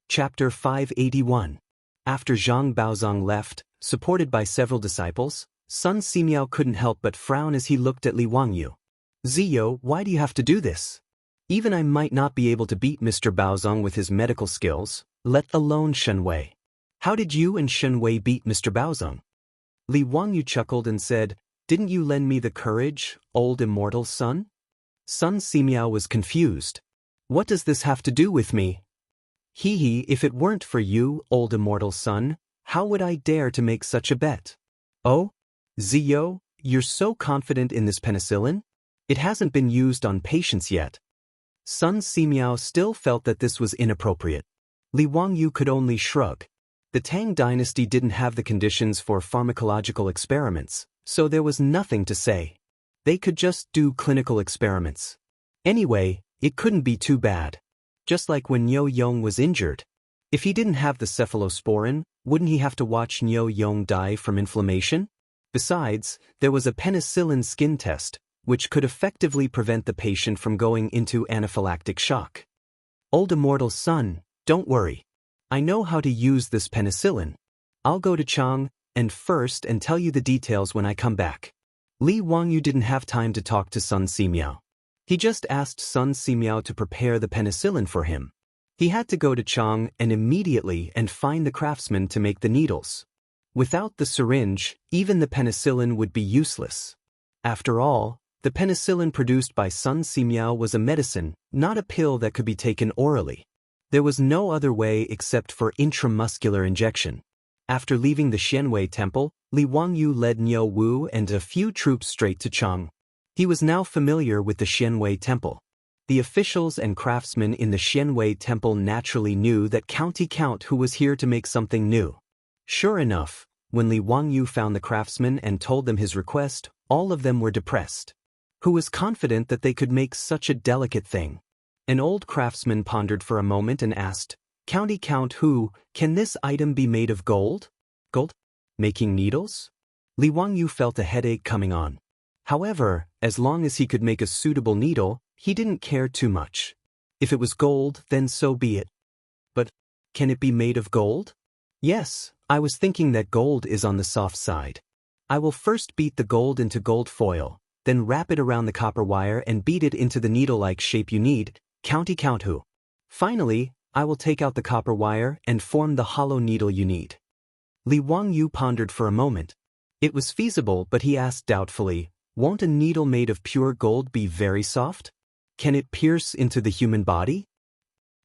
Chapter 581. After Zhang Baozong left, supported by several disciples, Sun Simiao couldn't help but frown as he looked at Li Wangyu. "Ziyo, why do you have to do this? Even I might not be able to beat Mr. Baozong with his medical skills, let alone Shenwei. How did you and Shenwei beat Mr. Baozong?" Li Wangyu chuckled and said, "Didn't you lend me the courage, old Immortal's son?" Sun Simiao was confused. "What does this have to do with me?" "Hee, if it weren't for you, old Immortal's son, how would I dare to make such a bet?" "Oh? Ziyo, you're so confident in this penicillin? It hasn't been used on patients yet." Sun Simiao still felt that this was inappropriate. Li Wangyu could only shrug. The Tang dynasty didn't have the conditions for pharmacological experiments, so there was nothing to say. They could just do clinical experiments. Anyway, it couldn't be too bad. Just like when Yo Yong was injured. If he didn't have the cephalosporin, wouldn't he have to watch Niu Yong die from inflammation? Besides, there was a penicillin skin test, which could effectively prevent the patient from going into anaphylactic shock. Old Immortal's son, don't worry. I know how to use this penicillin. I'll go to Chang and tell you the details when I come back. Li Wangyu didn't have time to talk to Sun Simiao. He just asked Sun Simiao to prepare the penicillin for him. He had to go to Chang immediately and find the craftsman to make the needles. Without the syringe, even the penicillin would be useless. After all, the penicillin produced by Sun Simiao was a medicine, not a pill that could be taken orally. There was no other way except for intramuscular injection. After leaving the Xianwei temple, Li Wangyu led Niu Wu and a few troops straight to Chang. He was now familiar with the Xianwei temple. The officials and craftsmen in the Xianwei temple naturally knew that Count who was here to make something new. Sure enough, when Li Wangyu found the craftsmen and told them his request, all of them were depressed. Who was confident that they could make such a delicate thing? An old craftsman pondered for a moment and asked, Count who, can this item be made of gold? Gold? Making needles? Li Wangyu felt a headache coming on. However, as long as he could make a suitable needle, he didn't care too much. If it was gold, then so be it. But, can it be made of gold? Yes, I was thinking that gold is on the soft side. I will first beat the gold into gold foil, then wrap it around the copper wire and beat it into the needle-like shape you need, Count who. Finally, I will take out the copper wire and form the hollow needle you need. Li Wangyu pondered for a moment. It was feasible, but he asked doubtfully, won't a needle made of pure gold be very soft? Can it pierce into the human body?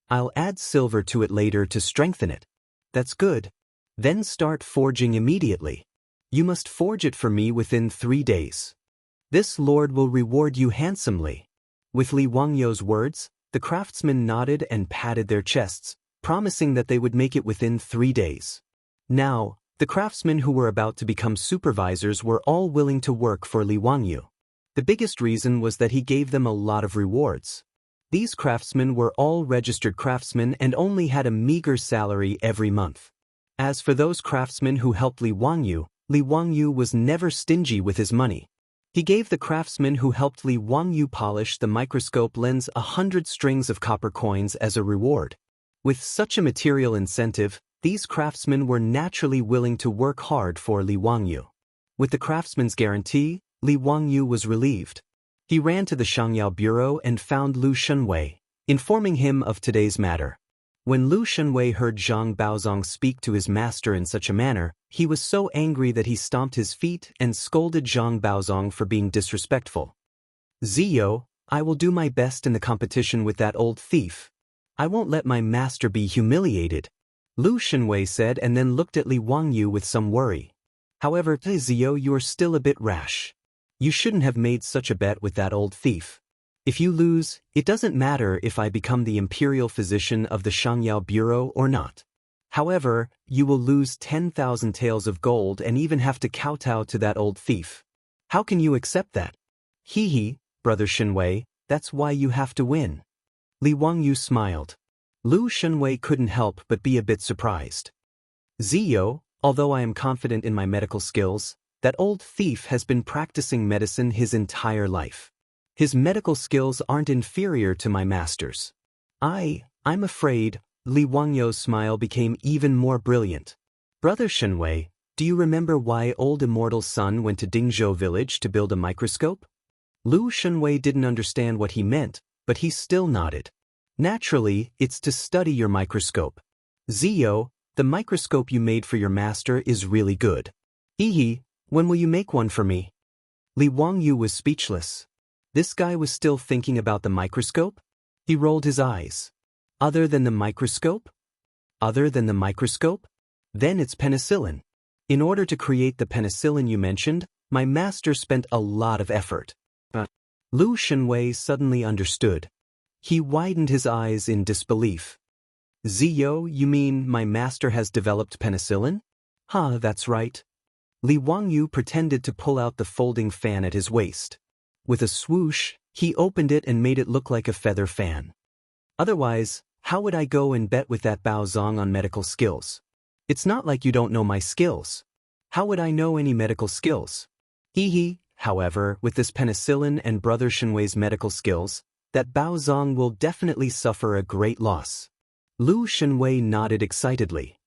I'll add silver to it later to strengthen it. That's good. Then start forging immediately. You must forge it for me within 3 days. This lord will reward you handsomely. With Li Wangyu's words, the craftsmen nodded and patted their chests, promising that they would make it within 3 days. Now, the craftsmen who were about to become supervisors were all willing to work for Li Wangyu. The biggest reason was that he gave them a lot of rewards. These craftsmen were all registered craftsmen and only had a meager salary every month. As for those craftsmen who helped Li Wangyu was never stingy with his money. He gave the craftsmen who helped Li Wangyu polish the microscope lens 100 strings of copper coins as a reward. With such a material incentive, these craftsmen were naturally willing to work hard for Li Wangyu. With the craftsman's guarantee, Li Wangyu was relieved. He ran to the Shangyao bureau and found Lu Shunwei, informing him of today's matter. When Lu Shunwei heard Zhang Baozong speak to his master in such a manner, he was so angry that he stomped his feet and scolded Zhang Baozong for being disrespectful. Ziyo, I will do my best in the competition with that old thief. I won't let my master be humiliated, Lu Shunwei said and then looked at Li Wangyu with some worry. However, Ziyo, you are still a bit rash. You shouldn't have made such a bet with that old thief. If you lose, it doesn't matter if I become the imperial physician of the Shangyao Bureau or not. However, you will lose 10,000 taels of gold and even have to kowtow to that old thief. How can you accept that? Hee, Brother Shunwei, that's why you have to win. Li Wangyu smiled. Lu Shunwei couldn't help but be a bit surprised. Ziyo, although I am confident in my medical skills, that old thief has been practicing medicine his entire life. His medical skills aren't inferior to my master's. I'm afraid, Li Wangyu's smile became even more brilliant. Brother Shunwei, do you remember why old Immortal's son went to Dingzhou village to build a microscope? Lu Shunwei didn't understand what he meant, but he still nodded. Naturally, it's to study your microscope. Ziyo, the microscope you made for your master is really good. Hee, when will you make one for me? Li Wangyu was speechless. This guy was still thinking about the microscope? He rolled his eyes. Other than the microscope? Other than the microscope? Then it's penicillin. In order to create the penicillin you mentioned, my master spent a lot of effort. But Lu Shunwei suddenly understood. He widened his eyes in disbelief. Ziyo, you mean my master has developed penicillin? That's right. Li Wangyu pretended to pull out the folding fan at his waist. With a swoosh, he opened it and made it look like a feather fan. Otherwise, how would I go and bet with that Bao Zong on medical skills? It's not like you don't know my skills. How would I know any medical skills? However, with this penicillin and Brother Shenwei's medical skills, that Bao Zong will definitely suffer a great loss. Lu Shenwei nodded excitedly.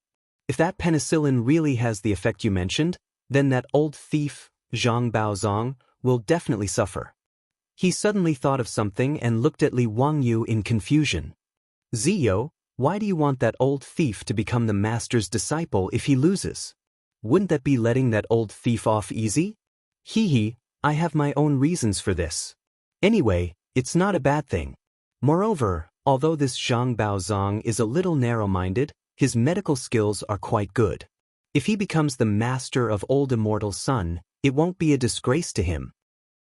If that penicillin really has the effect you mentioned, then that old thief, Zhang Baozong, will definitely suffer. He suddenly thought of something and looked at Li Wangyu in confusion. Ziyo, why do you want that old thief to become the master's disciple if he loses? Wouldn't that be letting that old thief off easy? I have my own reasons for this. Anyway, it's not a bad thing. Moreover, although this Zhang Baozong is a little narrow-minded, his medical skills are quite good. If he becomes the master of old Immortal's son, it won't be a disgrace to him.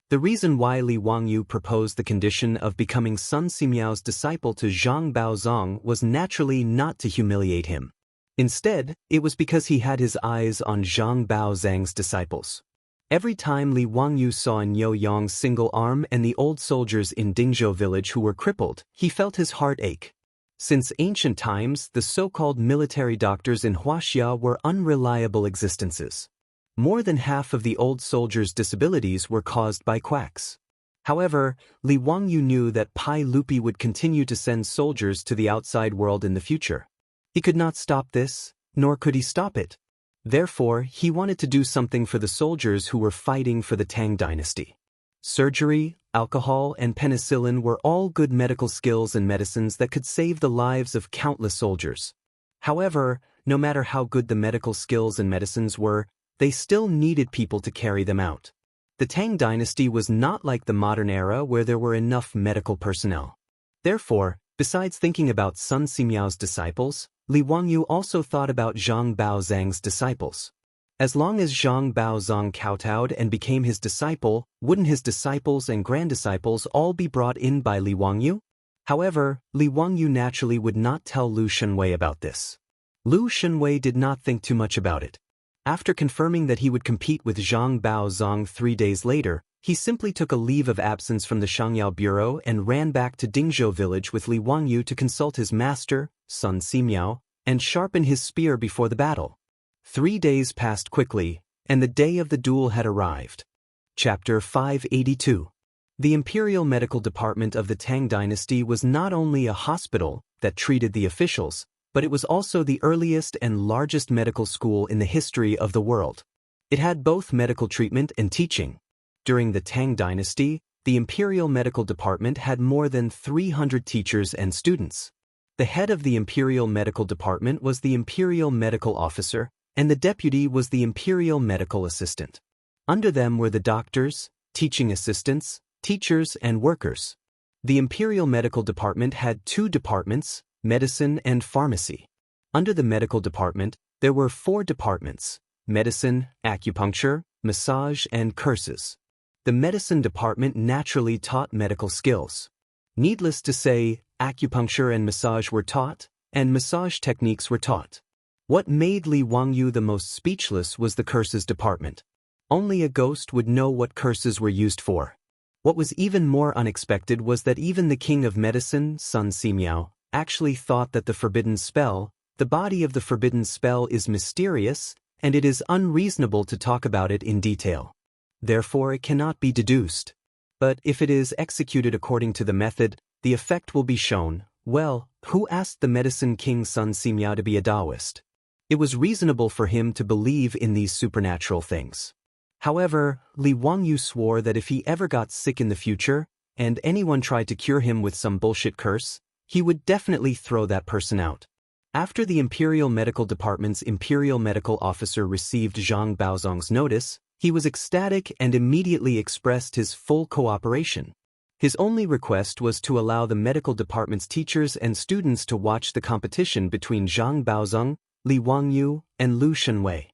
The reason why Li Wangyu proposed the condition of becoming Sun Simiao's disciple to Zhang Baozong was naturally not to humiliate him. Instead, it was because he had his eyes on Zhang Baozong's disciples. Every time Li Wangyu saw Niu Yong's single arm and the old soldiers in Dingzhou village who were crippled, he felt his heart ache. Since ancient times, the so-called military doctors in Huaxia were unreliable existences. More than half of the old soldiers' disabilities were caused by quacks. However, Li Wangyu knew that Pai Lupi would continue to send soldiers to the outside world in the future. He could not stop this, nor could he stop it. Therefore, he wanted to do something for the soldiers who were fighting for the Tang dynasty. Surgery, alcohol, and penicillin were all good medical skills and medicines that could save the lives of countless soldiers. However, no matter how good the medical skills and medicines were, they still needed people to carry them out. The Tang dynasty was not like the modern era where there were enough medical personnel. Therefore, besides thinking about Sun Simiao's disciples, Li Wangyu also thought about Zhang Baozong's disciples. As long as Zhang Baozong kowtowed and became his disciple, wouldn't his disciples and granddisciples all be brought in by Li Wangyu? However, Li Wangyu naturally would not tell Lu Shenwei about this. Lu Shenwei did not think too much about it. After confirming that he would compete with Zhang Baozong 3 days later, he simply took a leave of absence from the Shangyao bureau and ran back to Dingzhou village with Li Wangyu to consult his master, Sun Simiao, and sharpen his spear before the battle. 3 days passed quickly, and the day of the duel had arrived. Chapter 582. The Imperial Medical Department of the Tang Dynasty was not only a hospital that treated the officials, but it was also the earliest and largest medical school in the history of the world. It had both medical treatment and teaching. During the Tang Dynasty, the Imperial Medical Department had more than 300 teachers and students. The head of the Imperial Medical Department was the Imperial Medical Officer, and the deputy was the Imperial Medical Assistant. Under them were the doctors, teaching assistants, teachers, and workers. The Imperial Medical Department had 2 departments, medicine and pharmacy. Under the medical department, there were 4 departments: medicine, acupuncture, massage, and curses. The medicine department naturally taught medical skills. Needless to say, acupuncture and massage were taught, and massage techniques were taught. What made Li Wangyu the most speechless was the curses department. Only a ghost would know what curses were used for. What was even more unexpected was that even the king of medicine, Sun Simiao, actually thought that the forbidden spell, the body of the forbidden spell, is mysterious, and it is unreasonable to talk about it in detail. Therefore, it cannot be deduced. But if it is executed according to the method, the effect will be shown. Well, who asked the medicine king Sun Simiao to be a Daoist? It was reasonable for him to believe in these supernatural things. However, Li Wangyu swore that if he ever got sick in the future, and anyone tried to cure him with some bullshit curse, he would definitely throw that person out. After the Imperial Medical Department's Imperial Medical Officer received Zhang Baozong's notice, he was ecstatic and immediately expressed his full cooperation. His only request was to allow the medical department's teachers and students to watch the competition between Zhang Baozong, Li Wangyu, and Lu Shenwei.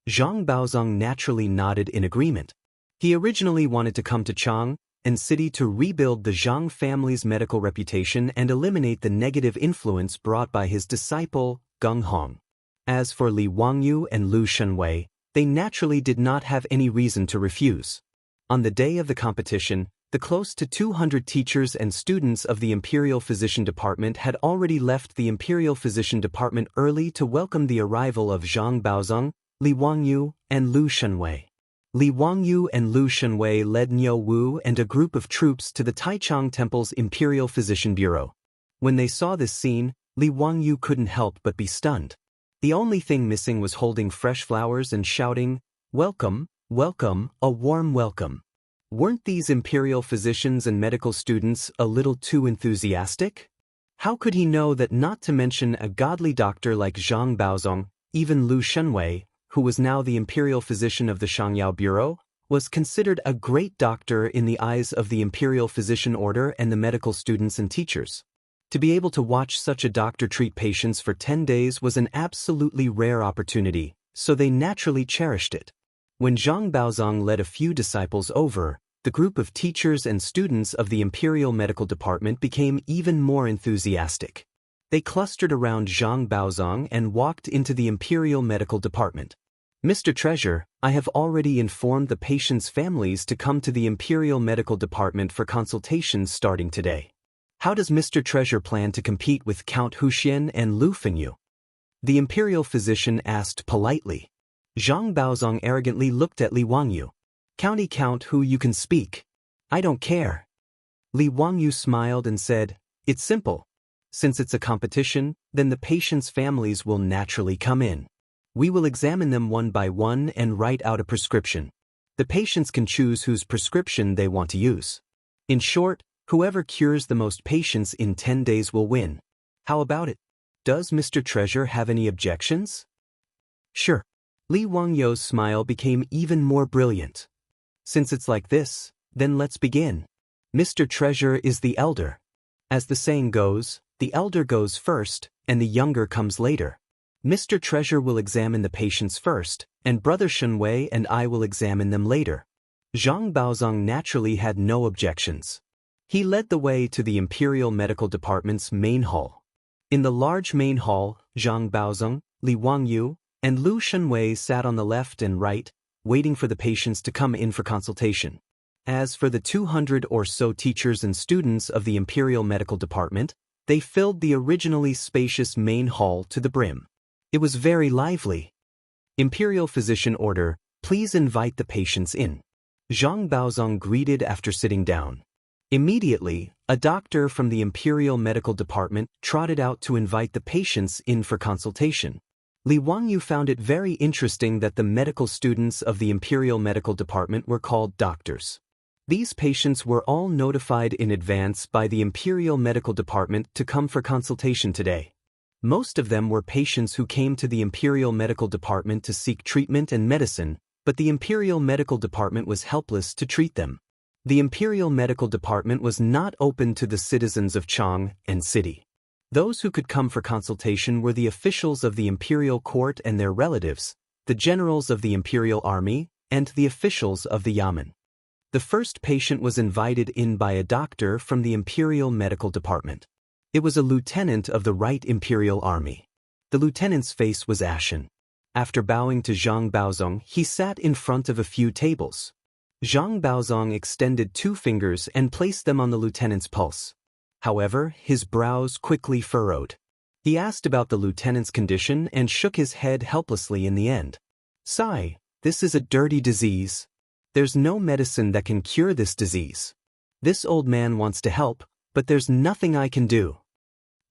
Zhang Baozong naturally nodded in agreement. He originally wanted to come to Chang and city to rebuild the Zhang family's medical reputation and eliminate the negative influence brought by his disciple, Geng Hong. As for Li Wangyu and Lu Shenwei, they naturally did not have any reason to refuse. On the day of the competition, The close to 200 teachers and students of the Imperial Physician Department had already left the Imperial Physician Department early to welcome the arrival of Zhang Baozong, Li Wangyu, and Lu Shenwei. Li Wangyu and Lu Shenwei led Niu Wu and a group of troops to the Taichung Temple's Imperial Physician Bureau. When they saw this scene, Li Wangyu couldn't help but be stunned. The only thing missing was holding fresh flowers and shouting, "Welcome, welcome, a warm welcome." Weren't these imperial physicians and medical students a little too enthusiastic? How could he know that not to mention a godly doctor like Zhang Baozong, even Lu Shenwei, who was now the imperial physician of the Shangyao Bureau, was considered a great doctor in the eyes of the Imperial Physician Order and the medical students and teachers? To be able to watch such a doctor treat patients for 10 days was an absolutely rare opportunity, so they naturally cherished it. When Zhang Baozong led a few disciples over, the group of teachers and students of the Imperial Medical Department became even more enthusiastic. They clustered around Zhang Baozong and walked into the Imperial Medical Department. "Mr. Treasure, I have already informed the patients' families to come to the Imperial Medical Department for consultations starting today. How does Mr. Treasure plan to compete with Count Huxian and Lu Fengyu?" The Imperial physician asked politely. Zhang Baozong arrogantly looked at Li Wangyu. "County Count who you can speak. I don't care." Li Wangyu smiled and said, "It's simple. Since it's a competition, then the patients' families will naturally come in. We will examine them one by one and write out a prescription. The patients can choose whose prescription they want to use. In short, whoever cures the most patients in 10 days will win. How about it? Does Mr. Treasure have any objections?" "Sure." Li Wangyu's smile became even more brilliant. "Since it's like this, then let's begin. Mr. Treasure is the elder. As the saying goes, the elder goes first, and the younger comes later. Mr. Treasure will examine the patients first, and Brother Shenwei and I will examine them later." Zhang Baozong naturally had no objections. He led the way to the Imperial Medical Department's main hall. In the large main hall, Zhang Baozong, Li Wangyu, and Lu Shenwei sat on the left and right, waiting for the patients to come in for consultation. As for the 200 or so teachers and students of the Imperial Medical Department, they filled the originally spacious main hall to the brim. It was very lively. "Imperial Physician Order, please invite the patients in." Zhang Baozong greeted after sitting down. Immediately, a doctor from the Imperial Medical Department trotted out to invite the patients in for consultation. Li Wangyu found it very interesting that the medical students of the Imperial Medical Department were called doctors. These patients were all notified in advance by the Imperial Medical Department to come for consultation today. Most of them were patients who came to the Imperial Medical Department to seek treatment and medicine, but the Imperial Medical Department was helpless to treat them. The Imperial Medical Department was not open to the citizens of Chang and City. Those who could come for consultation were the officials of the Imperial Court and their relatives, the generals of the Imperial Army, and the officials of the Yamen. The first patient was invited in by a doctor from the Imperial Medical Department. It was a lieutenant of the Right Imperial Army. The lieutenant's face was ashen. After bowing to Zhang Baozong, he sat in front of a few tables. Zhang Baozong extended 2 fingers and placed them on the lieutenant's pulse. However, his brows quickly furrowed. He asked about the lieutenant's condition and shook his head helplessly in the end. "Sigh, this is a dirty disease. There's no medicine that can cure this disease. This old man wants to help, but there's nothing I can do."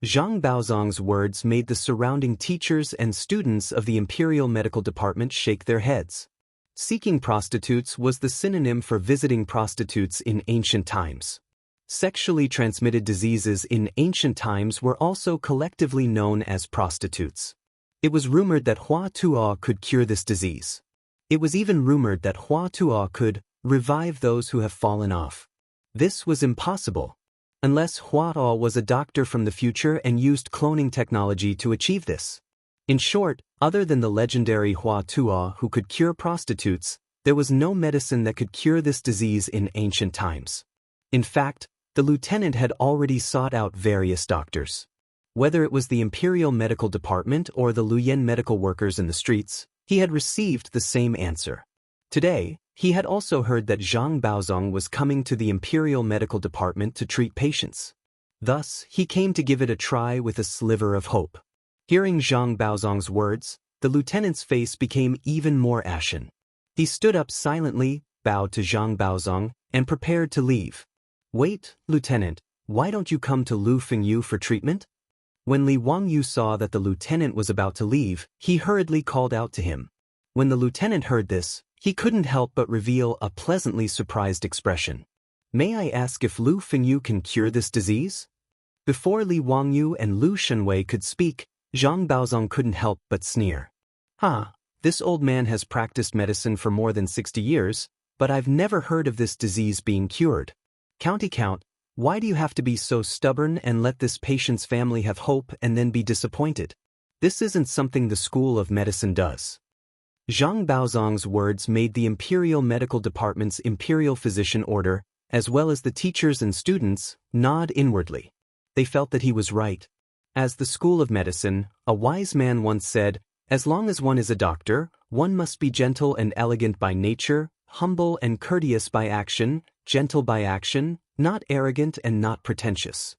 Zhang Baozong's words made the surrounding teachers and students of the Imperial Medical Department shake their heads. Seeking prostitutes was the synonym for visiting prostitutes in ancient times. Sexually transmitted diseases in ancient times were also collectively known as prostitutes. It was rumored that Hua Tuo could cure this disease. It was even rumored that Hua Tuo could revive those who have fallen off. This was impossible, unless Hua Tuo was a doctor from the future and used cloning technology to achieve this. In short, other than the legendary Hua Tuo who could cure prostitutes, there was no medicine that could cure this disease in ancient times. In fact, the lieutenant had already sought out various doctors. Whether it was the Imperial Medical Department or the Luoyuan medical workers in the streets, he had received the same answer. Today, He had also heard that Zhang Baozong was coming to the Imperial Medical Department to treat patients. Thus, he came to give it a try with a sliver of hope. Hearing Zhang Baozong's words, the lieutenant's face became even more ashen. He stood up silently, bowed to Zhang Baozong, and prepared to leave. "Wait, Lieutenant, why don't you come to Lu Fengyu for treatment?" When Li Wangyu saw that the lieutenant was about to leave, he hurriedly called out to him. When the lieutenant heard this, he couldn't help but reveal a pleasantly surprised expression. "May I ask if Lu Fengyu can cure this disease?" Before Li Wangyu and Lu Shenwei could speak, Zhang Baozong couldn't help but sneer. This old man has practiced medicine for more than 60 years, but I've never heard of this disease being cured. Count, why do you have to be so stubborn and let this patient's family have hope and then be disappointed? This isn't something the School of Medicine does." Zhang Baozong's words made the Imperial Medical Department's Imperial Physician Order, as well as the teachers and students, nod inwardly. They felt that he was right. As the School of Medicine, a wise man once said, "As long as one is a doctor, one must be gentle and elegant by nature, humble and courteous by action, gentle by action, not arrogant and not pretentious."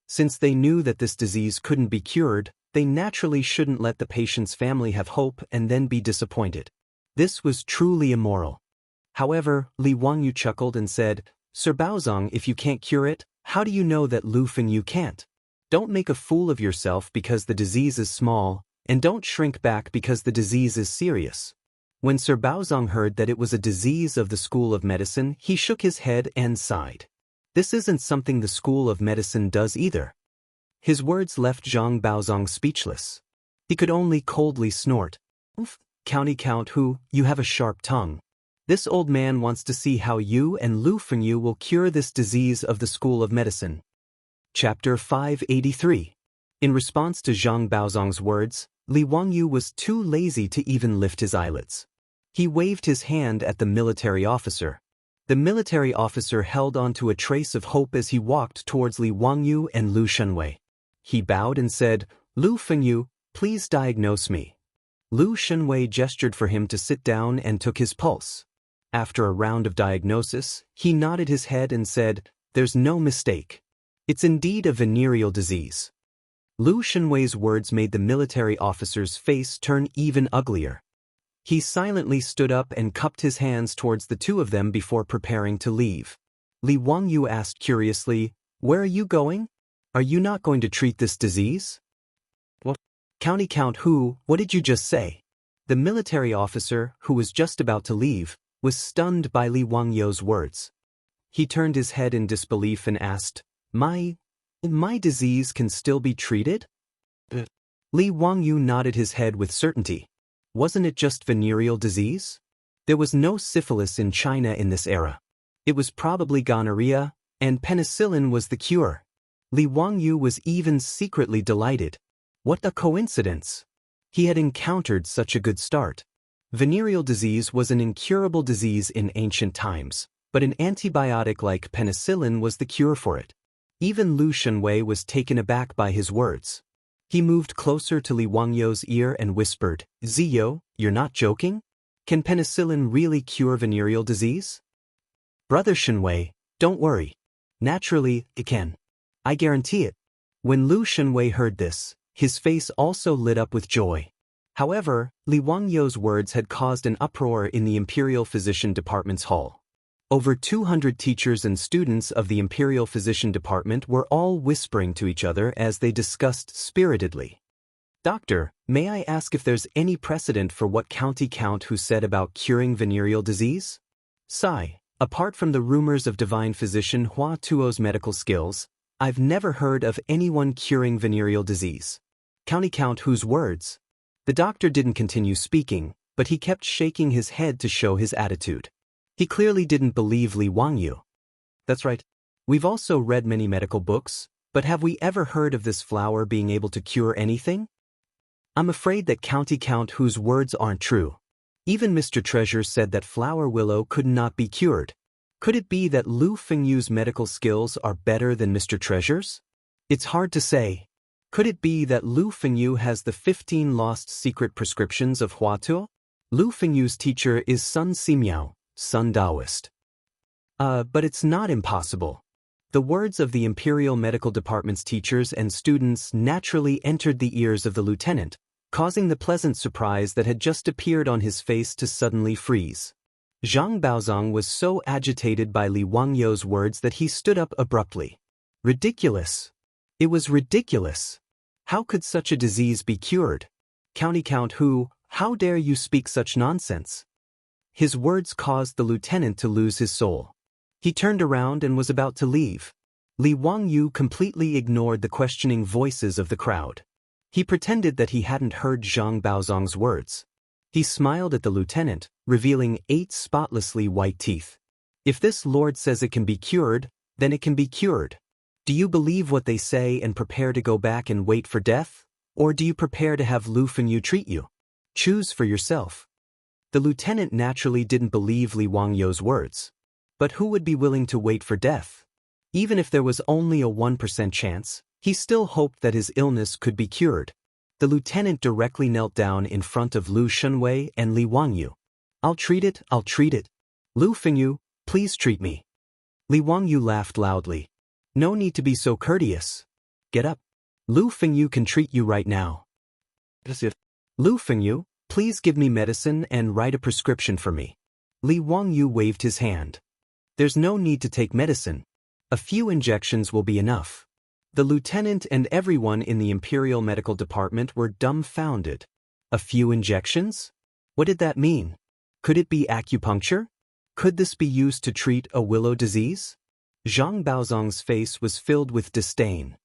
Since they knew that this disease couldn't be cured, they naturally shouldn't let the patient's family have hope and then be disappointed. This was truly immoral. However, Li Wangyu chuckled and said, "Sir Baozong, if you can't cure it, how do you know that Lu Fengyu can't? Don't make a fool of yourself because the disease is small, and don't shrink back because the disease is serious." When Sir Baozong heard that it was a disease of the School of Medicine, he shook his head and sighed. This isn't something the School of Medicine does either. His words left Zhang Baozong speechless. He could only coldly snort. Count who, you have a sharp tongue. This old man wants to see how you and Lu Fengyu will cure this disease of the School of Medicine. Chapter 583. In response to Zhang Baozong's words, Li Wangyu was too lazy to even lift his eyelids. He waved his hand at the military officer. The military officer held on to a trace of hope as he walked towards Li Wangyu and Lu Shenwei. He bowed and said, "Lu Fengyu, please diagnose me." Lu Shenwei gestured for him to sit down and took his pulse. After a round of diagnosis, he nodded his head and said, "There's no mistake. It's indeed a venereal disease." Lu Shenwei's words made the military officer's face turn even uglier. He silently stood up and cupped his hands towards the two of them before preparing to leave. Li Wangyu asked curiously, "Where are you going? Are you not going to treat this disease?" "What? Count who, what did you just say?" The military officer, who was just about to leave, was stunned by Li Wangyu's words. He turned his head in disbelief and asked, My disease can still be treated?" Li Wangyu nodded his head with certainty. Wasn't it just venereal disease? There was no syphilis in China in this era. It was probably gonorrhea, and penicillin was the cure. Li Wangyu was even secretly delighted. What a coincidence! He had encountered such a good start. Venereal disease was an incurable disease in ancient times, but an antibiotic like penicillin was the cure for it. Even Lu Shenwei was taken aback by his words. He moved closer to Li Wangyu's ear and whispered, "Ziyo, you're not joking? Can penicillin really cure venereal disease?" "Brother Shenwei, don't worry. Naturally, it can. I guarantee it." When Lu Shenwei heard this, his face also lit up with joy. However, Li Wangyu's words had caused an uproar in the Imperial Physician Department's hall. Over 200 teachers and students of the Imperial Physician Department were all whispering to each other as they discussed spiritedly. "Doctor, may I ask if there's any precedent for what Count who said about curing venereal disease?" "Sigh, apart from the rumors of divine physician Hua Tuo's medical skills, I've never heard of anyone curing venereal disease." Count whose words? The doctor didn't continue speaking, but he kept shaking his head to show his attitude. He clearly didn't believe Li Wangyu. "That's right. We've also read many medical books, but have we ever heard of this flower being able to cure anything?" I'm afraid that Count whose words aren't true. Even Mr. Treasure said that flower willow could not be cured. Could it be that Lu Fengyu's medical skills are better than Mr. Treasure's? It's hard to say. Could it be that Lu Fengyu has the 15 lost secret prescriptions of Hua Tuo? Lu Fengyu's teacher is Sun Simiao, Sun Daoist. But it's not impossible. The words of the Imperial Medical Department's teachers and students naturally entered the ears of the lieutenant, causing the pleasant surprise that had just appeared on his face to suddenly freeze. Zhang Baozong was so agitated by Li Wangyou's words that he stood up abruptly. Ridiculous! It was ridiculous! How could such a disease be cured? County Count Hu, how dare you speak such nonsense? His words caused the lieutenant to lose his soul. He turned around and was about to leave. Li Wangyu completely ignored the questioning voices of the crowd. He pretended that he hadn't heard Zhang Baozong's words. He smiled at the lieutenant, revealing 8 spotlessly white teeth. If this lord says it can be cured, then it can be cured. Do you believe what they say and prepare to go back and wait for death? Or do you prepare to have Lu Fenyu treat you? Choose for yourself. The lieutenant naturally didn't believe Li Wangyou's words. But who would be willing to wait for death? Even if there was only a 1% chance, he still hoped that his illness could be cured. The lieutenant directly knelt down in front of Lu Shunwei and Li Wangyu. I'll treat it. Lu Fenyu, please treat me. Li Wangyu laughed loudly. No need to be so courteous. Get up. Lu Fenyu can treat you right now. Lu Fenyu, please give me medicine and write a prescription for me. Li Wangyu waved his hand. There's no need to take medicine. A few injections will be enough. The lieutenant and everyone in the Imperial Medical Department were dumbfounded. A few injections? What did that mean? Could it be acupuncture? Could this be used to treat a willow disease? Zhang Baozong's face was filled with disdain.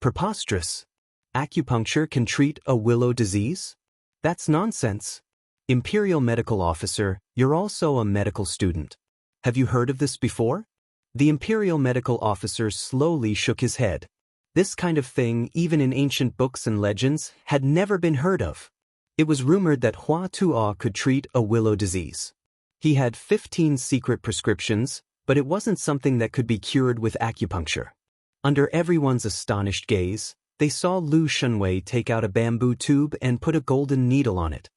Preposterous. Acupuncture can treat a willow disease? That's nonsense. Imperial Medical Officer, you're also a medical student. Have you heard of this before? The Imperial Medical Officer slowly shook his head. This kind of thing, even in ancient books and legends, had never been heard of. It was rumored that Hua Tuo could treat a willow disease. He had 15 secret prescriptions, but it wasn't something that could be cured with acupuncture. Under everyone's astonished gaze, they saw Lu Shunwei take out a bamboo tube and put a golden needle on it.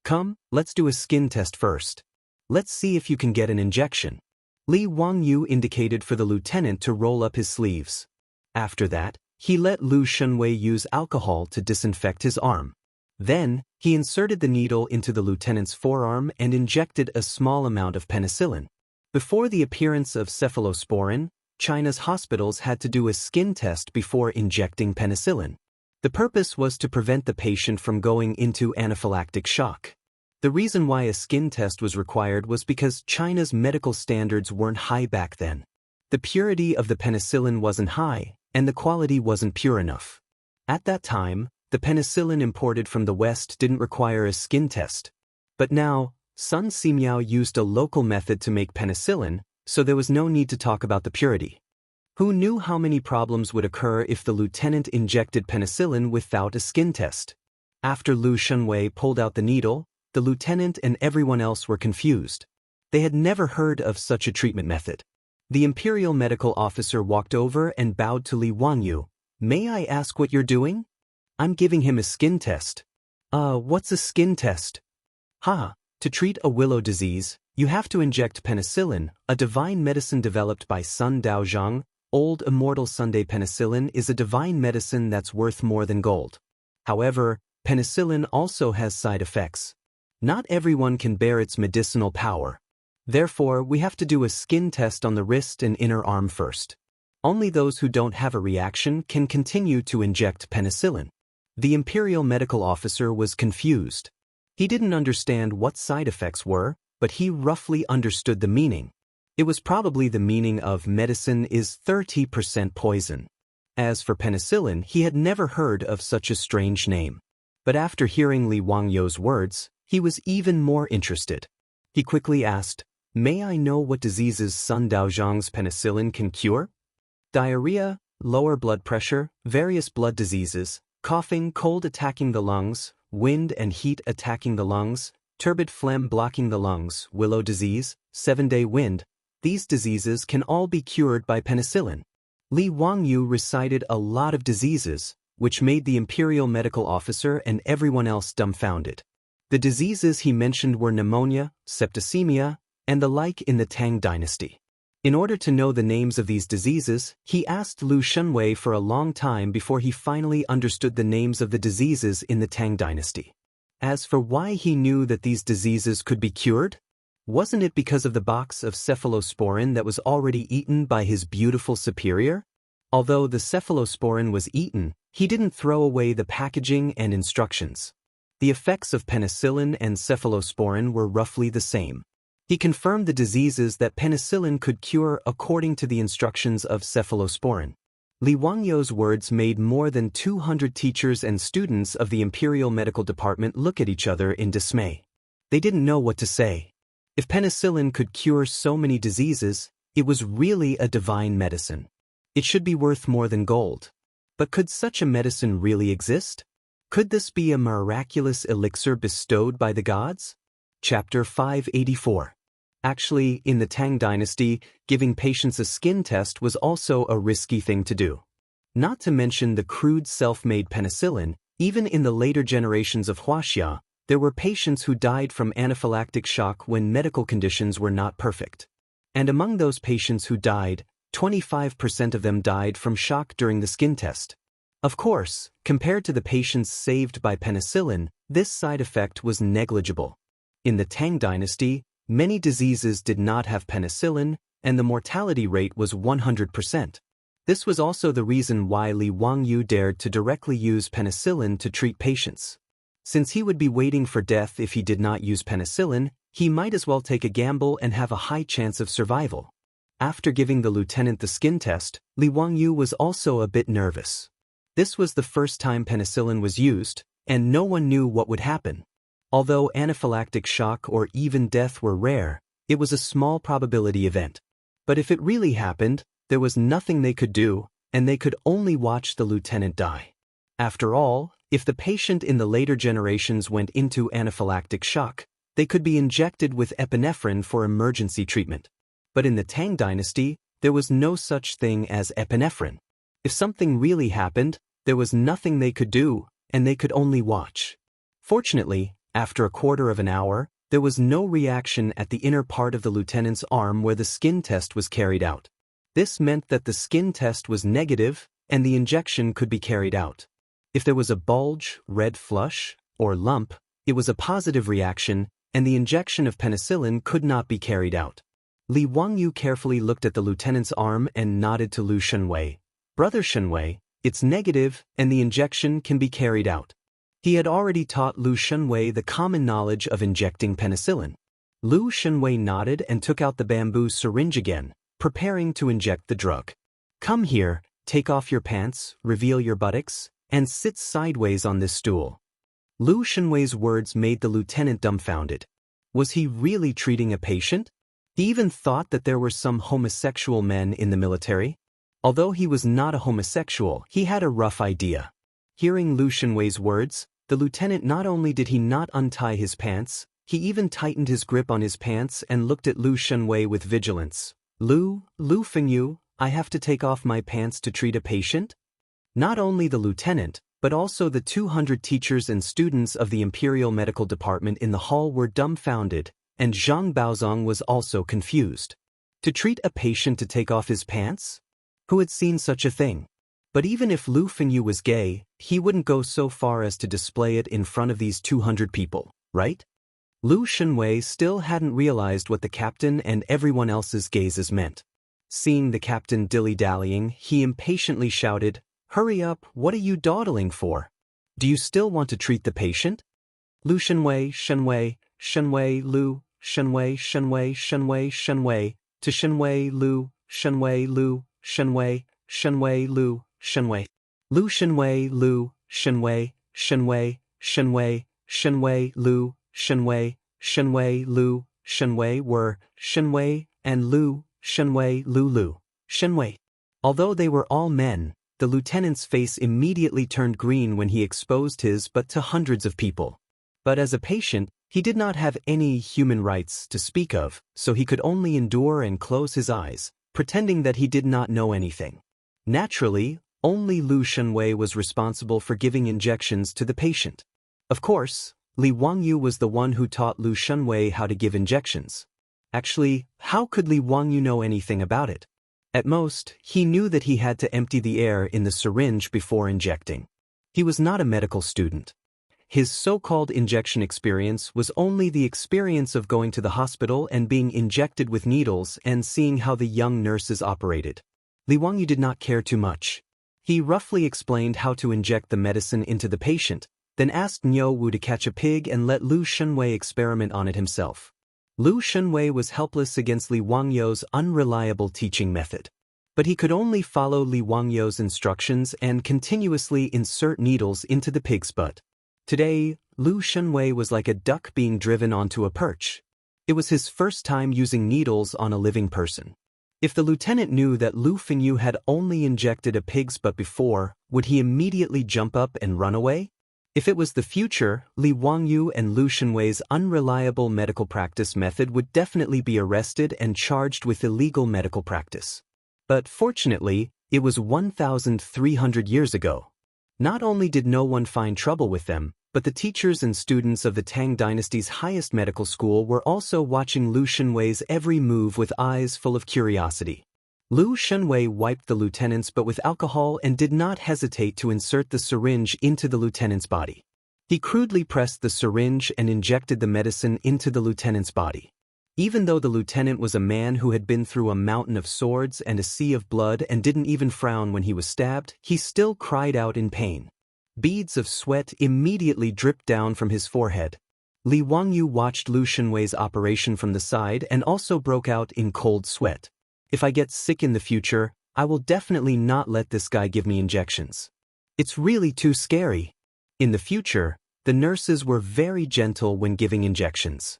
Come, let's do a skin test first. Let's see if you can get an injection. Li Wangyu indicated for the lieutenant to roll up his sleeves. After that, he let Lu Shunwei use alcohol to disinfect his arm. Then, he inserted the needle into the lieutenant's forearm and injected a small amount of penicillin. Before the appearance of cephalosporin, China's hospitals had to do a skin test before injecting penicillin. The purpose was to prevent the patient from going into anaphylactic shock. The reason why a skin test was required was because China's medical standards weren't high back then. The purity of the penicillin wasn't high, and the quality wasn't pure enough. At that time, the penicillin imported from the West didn't require a skin test. But now, Sun Simiao used a local method to make penicillin, so there was no need to talk about the purity. Who knew how many problems would occur if the lieutenant injected penicillin without a skin test? After Lu Shunwei pulled out the needle, the lieutenant and everyone else were confused. They had never heard of such a treatment method. The Imperial Medical Officer walked over and bowed to Li Wangyu. May I ask what you're doing? I'm giving him a skin test. What's a skin test? To treat a willow disease, you have to inject penicillin, a divine medicine developed by Sun Daozhang. Old Immortal Sunday penicillin is a divine medicine that's worth more than gold. However, penicillin also has side effects. Not everyone can bear its medicinal power. Therefore, we have to do a skin test on the wrist and inner arm first. Only those who don't have a reaction can continue to inject penicillin. The Imperial Medical Officer was confused. He didn't understand what side effects were, but he roughly understood the meaning. It was probably the meaning of medicine is 30% poison. As for penicillin, he had never heard of such a strange name. But after hearing Li Wangyou's words, he was even more interested. He quickly asked, May I know what diseases Sun Daozhang's penicillin can cure? Diarrhea, lower blood pressure, various blood diseases, coughing, cold attacking the lungs, wind and heat attacking the lungs, turbid phlegm blocking the lungs, willow disease, 7-day wind. These diseases can all be cured by penicillin. Li Wangyu recited a lot of diseases, which made the Imperial Medical Officer and everyone else dumbfounded. The diseases he mentioned were pneumonia, septicemia, and the like in the Tang dynasty. In order to know the names of these diseases, he asked Lu Shunwei for a long time before he finally understood the names of the diseases in the Tang dynasty. As for why he knew that these diseases could be cured, wasn't it because of the box of cephalosporin that was already eaten by his beautiful superior? Although the cephalosporin was eaten, he didn't throw away the packaging and instructions. The effects of penicillin and cephalosporin were roughly the same. He confirmed the diseases that penicillin could cure according to the instructions of cephalosporin. Li Wangyu's words made more than 200 teachers and students of the Imperial Medical Department look at each other in dismay. They didn't know what to say. If penicillin could cure so many diseases, it was really a divine medicine. It should be worth more than gold. But could such a medicine really exist? Could this be a miraculous elixir bestowed by the gods? Chapter 584. Actually, in the Tang dynasty, giving patients a skin test was also a risky thing to do. Not to mention the crude self-made penicillin, even in the later generations of Wuxia, there were patients who died from anaphylactic shock when medical conditions were not perfect. And among those patients who died, 25% of them died from shock during the skin test. Of course, compared to the patients saved by penicillin, this side effect was negligible. In the Tang dynasty, many diseases did not have penicillin, and the mortality rate was 100%. This was also the reason why Li Wangyu dared to directly use penicillin to treat patients. Since he would be waiting for death if he did not use penicillin, he might as well take a gamble and have a high chance of survival. After giving the lieutenant the skin test, Li Wangyu was also a bit nervous. This was the first time penicillin was used, and no one knew what would happen. Although anaphylactic shock or even death were rare, it was a small probability event. But if it really happened, there was nothing they could do, and they could only watch the lieutenant die. After all, if the patient in the later generations went into anaphylactic shock, they could be injected with epinephrine for emergency treatment. But in the Tang dynasty, there was no such thing as epinephrine. If something really happened, there was nothing they could do, and they could only watch. Fortunately, after a quarter of an hour, there was no reaction at the inner part of the lieutenant's arm where the skin test was carried out. This meant that the skin test was negative, and the injection could be carried out. If there was a bulge, red flush, or lump, it was a positive reaction, and the injection of penicillin could not be carried out. Li Wangyu carefully looked at the lieutenant's arm and nodded to Lu Shunwei. Brother Shunwei, it's negative, and the injection can be carried out. He had already taught Lu Shunwei the common knowledge of injecting penicillin. Lu Shunwei nodded and took out the bamboo syringe again, preparing to inject the drug. Come here, take off your pants, reveal your buttocks, and sit sideways on this stool. Lu Shunwei's words made the lieutenant dumbfounded. Was he really treating a patient? He even thought that there were some homosexual men in the military. Although he was not a homosexual, he had a rough idea. Hearing Lu Shunwei's words, the lieutenant not only did he not untie his pants, he even tightened his grip on his pants and looked at Lu Shunwei with vigilance. Lu Fengyu, I have to take off my pants to treat a patient? Not only the lieutenant, but also the 200 teachers and students of the Imperial Medical Department in the hall were dumbfounded, and Zhang Baozong was also confused. To treat a patient to take off his pants? Who had seen such a thing? But even if Lu Fengyu was gay, he wouldn't go so far as to display it in front of these 200 people, right? Lu Shunwei still hadn't realized what the captain and everyone else's gazes meant. Seeing the captain dilly-dallying, he impatiently shouted, "Hurry up, what are you dawdling for? Do you still want to treat the patient?" Lu Shunwei, Lu, to Shunwei, Lu, Lu, Lu, Lu were Shunwei and Lu, Shenwei. Although they were all men, the lieutenant's face immediately turned green when he exposed his but to hundreds of people. But as a patient, he did not have any human rights to speak of, so he could only endure and close his eyes, pretending that he did not know anything. Naturally, only Lu Shunwei was responsible for giving injections to the patient. Of course, Li Wangyu was the one who taught Lu Shunwei how to give injections. Actually, how could Li Wangyu know anything about it? At most, he knew that he had to empty the air in the syringe before injecting. He was not a medical student. His so-called injection experience was only the experience of going to the hospital and being injected with needles and seeing how the young nurses operated. Li Wangyu did not care too much. He roughly explained how to inject the medicine into the patient, then asked Niu Wu to catch a pig and let Lu Shunwei experiment on it himself. Lu Shunwei was helpless against Li Wangyu's unreliable teaching method. But he could only follow Li Wangyu's instructions and continuously insert needles into the pig's butt. Today, Lu Shunwei was like a duck being driven onto a perch. It was his first time using needles on a living person. If the lieutenant knew that Lu Fengyu had only injected a pig's butt before, would he immediately jump up and run away? If it was the future, Li Wangyu and Lu Shunwei's unreliable medical practice method would definitely be arrested and charged with illegal medical practice. But fortunately, it was 1,300 years ago. Not only did no one find trouble with them, but the teachers and students of the Tang dynasty's highest medical school were also watching Lu Shunwei's every move with eyes full of curiosity. Lu Shunwei wiped the lieutenant's butt with alcohol and did not hesitate to insert the syringe into the lieutenant's body. He crudely pressed the syringe and injected the medicine into the lieutenant's body. Even though the lieutenant was a man who had been through a mountain of swords and a sea of blood and didn't even frown when he was stabbed, he still cried out in pain. Beads of sweat immediately dripped down from his forehead. Li Wangyu watched Lu Shunwei's operation from the side and also broke out in cold sweat. If I get sick in the future, I will definitely not let this guy give me injections. It's really too scary. In the future, the nurses were very gentle when giving injections.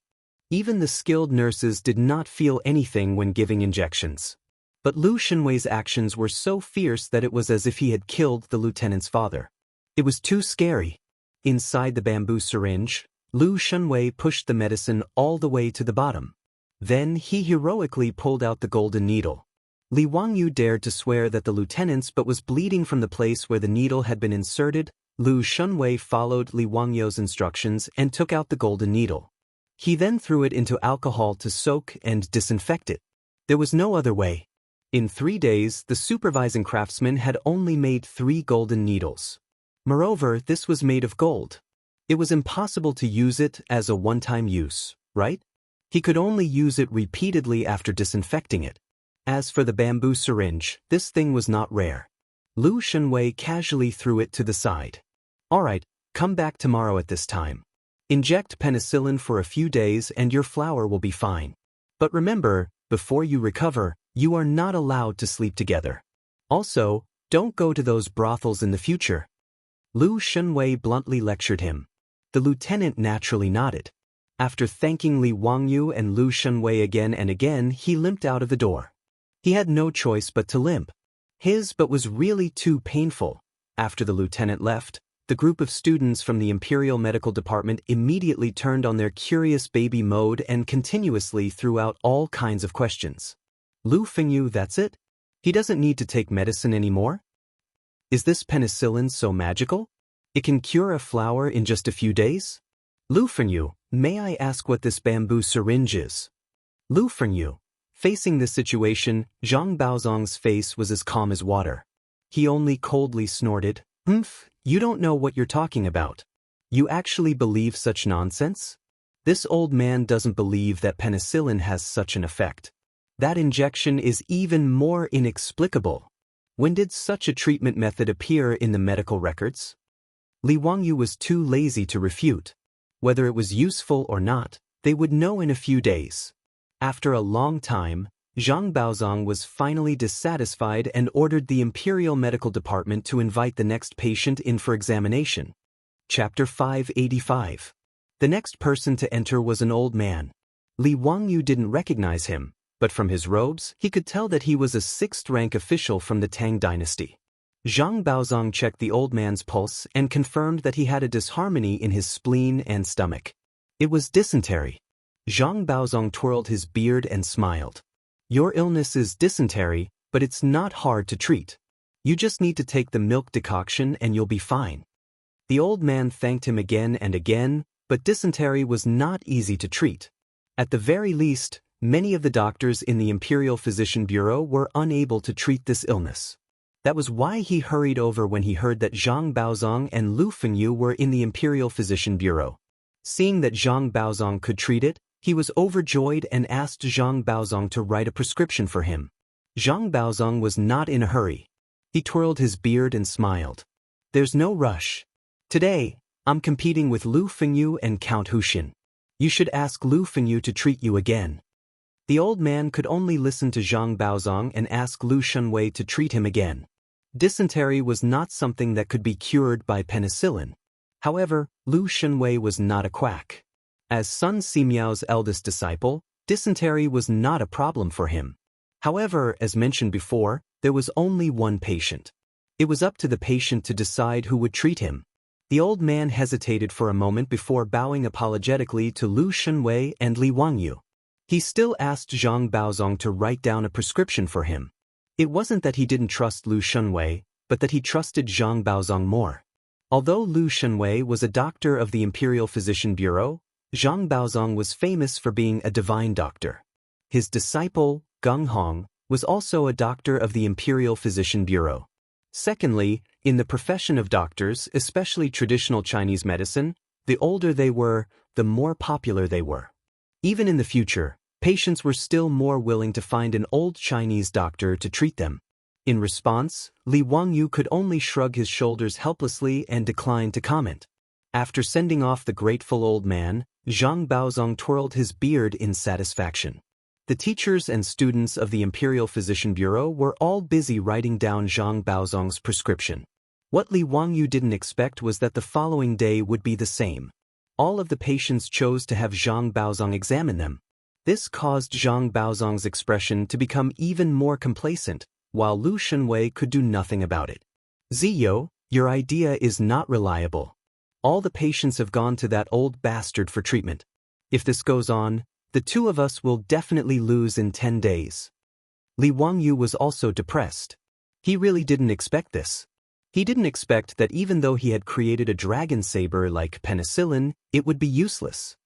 Even the skilled nurses did not feel anything when giving injections. But Lu Shunwei's actions were so fierce that it was as if he had killed the lieutenant's father. It was too scary. Inside the bamboo syringe, Lu Shunwei pushed the medicine all the way to the bottom. Then he heroically pulled out the golden needle. Li Wangyu dared to swear that the lieutenant's butt was bleeding from the place where the needle had been inserted. Lu Shunwei followed Li Wangyu's instructions and took out the golden needle. He then threw it into alcohol to soak and disinfect it. There was no other way. In 3 days, the supervising craftsman had only made 3 golden needles. Moreover, this was made of gold. It was impossible to use it as a one-time use, right? He could only use it repeatedly after disinfecting it. As for the bamboo syringe, this thing was not rare. Lu Shunwei casually threw it to the side. Alright, come back tomorrow at this time. Inject penicillin for a few days and your flower will be fine. But remember, before you recover, you are not allowed to sleep together. Also, don't go to those brothels in the future. Lu Shunwei bluntly lectured him. The lieutenant naturally nodded. After thanking Li Wangyu and Lu Shunwei again and again, he limped out of the door. He had no choice but to limp. His butt was really too painful. After the lieutenant left, the group of students from the Imperial Medical Department immediately turned on their curious baby mode and continuously threw out all kinds of questions. Lu Fengyu, that's it? He doesn't need to take medicine anymore? Is this penicillin so magical? It can cure a flower in just a few days? Lu Fengyu, may I ask what this bamboo syringe is? Lu Fengyu. Facing this situation, Zhang Baozong's face was as calm as water. He only coldly snorted, you don't know what you're talking about. You actually believe such nonsense? This old man doesn't believe that penicillin has such an effect. That injection is even more inexplicable. When did such a treatment method appear in the medical records? Li Wangyu was too lazy to refute. Whether it was useful or not, they would know in a few days. After a long time, Zhang Baozong was finally dissatisfied and ordered the Imperial Medical Department to invite the next patient in for examination. Chapter 585. The next person to enter was an old man. Li Wangyu didn't recognize him, but from his robes, he could tell that he was a 6th-rank official from the Tang dynasty. Zhang Baozong checked the old man's pulse and confirmed that he had a disharmony in his spleen and stomach. It was dysentery. Zhang Baozong twirled his beard and smiled. Your illness is dysentery, but it's not hard to treat. You just need to take the milk decoction and you'll be fine. The old man thanked him again and again, but dysentery was not easy to treat. At the very least, Many of the doctors in the Imperial Physician Bureau were unable to treat this illness. That was why he hurried over when he heard that Zhang Baozong and Lu Fengyu were in the Imperial Physician Bureau. Seeing that Zhang Baozong could treat it, he was overjoyed and asked Zhang Baozong to write a prescription for him. Zhang Baozong was not in a hurry. He twirled his beard and smiled. There's no rush. Today, I'm competing with Lu Fengyu and Count Huxin. You should ask Lu Fengyu to treat you again. The old man could only listen to Zhang Baozong and ask Lu Shunwei to treat him again. Dysentery was not something that could be cured by penicillin. However, Lu Shunwei was not a quack. As Sun Simiao's eldest disciple, dysentery was not a problem for him. However, as mentioned before, there was only one patient. It was up to the patient to decide who would treat him. The old man hesitated for a moment before bowing apologetically to Lu Shunwei and Li Wangyu. He still asked Zhang Baozong to write down a prescription for him. It wasn't that he didn't trust Lu Shunwei, but that he trusted Zhang Baozong more. Although Lu Shunwei was a doctor of the Imperial Physician Bureau, Zhang Baozong was famous for being a divine doctor. His disciple, Geng Hong, was also a doctor of the Imperial Physician Bureau. Secondly, in the profession of doctors, especially traditional Chinese medicine, the older they were, the more popular they were. Even in the future, patients were still more willing to find an old Chinese doctor to treat them. In response, Li Wangyu could only shrug his shoulders helplessly and decline to comment. After sending off the grateful old man, Zhang Baozong twirled his beard in satisfaction. The teachers and students of the Imperial Physician Bureau were all busy writing down Zhang Baozong's prescription. What Li Wangyu didn't expect was that the following day would be the same. All of the patients chose to have Zhang Baozong examine them. This caused Zhang Baozong's expression to become even more complacent, while Lu Shunwei could do nothing about it. Ziyo, your idea is not reliable. All the patients have gone to that old bastard for treatment. If this goes on, the two of us will definitely lose in 10 days. Li Wangyu was also depressed. He really didn't expect this. He didn't expect that even though he had created a dragon saber like penicillin, it would be useless.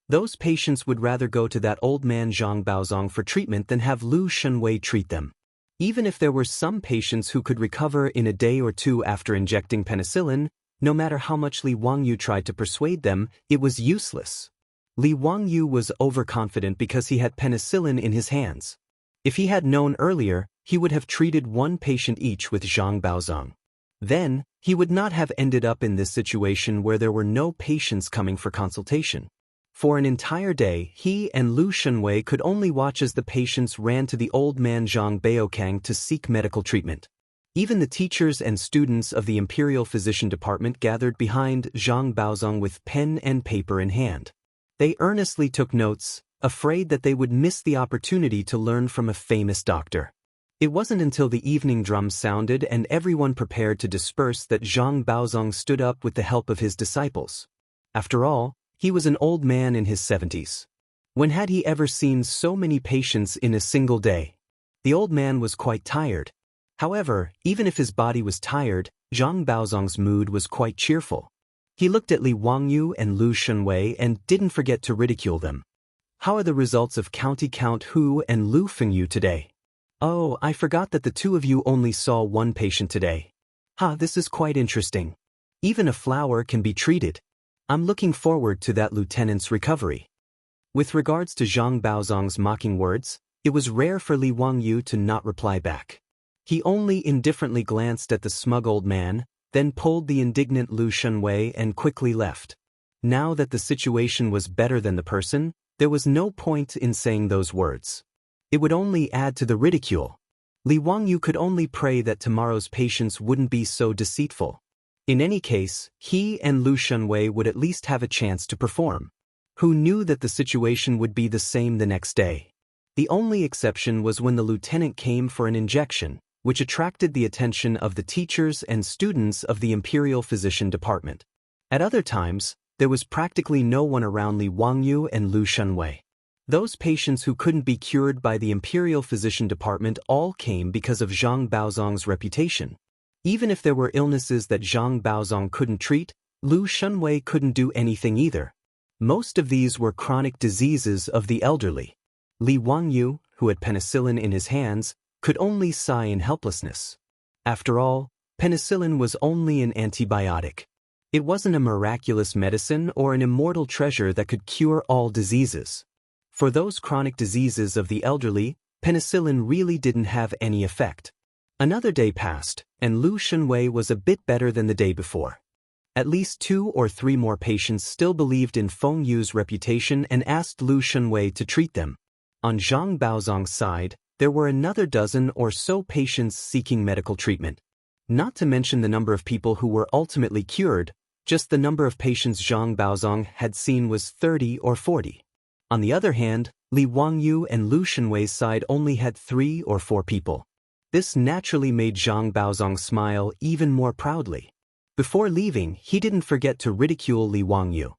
Those patients would rather go to that old man Zhang Baozong for treatment than have Lu Shunwei treat them. Even if there were some patients who could recover in a day or two after injecting penicillin, no matter how much Li Wangyu tried to persuade them, it was useless. Li Wangyu was overconfident because he had penicillin in his hands. If he had known earlier, he would have treated one patient each with Zhang Baozong. Then, he would not have ended up in this situation where there were no patients coming for consultation. For an entire day, he and Lu Shunwei could only watch as the patients ran to the old man Zhang Baokang to seek medical treatment. Even the teachers and students of the Imperial Physician Department gathered behind Zhang Baozong with pen and paper in hand. They earnestly took notes, afraid that they would miss the opportunity to learn from a famous doctor. It wasn't until the evening drums sounded and everyone prepared to disperse that Zhang Baozong stood up with the help of his disciples. After all, he was an old man in his 70s. When had he ever seen so many patients in a single day? The old man was quite tired. However, even if his body was tired, Zhang Baozong's mood was quite cheerful. He looked at Li Wangyu and Lu Shunwei and didn't forget to ridicule them. How are the results of Count Hu and Lu Fengyu today? Oh, I forgot that the two of you only saw one patient today. This is quite interesting. Even a flower can be treated. I'm looking forward to that lieutenant's recovery. With regards to Zhang Baozong's mocking words, it was rare for Li Wangyu to not reply back. He only indifferently glanced at the smug old man, then pulled the indignant Lu Shunwei and quickly left. Now that the situation was better than the person, there was no point in saying those words. It would only add to the ridicule. Li Wangyu could only pray that tomorrow's patients wouldn't be so deceitful. In any case, he and Lu Shunwei would at least have a chance to perform. Who knew that the situation would be the same the next day? The only exception was when the lieutenant came for an injection, which attracted the attention of the teachers and students of the Imperial Physician Department. At other times, there was practically no one around Li Wangyu and Lu Shunwei. Those patients who couldn't be cured by the Imperial Physician Department all came because of Zhang Baozong's reputation. Even if there were illnesses that Zhang Baozong couldn't treat, Lu Shunwei couldn't do anything either. Most of these were chronic diseases of the elderly. Li Wangyu, who had penicillin in his hands, could only sigh in helplessness. After all, penicillin was only an antibiotic. It wasn't a miraculous medicine or an immortal treasure that could cure all diseases. For those chronic diseases of the elderly, penicillin really didn't have any effect. Another day passed, and Lu Shunwei was a bit better than the day before. At least 2 or 3 more patients still believed in Feng Yu's reputation and asked Lu Shunwei to treat them. On Zhang Baozong's side, there were another dozen or so patients seeking medical treatment. Not to mention the number of people who were ultimately cured, just the number of patients Zhang Baozong had seen was 30 or 40. On the other hand, Li Wangyu and Lu Shunwei's side only had 3 or 4 people. This naturally made Zhang Baozong smile even more proudly. Before leaving, he didn't forget to ridicule Li Wangyu.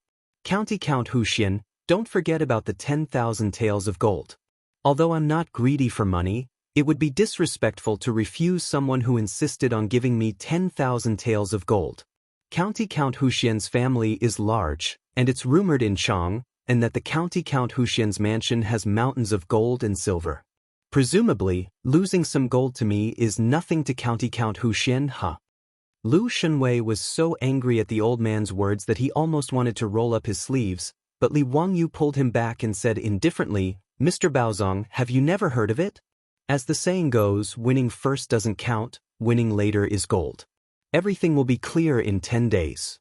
Count Huxian, don't forget about the 10,000 taels of gold. Although I'm not greedy for money, it would be disrespectful to refuse someone who insisted on giving me 10,000 taels of gold. Count Huxian's family is large, and it's rumored in Chang, and that the Count Huxian's mansion has mountains of gold and silver. Presumably, losing some gold to me is nothing to Count Huxian, huh? Lu Shunwei was so angry at the old man's words that he almost wanted to roll up his sleeves, but Li Wangyu pulled him back and said indifferently, "Mr. Baozong, have you never heard of it? As the saying goes, winning first doesn't count, winning later is gold. Everything will be clear in 10 days.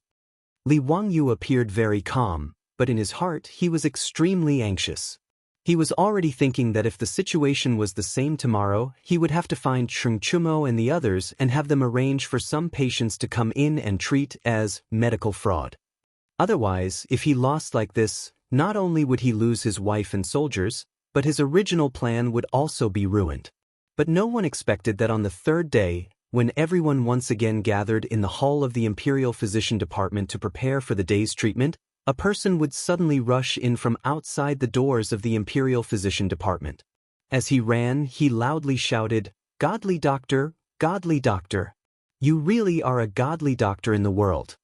Li Wangyu appeared very calm, but in his heart he was extremely anxious. He was already thinking that if the situation was the same tomorrow, he would have to find Cheng Chumo and the others and have them arrange for some patients to come in and treat as medical fraud. Otherwise, if he lost like this, not only would he lose his wife and soldiers, but his original plan would also be ruined. But no one expected that on the 3rd day, when everyone once again gathered in the hall of the Imperial Physician Department to prepare for the day's treatment, a person would suddenly rush in from outside the doors of the Imperial Physician Department. As he ran, he loudly shouted, "Godly doctor, godly doctor. You really are a godly doctor in the world.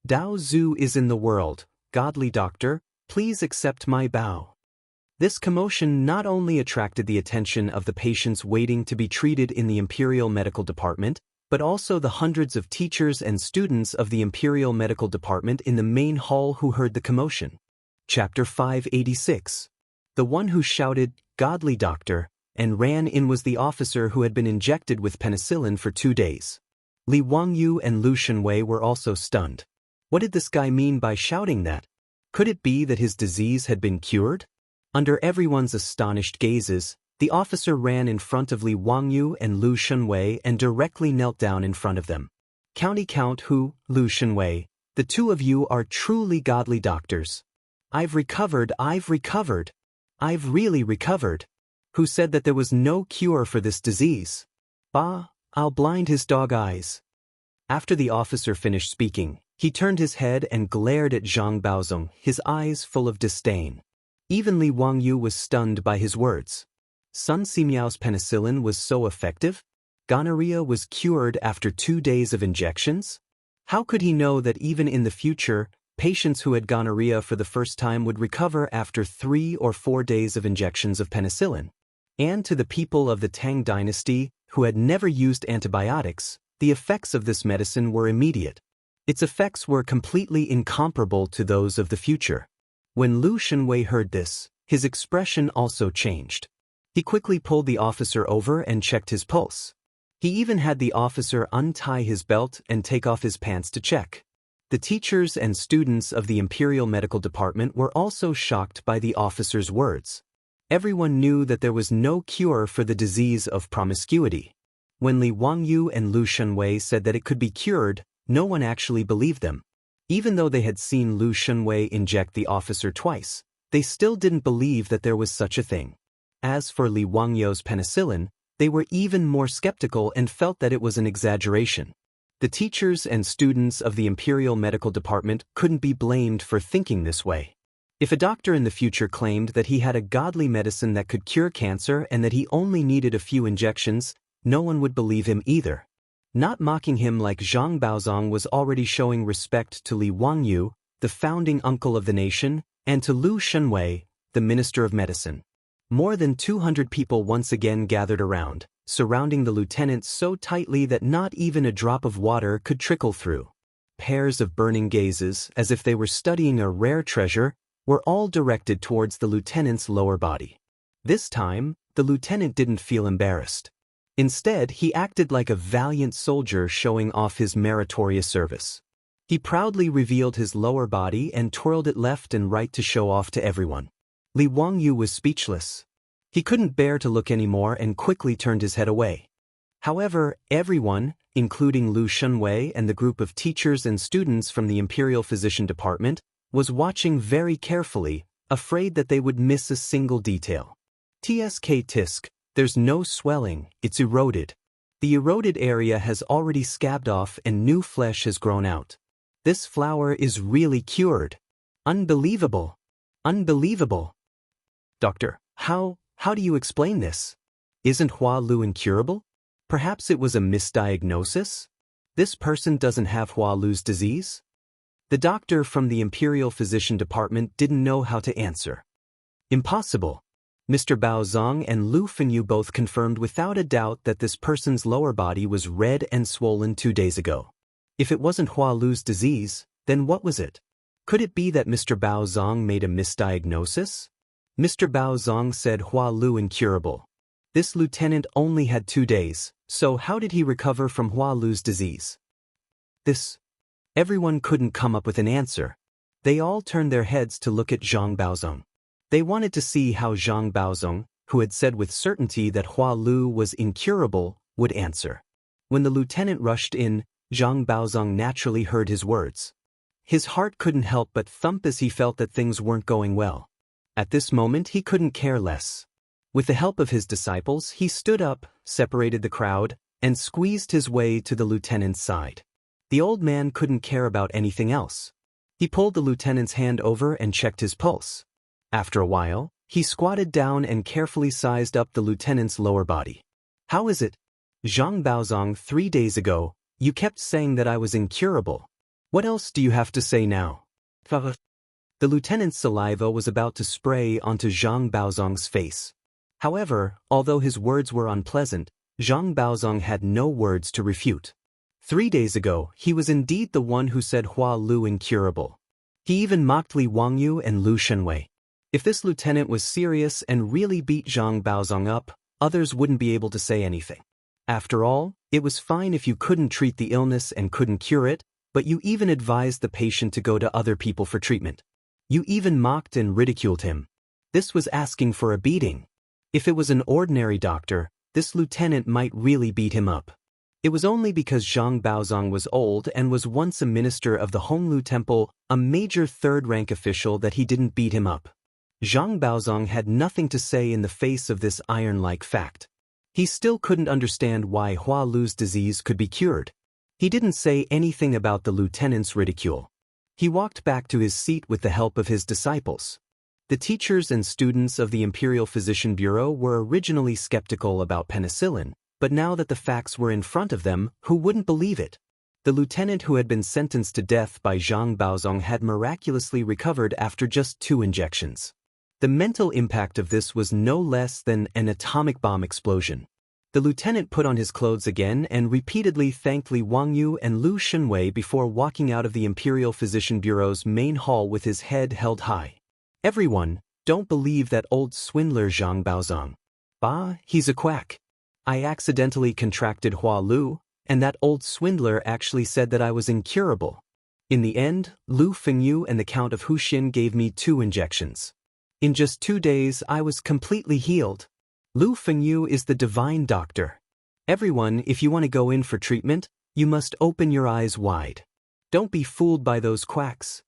Dao Zhu is in the world, godly doctor, please accept my bow." This commotion not only attracted the attention of the patients waiting to be treated in the Imperial Medical Department, but also the hundreds of teachers and students of the Imperial Medical Department in the main hall who heard the commotion. Chapter 586. The one who shouted, "Godly doctor," and ran in was the officer who had been injected with penicillin for 2 days. Li Wangyu and Lu Shunwei were also stunned. What did this guy mean by shouting that? Could it be that his disease had been cured? Under everyone's astonished gazes, the officer ran in front of Li Wangyu and Lu Shunwei and directly knelt down in front of them. Count Hu, Lu Shunwei, the 2 of you are truly godly doctors. I've recovered. I've really recovered. Who said that there was no cure for this disease? Bah, I'll blind his dog eyes. After the officer finished speaking, he turned his head and glared at Zhang Baozong, his eyes full of disdain. Even Li Wangyu was stunned by his words. Sun Simiao's penicillin was so effective? Gonorrhea was cured after 2 days of injections? How could he know that even in the future, patients who had gonorrhea for the first time would recover after 3 or 4 days of injections of penicillin? And to the people of the Tang dynasty, who had never used antibiotics, the effects of this medicine were immediate. Its effects were completely incomparable to those of the future. When Lu Shunwei heard this, his expression also changed. He quickly pulled the officer over and checked his pulse. He even had the officer untie his belt and take off his pants to check. The teachers and students of the Imperial Medical Department were also shocked by the officer's words. Everyone knew that there was no cure for the disease of promiscuity. When Li Wangyu and Lu Shunwei said that it could be cured, no one actually believed them. Even though they had seen Lu Shunwei inject the officer twice, they still didn't believe that there was such a thing. As for Li Wangyu's penicillin, they were even more skeptical and felt that it was an exaggeration. The teachers and students of the Imperial Medical Department couldn't be blamed for thinking this way. If a doctor in the future claimed that he had a godly medicine that could cure cancer and that he only needed a few injections, no one would believe him either. Not mocking him like Zhang Baozong was already showing respect to Li Wangyu, the founding uncle of the nation, and to Lu Shunwei, the Minister of Medicine. More than 200 people once again gathered around, surrounding the lieutenant so tightly that not even a drop of water could trickle through. Pairs of burning gazes, as if they were studying a rare treasure, were all directed towards the lieutenant's lower body. This time, the lieutenant didn't feel embarrassed. Instead, he acted like a valiant soldier showing off his meritorious service. He proudly revealed his lower body and twirled it left and right to show off to everyone. Li Wangyu was speechless. He couldn't bear to look anymore and quickly turned his head away. However, everyone, including Lu Shunwei and the group of teachers and students from the Imperial Physician Department, was watching very carefully, afraid that they would miss a single detail. Tisk, there's no swelling, it's eroded. The eroded area has already scabbed off and new flesh has grown out. This flower is really cured. Unbelievable. Unbelievable. Doctor, how do you explain this? Isn't Hua Lu incurable? Perhaps it was a misdiagnosis? This person doesn't have Hua Lu's disease? The doctor from the Imperial Physician Department didn't know how to answer. Impossible. Mr. Baozong and Lu Fengyu both confirmed without a doubt that this person's lower body was red and swollen 2 days ago. If it wasn't Hua Lu's disease, then what was it? Could it be that Mr. Baozong made a misdiagnosis? Mr. Baozong said Hua Lu incurable. This lieutenant only had 2 days, so how did he recover from Hua Lu's disease? Everyone couldn't come up with an answer. They all turned their heads to look at Zhang Baozong. They wanted to see how Zhang Baozong, who had said with certainty that Hua Lu was incurable, would answer. When the lieutenant rushed in, Zhang Baozong naturally heard his words. His heart couldn't help but thump as he felt that things weren't going well. At this moment he couldn't care less. With the help of his disciples, he stood up, separated the crowd, and squeezed his way to the lieutenant's side. The old man couldn't care about anything else. He pulled the lieutenant's hand over and checked his pulse. After a while, he squatted down and carefully sized up the lieutenant's lower body. How is it? Zhang Baozong, 3 days ago, you kept saying that I was incurable. What else do you have to say now? The lieutenant's saliva was about to spray onto Zhang Baozong's face. However, although his words were unpleasant, Zhang Baozong had no words to refute. 3 days ago, he was indeed the one who said Hua Lu incurable. He even mocked Li Wangyu and Lu Shunwei. If this lieutenant was serious and really beat Zhang Baozong up, others wouldn't be able to say anything. After all, it was fine if you couldn't treat the illness and couldn't cure it, but you even advised the patient to go to other people for treatment. You even mocked and ridiculed him. This was asking for a beating. If it was an ordinary doctor, this lieutenant might really beat him up. It was only because Zhang Baozong was old and was once a minister of the Honglu Temple, a major third-rank official, that he didn't beat him up. Zhang Baozong had nothing to say in the face of this iron-like fact. He still couldn't understand why Hua Lu's disease could be cured. He didn't say anything about the lieutenant's ridicule. He walked back to his seat with the help of his disciples. The teachers and students of the Imperial Physician Bureau were originally skeptical about penicillin, but now that the facts were in front of them, who wouldn't believe it? The lieutenant who had been sentenced to death by Zhang Baozong had miraculously recovered after just 2 injections. The mental impact of this was no less than an atomic bomb explosion. The lieutenant put on his clothes again and repeatedly thanked Li Wangyu and Lu Shunwei before walking out of the Imperial Physician Bureau's main hall with his head held high. Everyone, don't believe that old swindler Zhang Baozong. He's a quack. I accidentally contracted Hua Lu, and that old swindler actually said that I was incurable. In the end, Lu Fengyu and the Count of Huxin gave me 2 injections. In just 2 days, I was completely healed. Lu Fengyu is the divine doctor. Everyone, if you want to go in for treatment, you must open your eyes wide. Don't be fooled by those quacks.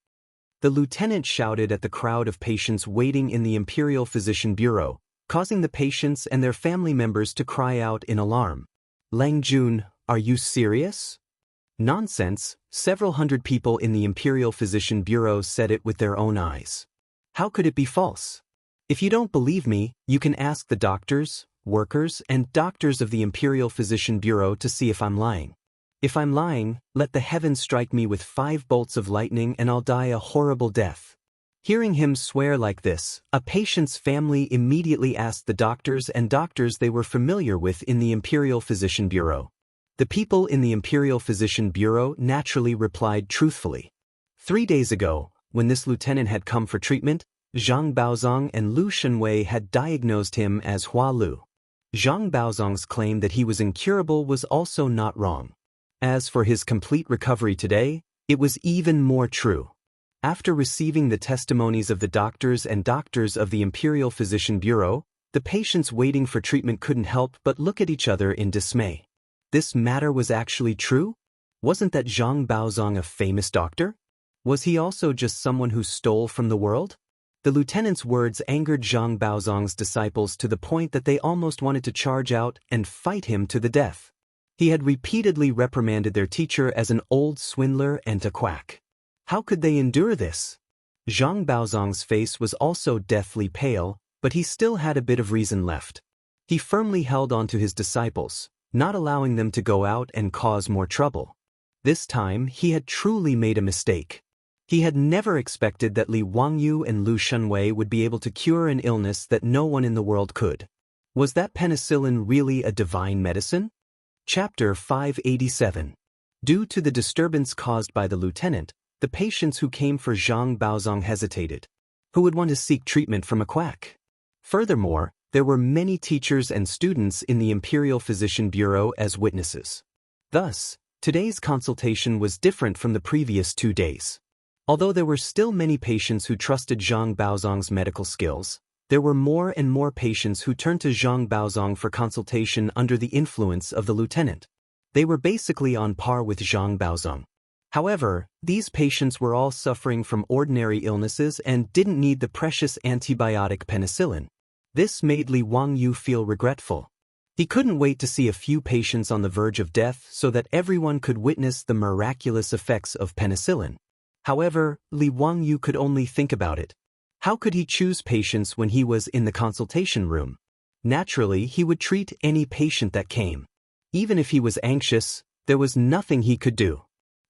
The lieutenant shouted at the crowd of patients waiting in the Imperial Physician Bureau, causing the patients and their family members to cry out in alarm. Lang Jun, are you serious? Nonsense, several hundred people in the Imperial Physician Bureau said it with their own eyes. How could it be false? If you don't believe me, you can ask the doctors, workers, and doctors of the Imperial Physician Bureau to see if I'm lying. If I'm lying, let the heavens strike me with 5 bolts of lightning and I'll die a horrible death. Hearing him swear like this, a patient's family immediately asked the doctors they were familiar with in the Imperial Physician Bureau. The people in the Imperial Physician Bureau naturally replied truthfully. 3 days ago, when this lieutenant had come for treatment, Zhang Baozong and Lu Shenwei had diagnosed him as Hua Lu. Zhang Baozong's claim that he was incurable was also not wrong. As for his complete recovery today, it was even more true. After receiving the testimonies of the doctors of the Imperial Physician Bureau, the patients waiting for treatment couldn't help but look at each other in dismay. This matter was actually true? Wasn't that Zhang Baozong a famous doctor? Was he also just someone who stole from the world? The lieutenant's words angered Zhang Baozong's disciples to the point that they almost wanted to charge out and fight him to the death. He had repeatedly reprimanded their teacher as an old swindler and a quack. How could they endure this? Zhang Baozong's face was also deathly pale, but he still had a bit of reason left. He firmly held on to his disciples, not allowing them to go out and cause more trouble. This time, he had truly made a mistake. He had never expected that Li Wangyu and Lu Shenwei would be able to cure an illness that no one in the world could. Was that penicillin really a divine medicine? Chapter 587. Due to the disturbance caused by the lieutenant, the patients who came for Zhang Baozong hesitated. Who would want to seek treatment from a quack? Furthermore, there were many teachers and students in the Imperial Physician Bureau as witnesses. Thus, today's consultation was different from the previous 2 days. Although there were still many patients who trusted Zhang Baozong's medical skills, there were more and more patients who turned to Zhang Baozong for consultation under the influence of the lieutenant. They were basically on par with Zhang Baozong. However, these patients were all suffering from ordinary illnesses and didn't need the precious antibiotic penicillin. This made Li Wangyu feel regretful. He couldn't wait to see a few patients on the verge of death so that everyone could witness the miraculous effects of penicillin. However, Li Wangyu could only think about it. How could he choose patients when he was in the consultation room? Naturally, he would treat any patient that came. Even if he was anxious, there was nothing he could do.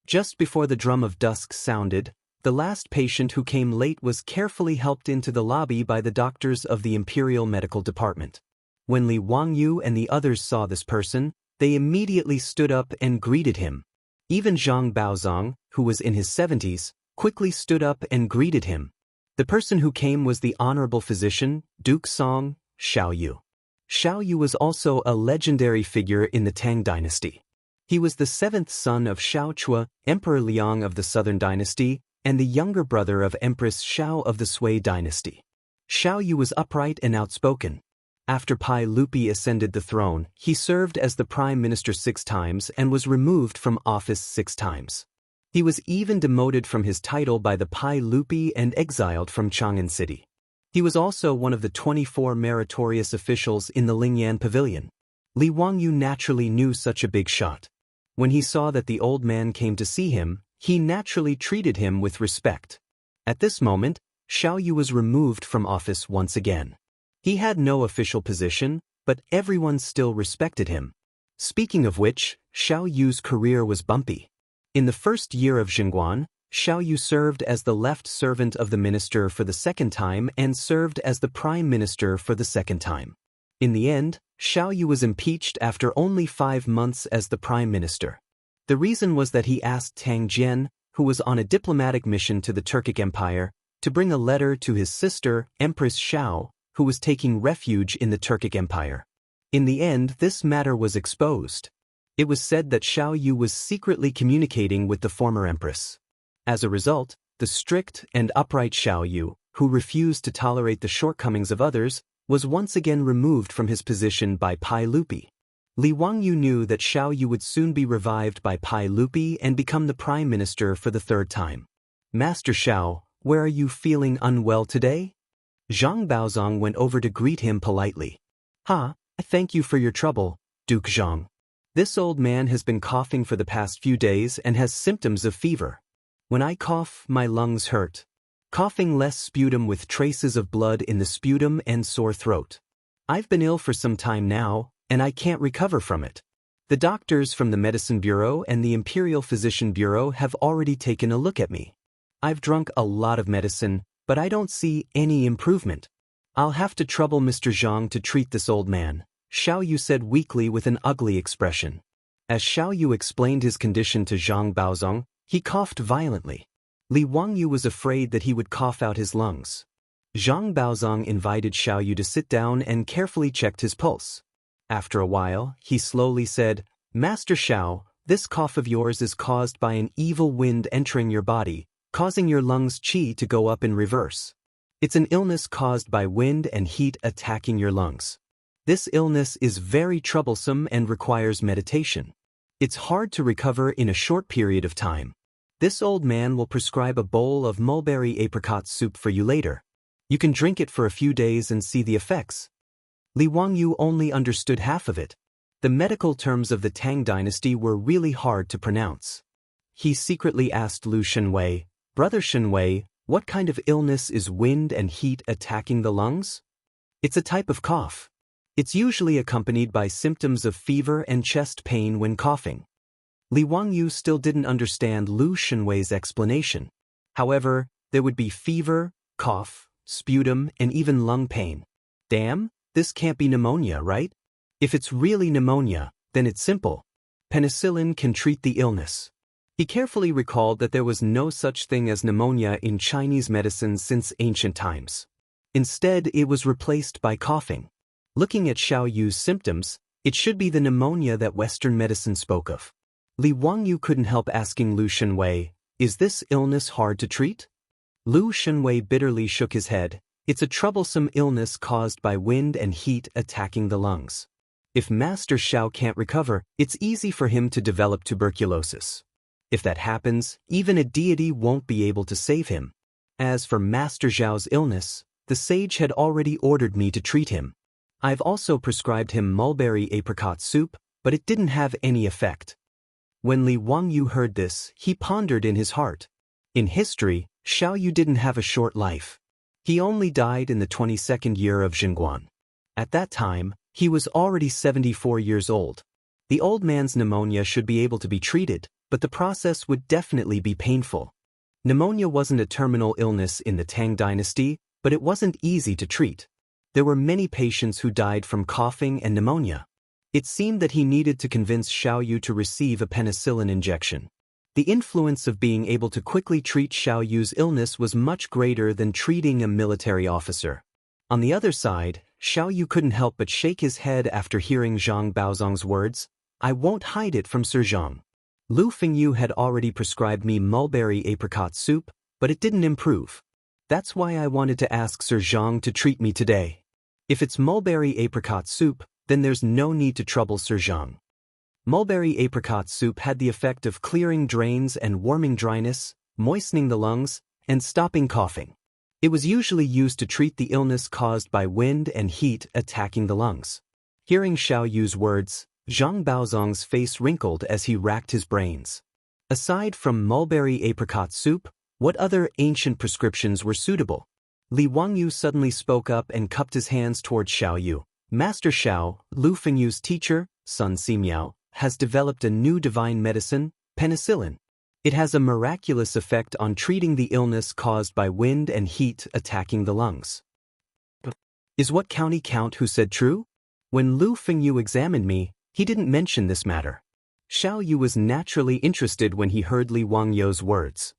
Just before the drum of dusk sounded, the last patient who came late was carefully helped into the lobby by the doctors of the Imperial Medical Department. When Li Wangyu and the others saw this person, they immediately stood up and greeted him. Even Zhang Baozong, who was in his 70s, quickly stood up and greeted him. The person who came was the honorable physician, Duke Song, Xiaoyu. Xiaoyu was also a legendary figure in the Tang dynasty. He was the 7th son of Xiao Chua, Emperor Liang of the Southern Dynasty, and the younger brother of Empress Xiao of the Sui Dynasty. Xiaoyu was upright and outspoken. After Pai Lupi ascended the throne, he served as the prime minister 6 times and was removed from office 6 times. He was even demoted from his title by the Pai Lupi and exiled from Chang'an City. He was also one of the 24 meritorious officials in the Lingyan Pavilion. Li Wangyu naturally knew such a big shot. When he saw that the old man came to see him, he naturally treated him with respect. At this moment, Xiaoyu was removed from office once again. He had no official position, but everyone still respected him. Speaking of which, Xiaoyu's career was bumpy. In the first year of Xinguan, Xiaoyu served as the left servant of the minister for the 2nd time and served as the prime minister for the 2nd time. In the end, Xiaoyu was impeached after only 5 months as the prime minister. The reason was that he asked Tang Jian, who was on a diplomatic mission to the Turkic Empire, to bring a letter to his sister, Empress Xiao, who was taking refuge in the Turkic Empire. In the end, this matter was exposed. It was said that Xiaoyu was secretly communicating with the former empress. As a result, the strict and upright Xiaoyu, who refused to tolerate the shortcomings of others, was once again removed from his position by Pai Lupi. Li Wangyu knew that Xiaoyu would soon be revived by Pai Lupi and become the prime minister for the 3rd time. Master Xiao, where are you feeling unwell today? Zhang Baozong went over to greet him politely. I thank you for your trouble, Duke Zhang. This old man has been coughing for the past few days and has symptoms of fever. When I cough, my lungs hurt. Coughing less sputum with traces of blood in the sputum and sore throat. I've been ill for some time now, and I can't recover from it. The doctors from the Medicine Bureau and the Imperial Physician Bureau have already taken a look at me. I've drunk a lot of medicine, but I don't see any improvement. I'll have to trouble Mr. Zhang to treat this old man, Xiao Yu said weakly with an ugly expression. As Xiao Yu explained his condition to Zhang Baozong, he coughed violently. Li Wangyu was afraid that he would cough out his lungs. Zhang Baozong invited Xiao Yu to sit down and carefully checked his pulse. After a while, he slowly said, Master Xiao, this cough of yours is caused by an evil wind entering your body, causing your lungs' qi to go up in reverse. It's an illness caused by wind and heat attacking your lungs. This illness is very troublesome and requires meditation. It's hard to recover in a short period of time. This old man will prescribe a bowl of mulberry apricot soup for you later. You can drink it for a few days and see the effects. Li Wangyu only understood half of it. The medical terms of the Tang dynasty were really hard to pronounce. He secretly asked Lu Shenwei, Brother Shenwei, what kind of illness is wind and heat attacking the lungs? It's a type of cough. It's usually accompanied by symptoms of fever and chest pain when coughing. Li Wangyu still didn't understand Lu Shenwei's explanation. However, there would be fever, cough, sputum, and even lung pain. Damn, this can't be pneumonia, right? If it's really pneumonia, then it's simple. Penicillin can treat the illness. He carefully recalled that there was no such thing as pneumonia in Chinese medicine since ancient times. Instead, it was replaced by coughing. Looking at Xiao Yu's symptoms, it should be the pneumonia that Western medicine spoke of. Li Wangyu couldn't help asking Lu Shenwei, is this illness hard to treat? Lu Shenwei bitterly shook his head. It's a troublesome illness caused by wind and heat attacking the lungs. If Master Xiao can't recover, it's easy for him to develop tuberculosis. If that happens, even a deity won't be able to save him. As for Master Xiao's illness, the sage had already ordered me to treat him. I've also prescribed him mulberry apricot soup, but it didn't have any effect. When Li Wangyu heard this, he pondered in his heart. In history, Xiao Yu didn't have a short life. He only died in the 22nd year of Jingguan. At that time, he was already 74 years old. The old man's pneumonia should be able to be treated, but the process would definitely be painful. Pneumonia wasn't a terminal illness in the Tang dynasty, but it wasn't easy to treat. There were many patients who died from coughing and pneumonia. It seemed that he needed to convince Xiao Yu to receive a penicillin injection. The influence of being able to quickly treat Xiao Yu's illness was much greater than treating a military officer. On the other side, Xiao Yu couldn't help but shake his head after hearing Zhang Baozong's words, I won't hide it from Sir Zhang. Lu Fengyu had already prescribed me mulberry apricot soup, but it didn't improve. That's why I wanted to ask Sir Zhang to treat me today. If it's mulberry apricot soup, then there's no need to trouble Sir Zhang. Mulberry apricot soup had the effect of clearing drains and warming dryness, moistening the lungs, and stopping coughing. It was usually used to treat the illness caused by wind and heat attacking the lungs. Hearing Xiao Yu's words, Zhang Baozong's face wrinkled as he racked his brains. Aside from mulberry apricot soup, what other ancient prescriptions were suitable? Li Wangyu suddenly spoke up and cupped his hands toward Xiao Yu. Master Xiao, Lu Fengyu's teacher, Sun Simiao, has developed a new divine medicine, penicillin. It has a miraculous effect on treating the illness caused by wind and heat attacking the lungs. Is what County Count who said true? When Lu Fengyu examined me, he didn't mention this matter. Xiao Yu was naturally interested when he heard Li Wangyu's words.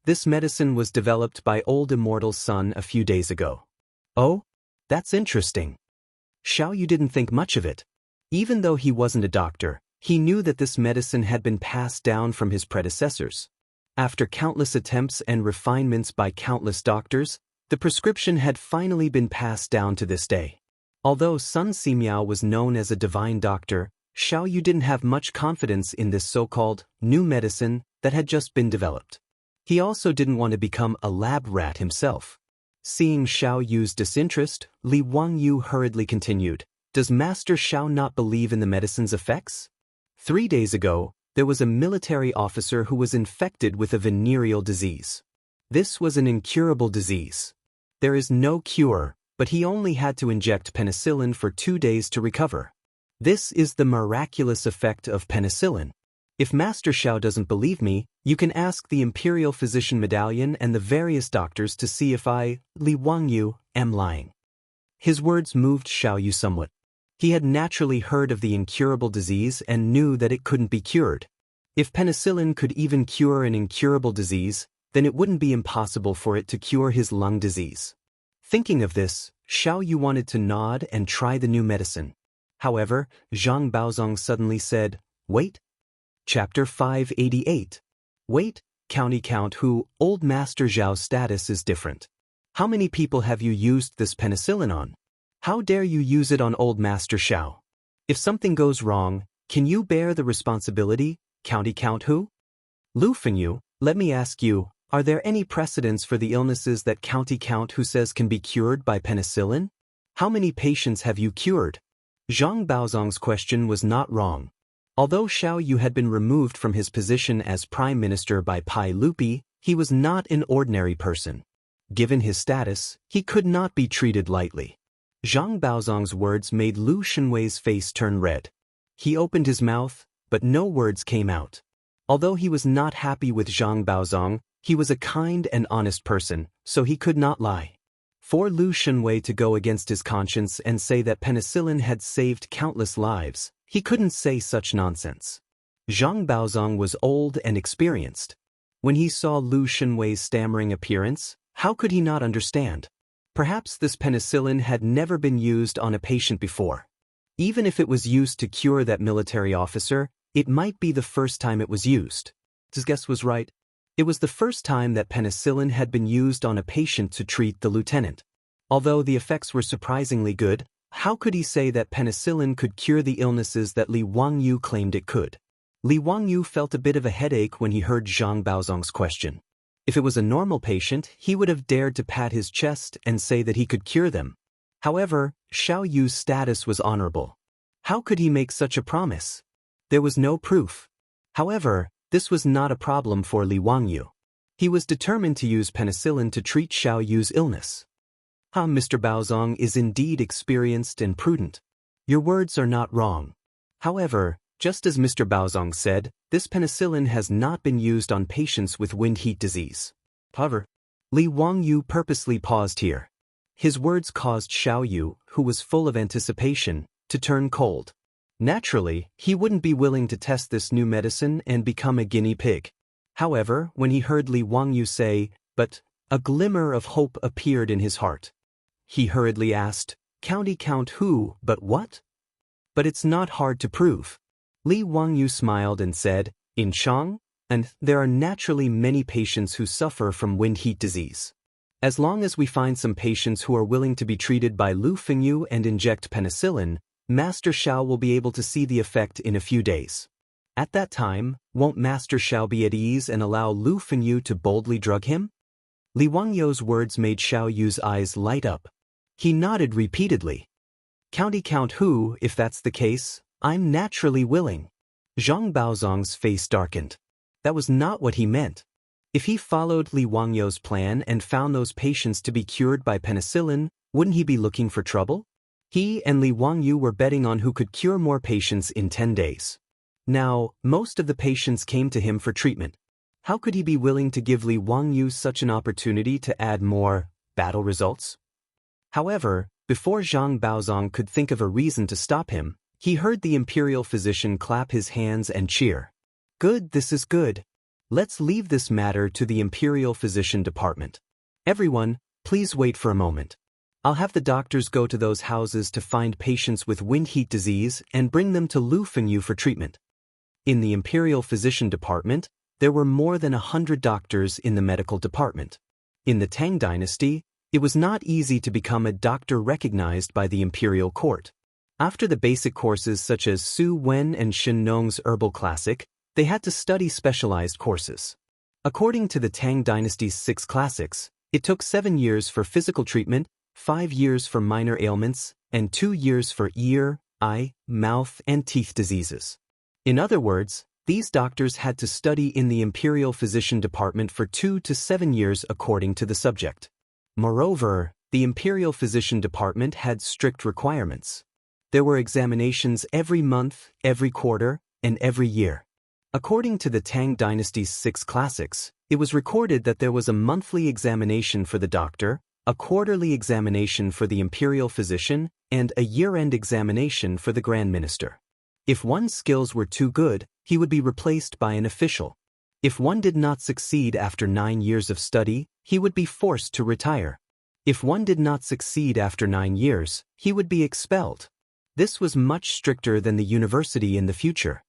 This medicine was developed by old Immortal's son a few days ago. Oh? That's interesting. Xiao Yu didn't think much of it. Even though he wasn't a doctor, he knew that this medicine had been passed down from his predecessors. After countless attempts and refinements by countless doctors, the prescription had finally been passed down to this day. Although Sun Simiao was known as a divine doctor, Xiao Yu didn't have much confidence in this so-called new medicine that had just been developed. He also didn't want to become a lab rat himself. Seeing Xiao Yu's disinterest, Li Wangyu hurriedly continued, Does Master Xiao not believe in the medicine's effects? 3 days ago, there was a military officer who was infected with a venereal disease. This was an incurable disease. There is no cure, but he only had to inject penicillin for 2 days to recover. This is the miraculous effect of penicillin. If Master Xiao doesn't believe me, you can ask the Imperial Physician Medallion and the various doctors to see if I, Li Wangyu, am lying. His words moved Xiaoyu somewhat. He had naturally heard of the incurable disease and knew that it couldn't be cured. If penicillin could even cure an incurable disease, then it wouldn't be impossible for it to cure his lung disease. Thinking of this, Xiaoyu wanted to nod and try the new medicine. However, Zhang Baozong suddenly said, "Wait." Chapter 588. Wait, County Count Who, Old Master Zhao's status is different. How many people have you used this penicillin on? How dare you use it on Old Master Xiao? If something goes wrong, can you bear the responsibility, County Count Who? Lu Fengyu, let me ask you, are there any precedents for the illnesses that County Count Who says can be cured by penicillin? How many patients have you cured? Zhang Baozong's question was not wrong. Although Xiaoyu had been removed from his position as Prime Minister by Pai Lupi, he was not an ordinary person. Given his status, he could not be treated lightly. Zhang Baozong's words made Lu Shenwei's face turn red. He opened his mouth, but no words came out. Although he was not happy with Zhang Baozong, he was a kind and honest person, so he could not lie. For Lu Shenwei to go against his conscience and say that penicillin had saved countless lives, he couldn't say such nonsense. Zhang Baozong was old and experienced. When he saw Lu Shenwei's stammering appearance, how could he not understand? Perhaps this penicillin had never been used on a patient before. Even if it was used to cure that military officer, it might be the first time it was used. His guess was right. It was the first time that penicillin had been used on a patient to treat the lieutenant. Although the effects were surprisingly good, how could he say that penicillin could cure the illnesses that Li Wangyu claimed it could? Li Wangyu felt a bit of a headache when he heard Zhang Baozong's question. If it was a normal patient, he would have dared to pat his chest and say that he could cure them. However, Xiaoyu's status was honorable. How could he make such a promise? There was no proof. However, this was not a problem for Li Wangyu. He was determined to use penicillin to treat Xiaoyu's illness. Mr. Baozong is indeed experienced and prudent. Your words are not wrong. However, just as Mr. Baozong said, this penicillin has not been used on patients with wind heat disease. However, Li Wangyu purposely paused here. His words caused Xiaoyu, who was full of anticipation, to turn cold. Naturally, he wouldn't be willing to test this new medicine and become a guinea pig. However, when he heard Li Wangyu say, "But," a glimmer of hope appeared in his heart. He hurriedly asked, "County Count Who, but what?" "But it's not hard to prove." Li Wangyu smiled and said, "In Shang, and there are naturally many patients who suffer from wind heat disease. As long as we find some patients who are willing to be treated by Lu Fengyu and inject penicillin, Master Xiao will be able to see the effect in a few days. At that time, won't Master Xiao be at ease and allow Lu Fengyu to boldly drug him?" Li Wangyu's words made Xiaoyu's eyes light up. He nodded repeatedly. "County Count Who, if that's the case, I'm naturally willing." Zhang Baozong's face darkened. That was not what he meant. If he followed Li Wangyu's plan and found those patients to be cured by penicillin, wouldn't he be looking for trouble? He and Li Wangyu were betting on who could cure more patients in 10 days. Now, most of the patients came to him for treatment. How could he be willing to give Li Wangyu such an opportunity to add more battle results? However, before Zhang Baozong could think of a reason to stop him, he heard the imperial physician clap his hands and cheer. "Good, this is good. Let's leave this matter to the imperial physician department. Everyone, please wait for a moment. I'll have the doctors go to those houses to find patients with wind heat disease and bring them to Lu Fengyu for treatment." In the imperial physician department, there were more than 100 doctors in the medical department. In the Tang dynasty, it was not easy to become a doctor recognized by the imperial court. After the basic courses such as Su Wen and Shen Nong's Herbal Classic, they had to study specialized courses. According to the Tang dynasty's 6 classics, it took 7 years for physical treatment, 5 years for minor ailments, and 2 years for ear, eye, mouth, and teeth diseases. In other words, these doctors had to study in the imperial physician department for 2 to 7 years according to the subject. Moreover, the imperial physician department had strict requirements. There were examinations every month, every quarter, and every year. According to the Tang Dynasty's 6 classics, it was recorded that there was a monthly examination for the doctor, a quarterly examination for the imperial physician, and a year-end examination for the Grand Minister. If one's skills were too good, he would be replaced by an official. If one did not succeed after 9 years of study, he would be forced to retire. If one did not succeed after 9 years, he would be expelled. This was much stricter than the university in the future.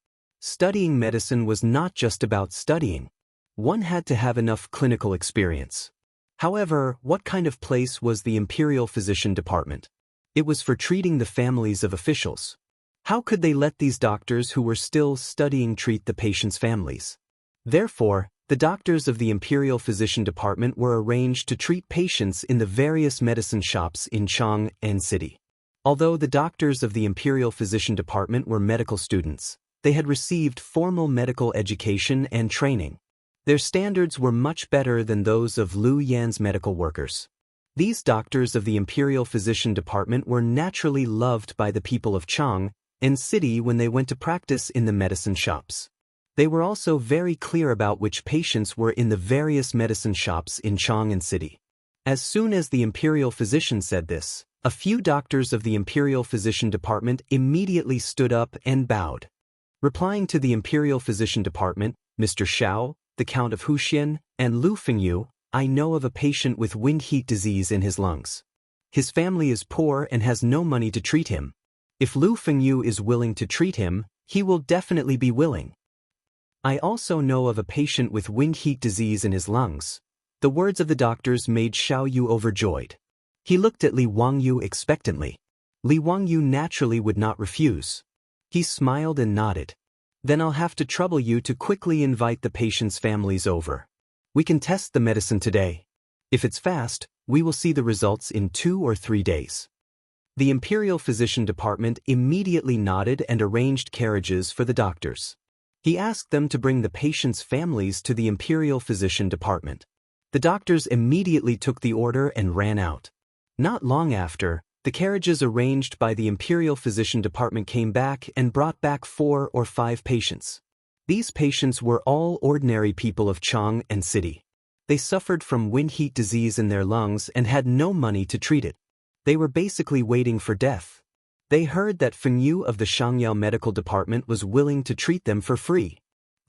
Studying medicine was not just about studying. One had to have enough clinical experience. However, what kind of place was the Imperial Physician Department? It was for treating the families of officials. How could they let these doctors who were still studying treat the patients' families? Therefore, the doctors of the Imperial Physician Department were arranged to treat patients in the various medicine shops in Chang and City. Although the doctors of the Imperial Physician Department were medical students, they had received formal medical education and training. Their standards were much better than those of Liu Yan's medical workers. These doctors of the Imperial Physician Department were naturally loved by the people of Chang and City when they went to practice in the medicine shops. They were also very clear about which patients were in the various medicine shops in Chang and City. As soon as the Imperial Physician said this, a few doctors of the Imperial Physician Department immediately stood up and bowed. Replying to the Imperial Physician Department, Mr. Xiao, the Count of Wuxia, and Lu Fengyu, I know of a patient with wind heat disease in his lungs. His family is poor and has no money to treat him. If Lu Fengyu is willing to treat him, he will definitely be willing. I also know of a patient with wind heat disease in his lungs. The words of the doctors made Xiao Yu overjoyed. He looked at Li Wangyu expectantly. Li Wangyu naturally would not refuse. He smiled and nodded. Then I'll have to trouble you to quickly invite the patients' families over. We can test the medicine today. If it's fast, we will see the results in 2 or 3 days. The Imperial Physician Department immediately nodded and arranged carriages for the doctors. He asked them to bring the patients' families to the Imperial Physician Department. The doctors immediately took the order and ran out. Not long after, the carriages arranged by the Imperial Physician Department came back and brought back 4 or 5 patients. These patients were all ordinary people of Chang and City. They suffered from wind heat disease in their lungs and had no money to treat it. They were basically waiting for death. They heard that Fengyu of the Xiangyao Medical Department was willing to treat them for free.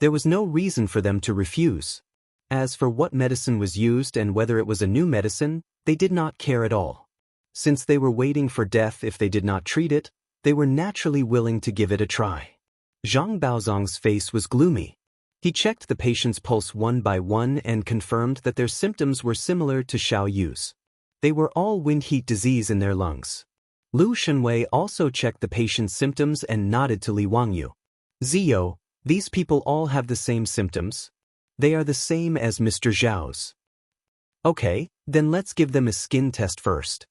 There was no reason for them to refuse. As for what medicine was used and whether it was a new medicine, they did not care at all. Since they were waiting for death if they did not treat it, they were naturally willing to give it a try. Zhang Baozong's face was gloomy. He checked the patient's pulse one by one and confirmed that their symptoms were similar to Xiao Yu's. They were all wind heat disease in their lungs. Lu Shenwei also checked the patient's symptoms and nodded to Li Wangyu. Zio, these people all have the same symptoms. They are the same as Mr. Zhao's. Okay, then let's give them a skin test first.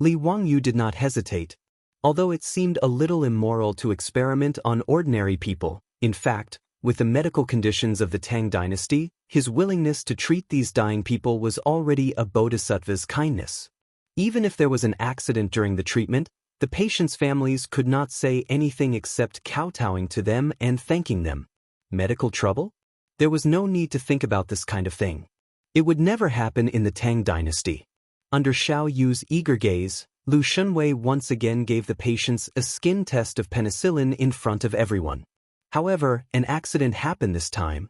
Li Wangyu did not hesitate. Although it seemed a little immoral to experiment on ordinary people, in fact, with the medical conditions of the Tang dynasty, his willingness to treat these dying people was already a bodhisattva's kindness. Even if there was an accident during the treatment, the patients' families could not say anything except kowtowing to them and thanking them. Medical trouble? There was no need to think about this kind of thing. It would never happen in the Tang dynasty. Under Xiao Yu's eager gaze, Lu Shenwei once again gave the patients a skin test of penicillin in front of everyone. However, an accident happened this time.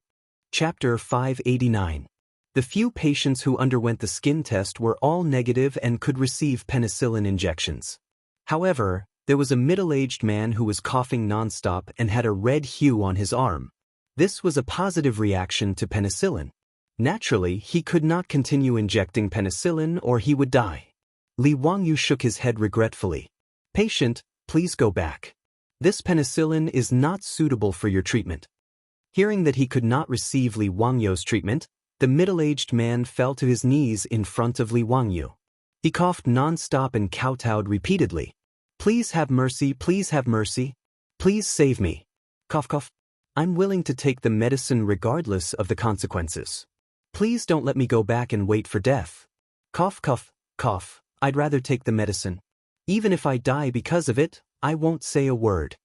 Chapter 589. The few patients who underwent the skin test were all negative and could receive penicillin injections. However, there was a middle-aged man who was coughing nonstop and had a red hue on his arm. This was a positive reaction to penicillin. Naturally, he could not continue injecting penicillin or he would die. Li Wangyu shook his head regretfully. Patient, please go back. This penicillin is not suitable for your treatment. Hearing that he could not receive Li Wangyu's treatment, the middle-aged man fell to his knees in front of Li Wangyu. He coughed non-stop and kowtowed repeatedly. Please have mercy, please have mercy. Please save me. Cough cough. I'm willing to take the medicine regardless of the consequences. Please don't let me go back and wait for death. Cough cough, cough. I'd rather take the medicine. Even if I die because of it, I won't say a word.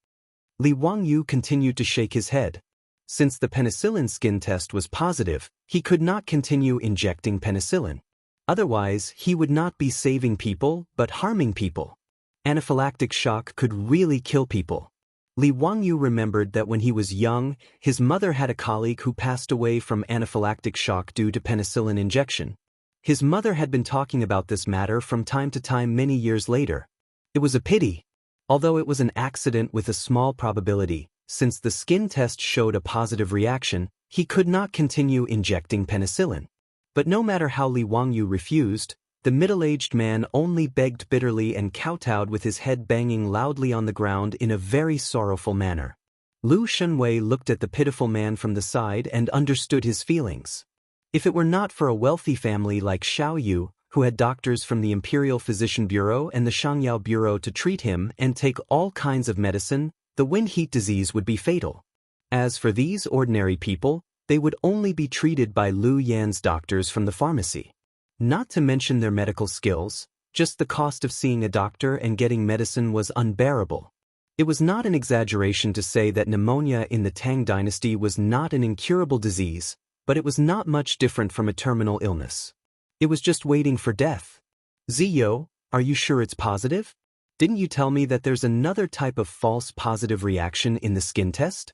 Li Wangyu continued to shake his head. Since the penicillin skin test was positive, he could not continue injecting penicillin. Otherwise, he would not be saving people but harming people. Anaphylactic shock could really kill people. Li Wangyu remembered that when he was young, his mother had a colleague who passed away from anaphylactic shock due to penicillin injection. His mother had been talking about this matter from time to time many years later. It was a pity. Although it was an accident with a small probability, since the skin test showed a positive reaction, he could not continue injecting penicillin. But no matter how Li Wangyu refused, the middle-aged man only begged bitterly and kowtowed with his head banging loudly on the ground in a very sorrowful manner. Lu Shenwei looked at the pitiful man from the side and understood his feelings. If it were not for a wealthy family like Xiao Yu, who had doctors from the Imperial Physician Bureau and the Shangyao Bureau to treat him and take all kinds of medicine, the wind heat disease would be fatal. As for these ordinary people, they would only be treated by Lu Yan's doctors from the pharmacy. Not to mention their medical skills, just the cost of seeing a doctor and getting medicine was unbearable. It was not an exaggeration to say that pneumonia in the Tang dynasty was not an incurable disease, but it was not much different from a terminal illness. It was just waiting for death. Ziyo, are you sure it's positive? Didn't you tell me that there's another type of false positive reaction in the skin test?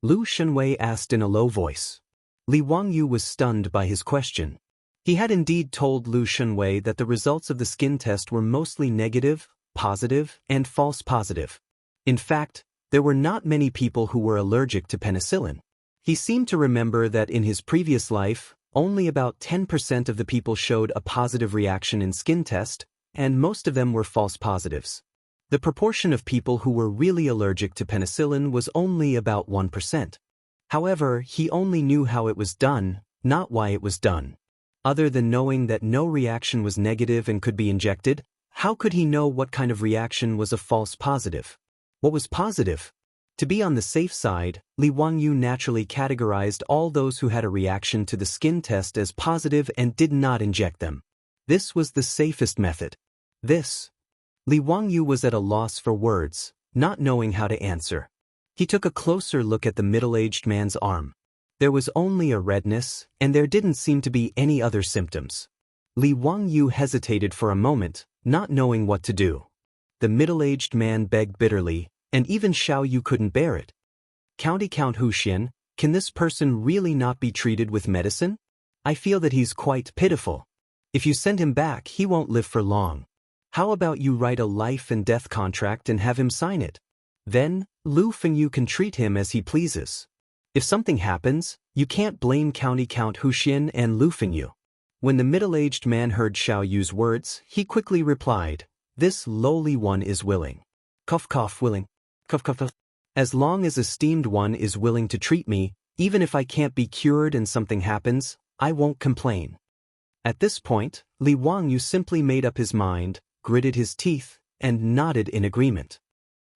Lu Shenwei asked in a low voice. Li Wangyu was stunned by his question. He had indeed told Lu Shenwei that the results of the skin test were mostly negative, positive, and false positive. In fact, there were not many people who were allergic to penicillin. He seemed to remember that in his previous life, only about 10% of the people showed a positive reaction in skin test, and most of them were false positives. The proportion of people who were really allergic to penicillin was only about 1%. However, he only knew how it was done, not why it was done. Other than knowing that no reaction was negative and could be injected, how could he know what kind of reaction was a false positive? What was positive? To be on the safe side, Li Wangyu naturally categorized all those who had a reaction to the skin test as positive and did not inject them. This was the safest method. Li Wangyu was at a loss for words, not knowing how to answer. He took a closer look at the middle-aged man's arm. There was only a redness, and there didn't seem to be any other symptoms. Li Wangyu hesitated for a moment, not knowing what to do. The middle-aged man begged bitterly, and even Xiao Yu couldn't bear it. Count Huxian, can this person really not be treated with medicine? I feel that he's quite pitiful. If you send him back, he won't live for long. How about you write a life and death contract and have him sign it? Then, Lu Fengyu can treat him as he pleases. If something happens, you can't blame Count Huxian and Lu Fengyu. When the middle-aged man heard Xiao Yu's words, he quickly replied, "This lowly one is willing. Willing. As long as esteemed one is willing to treat me, even if I can't be cured and something happens, I won't complain." At this point, Li Wangyu simply made up his mind, gritted his teeth, and nodded in agreement.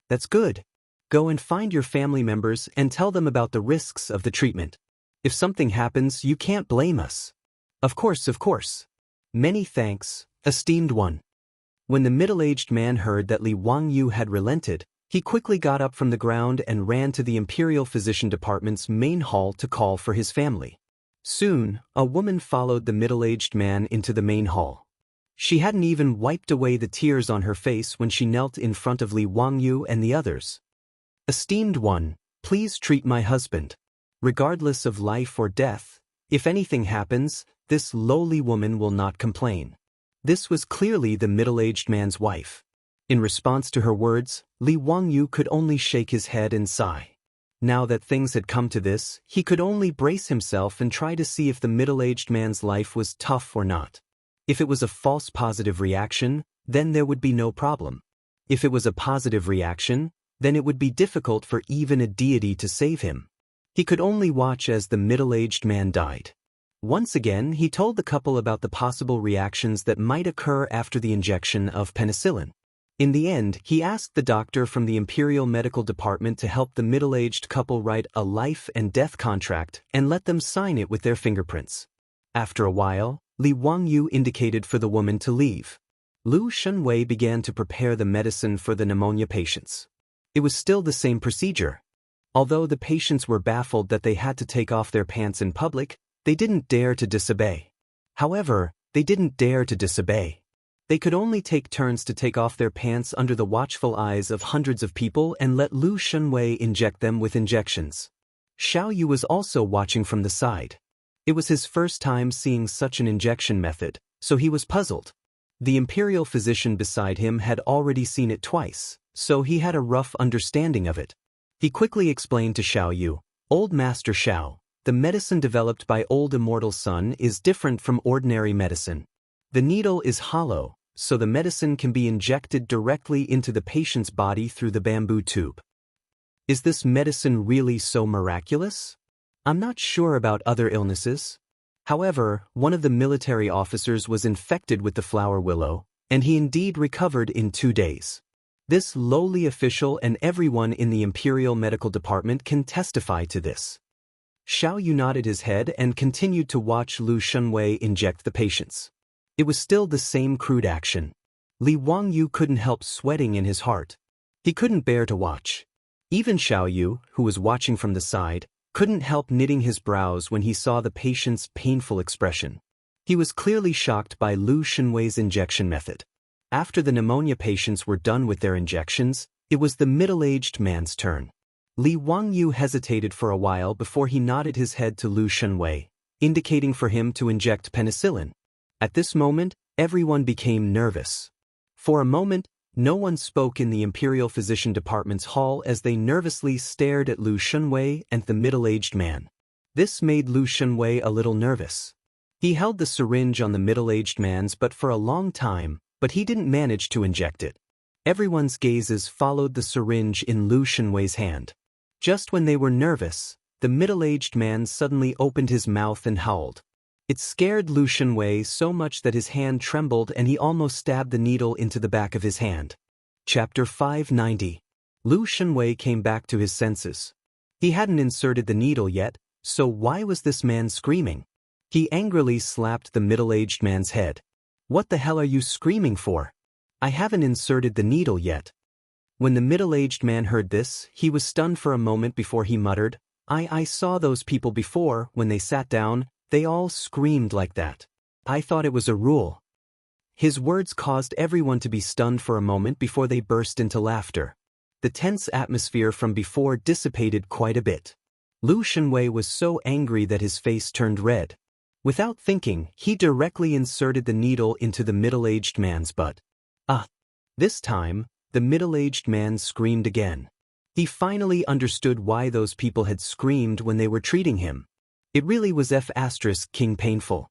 That's good. Go and find your family members and tell them about the risks of the treatment. If something happens, you can't blame us. Of course. Many thanks, esteemed one. When the middle-aged man heard that Li Wangyu had relented, he quickly got up from the ground and ran to the Imperial Physician Department's main hall to call for his family. Soon, a woman followed the middle-aged man into the main hall. She hadn't even wiped away the tears on her face when she knelt in front of Li Wangyu and the others. Esteemed one, please treat my husband. Regardless of life or death, if anything happens, this lowly woman will not complain. This was clearly the middle-aged man's wife. In response to her words, Li Wangyu could only shake his head and sigh. Now that things had come to this, he could only brace himself and try to see if the middle-aged man's life was tough or not. If it was a false positive reaction, then there would be no problem. If it was a positive reaction, then it would be difficult for even a deity to save him. He could only watch as the middle-aged man died. Once again, he told the couple about the possible reactions that might occur after the injection of penicillin. In the end, he asked the doctor from the Imperial Medical Department to help the middle-aged couple write a life and death contract and let them sign it with their fingerprints. After a while, Li Wangyu indicated for the woman to leave. Lu Shenwei began to prepare the medicine for the pneumonia patients. It was still the same procedure. Although the patients were baffled that they had to take off their pants in public, they didn't dare to disobey. However, they didn't dare to disobey. They could only take turns to take off their pants under the watchful eyes of hundreds of people and let Lu Shunwei inject them with injections. Xiao Yu was also watching from the side. It was his first time seeing such an injection method, so he was puzzled. The imperial physician beside him had already seen it twice, so he had a rough understanding of it. He quickly explained to Xiao Yu, "Old Master Xiao, the medicine developed by old Immortal's son is different from ordinary medicine. The needle is hollow, so the medicine can be injected directly into the patient's body through the bamboo tube." Is this medicine really so miraculous? I'm not sure about other illnesses. However, one of the military officers was infected with the flower willow, and he indeed recovered in 2 days. This lowly official and everyone in the Imperial Medical Department can testify to this. Xiao Yu nodded his head and continued to watch Lu Shunwei inject the patients. It was still the same crude action. Li Wangyu couldn't help sweating in his heart. He couldn't bear to watch. Even Xiao Yu, who was watching from the side, couldn't help knitting his brows when he saw the patient's painful expression. He was clearly shocked by Lu Shunwei's injection method. After the pneumonia patients were done with their injections, it was the middle-aged man's turn. Li Wangyu hesitated for a while before he nodded his head to Lu Shunwei, indicating for him to inject penicillin. At this moment, everyone became nervous. For a moment, no one spoke in the Imperial Physician Department's hall as they nervously stared at Lu Shunwei and the middle-aged man. This made Lu Shunwei a little nervous. He held the syringe on the middle-aged man's butt for a long time, but he didn't manage to inject it. Everyone's gazes followed the syringe in Lu Shunwei's hand. Just when they were nervous, the middle-aged man suddenly opened his mouth and howled. It scared Lu Shunwei so much that his hand trembled and he almost stabbed the needle into the back of his hand. Chapter 590. Lu Shunwei came back to his senses. He hadn't inserted the needle yet, so why was this man screaming? He angrily slapped the middle-aged man's head. "What the hell are you screaming for? I haven't inserted the needle yet." When the middle-aged man heard this, he was stunned for a moment before he muttered, I saw those people before, when they sat down, they all screamed like that. I thought it was a rule." His words caused everyone to be stunned for a moment before they burst into laughter. The tense atmosphere from before dissipated quite a bit. Lu Shunwei was so angry that his face turned red. Without thinking, he directly inserted the needle into the middle-aged man's butt. Ah! This time, the middle-aged man screamed again. He finally understood why those people had screamed when they were treating him. It really was King painful.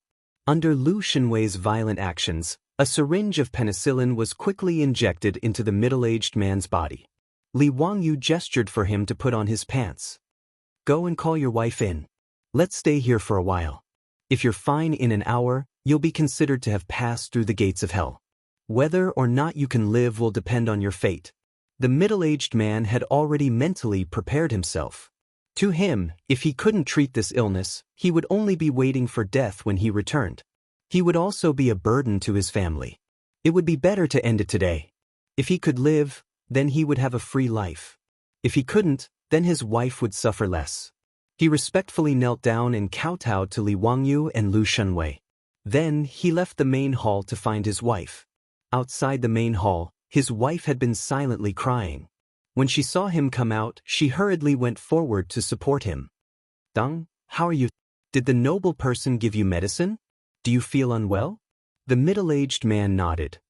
Under Lu Shunwei's violent actions, a syringe of penicillin was quickly injected into the middle-aged man's body. Li Wangyu gestured for him to put on his pants. "Go and call your wife in. Let's stay here for a while. If you're fine in an hour, you'll be considered to have passed through the gates of hell. Whether or not you can live will depend on your fate." The middle-aged man had already mentally prepared himself. To him, if he couldn't treat this illness, he would only be waiting for death when he returned. He would also be a burden to his family. It would be better to end it today. If he could live, then he would have a free life. If he couldn't, then his wife would suffer less. He respectfully knelt down and kowtowed to Li Wangyu and Lu Shunwei. Then he left the main hall to find his wife. Outside the main hall, his wife had been silently crying. When she saw him come out, she hurriedly went forward to support him. "Dang, how are you? Did the noble person give you medicine? Do you feel unwell?" The middle-aged man nodded.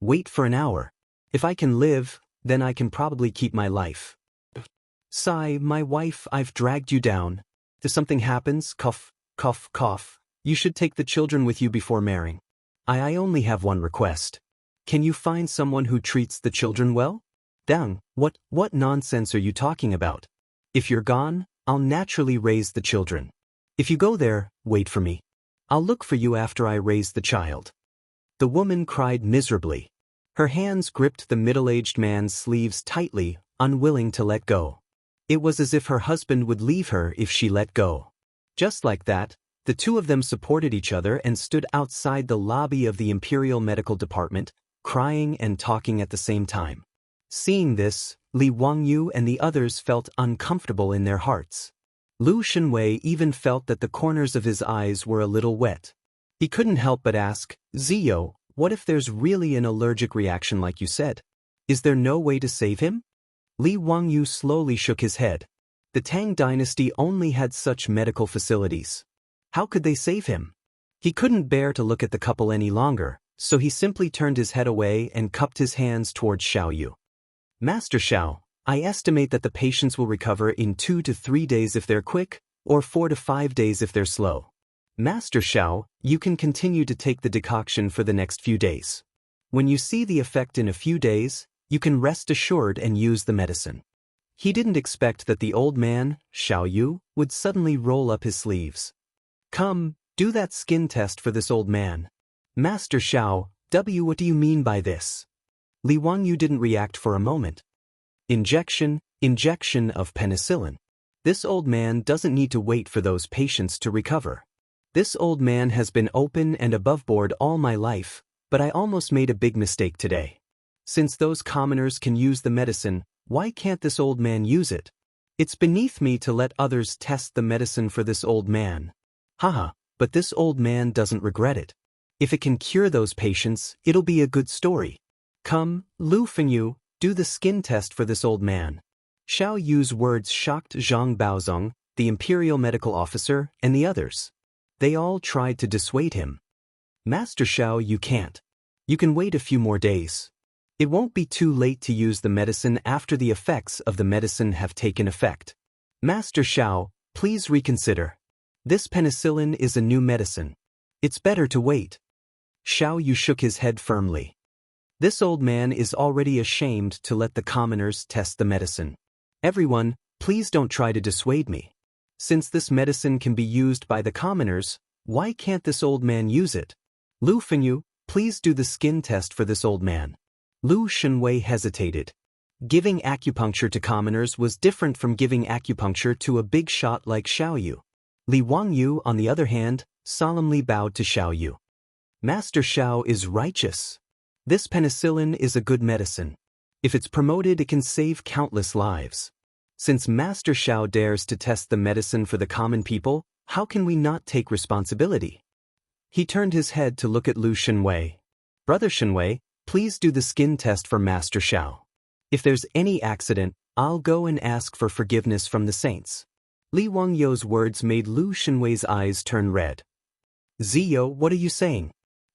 "Wait for an hour. If I can live, then I can probably keep my life." "Sigh, my wife, I've dragged you down. If something happens, cough, cough, cough, you should take the children with you before marrying. I only have one request. Can you find someone who treats the children well?" "Dang, what nonsense are you talking about? If you're gone, I'll naturally raise the children. If you go there, wait for me. I'll look for you after I raise the child." The woman cried miserably. Her hands gripped the middle-aged man's sleeves tightly, unwilling to let go. It was as if her husband would leave her if she let go. Just like that, the two of them supported each other and stood outside the lobby of the Imperial Medical Department, crying and talking at the same time. Seeing this, Li Wangyu and the others felt uncomfortable in their hearts. Lu Shenwei even felt that the corners of his eyes were a little wet. He couldn't help but ask, Ziyo, what if there's really an allergic reaction like you said? Is there no way to save him? Li Wangyu slowly shook his head. The Tang dynasty only had such medical facilities. How could they save him? He couldn't bear to look at the couple any longer, so he simply turned his head away and cupped his hands towards Xiao Yu. Master Xiao, I estimate that the patients will recover in 2 to 3 days if they're quick, or 4 to 5 days if they're slow. Master Xiao, you can continue to take the decoction for the next few days. When you see the effect in a few days, you can rest assured and use the medicine. He didn't expect that the old man, Xiao Yu, would suddenly roll up his sleeves. Come, do that skin test for this old man. Master Xiao, what do you mean by this? Li Wangyu didn't react for a moment. Injection of penicillin. This old man doesn't need to wait for those patients to recover. This old man has been open and above board all my life, but I almost made a big mistake today. Since those commoners can use the medicine, why can't this old man use it? It's beneath me to let others test the medicine for this old man. Haha, but this old man doesn't regret it. If it can cure those patients, it'll be a good story. Come, Lu Fengyu, do the skin test for this old man. Xiao Yu's words shocked Zhang Baozong, the imperial medical officer, and the others. They all tried to dissuade him. Master Xiao, you can't. You can wait a few more days. It won't be too late to use the medicine after the effects of the medicine have taken effect. Master Xiao, please reconsider. This penicillin is a new medicine. It's better to wait. Xiao Yu shook his head firmly. This old man is already ashamed to let the commoners test the medicine. Everyone, please don't try to dissuade me. Since this medicine can be used by the commoners, why can't this old man use it? Lu Fengyu, please do the skin test for this old man. Lu Shenwei hesitated. Giving acupuncture to commoners was different from giving acupuncture to a big shot like Xiao Yu. Li Wangyu, on the other hand, solemnly bowed to Xiao Yu. Master Xiao is righteous. This penicillin is a good medicine. If it's promoted, it can save countless lives. Since Master Xiao dares to test the medicine for the common people, how can we not take responsibility? He turned his head to look at Lu Shenwei. Brother Shenwei, please do the skin test for Master Xiao. If there's any accident, I'll go and ask for forgiveness from the saints. Li Wangyu's words made Lu Shenwei's eyes turn red. Ziyo, what are you saying?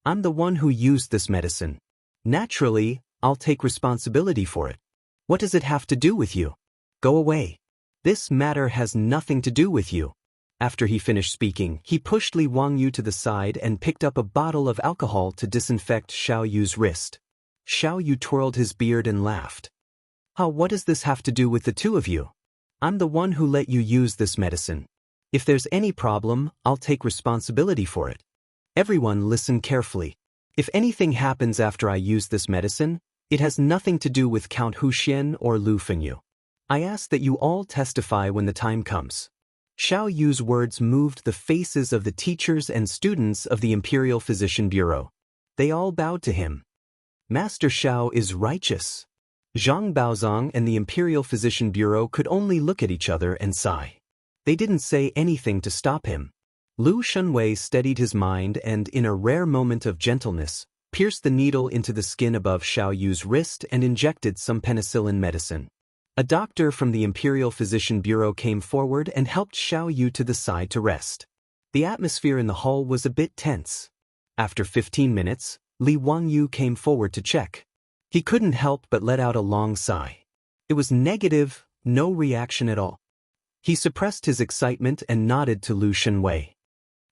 I'm the one who used this medicine. Naturally, I'll take responsibility for it. What does it have to do with you? Go away. This matter has nothing to do with you. After he finished speaking, he pushed Li Wangyu to the side and picked up a bottle of alcohol to disinfect Xiao Yu's wrist. Xiao Yu twirled his beard and laughed. What does this have to do with the two of you? I'm the one who let you use this medicine. If there's any problem, I'll take responsibility for it. Everyone listen carefully. If anything happens after I use this medicine, it has nothing to do with Count Huxian or Lu Fengyu. I ask that you all testify when the time comes. Xiao Yu's words moved the faces of the teachers and students of the Imperial Physician Bureau. They all bowed to him. Master Xiao is righteous. Zhang Baozong and the Imperial Physician Bureau could only look at each other and sigh. They didn't say anything to stop him. Lu Shenwei steadied his mind and, in a rare moment of gentleness, pierced the needle into the skin above Xiao Yu's wrist and injected some penicillin medicine. A doctor from the Imperial Physician Bureau came forward and helped Xiao Yu to the side to rest. The atmosphere in the hall was a bit tense. After 15 minutes, Li Wangyu came forward to check. He couldn't help but let out a long sigh. It was negative, no reaction at all. He suppressed his excitement and nodded to Lu Shenwei.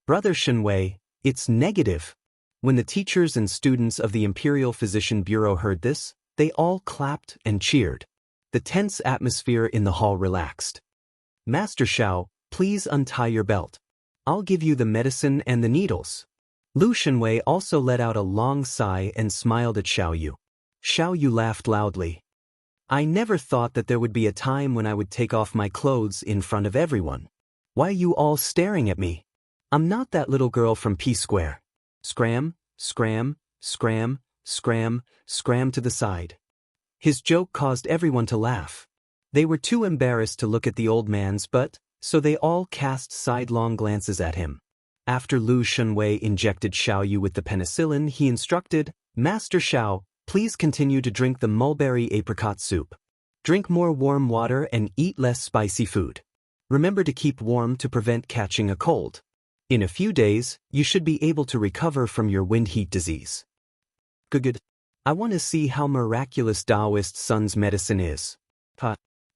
Brother Shenwei, it's negative. When the teachers and students of the Imperial Physician Bureau heard this, they all clapped and cheered. The tense atmosphere in the hall relaxed. Master Xiao, please untie your belt. I'll give you the medicine and the needles. Lu Shenwei also let out a long sigh and smiled at Xiao Yu. Xiao Yu laughed loudly. I never thought that there would be a time when I would take off my clothes in front of everyone. Why are you all staring at me? I'm not that little girl from P Square. Scram, scram, scram, scram, scram to the side. His joke caused everyone to laugh. They were too embarrassed to look at the old man's butt, so they all cast sidelong glances at him. After Lu Shunwei injected Xiaoyu with the penicillin, he instructed, "Master Xiao, please continue to drink the mulberry apricot soup. Drink more warm water and eat less spicy food. Remember to keep warm to prevent catching a cold. In a few days, you should be able to recover from your wind heat disease." Good. I want to see how miraculous Daoist Sun's medicine is.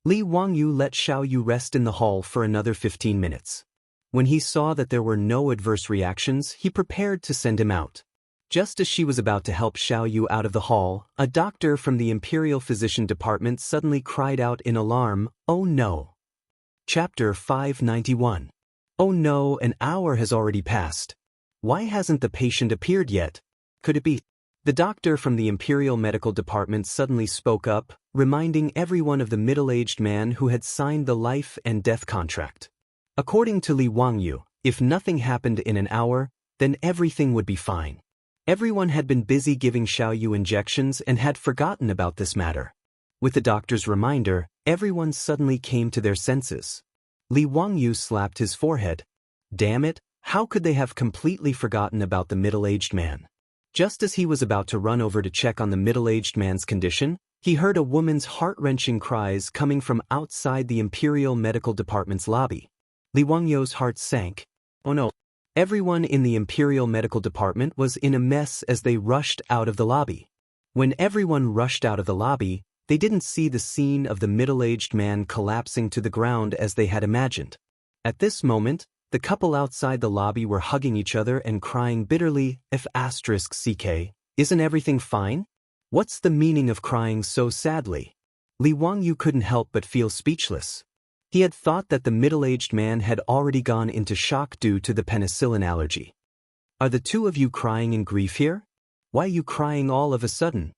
Li Wangyu let Xiaoyu rest in the hall for another 15 minutes. When he saw that there were no adverse reactions, he prepared to send him out. Just as she was about to help Xiaoyu out of the hall, a doctor from the Imperial Physician Department suddenly cried out in alarm, "Oh no!" Chapter 591. Oh no, an hour has already passed. Why hasn't the patient appeared yet? Could it be? The doctor from the Imperial Medical Department suddenly spoke up, reminding everyone of the middle-aged man who had signed the life and death contract. According to Li Wangyu, if nothing happened in an hour, then everything would be fine. Everyone had been busy giving Xiaoyu injections and had forgotten about this matter. With the doctor's reminder, everyone suddenly came to their senses. Li Wangyu slapped his forehead. Damn it, how could they have completely forgotten about the middle-aged man? Just as he was about to run over to check on the middle-aged man's condition, he heard a woman's heart-wrenching cries coming from outside the Imperial Medical Department's lobby. Li Wangyu's heart sank. Oh no. Everyone in the Imperial Medical Department was in a mess as they rushed out of the lobby. When everyone rushed out of the lobby, they didn't see the scene of the middle-aged man collapsing to the ground as they had imagined. At this moment, the couple outside the lobby were hugging each other and crying bitterly, "F***CK, isn't everything fine? What's the meaning of crying so sadly?" Li Wangyu couldn't help but feel speechless. He had thought that the middle-aged man had already gone into shock due to the penicillin allergy. "Are the two of you crying in grief here? Why are you crying all of a sudden?"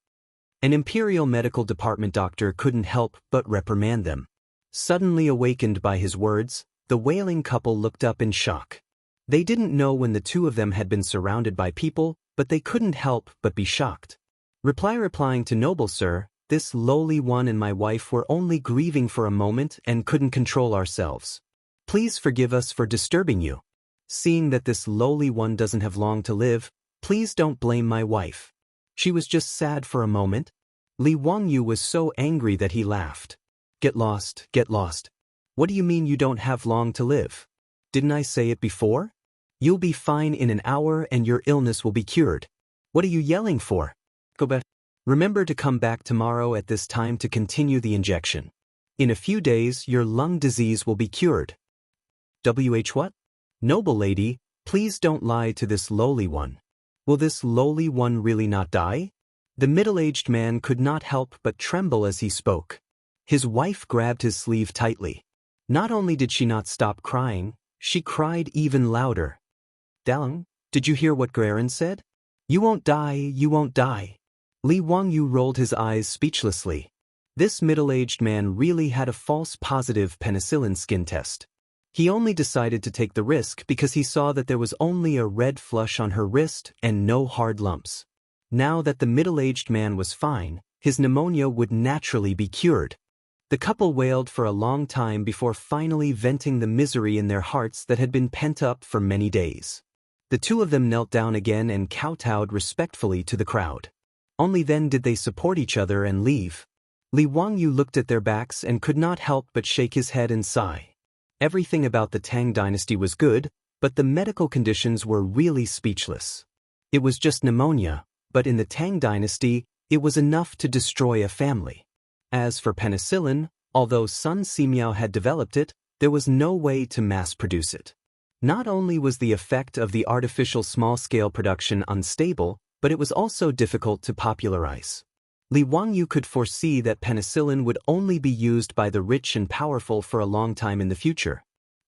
An Imperial Medical Department doctor couldn't help but reprimand them. Suddenly awakened by his words, the wailing couple looked up in shock. They didn't know when the two of them had been surrounded by people, but they couldn't help but be shocked. Replying to "Noble sir, this lowly one and my wife were only grieving for a moment and couldn't control ourselves. Please forgive us for disturbing you. Seeing that this lowly one doesn't have long to live, please don't blame my wife. She was just sad for a moment." Li Wangyu was so angry that he laughed. Get lost, get lost. What do you mean you don't have long to live? Didn't I say it before? You'll be fine in an hour and your illness will be cured. What are you yelling for? Go back. Remember to come back tomorrow at this time to continue the injection. In a few days, your lung disease will be cured. What? Noble lady, please don't lie to this lowly one. Will this lowly one really not die? The middle-aged man could not help but tremble as he spoke. His wife grabbed his sleeve tightly. Not only did she not stop crying, she cried even louder. "Dang, did you hear what Guerin said? You won't die, you won't die." Li Wangyu rolled his eyes speechlessly. This middle-aged man really had a false positive penicillin skin test. He only decided to take the risk because he saw that there was only a red flush on her wrist and no hard lumps. Now that the middle-aged man was fine, his pneumonia would naturally be cured. The couple wailed for a long time before finally venting the misery in their hearts that had been pent up for many days. The two of them knelt down again and kowtowed respectfully to the crowd. Only then did they support each other and leave. Li Wangyu looked at their backs and could not help but shake his head and sigh. Everything about the Tang dynasty was good, but the medical conditions were really speechless. It was just pneumonia, but in the Tang dynasty, it was enough to destroy a family. As for penicillin, although Sun Simiao had developed it, there was no way to mass-produce it. Not only was the effect of the artificial small-scale production unstable, but it was also difficult to popularize. Li Wangyu could foresee that penicillin would only be used by the rich and powerful for a long time in the future.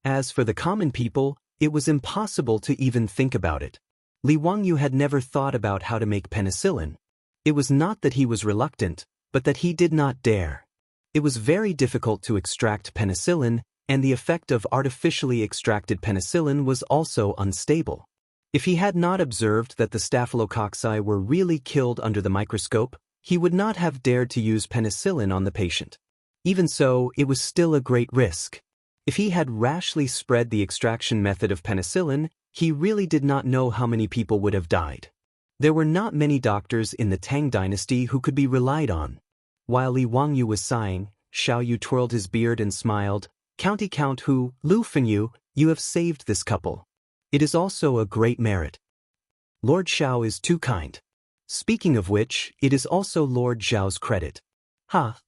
As for the common people, it was impossible to even think about it. Li Wangyu had never thought about how to make penicillin. It was not that he was reluctant, but that he did not dare. It was very difficult to extract penicillin, and the effect of artificially extracted penicillin was also unstable. If he had not observed that the staphylococci were really killed under the microscope, He would not have dared to use penicillin on the patient. Even so, it was still a great risk. If he had rashly spread the extraction method of penicillin, he really did not know how many people would have died. There were not many doctors in the Tang dynasty who could be relied on. While Li Wangyu was sighing, Xiao Yu twirled his beard and smiled. "County Count Hu, Lu Fengyu, you have saved this couple. It is also a great merit. Lord Xiao is too kind. Speaking of which, it is also Lord Xiao's credit."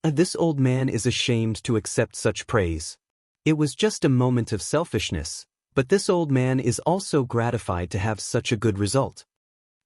This old man is ashamed to accept such praise. It was just a moment of selfishness, but this old man is also gratified to have such a good result.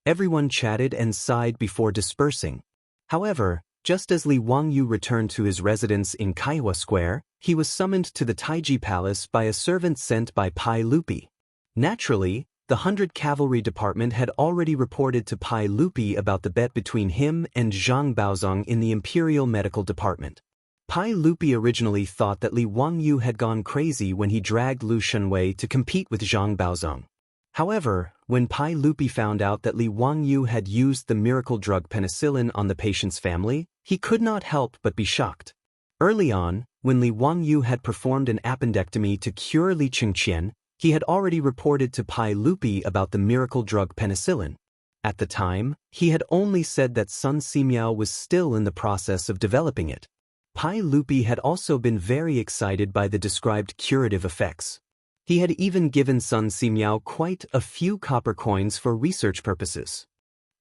Everyone chatted and sighed before dispersing. However, just as Li Wangyu returned to his residence in Kaihua Square, he was summoned to the Taiji Palace by a servant sent by Pai Lupi. Naturally, the 100 Cavalry Department had already reported to Pai Lupi about the bet between him and Zhang Baozong in the Imperial Medical Department. Pai Lupi originally thought that Li Wangyu had gone crazy when he dragged Lu Shenwei to compete with Zhang Baozong. However, when Pai Lupi found out that Li Wangyu had used the miracle drug penicillin on the patient's family, he could not help but be shocked. Early on, when Li Wangyu had performed an appendectomy to cure Li Qingqian, he had already reported to Pai Lupi about the miracle drug penicillin. At the time, he had only said that Sun Simiao was still in the process of developing it. Pai Lupi had also been very excited by the described curative effects. He had even given Sun Simiao quite a few copper coins for research purposes.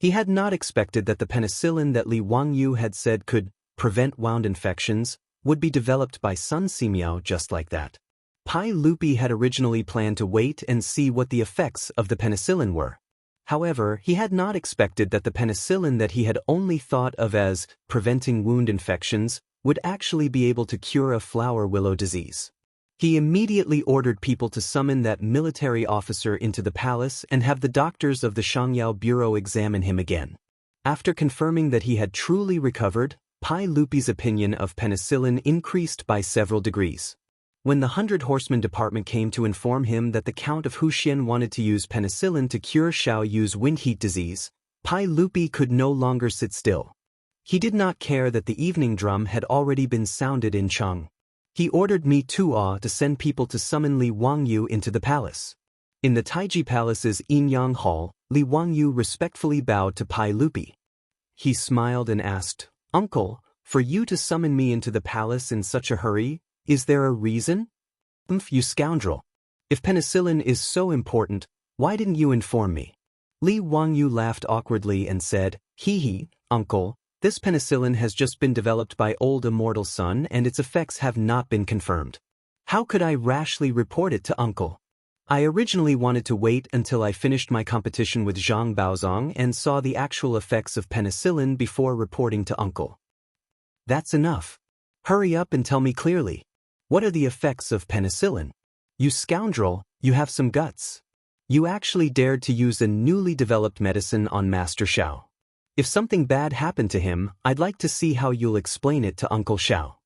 He had not expected that the penicillin that Li Wangyu had said could prevent wound infections would be developed by Sun Simiao just like that. Pai Lupi had originally planned to wait and see what the effects of the penicillin were. However, he had not expected that the penicillin that he had only thought of as preventing wound infections would actually be able to cure a flower willow disease. He immediately ordered people to summon that military officer into the palace and have the doctors of the Shangyao Bureau examine him again. After confirming that he had truly recovered, Pai Lupi's opinion of penicillin increased by several degrees. When the 100 Horsemen Department came to inform him that the Count of Huxian wanted to use penicillin to cure Xiao Yu's wind heat disease, Pai Lupi could no longer sit still. He did not care that the evening drum had already been sounded in Cheng. He ordered Mi Tuo to send people to summon Li Wangyu into the palace. In the Taiji Palace's Yinyang Hall, Li Wangyu respectfully bowed to Pai Lupi. He smiled and asked, "Uncle, for you to summon me into the palace in such a hurry, is there a reason?" You scoundrel. If penicillin is so important, why didn't you inform me?" Li Wangyu laughed awkwardly and said, "Hee, uncle, this penicillin has just been developed by old Immortal's son and its effects have not been confirmed. How could I rashly report it to uncle? I originally wanted to wait until I finished my competition with Zhang Baozong and saw the actual effects of penicillin before reporting to uncle." "That's enough. Hurry up and tell me clearly. What are the effects of penicillin? You scoundrel, you have some guts. You actually dared to use a newly developed medicine on Master Xiao. If something bad happened to him, I'd like to see how you'll explain it to Uncle Xiao."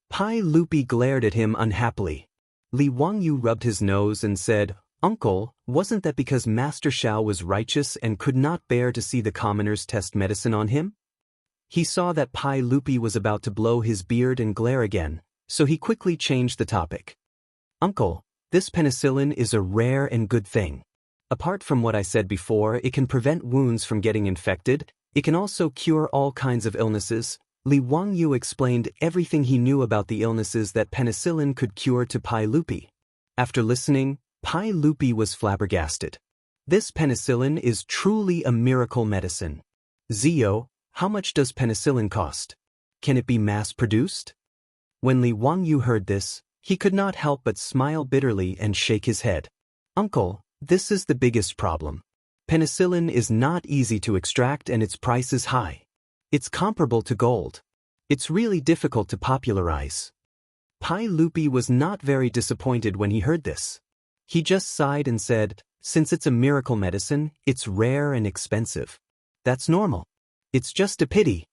Pai Lupi glared at him unhappily. Li Wangyu rubbed his nose and said, "Uncle, wasn't that because Master Xiao was righteous and could not bear to see the commoners test medicine on him?" He saw that Pai Lupi was about to blow his beard and glare again, so he quickly changed the topic. "Uncle, this penicillin is a rare and good thing. Apart from what I said before, it can prevent wounds from getting infected. It can also cure all kinds of illnesses." Li Wangyu explained everything he knew about the illnesses that penicillin could cure to Pai Lupi. After listening, Pai Lupi was flabbergasted. This penicillin is truly a miracle medicine. "Zio, how much does penicillin cost? Can it be mass-produced?" When Li Wangyu heard this, he could not help but smile bitterly and shake his head. "Uncle, this is the biggest problem. Penicillin is not easy to extract and its price is high. It's comparable to gold. It's really difficult to popularize." Pai Lupi was not very disappointed when he heard this. He just sighed and said, "Since it's a miracle medicine, it's rare and expensive. That's normal. It's just a pity.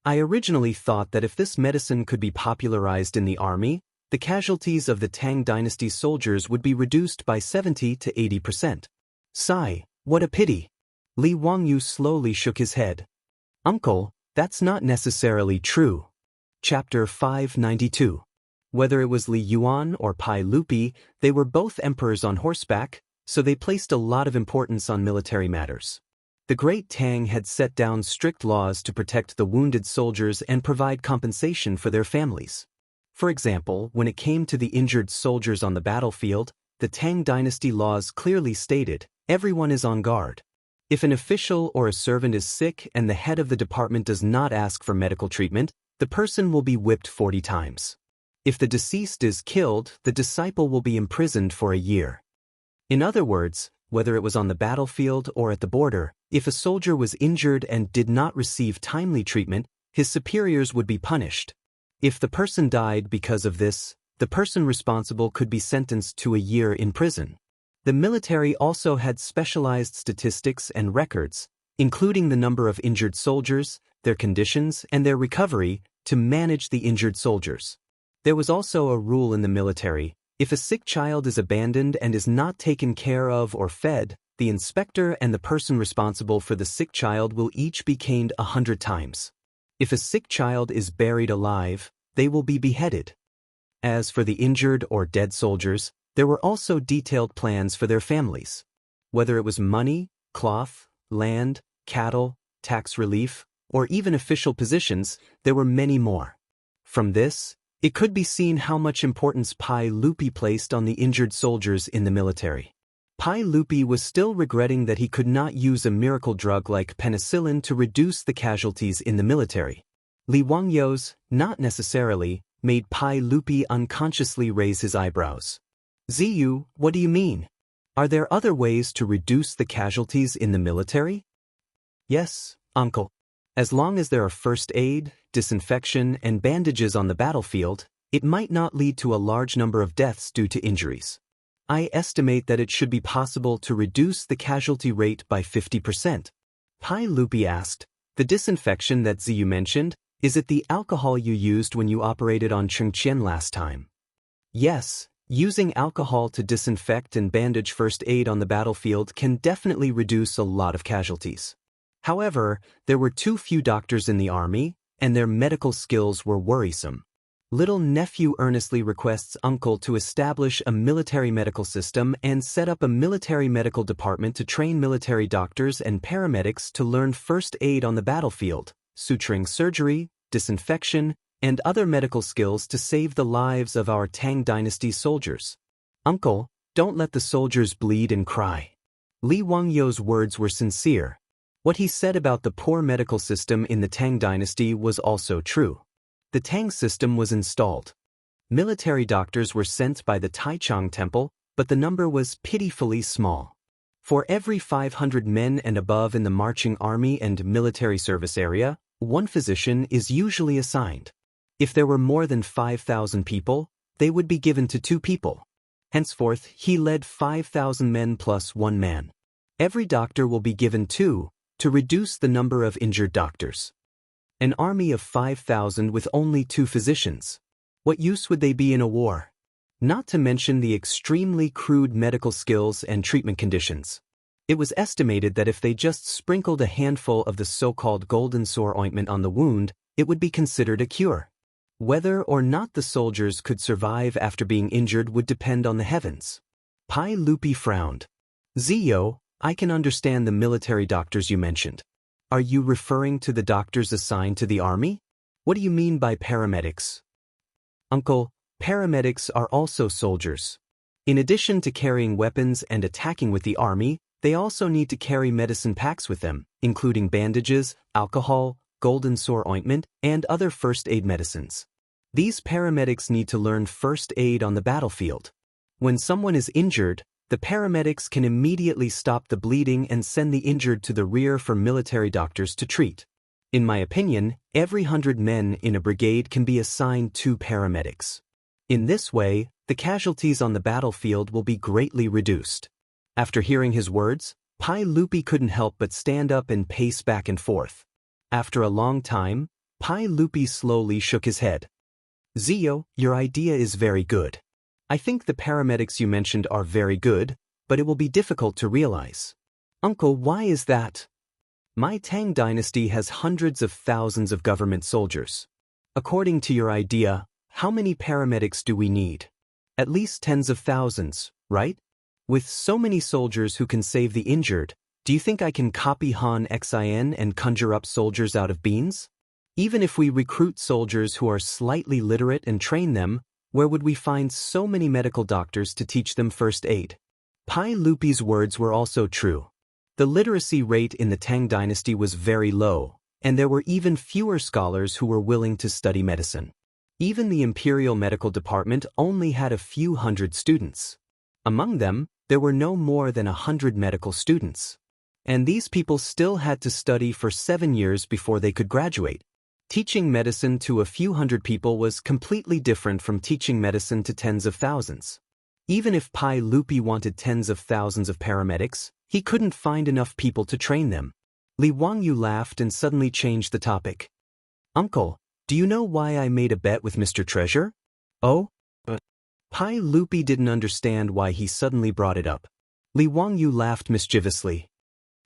I originally thought that if this medicine could be popularized in the army, the casualties of the Tang Dynasty's soldiers would be reduced by 70 to 80%. Sigh, what a pity." Li Wangyu slowly shook his head. "Uncle, That's not necessarily true. Chapter 592. Whether it was Li Yuan or Pai Lupi, they were both emperors on horseback, so they placed a lot of importance on military matters. The Great Tang had set down strict laws to protect the wounded soldiers and provide compensation for their families. For example, when it came to the injured soldiers on the battlefield, the Tang dynasty laws clearly stated, everyone is on guard. If an official or a servant is sick and the head of the department does not ask for medical treatment, the person will be whipped 40 times. If the deceased is killed, the disciple will be imprisoned for a year. In other words, whether it was on the battlefield or at the border, if a soldier was injured and did not receive timely treatment, his superiors would be punished. If the person died because of this, the person responsible could be sentenced to a year in prison. The military also had specialized statistics and records, including the number of injured soldiers, their conditions, and their recovery, to manage the injured soldiers. There was also a rule in the military: if a sick child is abandoned and is not taken care of or fed, the inspector and the person responsible for the sick child will each be caned 100 times. If a sick child is buried alive, they will be beheaded. As for the injured or dead soldiers, there were also detailed plans for their families. Whether it was money, cloth, land, cattle, tax relief, or even official positions, there were many more. From this, it could be seen how much importance Pai Lupi placed on the injured soldiers in the military. Pai Lupi was still regretting that he could not use a miracle drug like penicillin to reduce the casualties in the military. Li Wangyou's, not necessarily, made Pai Lupi unconsciously raise his eyebrows. Ziyu, what do you mean? Are there other ways to reduce the casualties in the military? Yes, uncle. As long as there are first aid, disinfection, and bandages on the battlefield, it might not lead to a large number of deaths due to injuries. I estimate that it should be possible to reduce the casualty rate by 50%. Pai Lupi asked, the disinfection that Ziyu mentioned, is it the alcohol you used when you operated on Chengqian last time? Yes, using alcohol to disinfect and bandage first aid on the battlefield can definitely reduce a lot of casualties. However, there were too few doctors in the army, and their medical skills were worrisome. Little nephew earnestly requests uncle to establish a military medical system and set up a military medical department to train military doctors and paramedics to learn first aid on the battlefield, suturing surgery, disinfection, and other medical skills to save the lives of our Tang Dynasty soldiers. Uncle, don't let the soldiers bleed and cry. Li Wangyou's words were sincere. What he said about the poor medical system in the Tang Dynasty was also true. The Tang system was installed. Military doctors were sent by the Taichung Temple, but the number was pitifully small. For every 500 men and above in the marching army and military service area, one physician is usually assigned. If there were more than 5,000 people, they would be given to 2 people. Henceforth, he led 5,000 men plus 1 man. Every doctor will be given 2, to reduce the number of injured doctors. An army of 5,000 with only 2 physicians. What use would they be in a war? Not to mention the extremely crude medical skills and treatment conditions. It was estimated that if they just sprinkled a handful of the so-called golden sore ointment on the wound, it would be considered a cure. Whether or not the soldiers could survive after being injured would depend on the heavens. Pai Lupi frowned. Ziyu, I can understand the military doctors you mentioned. Are you referring to the doctors assigned to the army? What do you mean by paramedics? Uncle, paramedics are also soldiers. In addition to carrying weapons and attacking with the army, they also need to carry medicine packs with them, including bandages, alcohol, golden sore ointment, and other first aid medicines. These paramedics need to learn first aid on the battlefield. When someone is injured, the paramedics can immediately stop the bleeding and send the injured to the rear for military doctors to treat. In my opinion, every 100 men in a brigade can be assigned 2 paramedics. In this way, the casualties on the battlefield will be greatly reduced. After hearing his words, Pai Lupi couldn't help but stand up and pace back and forth. After a long time, Pai Lupi slowly shook his head. Ziyu, your idea is very good. I think the paramedics you mentioned are very good, but it will be difficult to realize. Uncle, why is that? My Tang dynasty has hundreds of thousands of government soldiers. According to your idea, how many paramedics do we need? At least tens of thousands, right? With so many soldiers who can save the injured, do you think I can copy Han Xin and conjure up soldiers out of beans? Even if we recruit soldiers who are slightly literate and train them, where would we find so many medical doctors to teach them first aid? Pai Lupi's words were also true. The literacy rate in the Tang dynasty was very low, and there were even fewer scholars who were willing to study medicine. Even the imperial medical department only had a few hundred students. Among them, there were no more than 100 medical students. And these people still had to study for 7 years before they could graduate. Teaching medicine to a few hundred people was completely different from teaching medicine to tens of thousands. Even if Pai Lupi wanted tens of thousands of paramedics, he couldn't find enough people to train them. Li Wangyu laughed and suddenly changed the topic. Uncle, do you know why I made a bet with Mr. Treasure? Oh? Pai Lupi didn't understand why he suddenly brought it up. Li Wangyu laughed mischievously.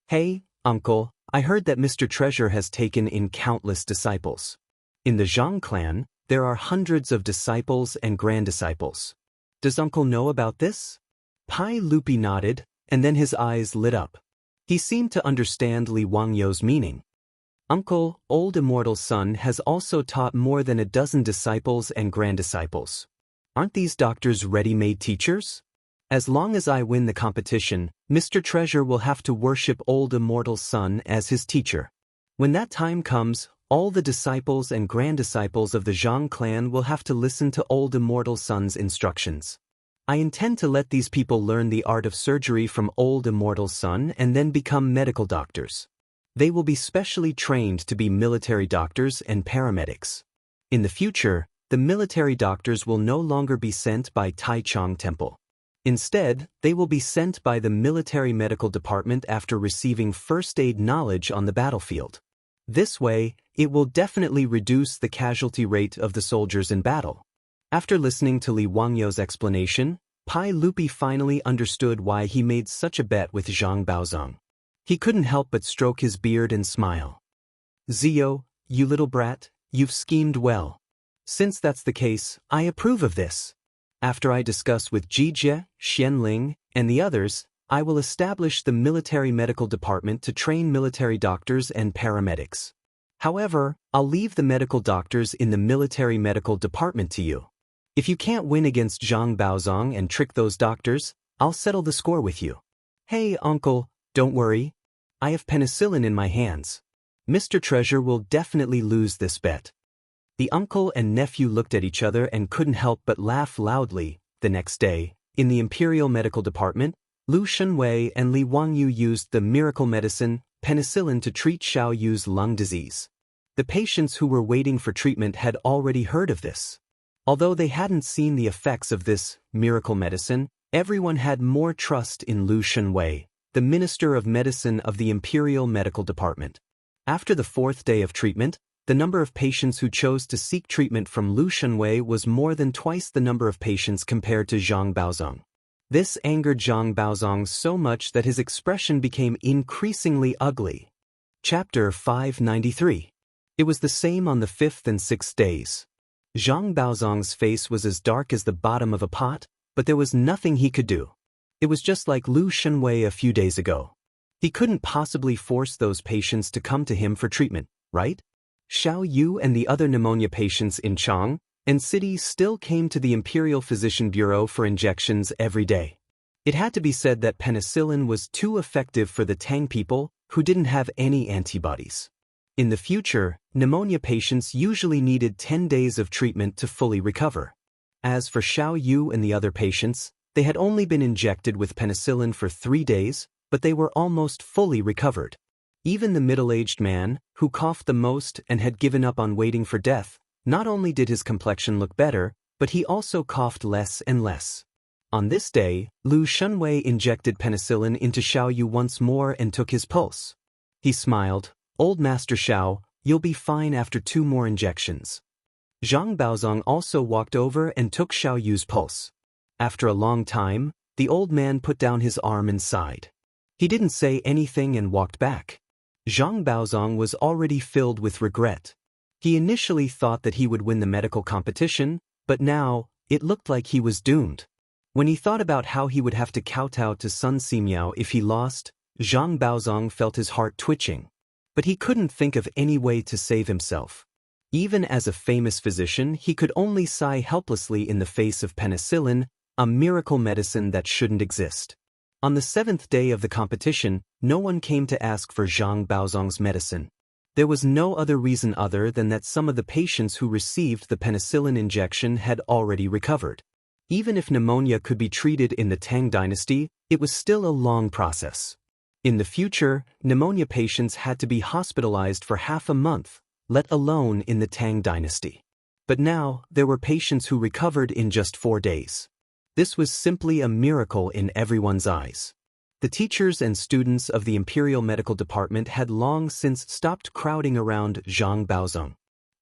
Hey, uncle, I heard that Mr. Treasure has taken in countless disciples. In the Zhang clan, there are hundreds of disciples and grand disciples. Does uncle know about this? Pai Lupi nodded, and then his eyes lit up. He seemed to understand Li Wangyu's meaning. Uncle, old Immortal's son has also taught more than a dozen disciples and grand disciples. Aren't these doctors ready-made teachers? As long as I win the competition, Mr. Treasure will have to worship old Immortal's son as his teacher. When that time comes, all the disciples and grand disciples of the Zhang clan will have to listen to old Immortal's son's instructions. I intend to let these people learn the art of surgery from old Immortal's son and then become medical doctors. They will be specially trained to be military doctors and paramedics. In the future, the military doctors will no longer be sent by Taichung Temple. Instead, they will be sent by the military medical department after receiving first aid knowledge on the battlefield. This way, it will definitely reduce the casualty rate of the soldiers in battle. After listening to Li Wangyu's explanation, Pai Lupi finally understood why he made such a bet with Zhang Baozong. He couldn't help but stroke his beard and smile. Zio, you little brat, you've schemed well. Since that's the case, I approve of this. After I discuss with Jijie, Xianling, and the others, I will establish the military medical department to train military doctors and paramedics. However, I'll leave the medical doctors in the military medical department to you. If you can't win against Zhang Baozong and trick those doctors, I'll settle the score with you. Hey, uncle, don't worry. I have penicillin in my hands. Mr. Treasure will definitely lose this bet. The uncle and nephew looked at each other and couldn't help but laugh loudly. The next day, in the Imperial Medical Department, Lu Shunwei and Li Wangyu used the miracle medicine, penicillin, to treat Xiao Yu's lung disease. The patients who were waiting for treatment had already heard of this. Although they hadn't seen the effects of this miracle medicine, everyone had more trust in Lu Shunwei, the Minister of Medicine of the Imperial Medical Department. After the 4th day of treatment, the number of patients who chose to seek treatment from Lu Shunwei was more than twice the number of patients compared to Zhang Baozong. This angered Zhang Baozong so much that his expression became increasingly ugly. Chapter 593. It was the same on the 5th and 6th days. Zhang Baozong's face was as dark as the bottom of a pot, but there was nothing he could do. It was just like Lu Shunwei a few days ago. He couldn't possibly force those patients to come to him for treatment, right? Xiao Yu and the other pneumonia patients in Chang and City still came to the Imperial Physician Bureau for injections every day. It had to be said that penicillin was too effective for the Tang people who didn't have any antibodies. In the future, pneumonia patients usually needed 10 days of treatment to fully recover. As for Xiao Yu and the other patients, they had only been injected with penicillin for 3 days, but they were almost fully recovered. Even the middle-aged man, who coughed the most and had given up on waiting for death, not only did his complexion look better, but he also coughed less and less. On this day, Lu Shunwei injected penicillin into Xiao Yu once more and took his pulse. He smiled. Old Master Xiao, you'll be fine after 2 more injections. Zhang Baozong also walked over and took Xiao Yu's pulse. After a long time, the old man put down his arm and sighed. He didn't say anything and walked back. Zhang Baozong was already filled with regret. He initially thought that he would win the medical competition, but now, it looked like he was doomed. When he thought about how he would have to kowtow to Sun Simiao if he lost, Zhang Baozong felt his heart twitching. But he couldn't think of any way to save himself. Even as a famous physician, he could only sigh helplessly in the face of penicillin, a miracle medicine that shouldn't exist. On the 7th day of the competition, no one came to ask for Zhang Baozong's medicine. There was no other reason other than that some of the patients who received the penicillin injection had already recovered. Even if pneumonia could be treated in the Tang dynasty, it was still a long process. In the future, pneumonia patients had to be hospitalized for half a month, let alone in the Tang dynasty. But now, there were patients who recovered in just 4 days. This was simply a miracle in everyone's eyes. The teachers and students of the Imperial Medical Department had long since stopped crowding around Zhang Baozong.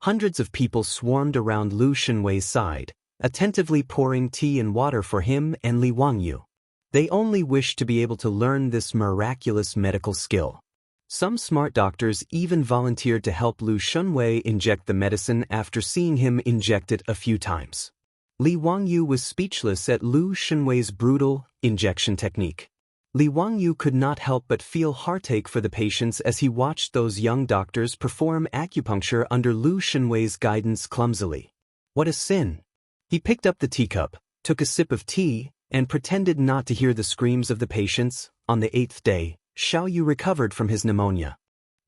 Hundreds of people swarmed around Lu Shenwei's side, attentively pouring tea and water for him and Li Wangyu. They only wished to be able to learn this miraculous medical skill. Some smart doctors even volunteered to help Lu Shenwei inject the medicine after seeing him inject it a few times. Li Wangyu was speechless at Lu Shenwei's brutal injection technique. Li Wangyu could not help but feel heartache for the patients as he watched those young doctors perform acupuncture under Lu Shenwei's guidance clumsily. What a sin! He picked up the teacup, took a sip of tea, and pretended not to hear the screams of the patients. On the 8th day, Xiaoyu recovered from his pneumonia.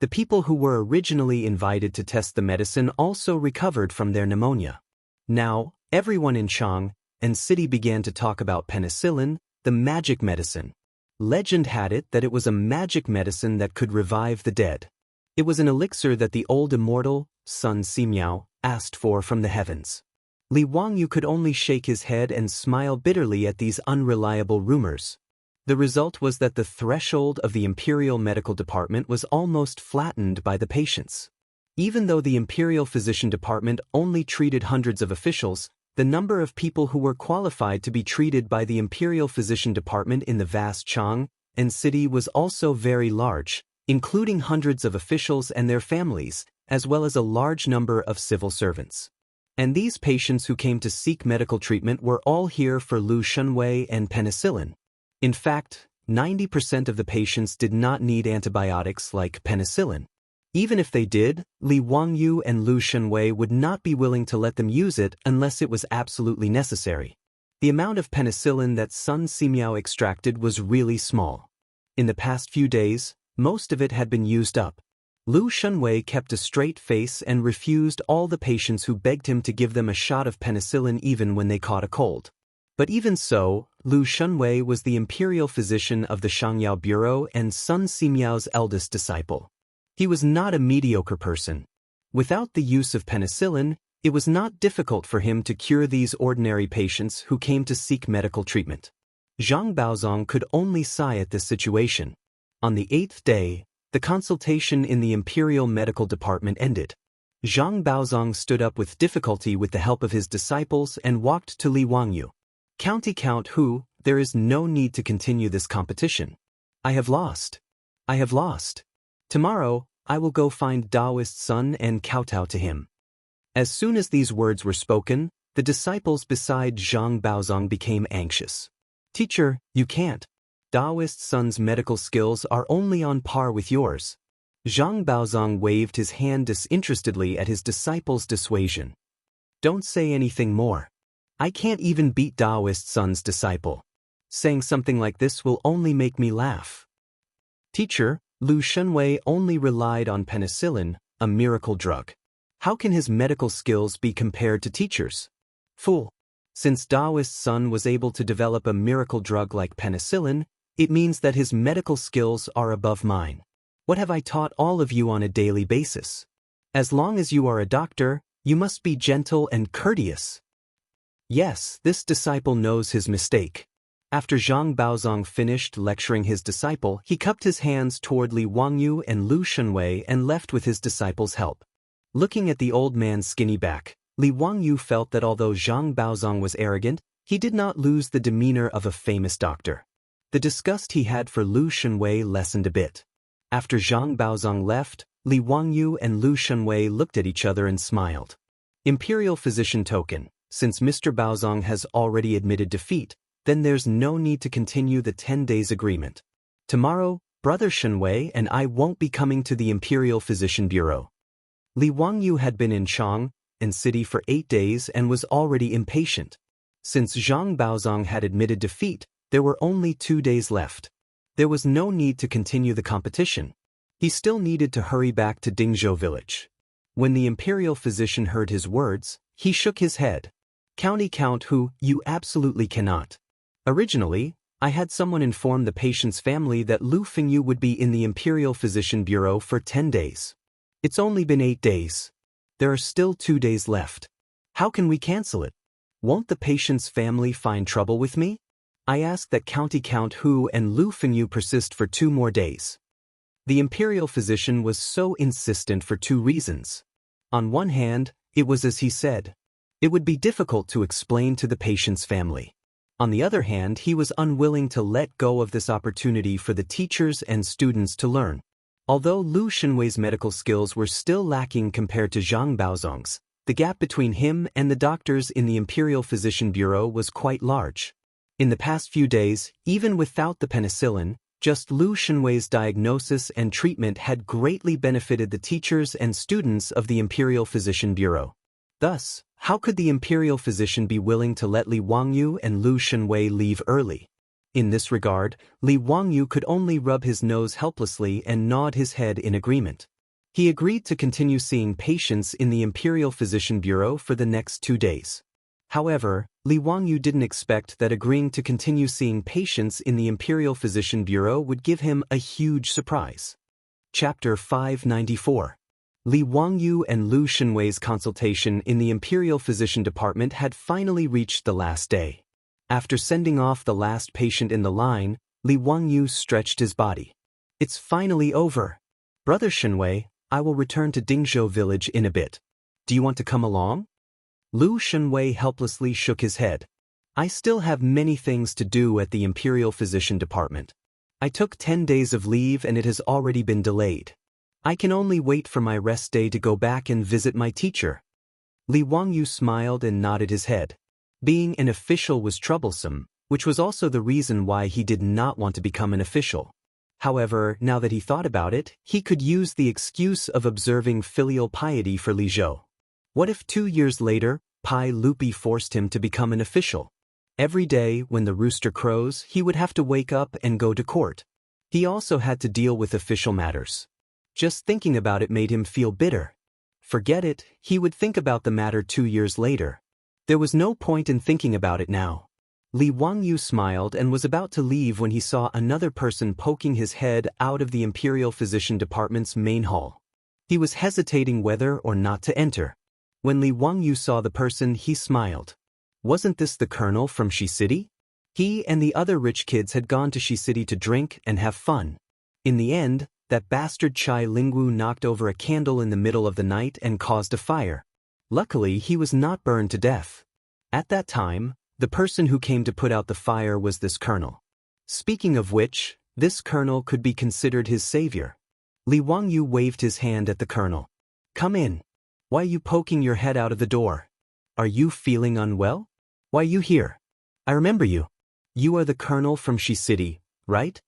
The people who were originally invited to test the medicine also recovered from their pneumonia. Now, everyone in Chang and city began to talk about penicillin, the magic medicine. Legend had it that it was a magic medicine that could revive the dead. It was an elixir that the old immortal, Sun Simiao, asked for from the heavens. Li Wangyu could only shake his head and smile bitterly at these unreliable rumors. The result was that the threshold of the Imperial Medical Department was almost flattened by the patients. Even though the Imperial Physician Department only treated hundreds of officials, the number of people who were qualified to be treated by the Imperial Physician Department in the vast Chang and city was also very large, including hundreds of officials and their families, as well as a large number of civil servants. And these patients who came to seek medical treatment were all here for Lu Shenwei and penicillin. In fact, 90% of the patients did not need antibiotics like penicillin. Even if they did, Li Wangyu and Lu Shenwei would not be willing to let them use it unless it was absolutely necessary. The amount of penicillin that Sun Simiao extracted was really small. In the past few days, most of it had been used up. Lu Shenwei kept a straight face and refused all the patients who begged him to give them a shot of penicillin even when they caught a cold. But even so, Lu Shenwei was the imperial physician of the Shangyao Bureau and Sun Simiao's eldest disciple. He was not a mediocre person. Without the use of penicillin, it was not difficult for him to cure these ordinary patients who came to seek medical treatment. Zhang Baozong could only sigh at this situation. On the 8th day, the consultation in the Imperial Medical Department ended. Zhang Baozong stood up with difficulty with the help of his disciples and walked to Li Wangyu. Count who, there is no need to continue this competition. I have lost. I have lost. Tomorrow, I will go find Daoist's son and kowtow to him. As soon as these words were spoken, the disciples beside Zhang Baozong became anxious. Teacher, you can't. Daoist's son's medical skills are only on par with yours. Zhang Baozong waved his hand disinterestedly at his disciples' dissuasion. Don't say anything more. I can't even beat Daoist's son's disciple. Saying something like this will only make me laugh. Teacher, Lu Shenwei only relied on penicillin, a miracle drug. How can his medical skills be compared to teachers? Fool. Since Daoist's son was able to develop a miracle drug like penicillin, it means that his medical skills are above mine. What have I taught all of you on a daily basis? As long as you are a doctor, you must be gentle and courteous. Yes, this disciple knows his mistake. After Zhang Baozong finished lecturing his disciple, he cupped his hands toward Li Wangyu and Lu Shenwei and left with his disciple's help. Looking at the old man's skinny back, Li Wangyu felt that although Zhang Baozong was arrogant, he did not lose the demeanor of a famous doctor. The disgust he had for Lu Shenwei lessened a bit. After Zhang Baozong left, Li Wangyu and Lu Shunwei looked at each other and smiled. Imperial Physician Token. Since Mr. Baozong has already admitted defeat, then there's no need to continue the 10 days agreement. Tomorrow, Brother Shunwei and I won't be coming to the Imperial Physician Bureau. Li Wangyu had been in Chang and City for 8 days and was already impatient. Since Zhang Baozong had admitted defeat, there were only 2 days left. There was no need to continue the competition. He still needed to hurry back to Dingzhou village. When the Imperial Physician heard his words, he shook his head. Count who, you absolutely cannot. Originally, I had someone inform the patient's family that Lu Fengyu would be in the Imperial Physician Bureau for 10 days. It's only been 8 days. There are still 2 days left. How can we cancel it? Won't the patient's family find trouble with me? I ask that Count Hu and Lu Fengyu persist for 2 more days. The Imperial Physician was so insistent for 2 reasons. On one hand, it was as he said. It would be difficult to explain to the patient's family. On the other hand, he was unwilling to let go of this opportunity for the teachers and students to learn. Although Lu Shunwei's medical skills were still lacking compared to Zhang Baozong's, the gap between him and the doctors in the Imperial Physician Bureau was quite large. In the past few days, even without the penicillin, just Lu Shunwei's diagnosis and treatment had greatly benefited the teachers and students of the Imperial Physician Bureau. Thus, how could the Imperial Physician be willing to let Li Wangyu and Lu Shunwei leave early? In this regard, Li Wangyu could only rub his nose helplessly and nod his head in agreement. He agreed to continue seeing patients in the Imperial Physician Bureau for the next 2 days. However, Li Wangyu didn't expect that agreeing to continue seeing patients in the Imperial Physician Bureau would give him a huge surprise. Chapter 594. Li Wangyu and Lu Shunwei's consultation in the Imperial Physician Department had finally reached the last day. After sending off the last patient in the line, Li Wangyu stretched his body. It's finally over. Brother Shunwei, I will return to Dingzhou village in a bit. Do you want to come along? Lu Shunwei helplessly shook his head. I still have many things to do at the Imperial Physician Department. I took 10 days of leave and it has already been delayed. I can only wait for my rest day to go back and visit my teacher. Li Wangyu smiled and nodded his head. Being an official was troublesome, which was also the reason why he did not want to become an official. However, now that he thought about it, he could use the excuse of observing filial piety for Li Zhou. What if 2 years later, Pai Lupi forced him to become an official? Every day, when the rooster crows, he would have to wake up and go to court. He also had to deal with official matters. Just thinking about it made him feel bitter. Forget it, he would think about the matter 2 years later. There was no point in thinking about it now. Li Wangyu smiled and was about to leave when he saw another person poking his head out of the Imperial Physician Department's main hall. He was hesitating whether or not to enter. When Li Wangyu saw the person, he smiled. Wasn't this the colonel from Shi City? He and the other rich kids had gone to Shi City to drink and have fun. In the end, that bastard Chai Lingwu knocked over a candle in the middle of the night and caused a fire. Luckily, he was not burned to death. At that time, the person who came to put out the fire was this colonel. Speaking of which, this colonel could be considered his savior. Li Wangyu waved his hand at the colonel. Come in. Why are you poking your head out of the door? Are you feeling unwell? Why are you here? I remember you. You are the colonel from Shi City, right?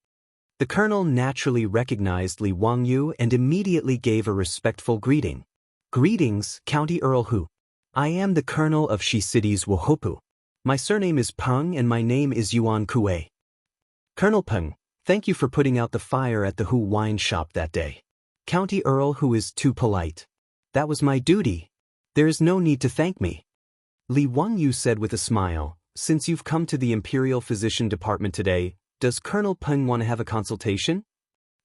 The colonel naturally recognized Li Wangyu and immediately gave a respectful greeting. Greetings, County Earl Hu. I am the colonel of Shi City's Wohopu. My surname is Peng and my name is Yuan Kuei. Colonel Peng, thank you for putting out the fire at the Hu wine shop that day. County Earl Hu is too polite. That was my duty. There is no need to thank me. Li Wangyu said with a smile, since you've come to the Imperial Physician Department today, does Colonel Peng want to have a consultation?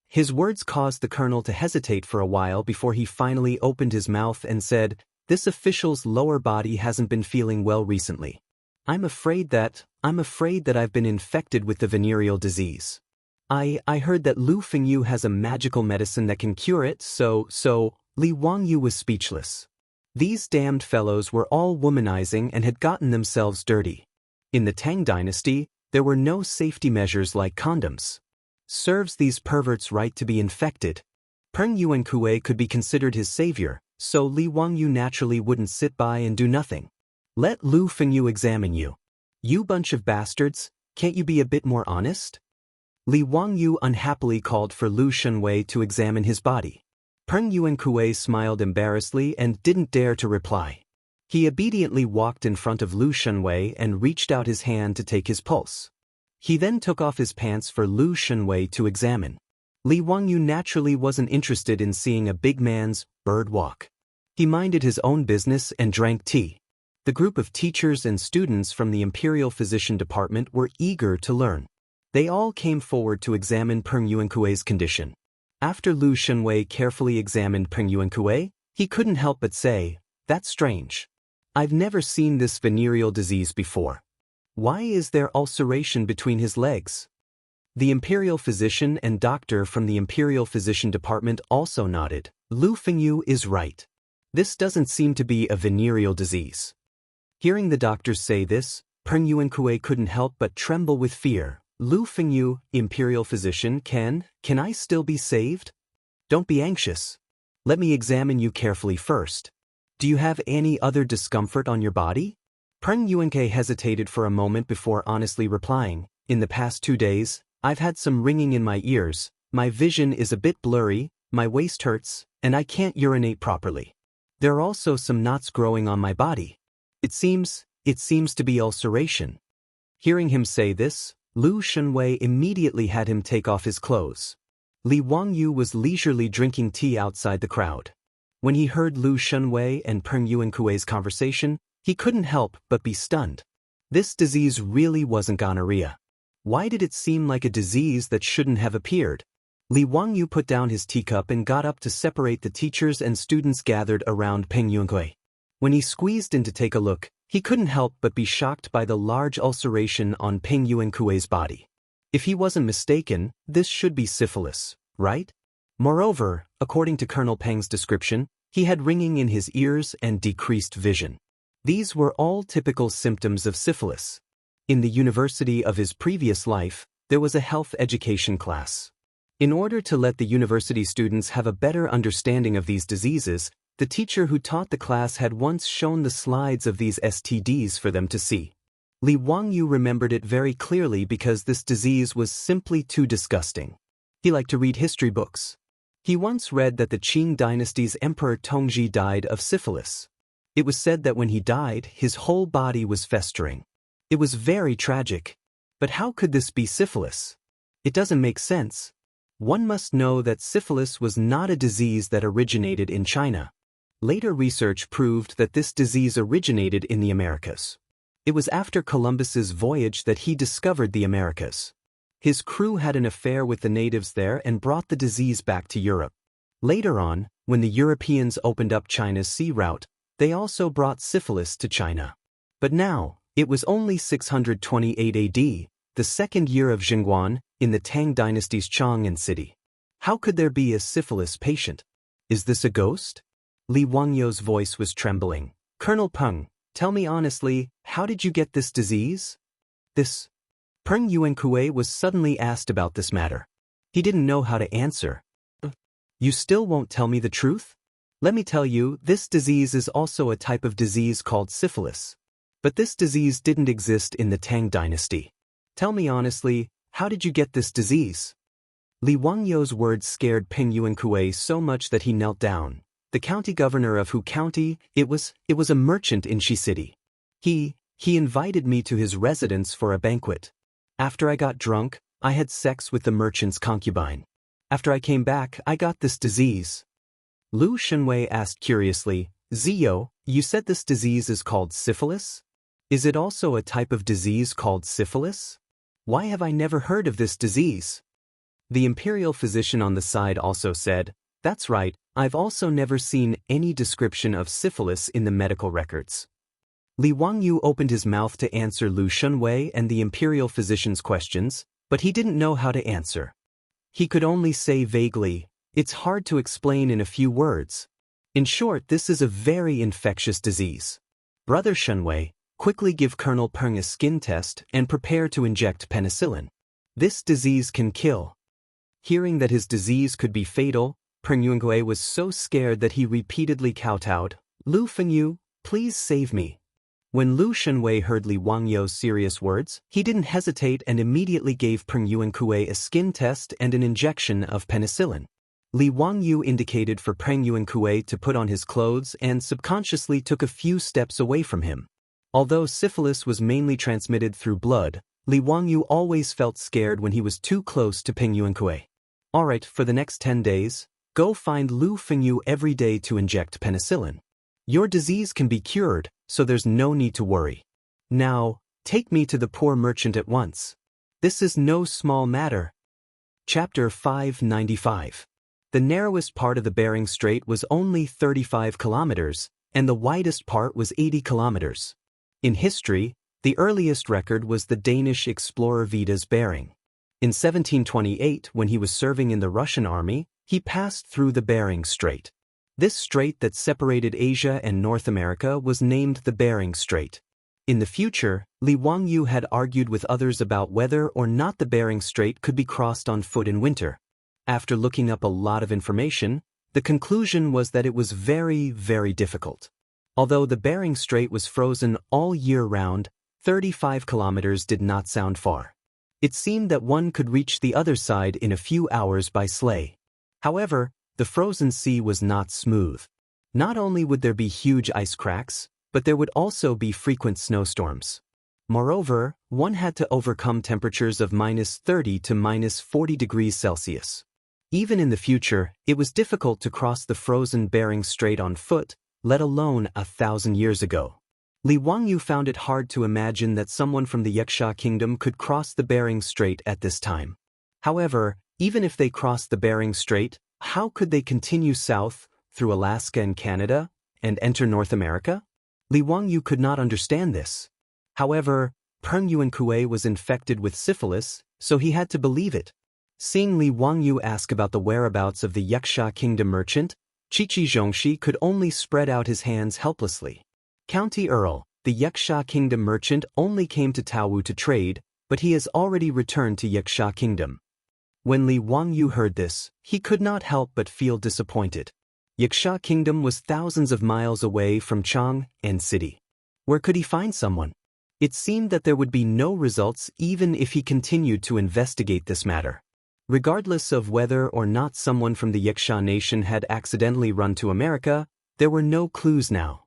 His words caused the colonel to hesitate for a while before he finally opened his mouth and said, this official's lower body hasn't been feeling well recently. I'm afraid that I've been infected with the venereal disease. I heard that Lu Fengyu has a magical medicine that can cure it, so Li Wangyu was speechless. These damned fellows were all womanizing and had gotten themselves dirty. In the Tang dynasty, there were no safety measures like condoms. Serves these perverts right to be infected. Peng Yuankue could be considered his savior, so Li Wangyu naturally wouldn't sit by and do nothing. Let Lu Fengyu examine you. You bunch of bastards, can't you be a bit more honest? Li Wangyu unhappily called for Lu Shenwei to examine his body. Peng Yuankue smiled embarrassedly and didn't dare to reply. He obediently walked in front of Lu Shenwei and reached out his hand to take his pulse. He then took off his pants for Lu Shenwei to examine. Li Wangyu naturally wasn't interested in seeing a big man's bird walk. He minded his own business and drank tea. The group of teachers and students from the Imperial Physician Department were eager to learn. They all came forward to examine Peng Yuankue's condition. After Lu Shenwei carefully examined Peng Yuankue, he couldn't help but say, "That's strange. I've never seen this venereal disease before. Why is there ulceration between his legs?" The Imperial Physician and doctor from the Imperial Physician Department also nodded. Lu Fengyu is right. This doesn't seem to be a venereal disease. Hearing the doctors say this, Peng Yuankue couldn't help but tremble with fear. Lu Fengyu, Imperial Physician, can I still be saved? Don't be anxious. Let me examine you carefully first. Do you have any other discomfort on your body? Peng Yuankue hesitated for a moment before honestly replying, "In the past 2 days, I've had some ringing in my ears, my vision is a bit blurry, my waist hurts, and I can't urinate properly. There are also some knots growing on my body. It seems to be ulceration." Hearing him say this, Lu Shenwei immediately had him take off his clothes. Li Wangyu was leisurely drinking tea outside the crowd. When he heard Lu Shenwei and Peng Yuankue's conversation, he couldn't help but be stunned. This disease really wasn't gonorrhea. Why did it seem like a disease that shouldn't have appeared? Li Wangyu put down his teacup and got up to separate the teachers and students gathered around Peng Yuankue. When he squeezed in to take a look, he couldn't help but be shocked by the large ulceration on Peng Yuankue's body. If he wasn't mistaken, this should be syphilis, right? Moreover, according to Colonel Peng's description, he had ringing in his ears and decreased vision. These were all typical symptoms of syphilis. In the university of his previous life, there was a health education class. In order to let the university students have a better understanding of these diseases, the teacher who taught the class had once shown the slides of these STDs for them to see. Li Wangyu remembered it very clearly because this disease was simply too disgusting. He liked to read history books. He once read that the Qing dynasty's Emperor Tongzhi died of syphilis. It was said that when he died, his whole body was festering. It was very tragic. But how could this be syphilis? It doesn't make sense. One must know that syphilis was not a disease that originated in China. Later research proved that this disease originated in the Americas. It was after Columbus's voyage that he discovered the Americas. His crew had an affair with the natives there and brought the disease back to Europe. Later on, when the Europeans opened up China's sea route, they also brought syphilis to China. But now, it was only 628 AD, the second year of Jingguan, in the Tang dynasty's Chang'an city. How could there be a syphilis patient? Is this a ghost? Li Wangyu's voice was trembling. "Colonel Peng, tell me honestly, how did you get this disease?" Peng Yuankue was suddenly asked about this matter. He didn't know how to answer. "You still won't tell me the truth? Let me tell you, this disease is also a type of disease called syphilis. But this disease didn't exist in the Tang dynasty. Tell me honestly, how did you get this disease?" Li Wangyu's words scared Peng Yuankue so much that he knelt down. "The county governor of Hu County, it was a merchant in Shi City. He invited me to his residence for a banquet. After I got drunk, I had sex with the merchant's concubine. After I came back, I got this disease." Lu Shenwei asked curiously, "Ziyo, you said this disease is called syphilis? Is it also a type of disease called syphilis? Why have I never heard of this disease?" The imperial physician on the side also said, "That's right, I've also never seen any description of syphilis in the medical records." Li Wangyu opened his mouth to answer Lu Shenwei and the imperial physician's questions, but he didn't know how to answer. He could only say vaguely, "It's hard to explain in a few words. In short, this is a very infectious disease. Brother Shenwei, quickly give Colonel Peng a skin test and prepare to inject penicillin. This disease can kill." Hearing that his disease could be fatal, Peng Yunkui was so scared that he repeatedly kowtowed, "Lu Fengyu, please save me." When Lu Shenwei heard Li Wangyu's serious words, he didn't hesitate and immediately gave Peng Yunkui a skin test and an injection of penicillin. Li Wangyu indicated for Peng Yunkui to put on his clothes and subconsciously took a few steps away from him. Although syphilis was mainly transmitted through blood, Li Wangyu always felt scared when he was too close to Peng Yunkui. "Alright, for the next 10 days, go find Lu Fengyu every day to inject penicillin. Your disease can be cured, so there's no need to worry. Now, take me to the poor merchant at once. This is no small matter." Chapter 595. The narrowest part of the Bering Strait was only 35 kilometers, and the widest part was 80 kilometers. In history, the earliest record was the Danish explorer Vida's Bering. In 1728, when he was serving in the Russian army, he passed through the Bering Strait. This strait that separated Asia and North America was named the Bering Strait. In the future, Li Wangyu had argued with others about whether or not the Bering Strait could be crossed on foot in winter. After looking up a lot of information, the conclusion was that it was very, very difficult. Although the Bering Strait was frozen all year round, 35 kilometers did not sound far. It seemed that one could reach the other side in a few hours by sleigh. However, the frozen sea was not smooth. Not only would there be huge ice cracks, but there would also be frequent snowstorms. Moreover, one had to overcome temperatures of -30 to -40 degrees Celsius. Even in the future, it was difficult to cross the frozen Bering Strait on foot, let alone 1,000 years ago. Li Wangyu found it hard to imagine that someone from the Wuxia kingdom could cross the Bering Strait at this time. However, even if they crossed the Bering Strait, how could they continue south, through Alaska and Canada, and enter North America? Li Wangyu could not understand this. However, Peng Yunkui was infected with syphilis, so he had to believe it. Seeing Li Wangyu ask about the whereabouts of the Wuxia kingdom merchant, Qiqi Zhongxi could only spread out his hands helplessly. "County Earl, the Wuxia kingdom merchant only came to Taowu to trade, but he has already returned to Wuxia kingdom." When Li Wangyu heard this, he could not help but feel disappointed. Wuxia kingdom was thousands of miles away from Chang'an city. Where could he find someone? It seemed that there would be no results even if he continued to investigate this matter. Regardless of whether or not someone from the Wuxia nation had accidentally run to America, there were no clues now.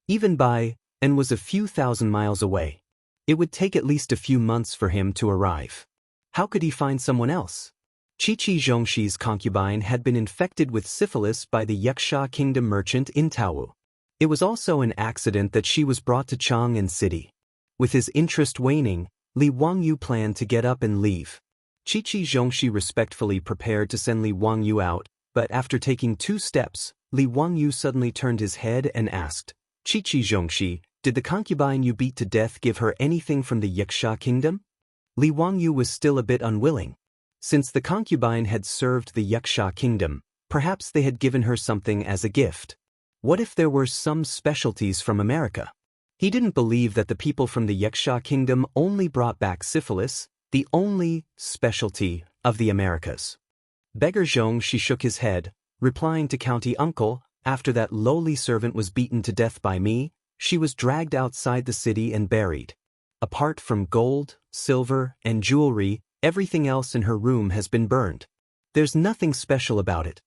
Even Bai En was a few thousand miles away. It would take at least a few months for him to arrive. How could he find someone else? Qiqi Zhongxi's concubine had been infected with syphilis by the Wuxia kingdom merchant in Taowu. It was also an accident that she was brought to Chang'an city. With his interest waning, Li Wangyu planned to get up and leave. Qiqi Zhongxi respectfully prepared to send Li Wangyu out, but after taking 2 steps, Li Wangyu suddenly turned his head and asked, "Qiqi Zhongxi, did the concubine you beat to death give her anything from the Wuxia kingdom?" Li Wangyu was still a bit unwilling. Since the concubine had served the Wuxia kingdom, perhaps they had given her something as a gift. What if there were some specialties from America? He didn't believe that the people from the Wuxia kingdom only brought back syphilis, the only specialty of the Americas. Beggar Zhongxi shook his head, replying to County Uncle, "After that lowly servant was beaten to death by me, she was dragged outside the city and buried. Apart from gold, silver, and jewelry, everything else in her room has been burned. There's nothing special about it."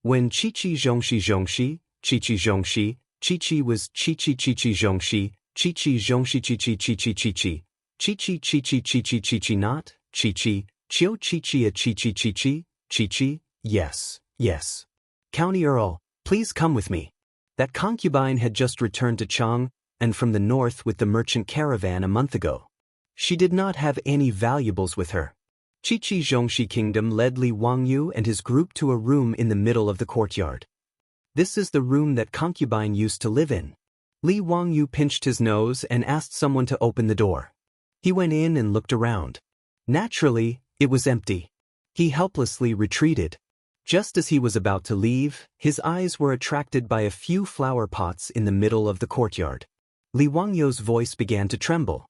When Qiqi Zhongxi, Qiqi was Qiqi Zhongxi, Qiqi not, Qiqi, Chio Qiqi a Qiqi, yes. "County Earl, please come with me." That concubine had just returned to Chang, and from the north with the merchant caravan a month ago. She did not have any valuables with her. Qiqi Zhongxi kingdom led Li Wangyu and his group to a room in the middle of the courtyard. "This is the room that concubine used to live in." Li Wangyu pinched his nose and asked someone to open the door. He went in and looked around. Naturally, it was empty. He helplessly retreated. Just as he was about to leave, his eyes were attracted by a few flower pots in the middle of the courtyard. Li Wangyu's voice began to tremble.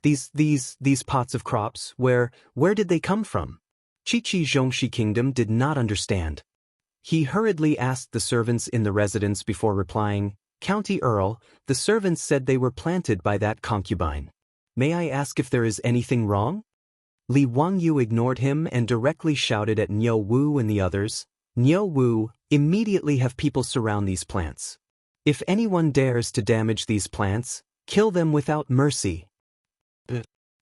These pots of crops, where did they come from?" Qiqi Zhongxi Kingdom did not understand. He hurriedly asked the servants in the residence before replying, "County Earl, the servants said they were planted by that concubine. May I ask if there is anything wrong?" Li Wangyu ignored him and directly shouted at Niu Wu and the others, "Niu Wu, immediately have people surround these plants. If anyone dares to damage these plants, kill them without mercy."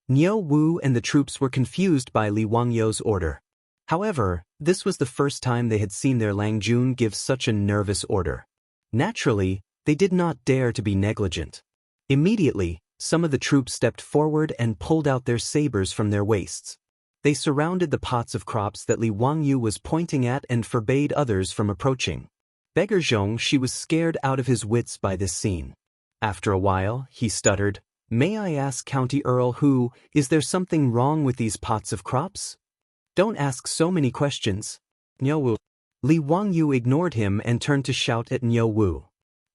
Niu Wu and the troops were confused by Li Wangyu's order. However, this was the first time they had seen their Langjun give such a nervous order. Naturally, they did not dare to be negligent. Immediately, some of the troops stepped forward and pulled out their sabers from their waists. They surrounded the pots of crops that Li Wangyu was pointing at and forbade others from approaching. Beggar Zhong, she was scared out of his wits by this scene. After a while, he stuttered, "May I ask County Earl who, is there something wrong with these pots of crops?" "Don't ask so many questions." Niu Wu. Li Wangyu ignored him and turned to shout at Niu Wu.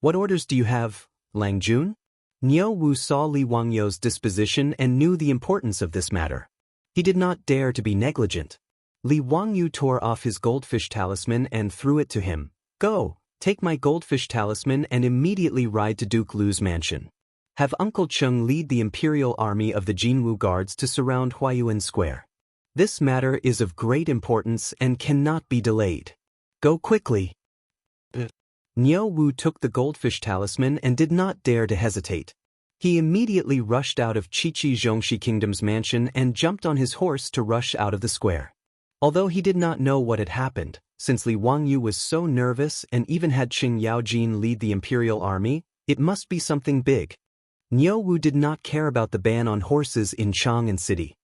"What orders do you have, Langjun?" Niu Wu saw Li Wangyu's disposition and knew the importance of this matter. He did not dare to be negligent. Li Wangyu tore off his goldfish talisman and threw it to him. "Go, take my goldfish talisman and immediately ride to Duke Lu's mansion. Have Uncle Cheng lead the imperial army of the Jinwu guards to surround Huayuan Square. This matter is of great importance and cannot be delayed. Go quickly." Niu Wu took the goldfish talisman and did not dare to hesitate. He immediately rushed out of Qiqi Zhongxi Kingdom's mansion and jumped on his horse to rush out of the square. Although he did not know what had happened, since Li Wangyu was so nervous and even had Qing Yaojin lead the imperial army, it must be something big. Niu Wu did not care about the ban on horses in Chang'an City.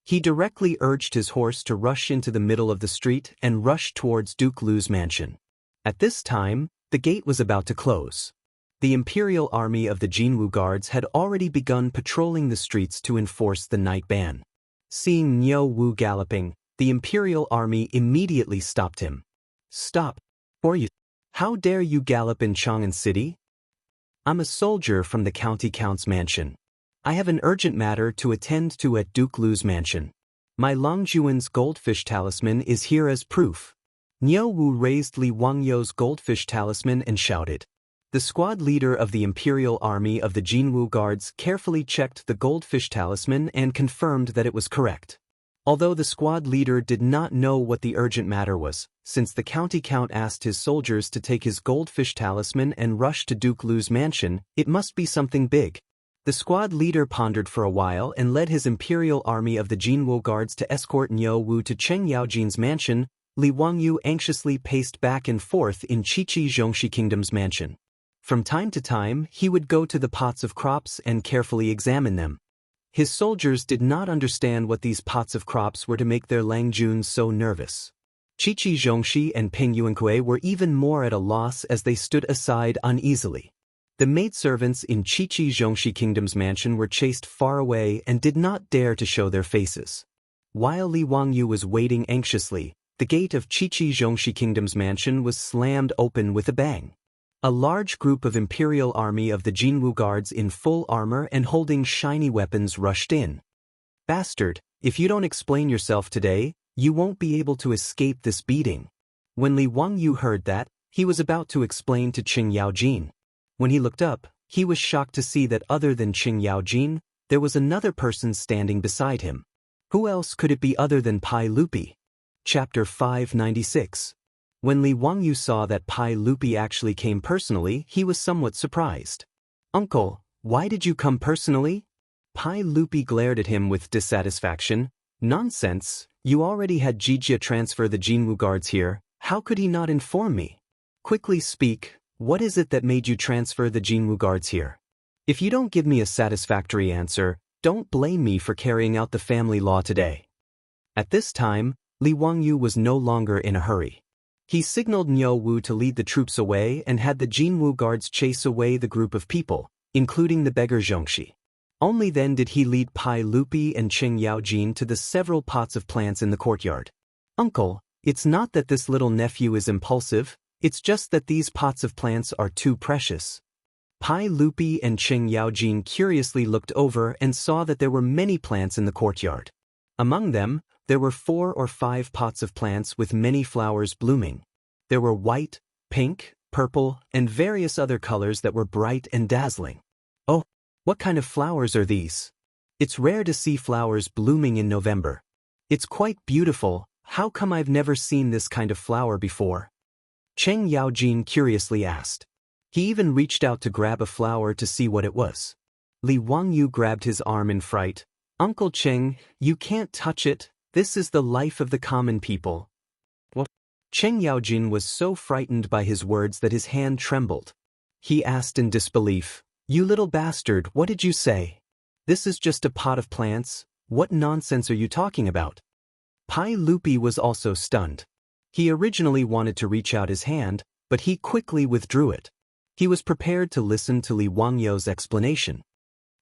He directly urged his horse to rush into the middle of the street and rush towards Duke Lu's mansion. At this time, the gate was about to close. The imperial army of the Jinwu guards had already begun patrolling the streets to enforce the night ban. Seeing Niu Wu galloping, the imperial army immediately stopped him. "Stop, or you! How dare you gallop in Chang'an City? I'm a soldier from the county count's mansion. I have an urgent matter to attend to at Duke Lu's mansion. My Longjuan's goldfish talisman is here as proof." Niu Wu raised Li Wangyu's goldfish talisman and shouted. The squad leader of the imperial army of the Jinwu guards carefully checked the goldfish talisman and confirmed that it was correct. Although the squad leader did not know what the urgent matter was, since the county count asked his soldiers to take his goldfish talisman and rush to Duke Lu's mansion, it must be something big. The squad leader pondered for a while and led his imperial army of the Jinwu guards to escort Niu Wu to Cheng Yaojin's mansion. Li Wangyu anxiously paced back and forth in Qiqi Zhongxi Kingdom's mansion. From time to time, he would go to the pots of crops and carefully examine them. His soldiers did not understand what these pots of crops were to make their Langjun so nervous. Qiqi Zhongxi and Ping Yuankui were even more at a loss as they stood aside uneasily. The maidservants in Qiqi Zhongxi Kingdom's mansion were chased far away and did not dare to show their faces. While Li Wangyu was waiting anxiously, the gate of Qiqi Zhongxi Kingdom's mansion was slammed open with a bang. A large group of imperial army of the Jinwu guards in full armor and holding shiny weapons rushed in. "Bastard, if you don't explain yourself today, you won't be able to escape this beating." When Li Wangyu heard that, he was about to explain to Qing Yaojin. When he looked up, he was shocked to see that other than Qing Yaojin, there was another person standing beside him. Who else could it be other than Pai Lupi? Chapter 596. When Li Wangyu saw that Pai Lupi actually came personally, he was somewhat surprised. "Uncle, why did you come personally?" Pai Lupi glared at him with dissatisfaction. "Nonsense, you already had Jijia transfer the Jinwu guards here, how could he not inform me? Quickly speak, what is it that made you transfer the Jinwu guards here? If you don't give me a satisfactory answer, don't blame me for carrying out the family law today." At this time, Li Wangyu was no longer in a hurry. He signaled Niu Wu to lead the troops away and had the Jinwu guards chase away the group of people, including the beggar Zhongxi. Only then did he lead Pai Lupi and Qing Yaojin to the several pots of plants in the courtyard. "Uncle, it's not that this little nephew is impulsive, it's just that these pots of plants are too precious." Pai Lupi and Qing Yaojin curiously looked over and saw that there were many plants in the courtyard. Among them, there were 4 or 5 pots of plants with many flowers blooming. There were white, pink, purple, and various other colors that were bright and dazzling. Oh, what kind of flowers are these? It's rare to see flowers blooming in November. It's quite beautiful. How come I've never seen this kind of flower before? Cheng Yaojin curiously asked. He even reached out to grab a flower to see what it was. Li Wangyu grabbed his arm in fright. Uncle Cheng, you can't touch it. This is the life of the common people. What? Cheng Yaojin was so frightened by his words that his hand trembled. He asked in disbelief, You little bastard, what did you say? This is just a pot of plants. What nonsense are you talking about? Pai Lupi was also stunned. He originally wanted to reach out his hand, but he quickly withdrew it. He was prepared to listen to Li Wangyu's explanation.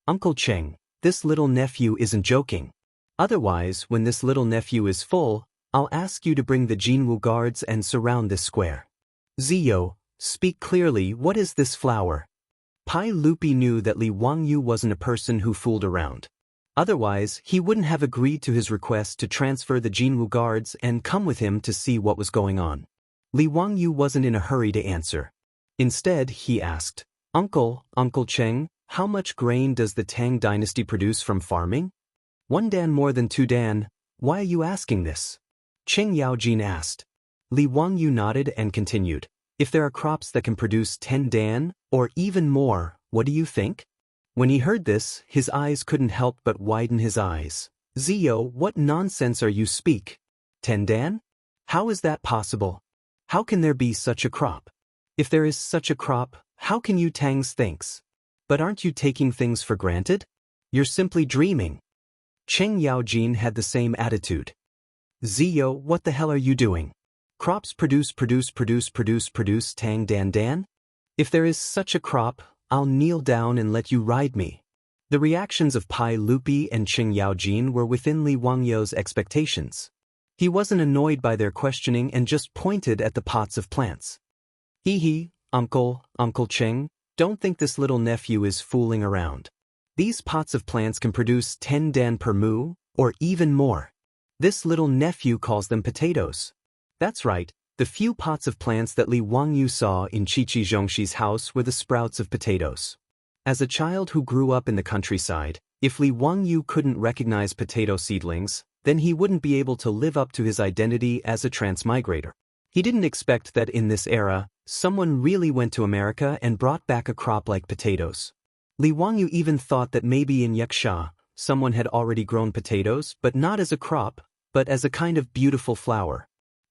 Uncle Cheng, this little nephew isn't joking. Otherwise, when this little nephew is full, I'll ask you to bring the Jinwu guards and surround this square. Ziyo, speak clearly, what is this flower? Pai Lupi knew that Li Wangyu wasn't a person who fooled around. Otherwise, he wouldn't have agreed to his request to transfer the Jinwu guards and come with him to see what was going on. Li Wangyu wasn't in a hurry to answer. Instead, he asked, Uncle Cheng, how much grain does the Tang dynasty produce from farming? 1 dan more than 2 dan. Why are you asking this? Cheng Yaojin asked. Li Wangyu nodded and continued. If there are crops that can produce 10 dan, or even more, what do you think? When he heard this, his eyes couldn't help but widen his eyes. Ziyo, what nonsense are you speak? 10 dan? How is that possible? How can there be such a crop? If there is such a crop, how can you Tangs thinks? But aren't you taking things for granted? You're simply dreaming. Cheng Yaojin had the same attitude. Ziyo, what the hell are you doing? Crops produce Tang dan dan? If there is such a crop, I'll kneel down and let you ride me. The reactions of Pai Lupi and Cheng Yaojin were within Li Wangyu's expectations. He wasn't annoyed by their questioning and just pointed at the pots of plants. Hee, Uncle Cheng, don't think this little nephew is fooling around. These pots of plants can produce 10 dan per mu, or even more. This little nephew calls them potatoes. That's right, the few pots of plants that Li Wangyu saw in Qiqi Zhongxi's house were the sprouts of potatoes. As a child who grew up in the countryside, if Li Wangyu couldn't recognize potato seedlings, then he wouldn't be able to live up to his identity as a transmigrator. He didn't expect that in this era, someone really went to America and brought back a crop like potatoes. Li Wangyu even thought that maybe in Yuxia, someone had already grown potatoes, but not as a crop, but as a kind of beautiful flower.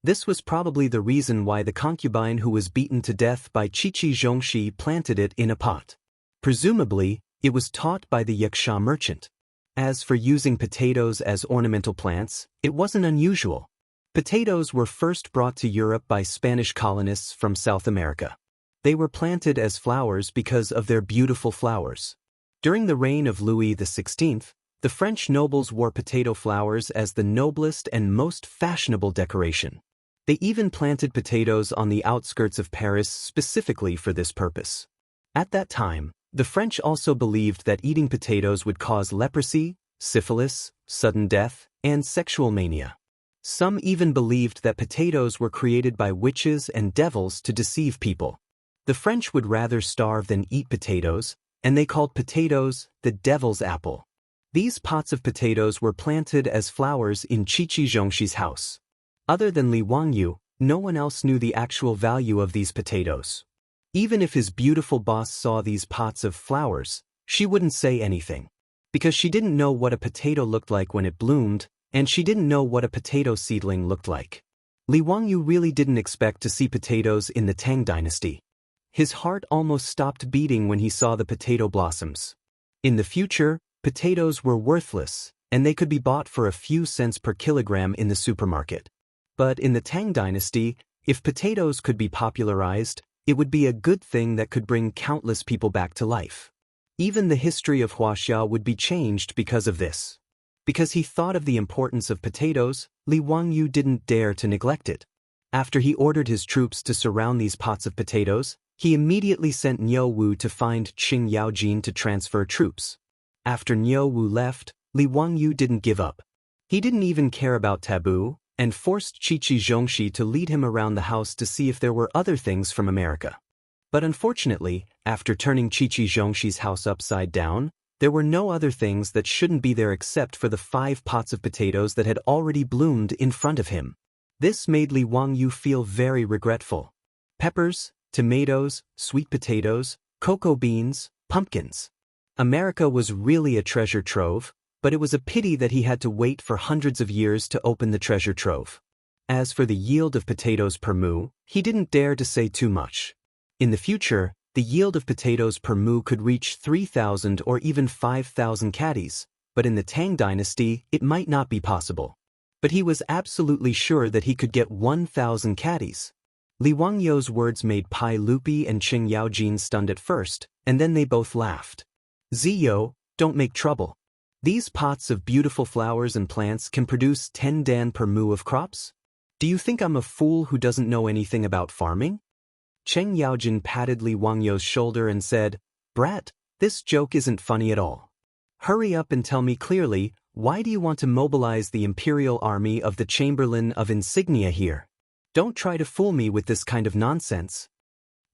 This was probably the reason why the concubine who was beaten to death by Qiqi Zhongxi planted it in a pot. Presumably, it was taught by the Yuxia merchant. As for using potatoes as ornamental plants, it wasn't unusual. Potatoes were first brought to Europe by Spanish colonists from South America. They were planted as flowers because of their beautiful flowers. During the reign of Louis XVI, the French nobles wore potato flowers as the noblest and most fashionable decoration. They even planted potatoes on the outskirts of Paris specifically for this purpose. At that time, the French also believed that eating potatoes would cause leprosy, syphilis, sudden death, and sexual mania. Some even believed that potatoes were created by witches and devils to deceive people. The French would rather starve than eat potatoes, and they called potatoes the devil's apple. These pots of potatoes were planted as flowers in Qiqi Zhongxi's house. Other than Li Wangyu, no one else knew the actual value of these potatoes. Even if his beautiful boss saw these pots of flowers, she wouldn't say anything. Because she didn't know what a potato looked like when it bloomed, and she didn't know what a potato seedling looked like. Li Wangyu really didn't expect to see potatoes in the Tang dynasty. His heart almost stopped beating when he saw the potato blossoms. In the future, potatoes were worthless, and they could be bought for a few cents per kilogram in the supermarket. But in the Tang dynasty, if potatoes could be popularized, it would be a good thing that could bring countless people back to life. Even the history of Huaxia would be changed because of this. Because he thought of the importance of potatoes, Li Wangyu didn't dare to neglect it. After he ordered his troops to surround these pots of potatoes, he immediately sent Niu Wu to find Cheng Yaojin to transfer troops. After Niu Wu left, Li Wangyu didn't give up. He didn't even care about taboo, and forced Qiqi Zhongxi to lead him around the house to see if there were other things from America. But unfortunately, after turning Qiqi Zhongxi's house upside down, there were no other things that shouldn't be there except for the 5 pots of potatoes that had already bloomed in front of him. This made Li Wangyu feel very regretful. Peppers, tomatoes, sweet potatoes, cocoa beans, pumpkins. America was really a treasure trove, but it was a pity that he had to wait for hundreds of years to open the treasure trove. As for the yield of potatoes per moo, he didn't dare to say too much. In the future, the yield of potatoes per moo could reach 3,000 or even 5,000 caddies, but in the Tang dynasty, it might not be possible. But he was absolutely sure that he could get 1,000 caddies. Li Wangyu's words made Pai Lupi and Qing Yaojin stunned at first, and then they both laughed. Ziyo, don't make trouble. These pots of beautiful flowers and plants can produce 10 dan per moo of crops? Do you think I'm a fool who doesn't know anything about farming? Cheng Yaojin patted Li Wangyu's shoulder and said, Brat, this joke isn't funny at all. Hurry up and tell me clearly, why do you want to mobilize the imperial army of the Chamberlain of Insignia here? Don't try to fool me with this kind of nonsense.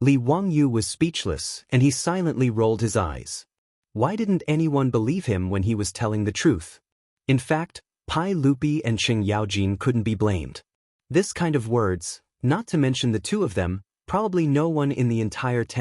Li Wangyu was speechless, and he silently rolled his eyes. Why didn't anyone believe him when he was telling the truth? In fact, Pai Lupi and Qing Yaojin couldn't be blamed. This kind of words, not to mention the two of them, probably no one in the entire Tang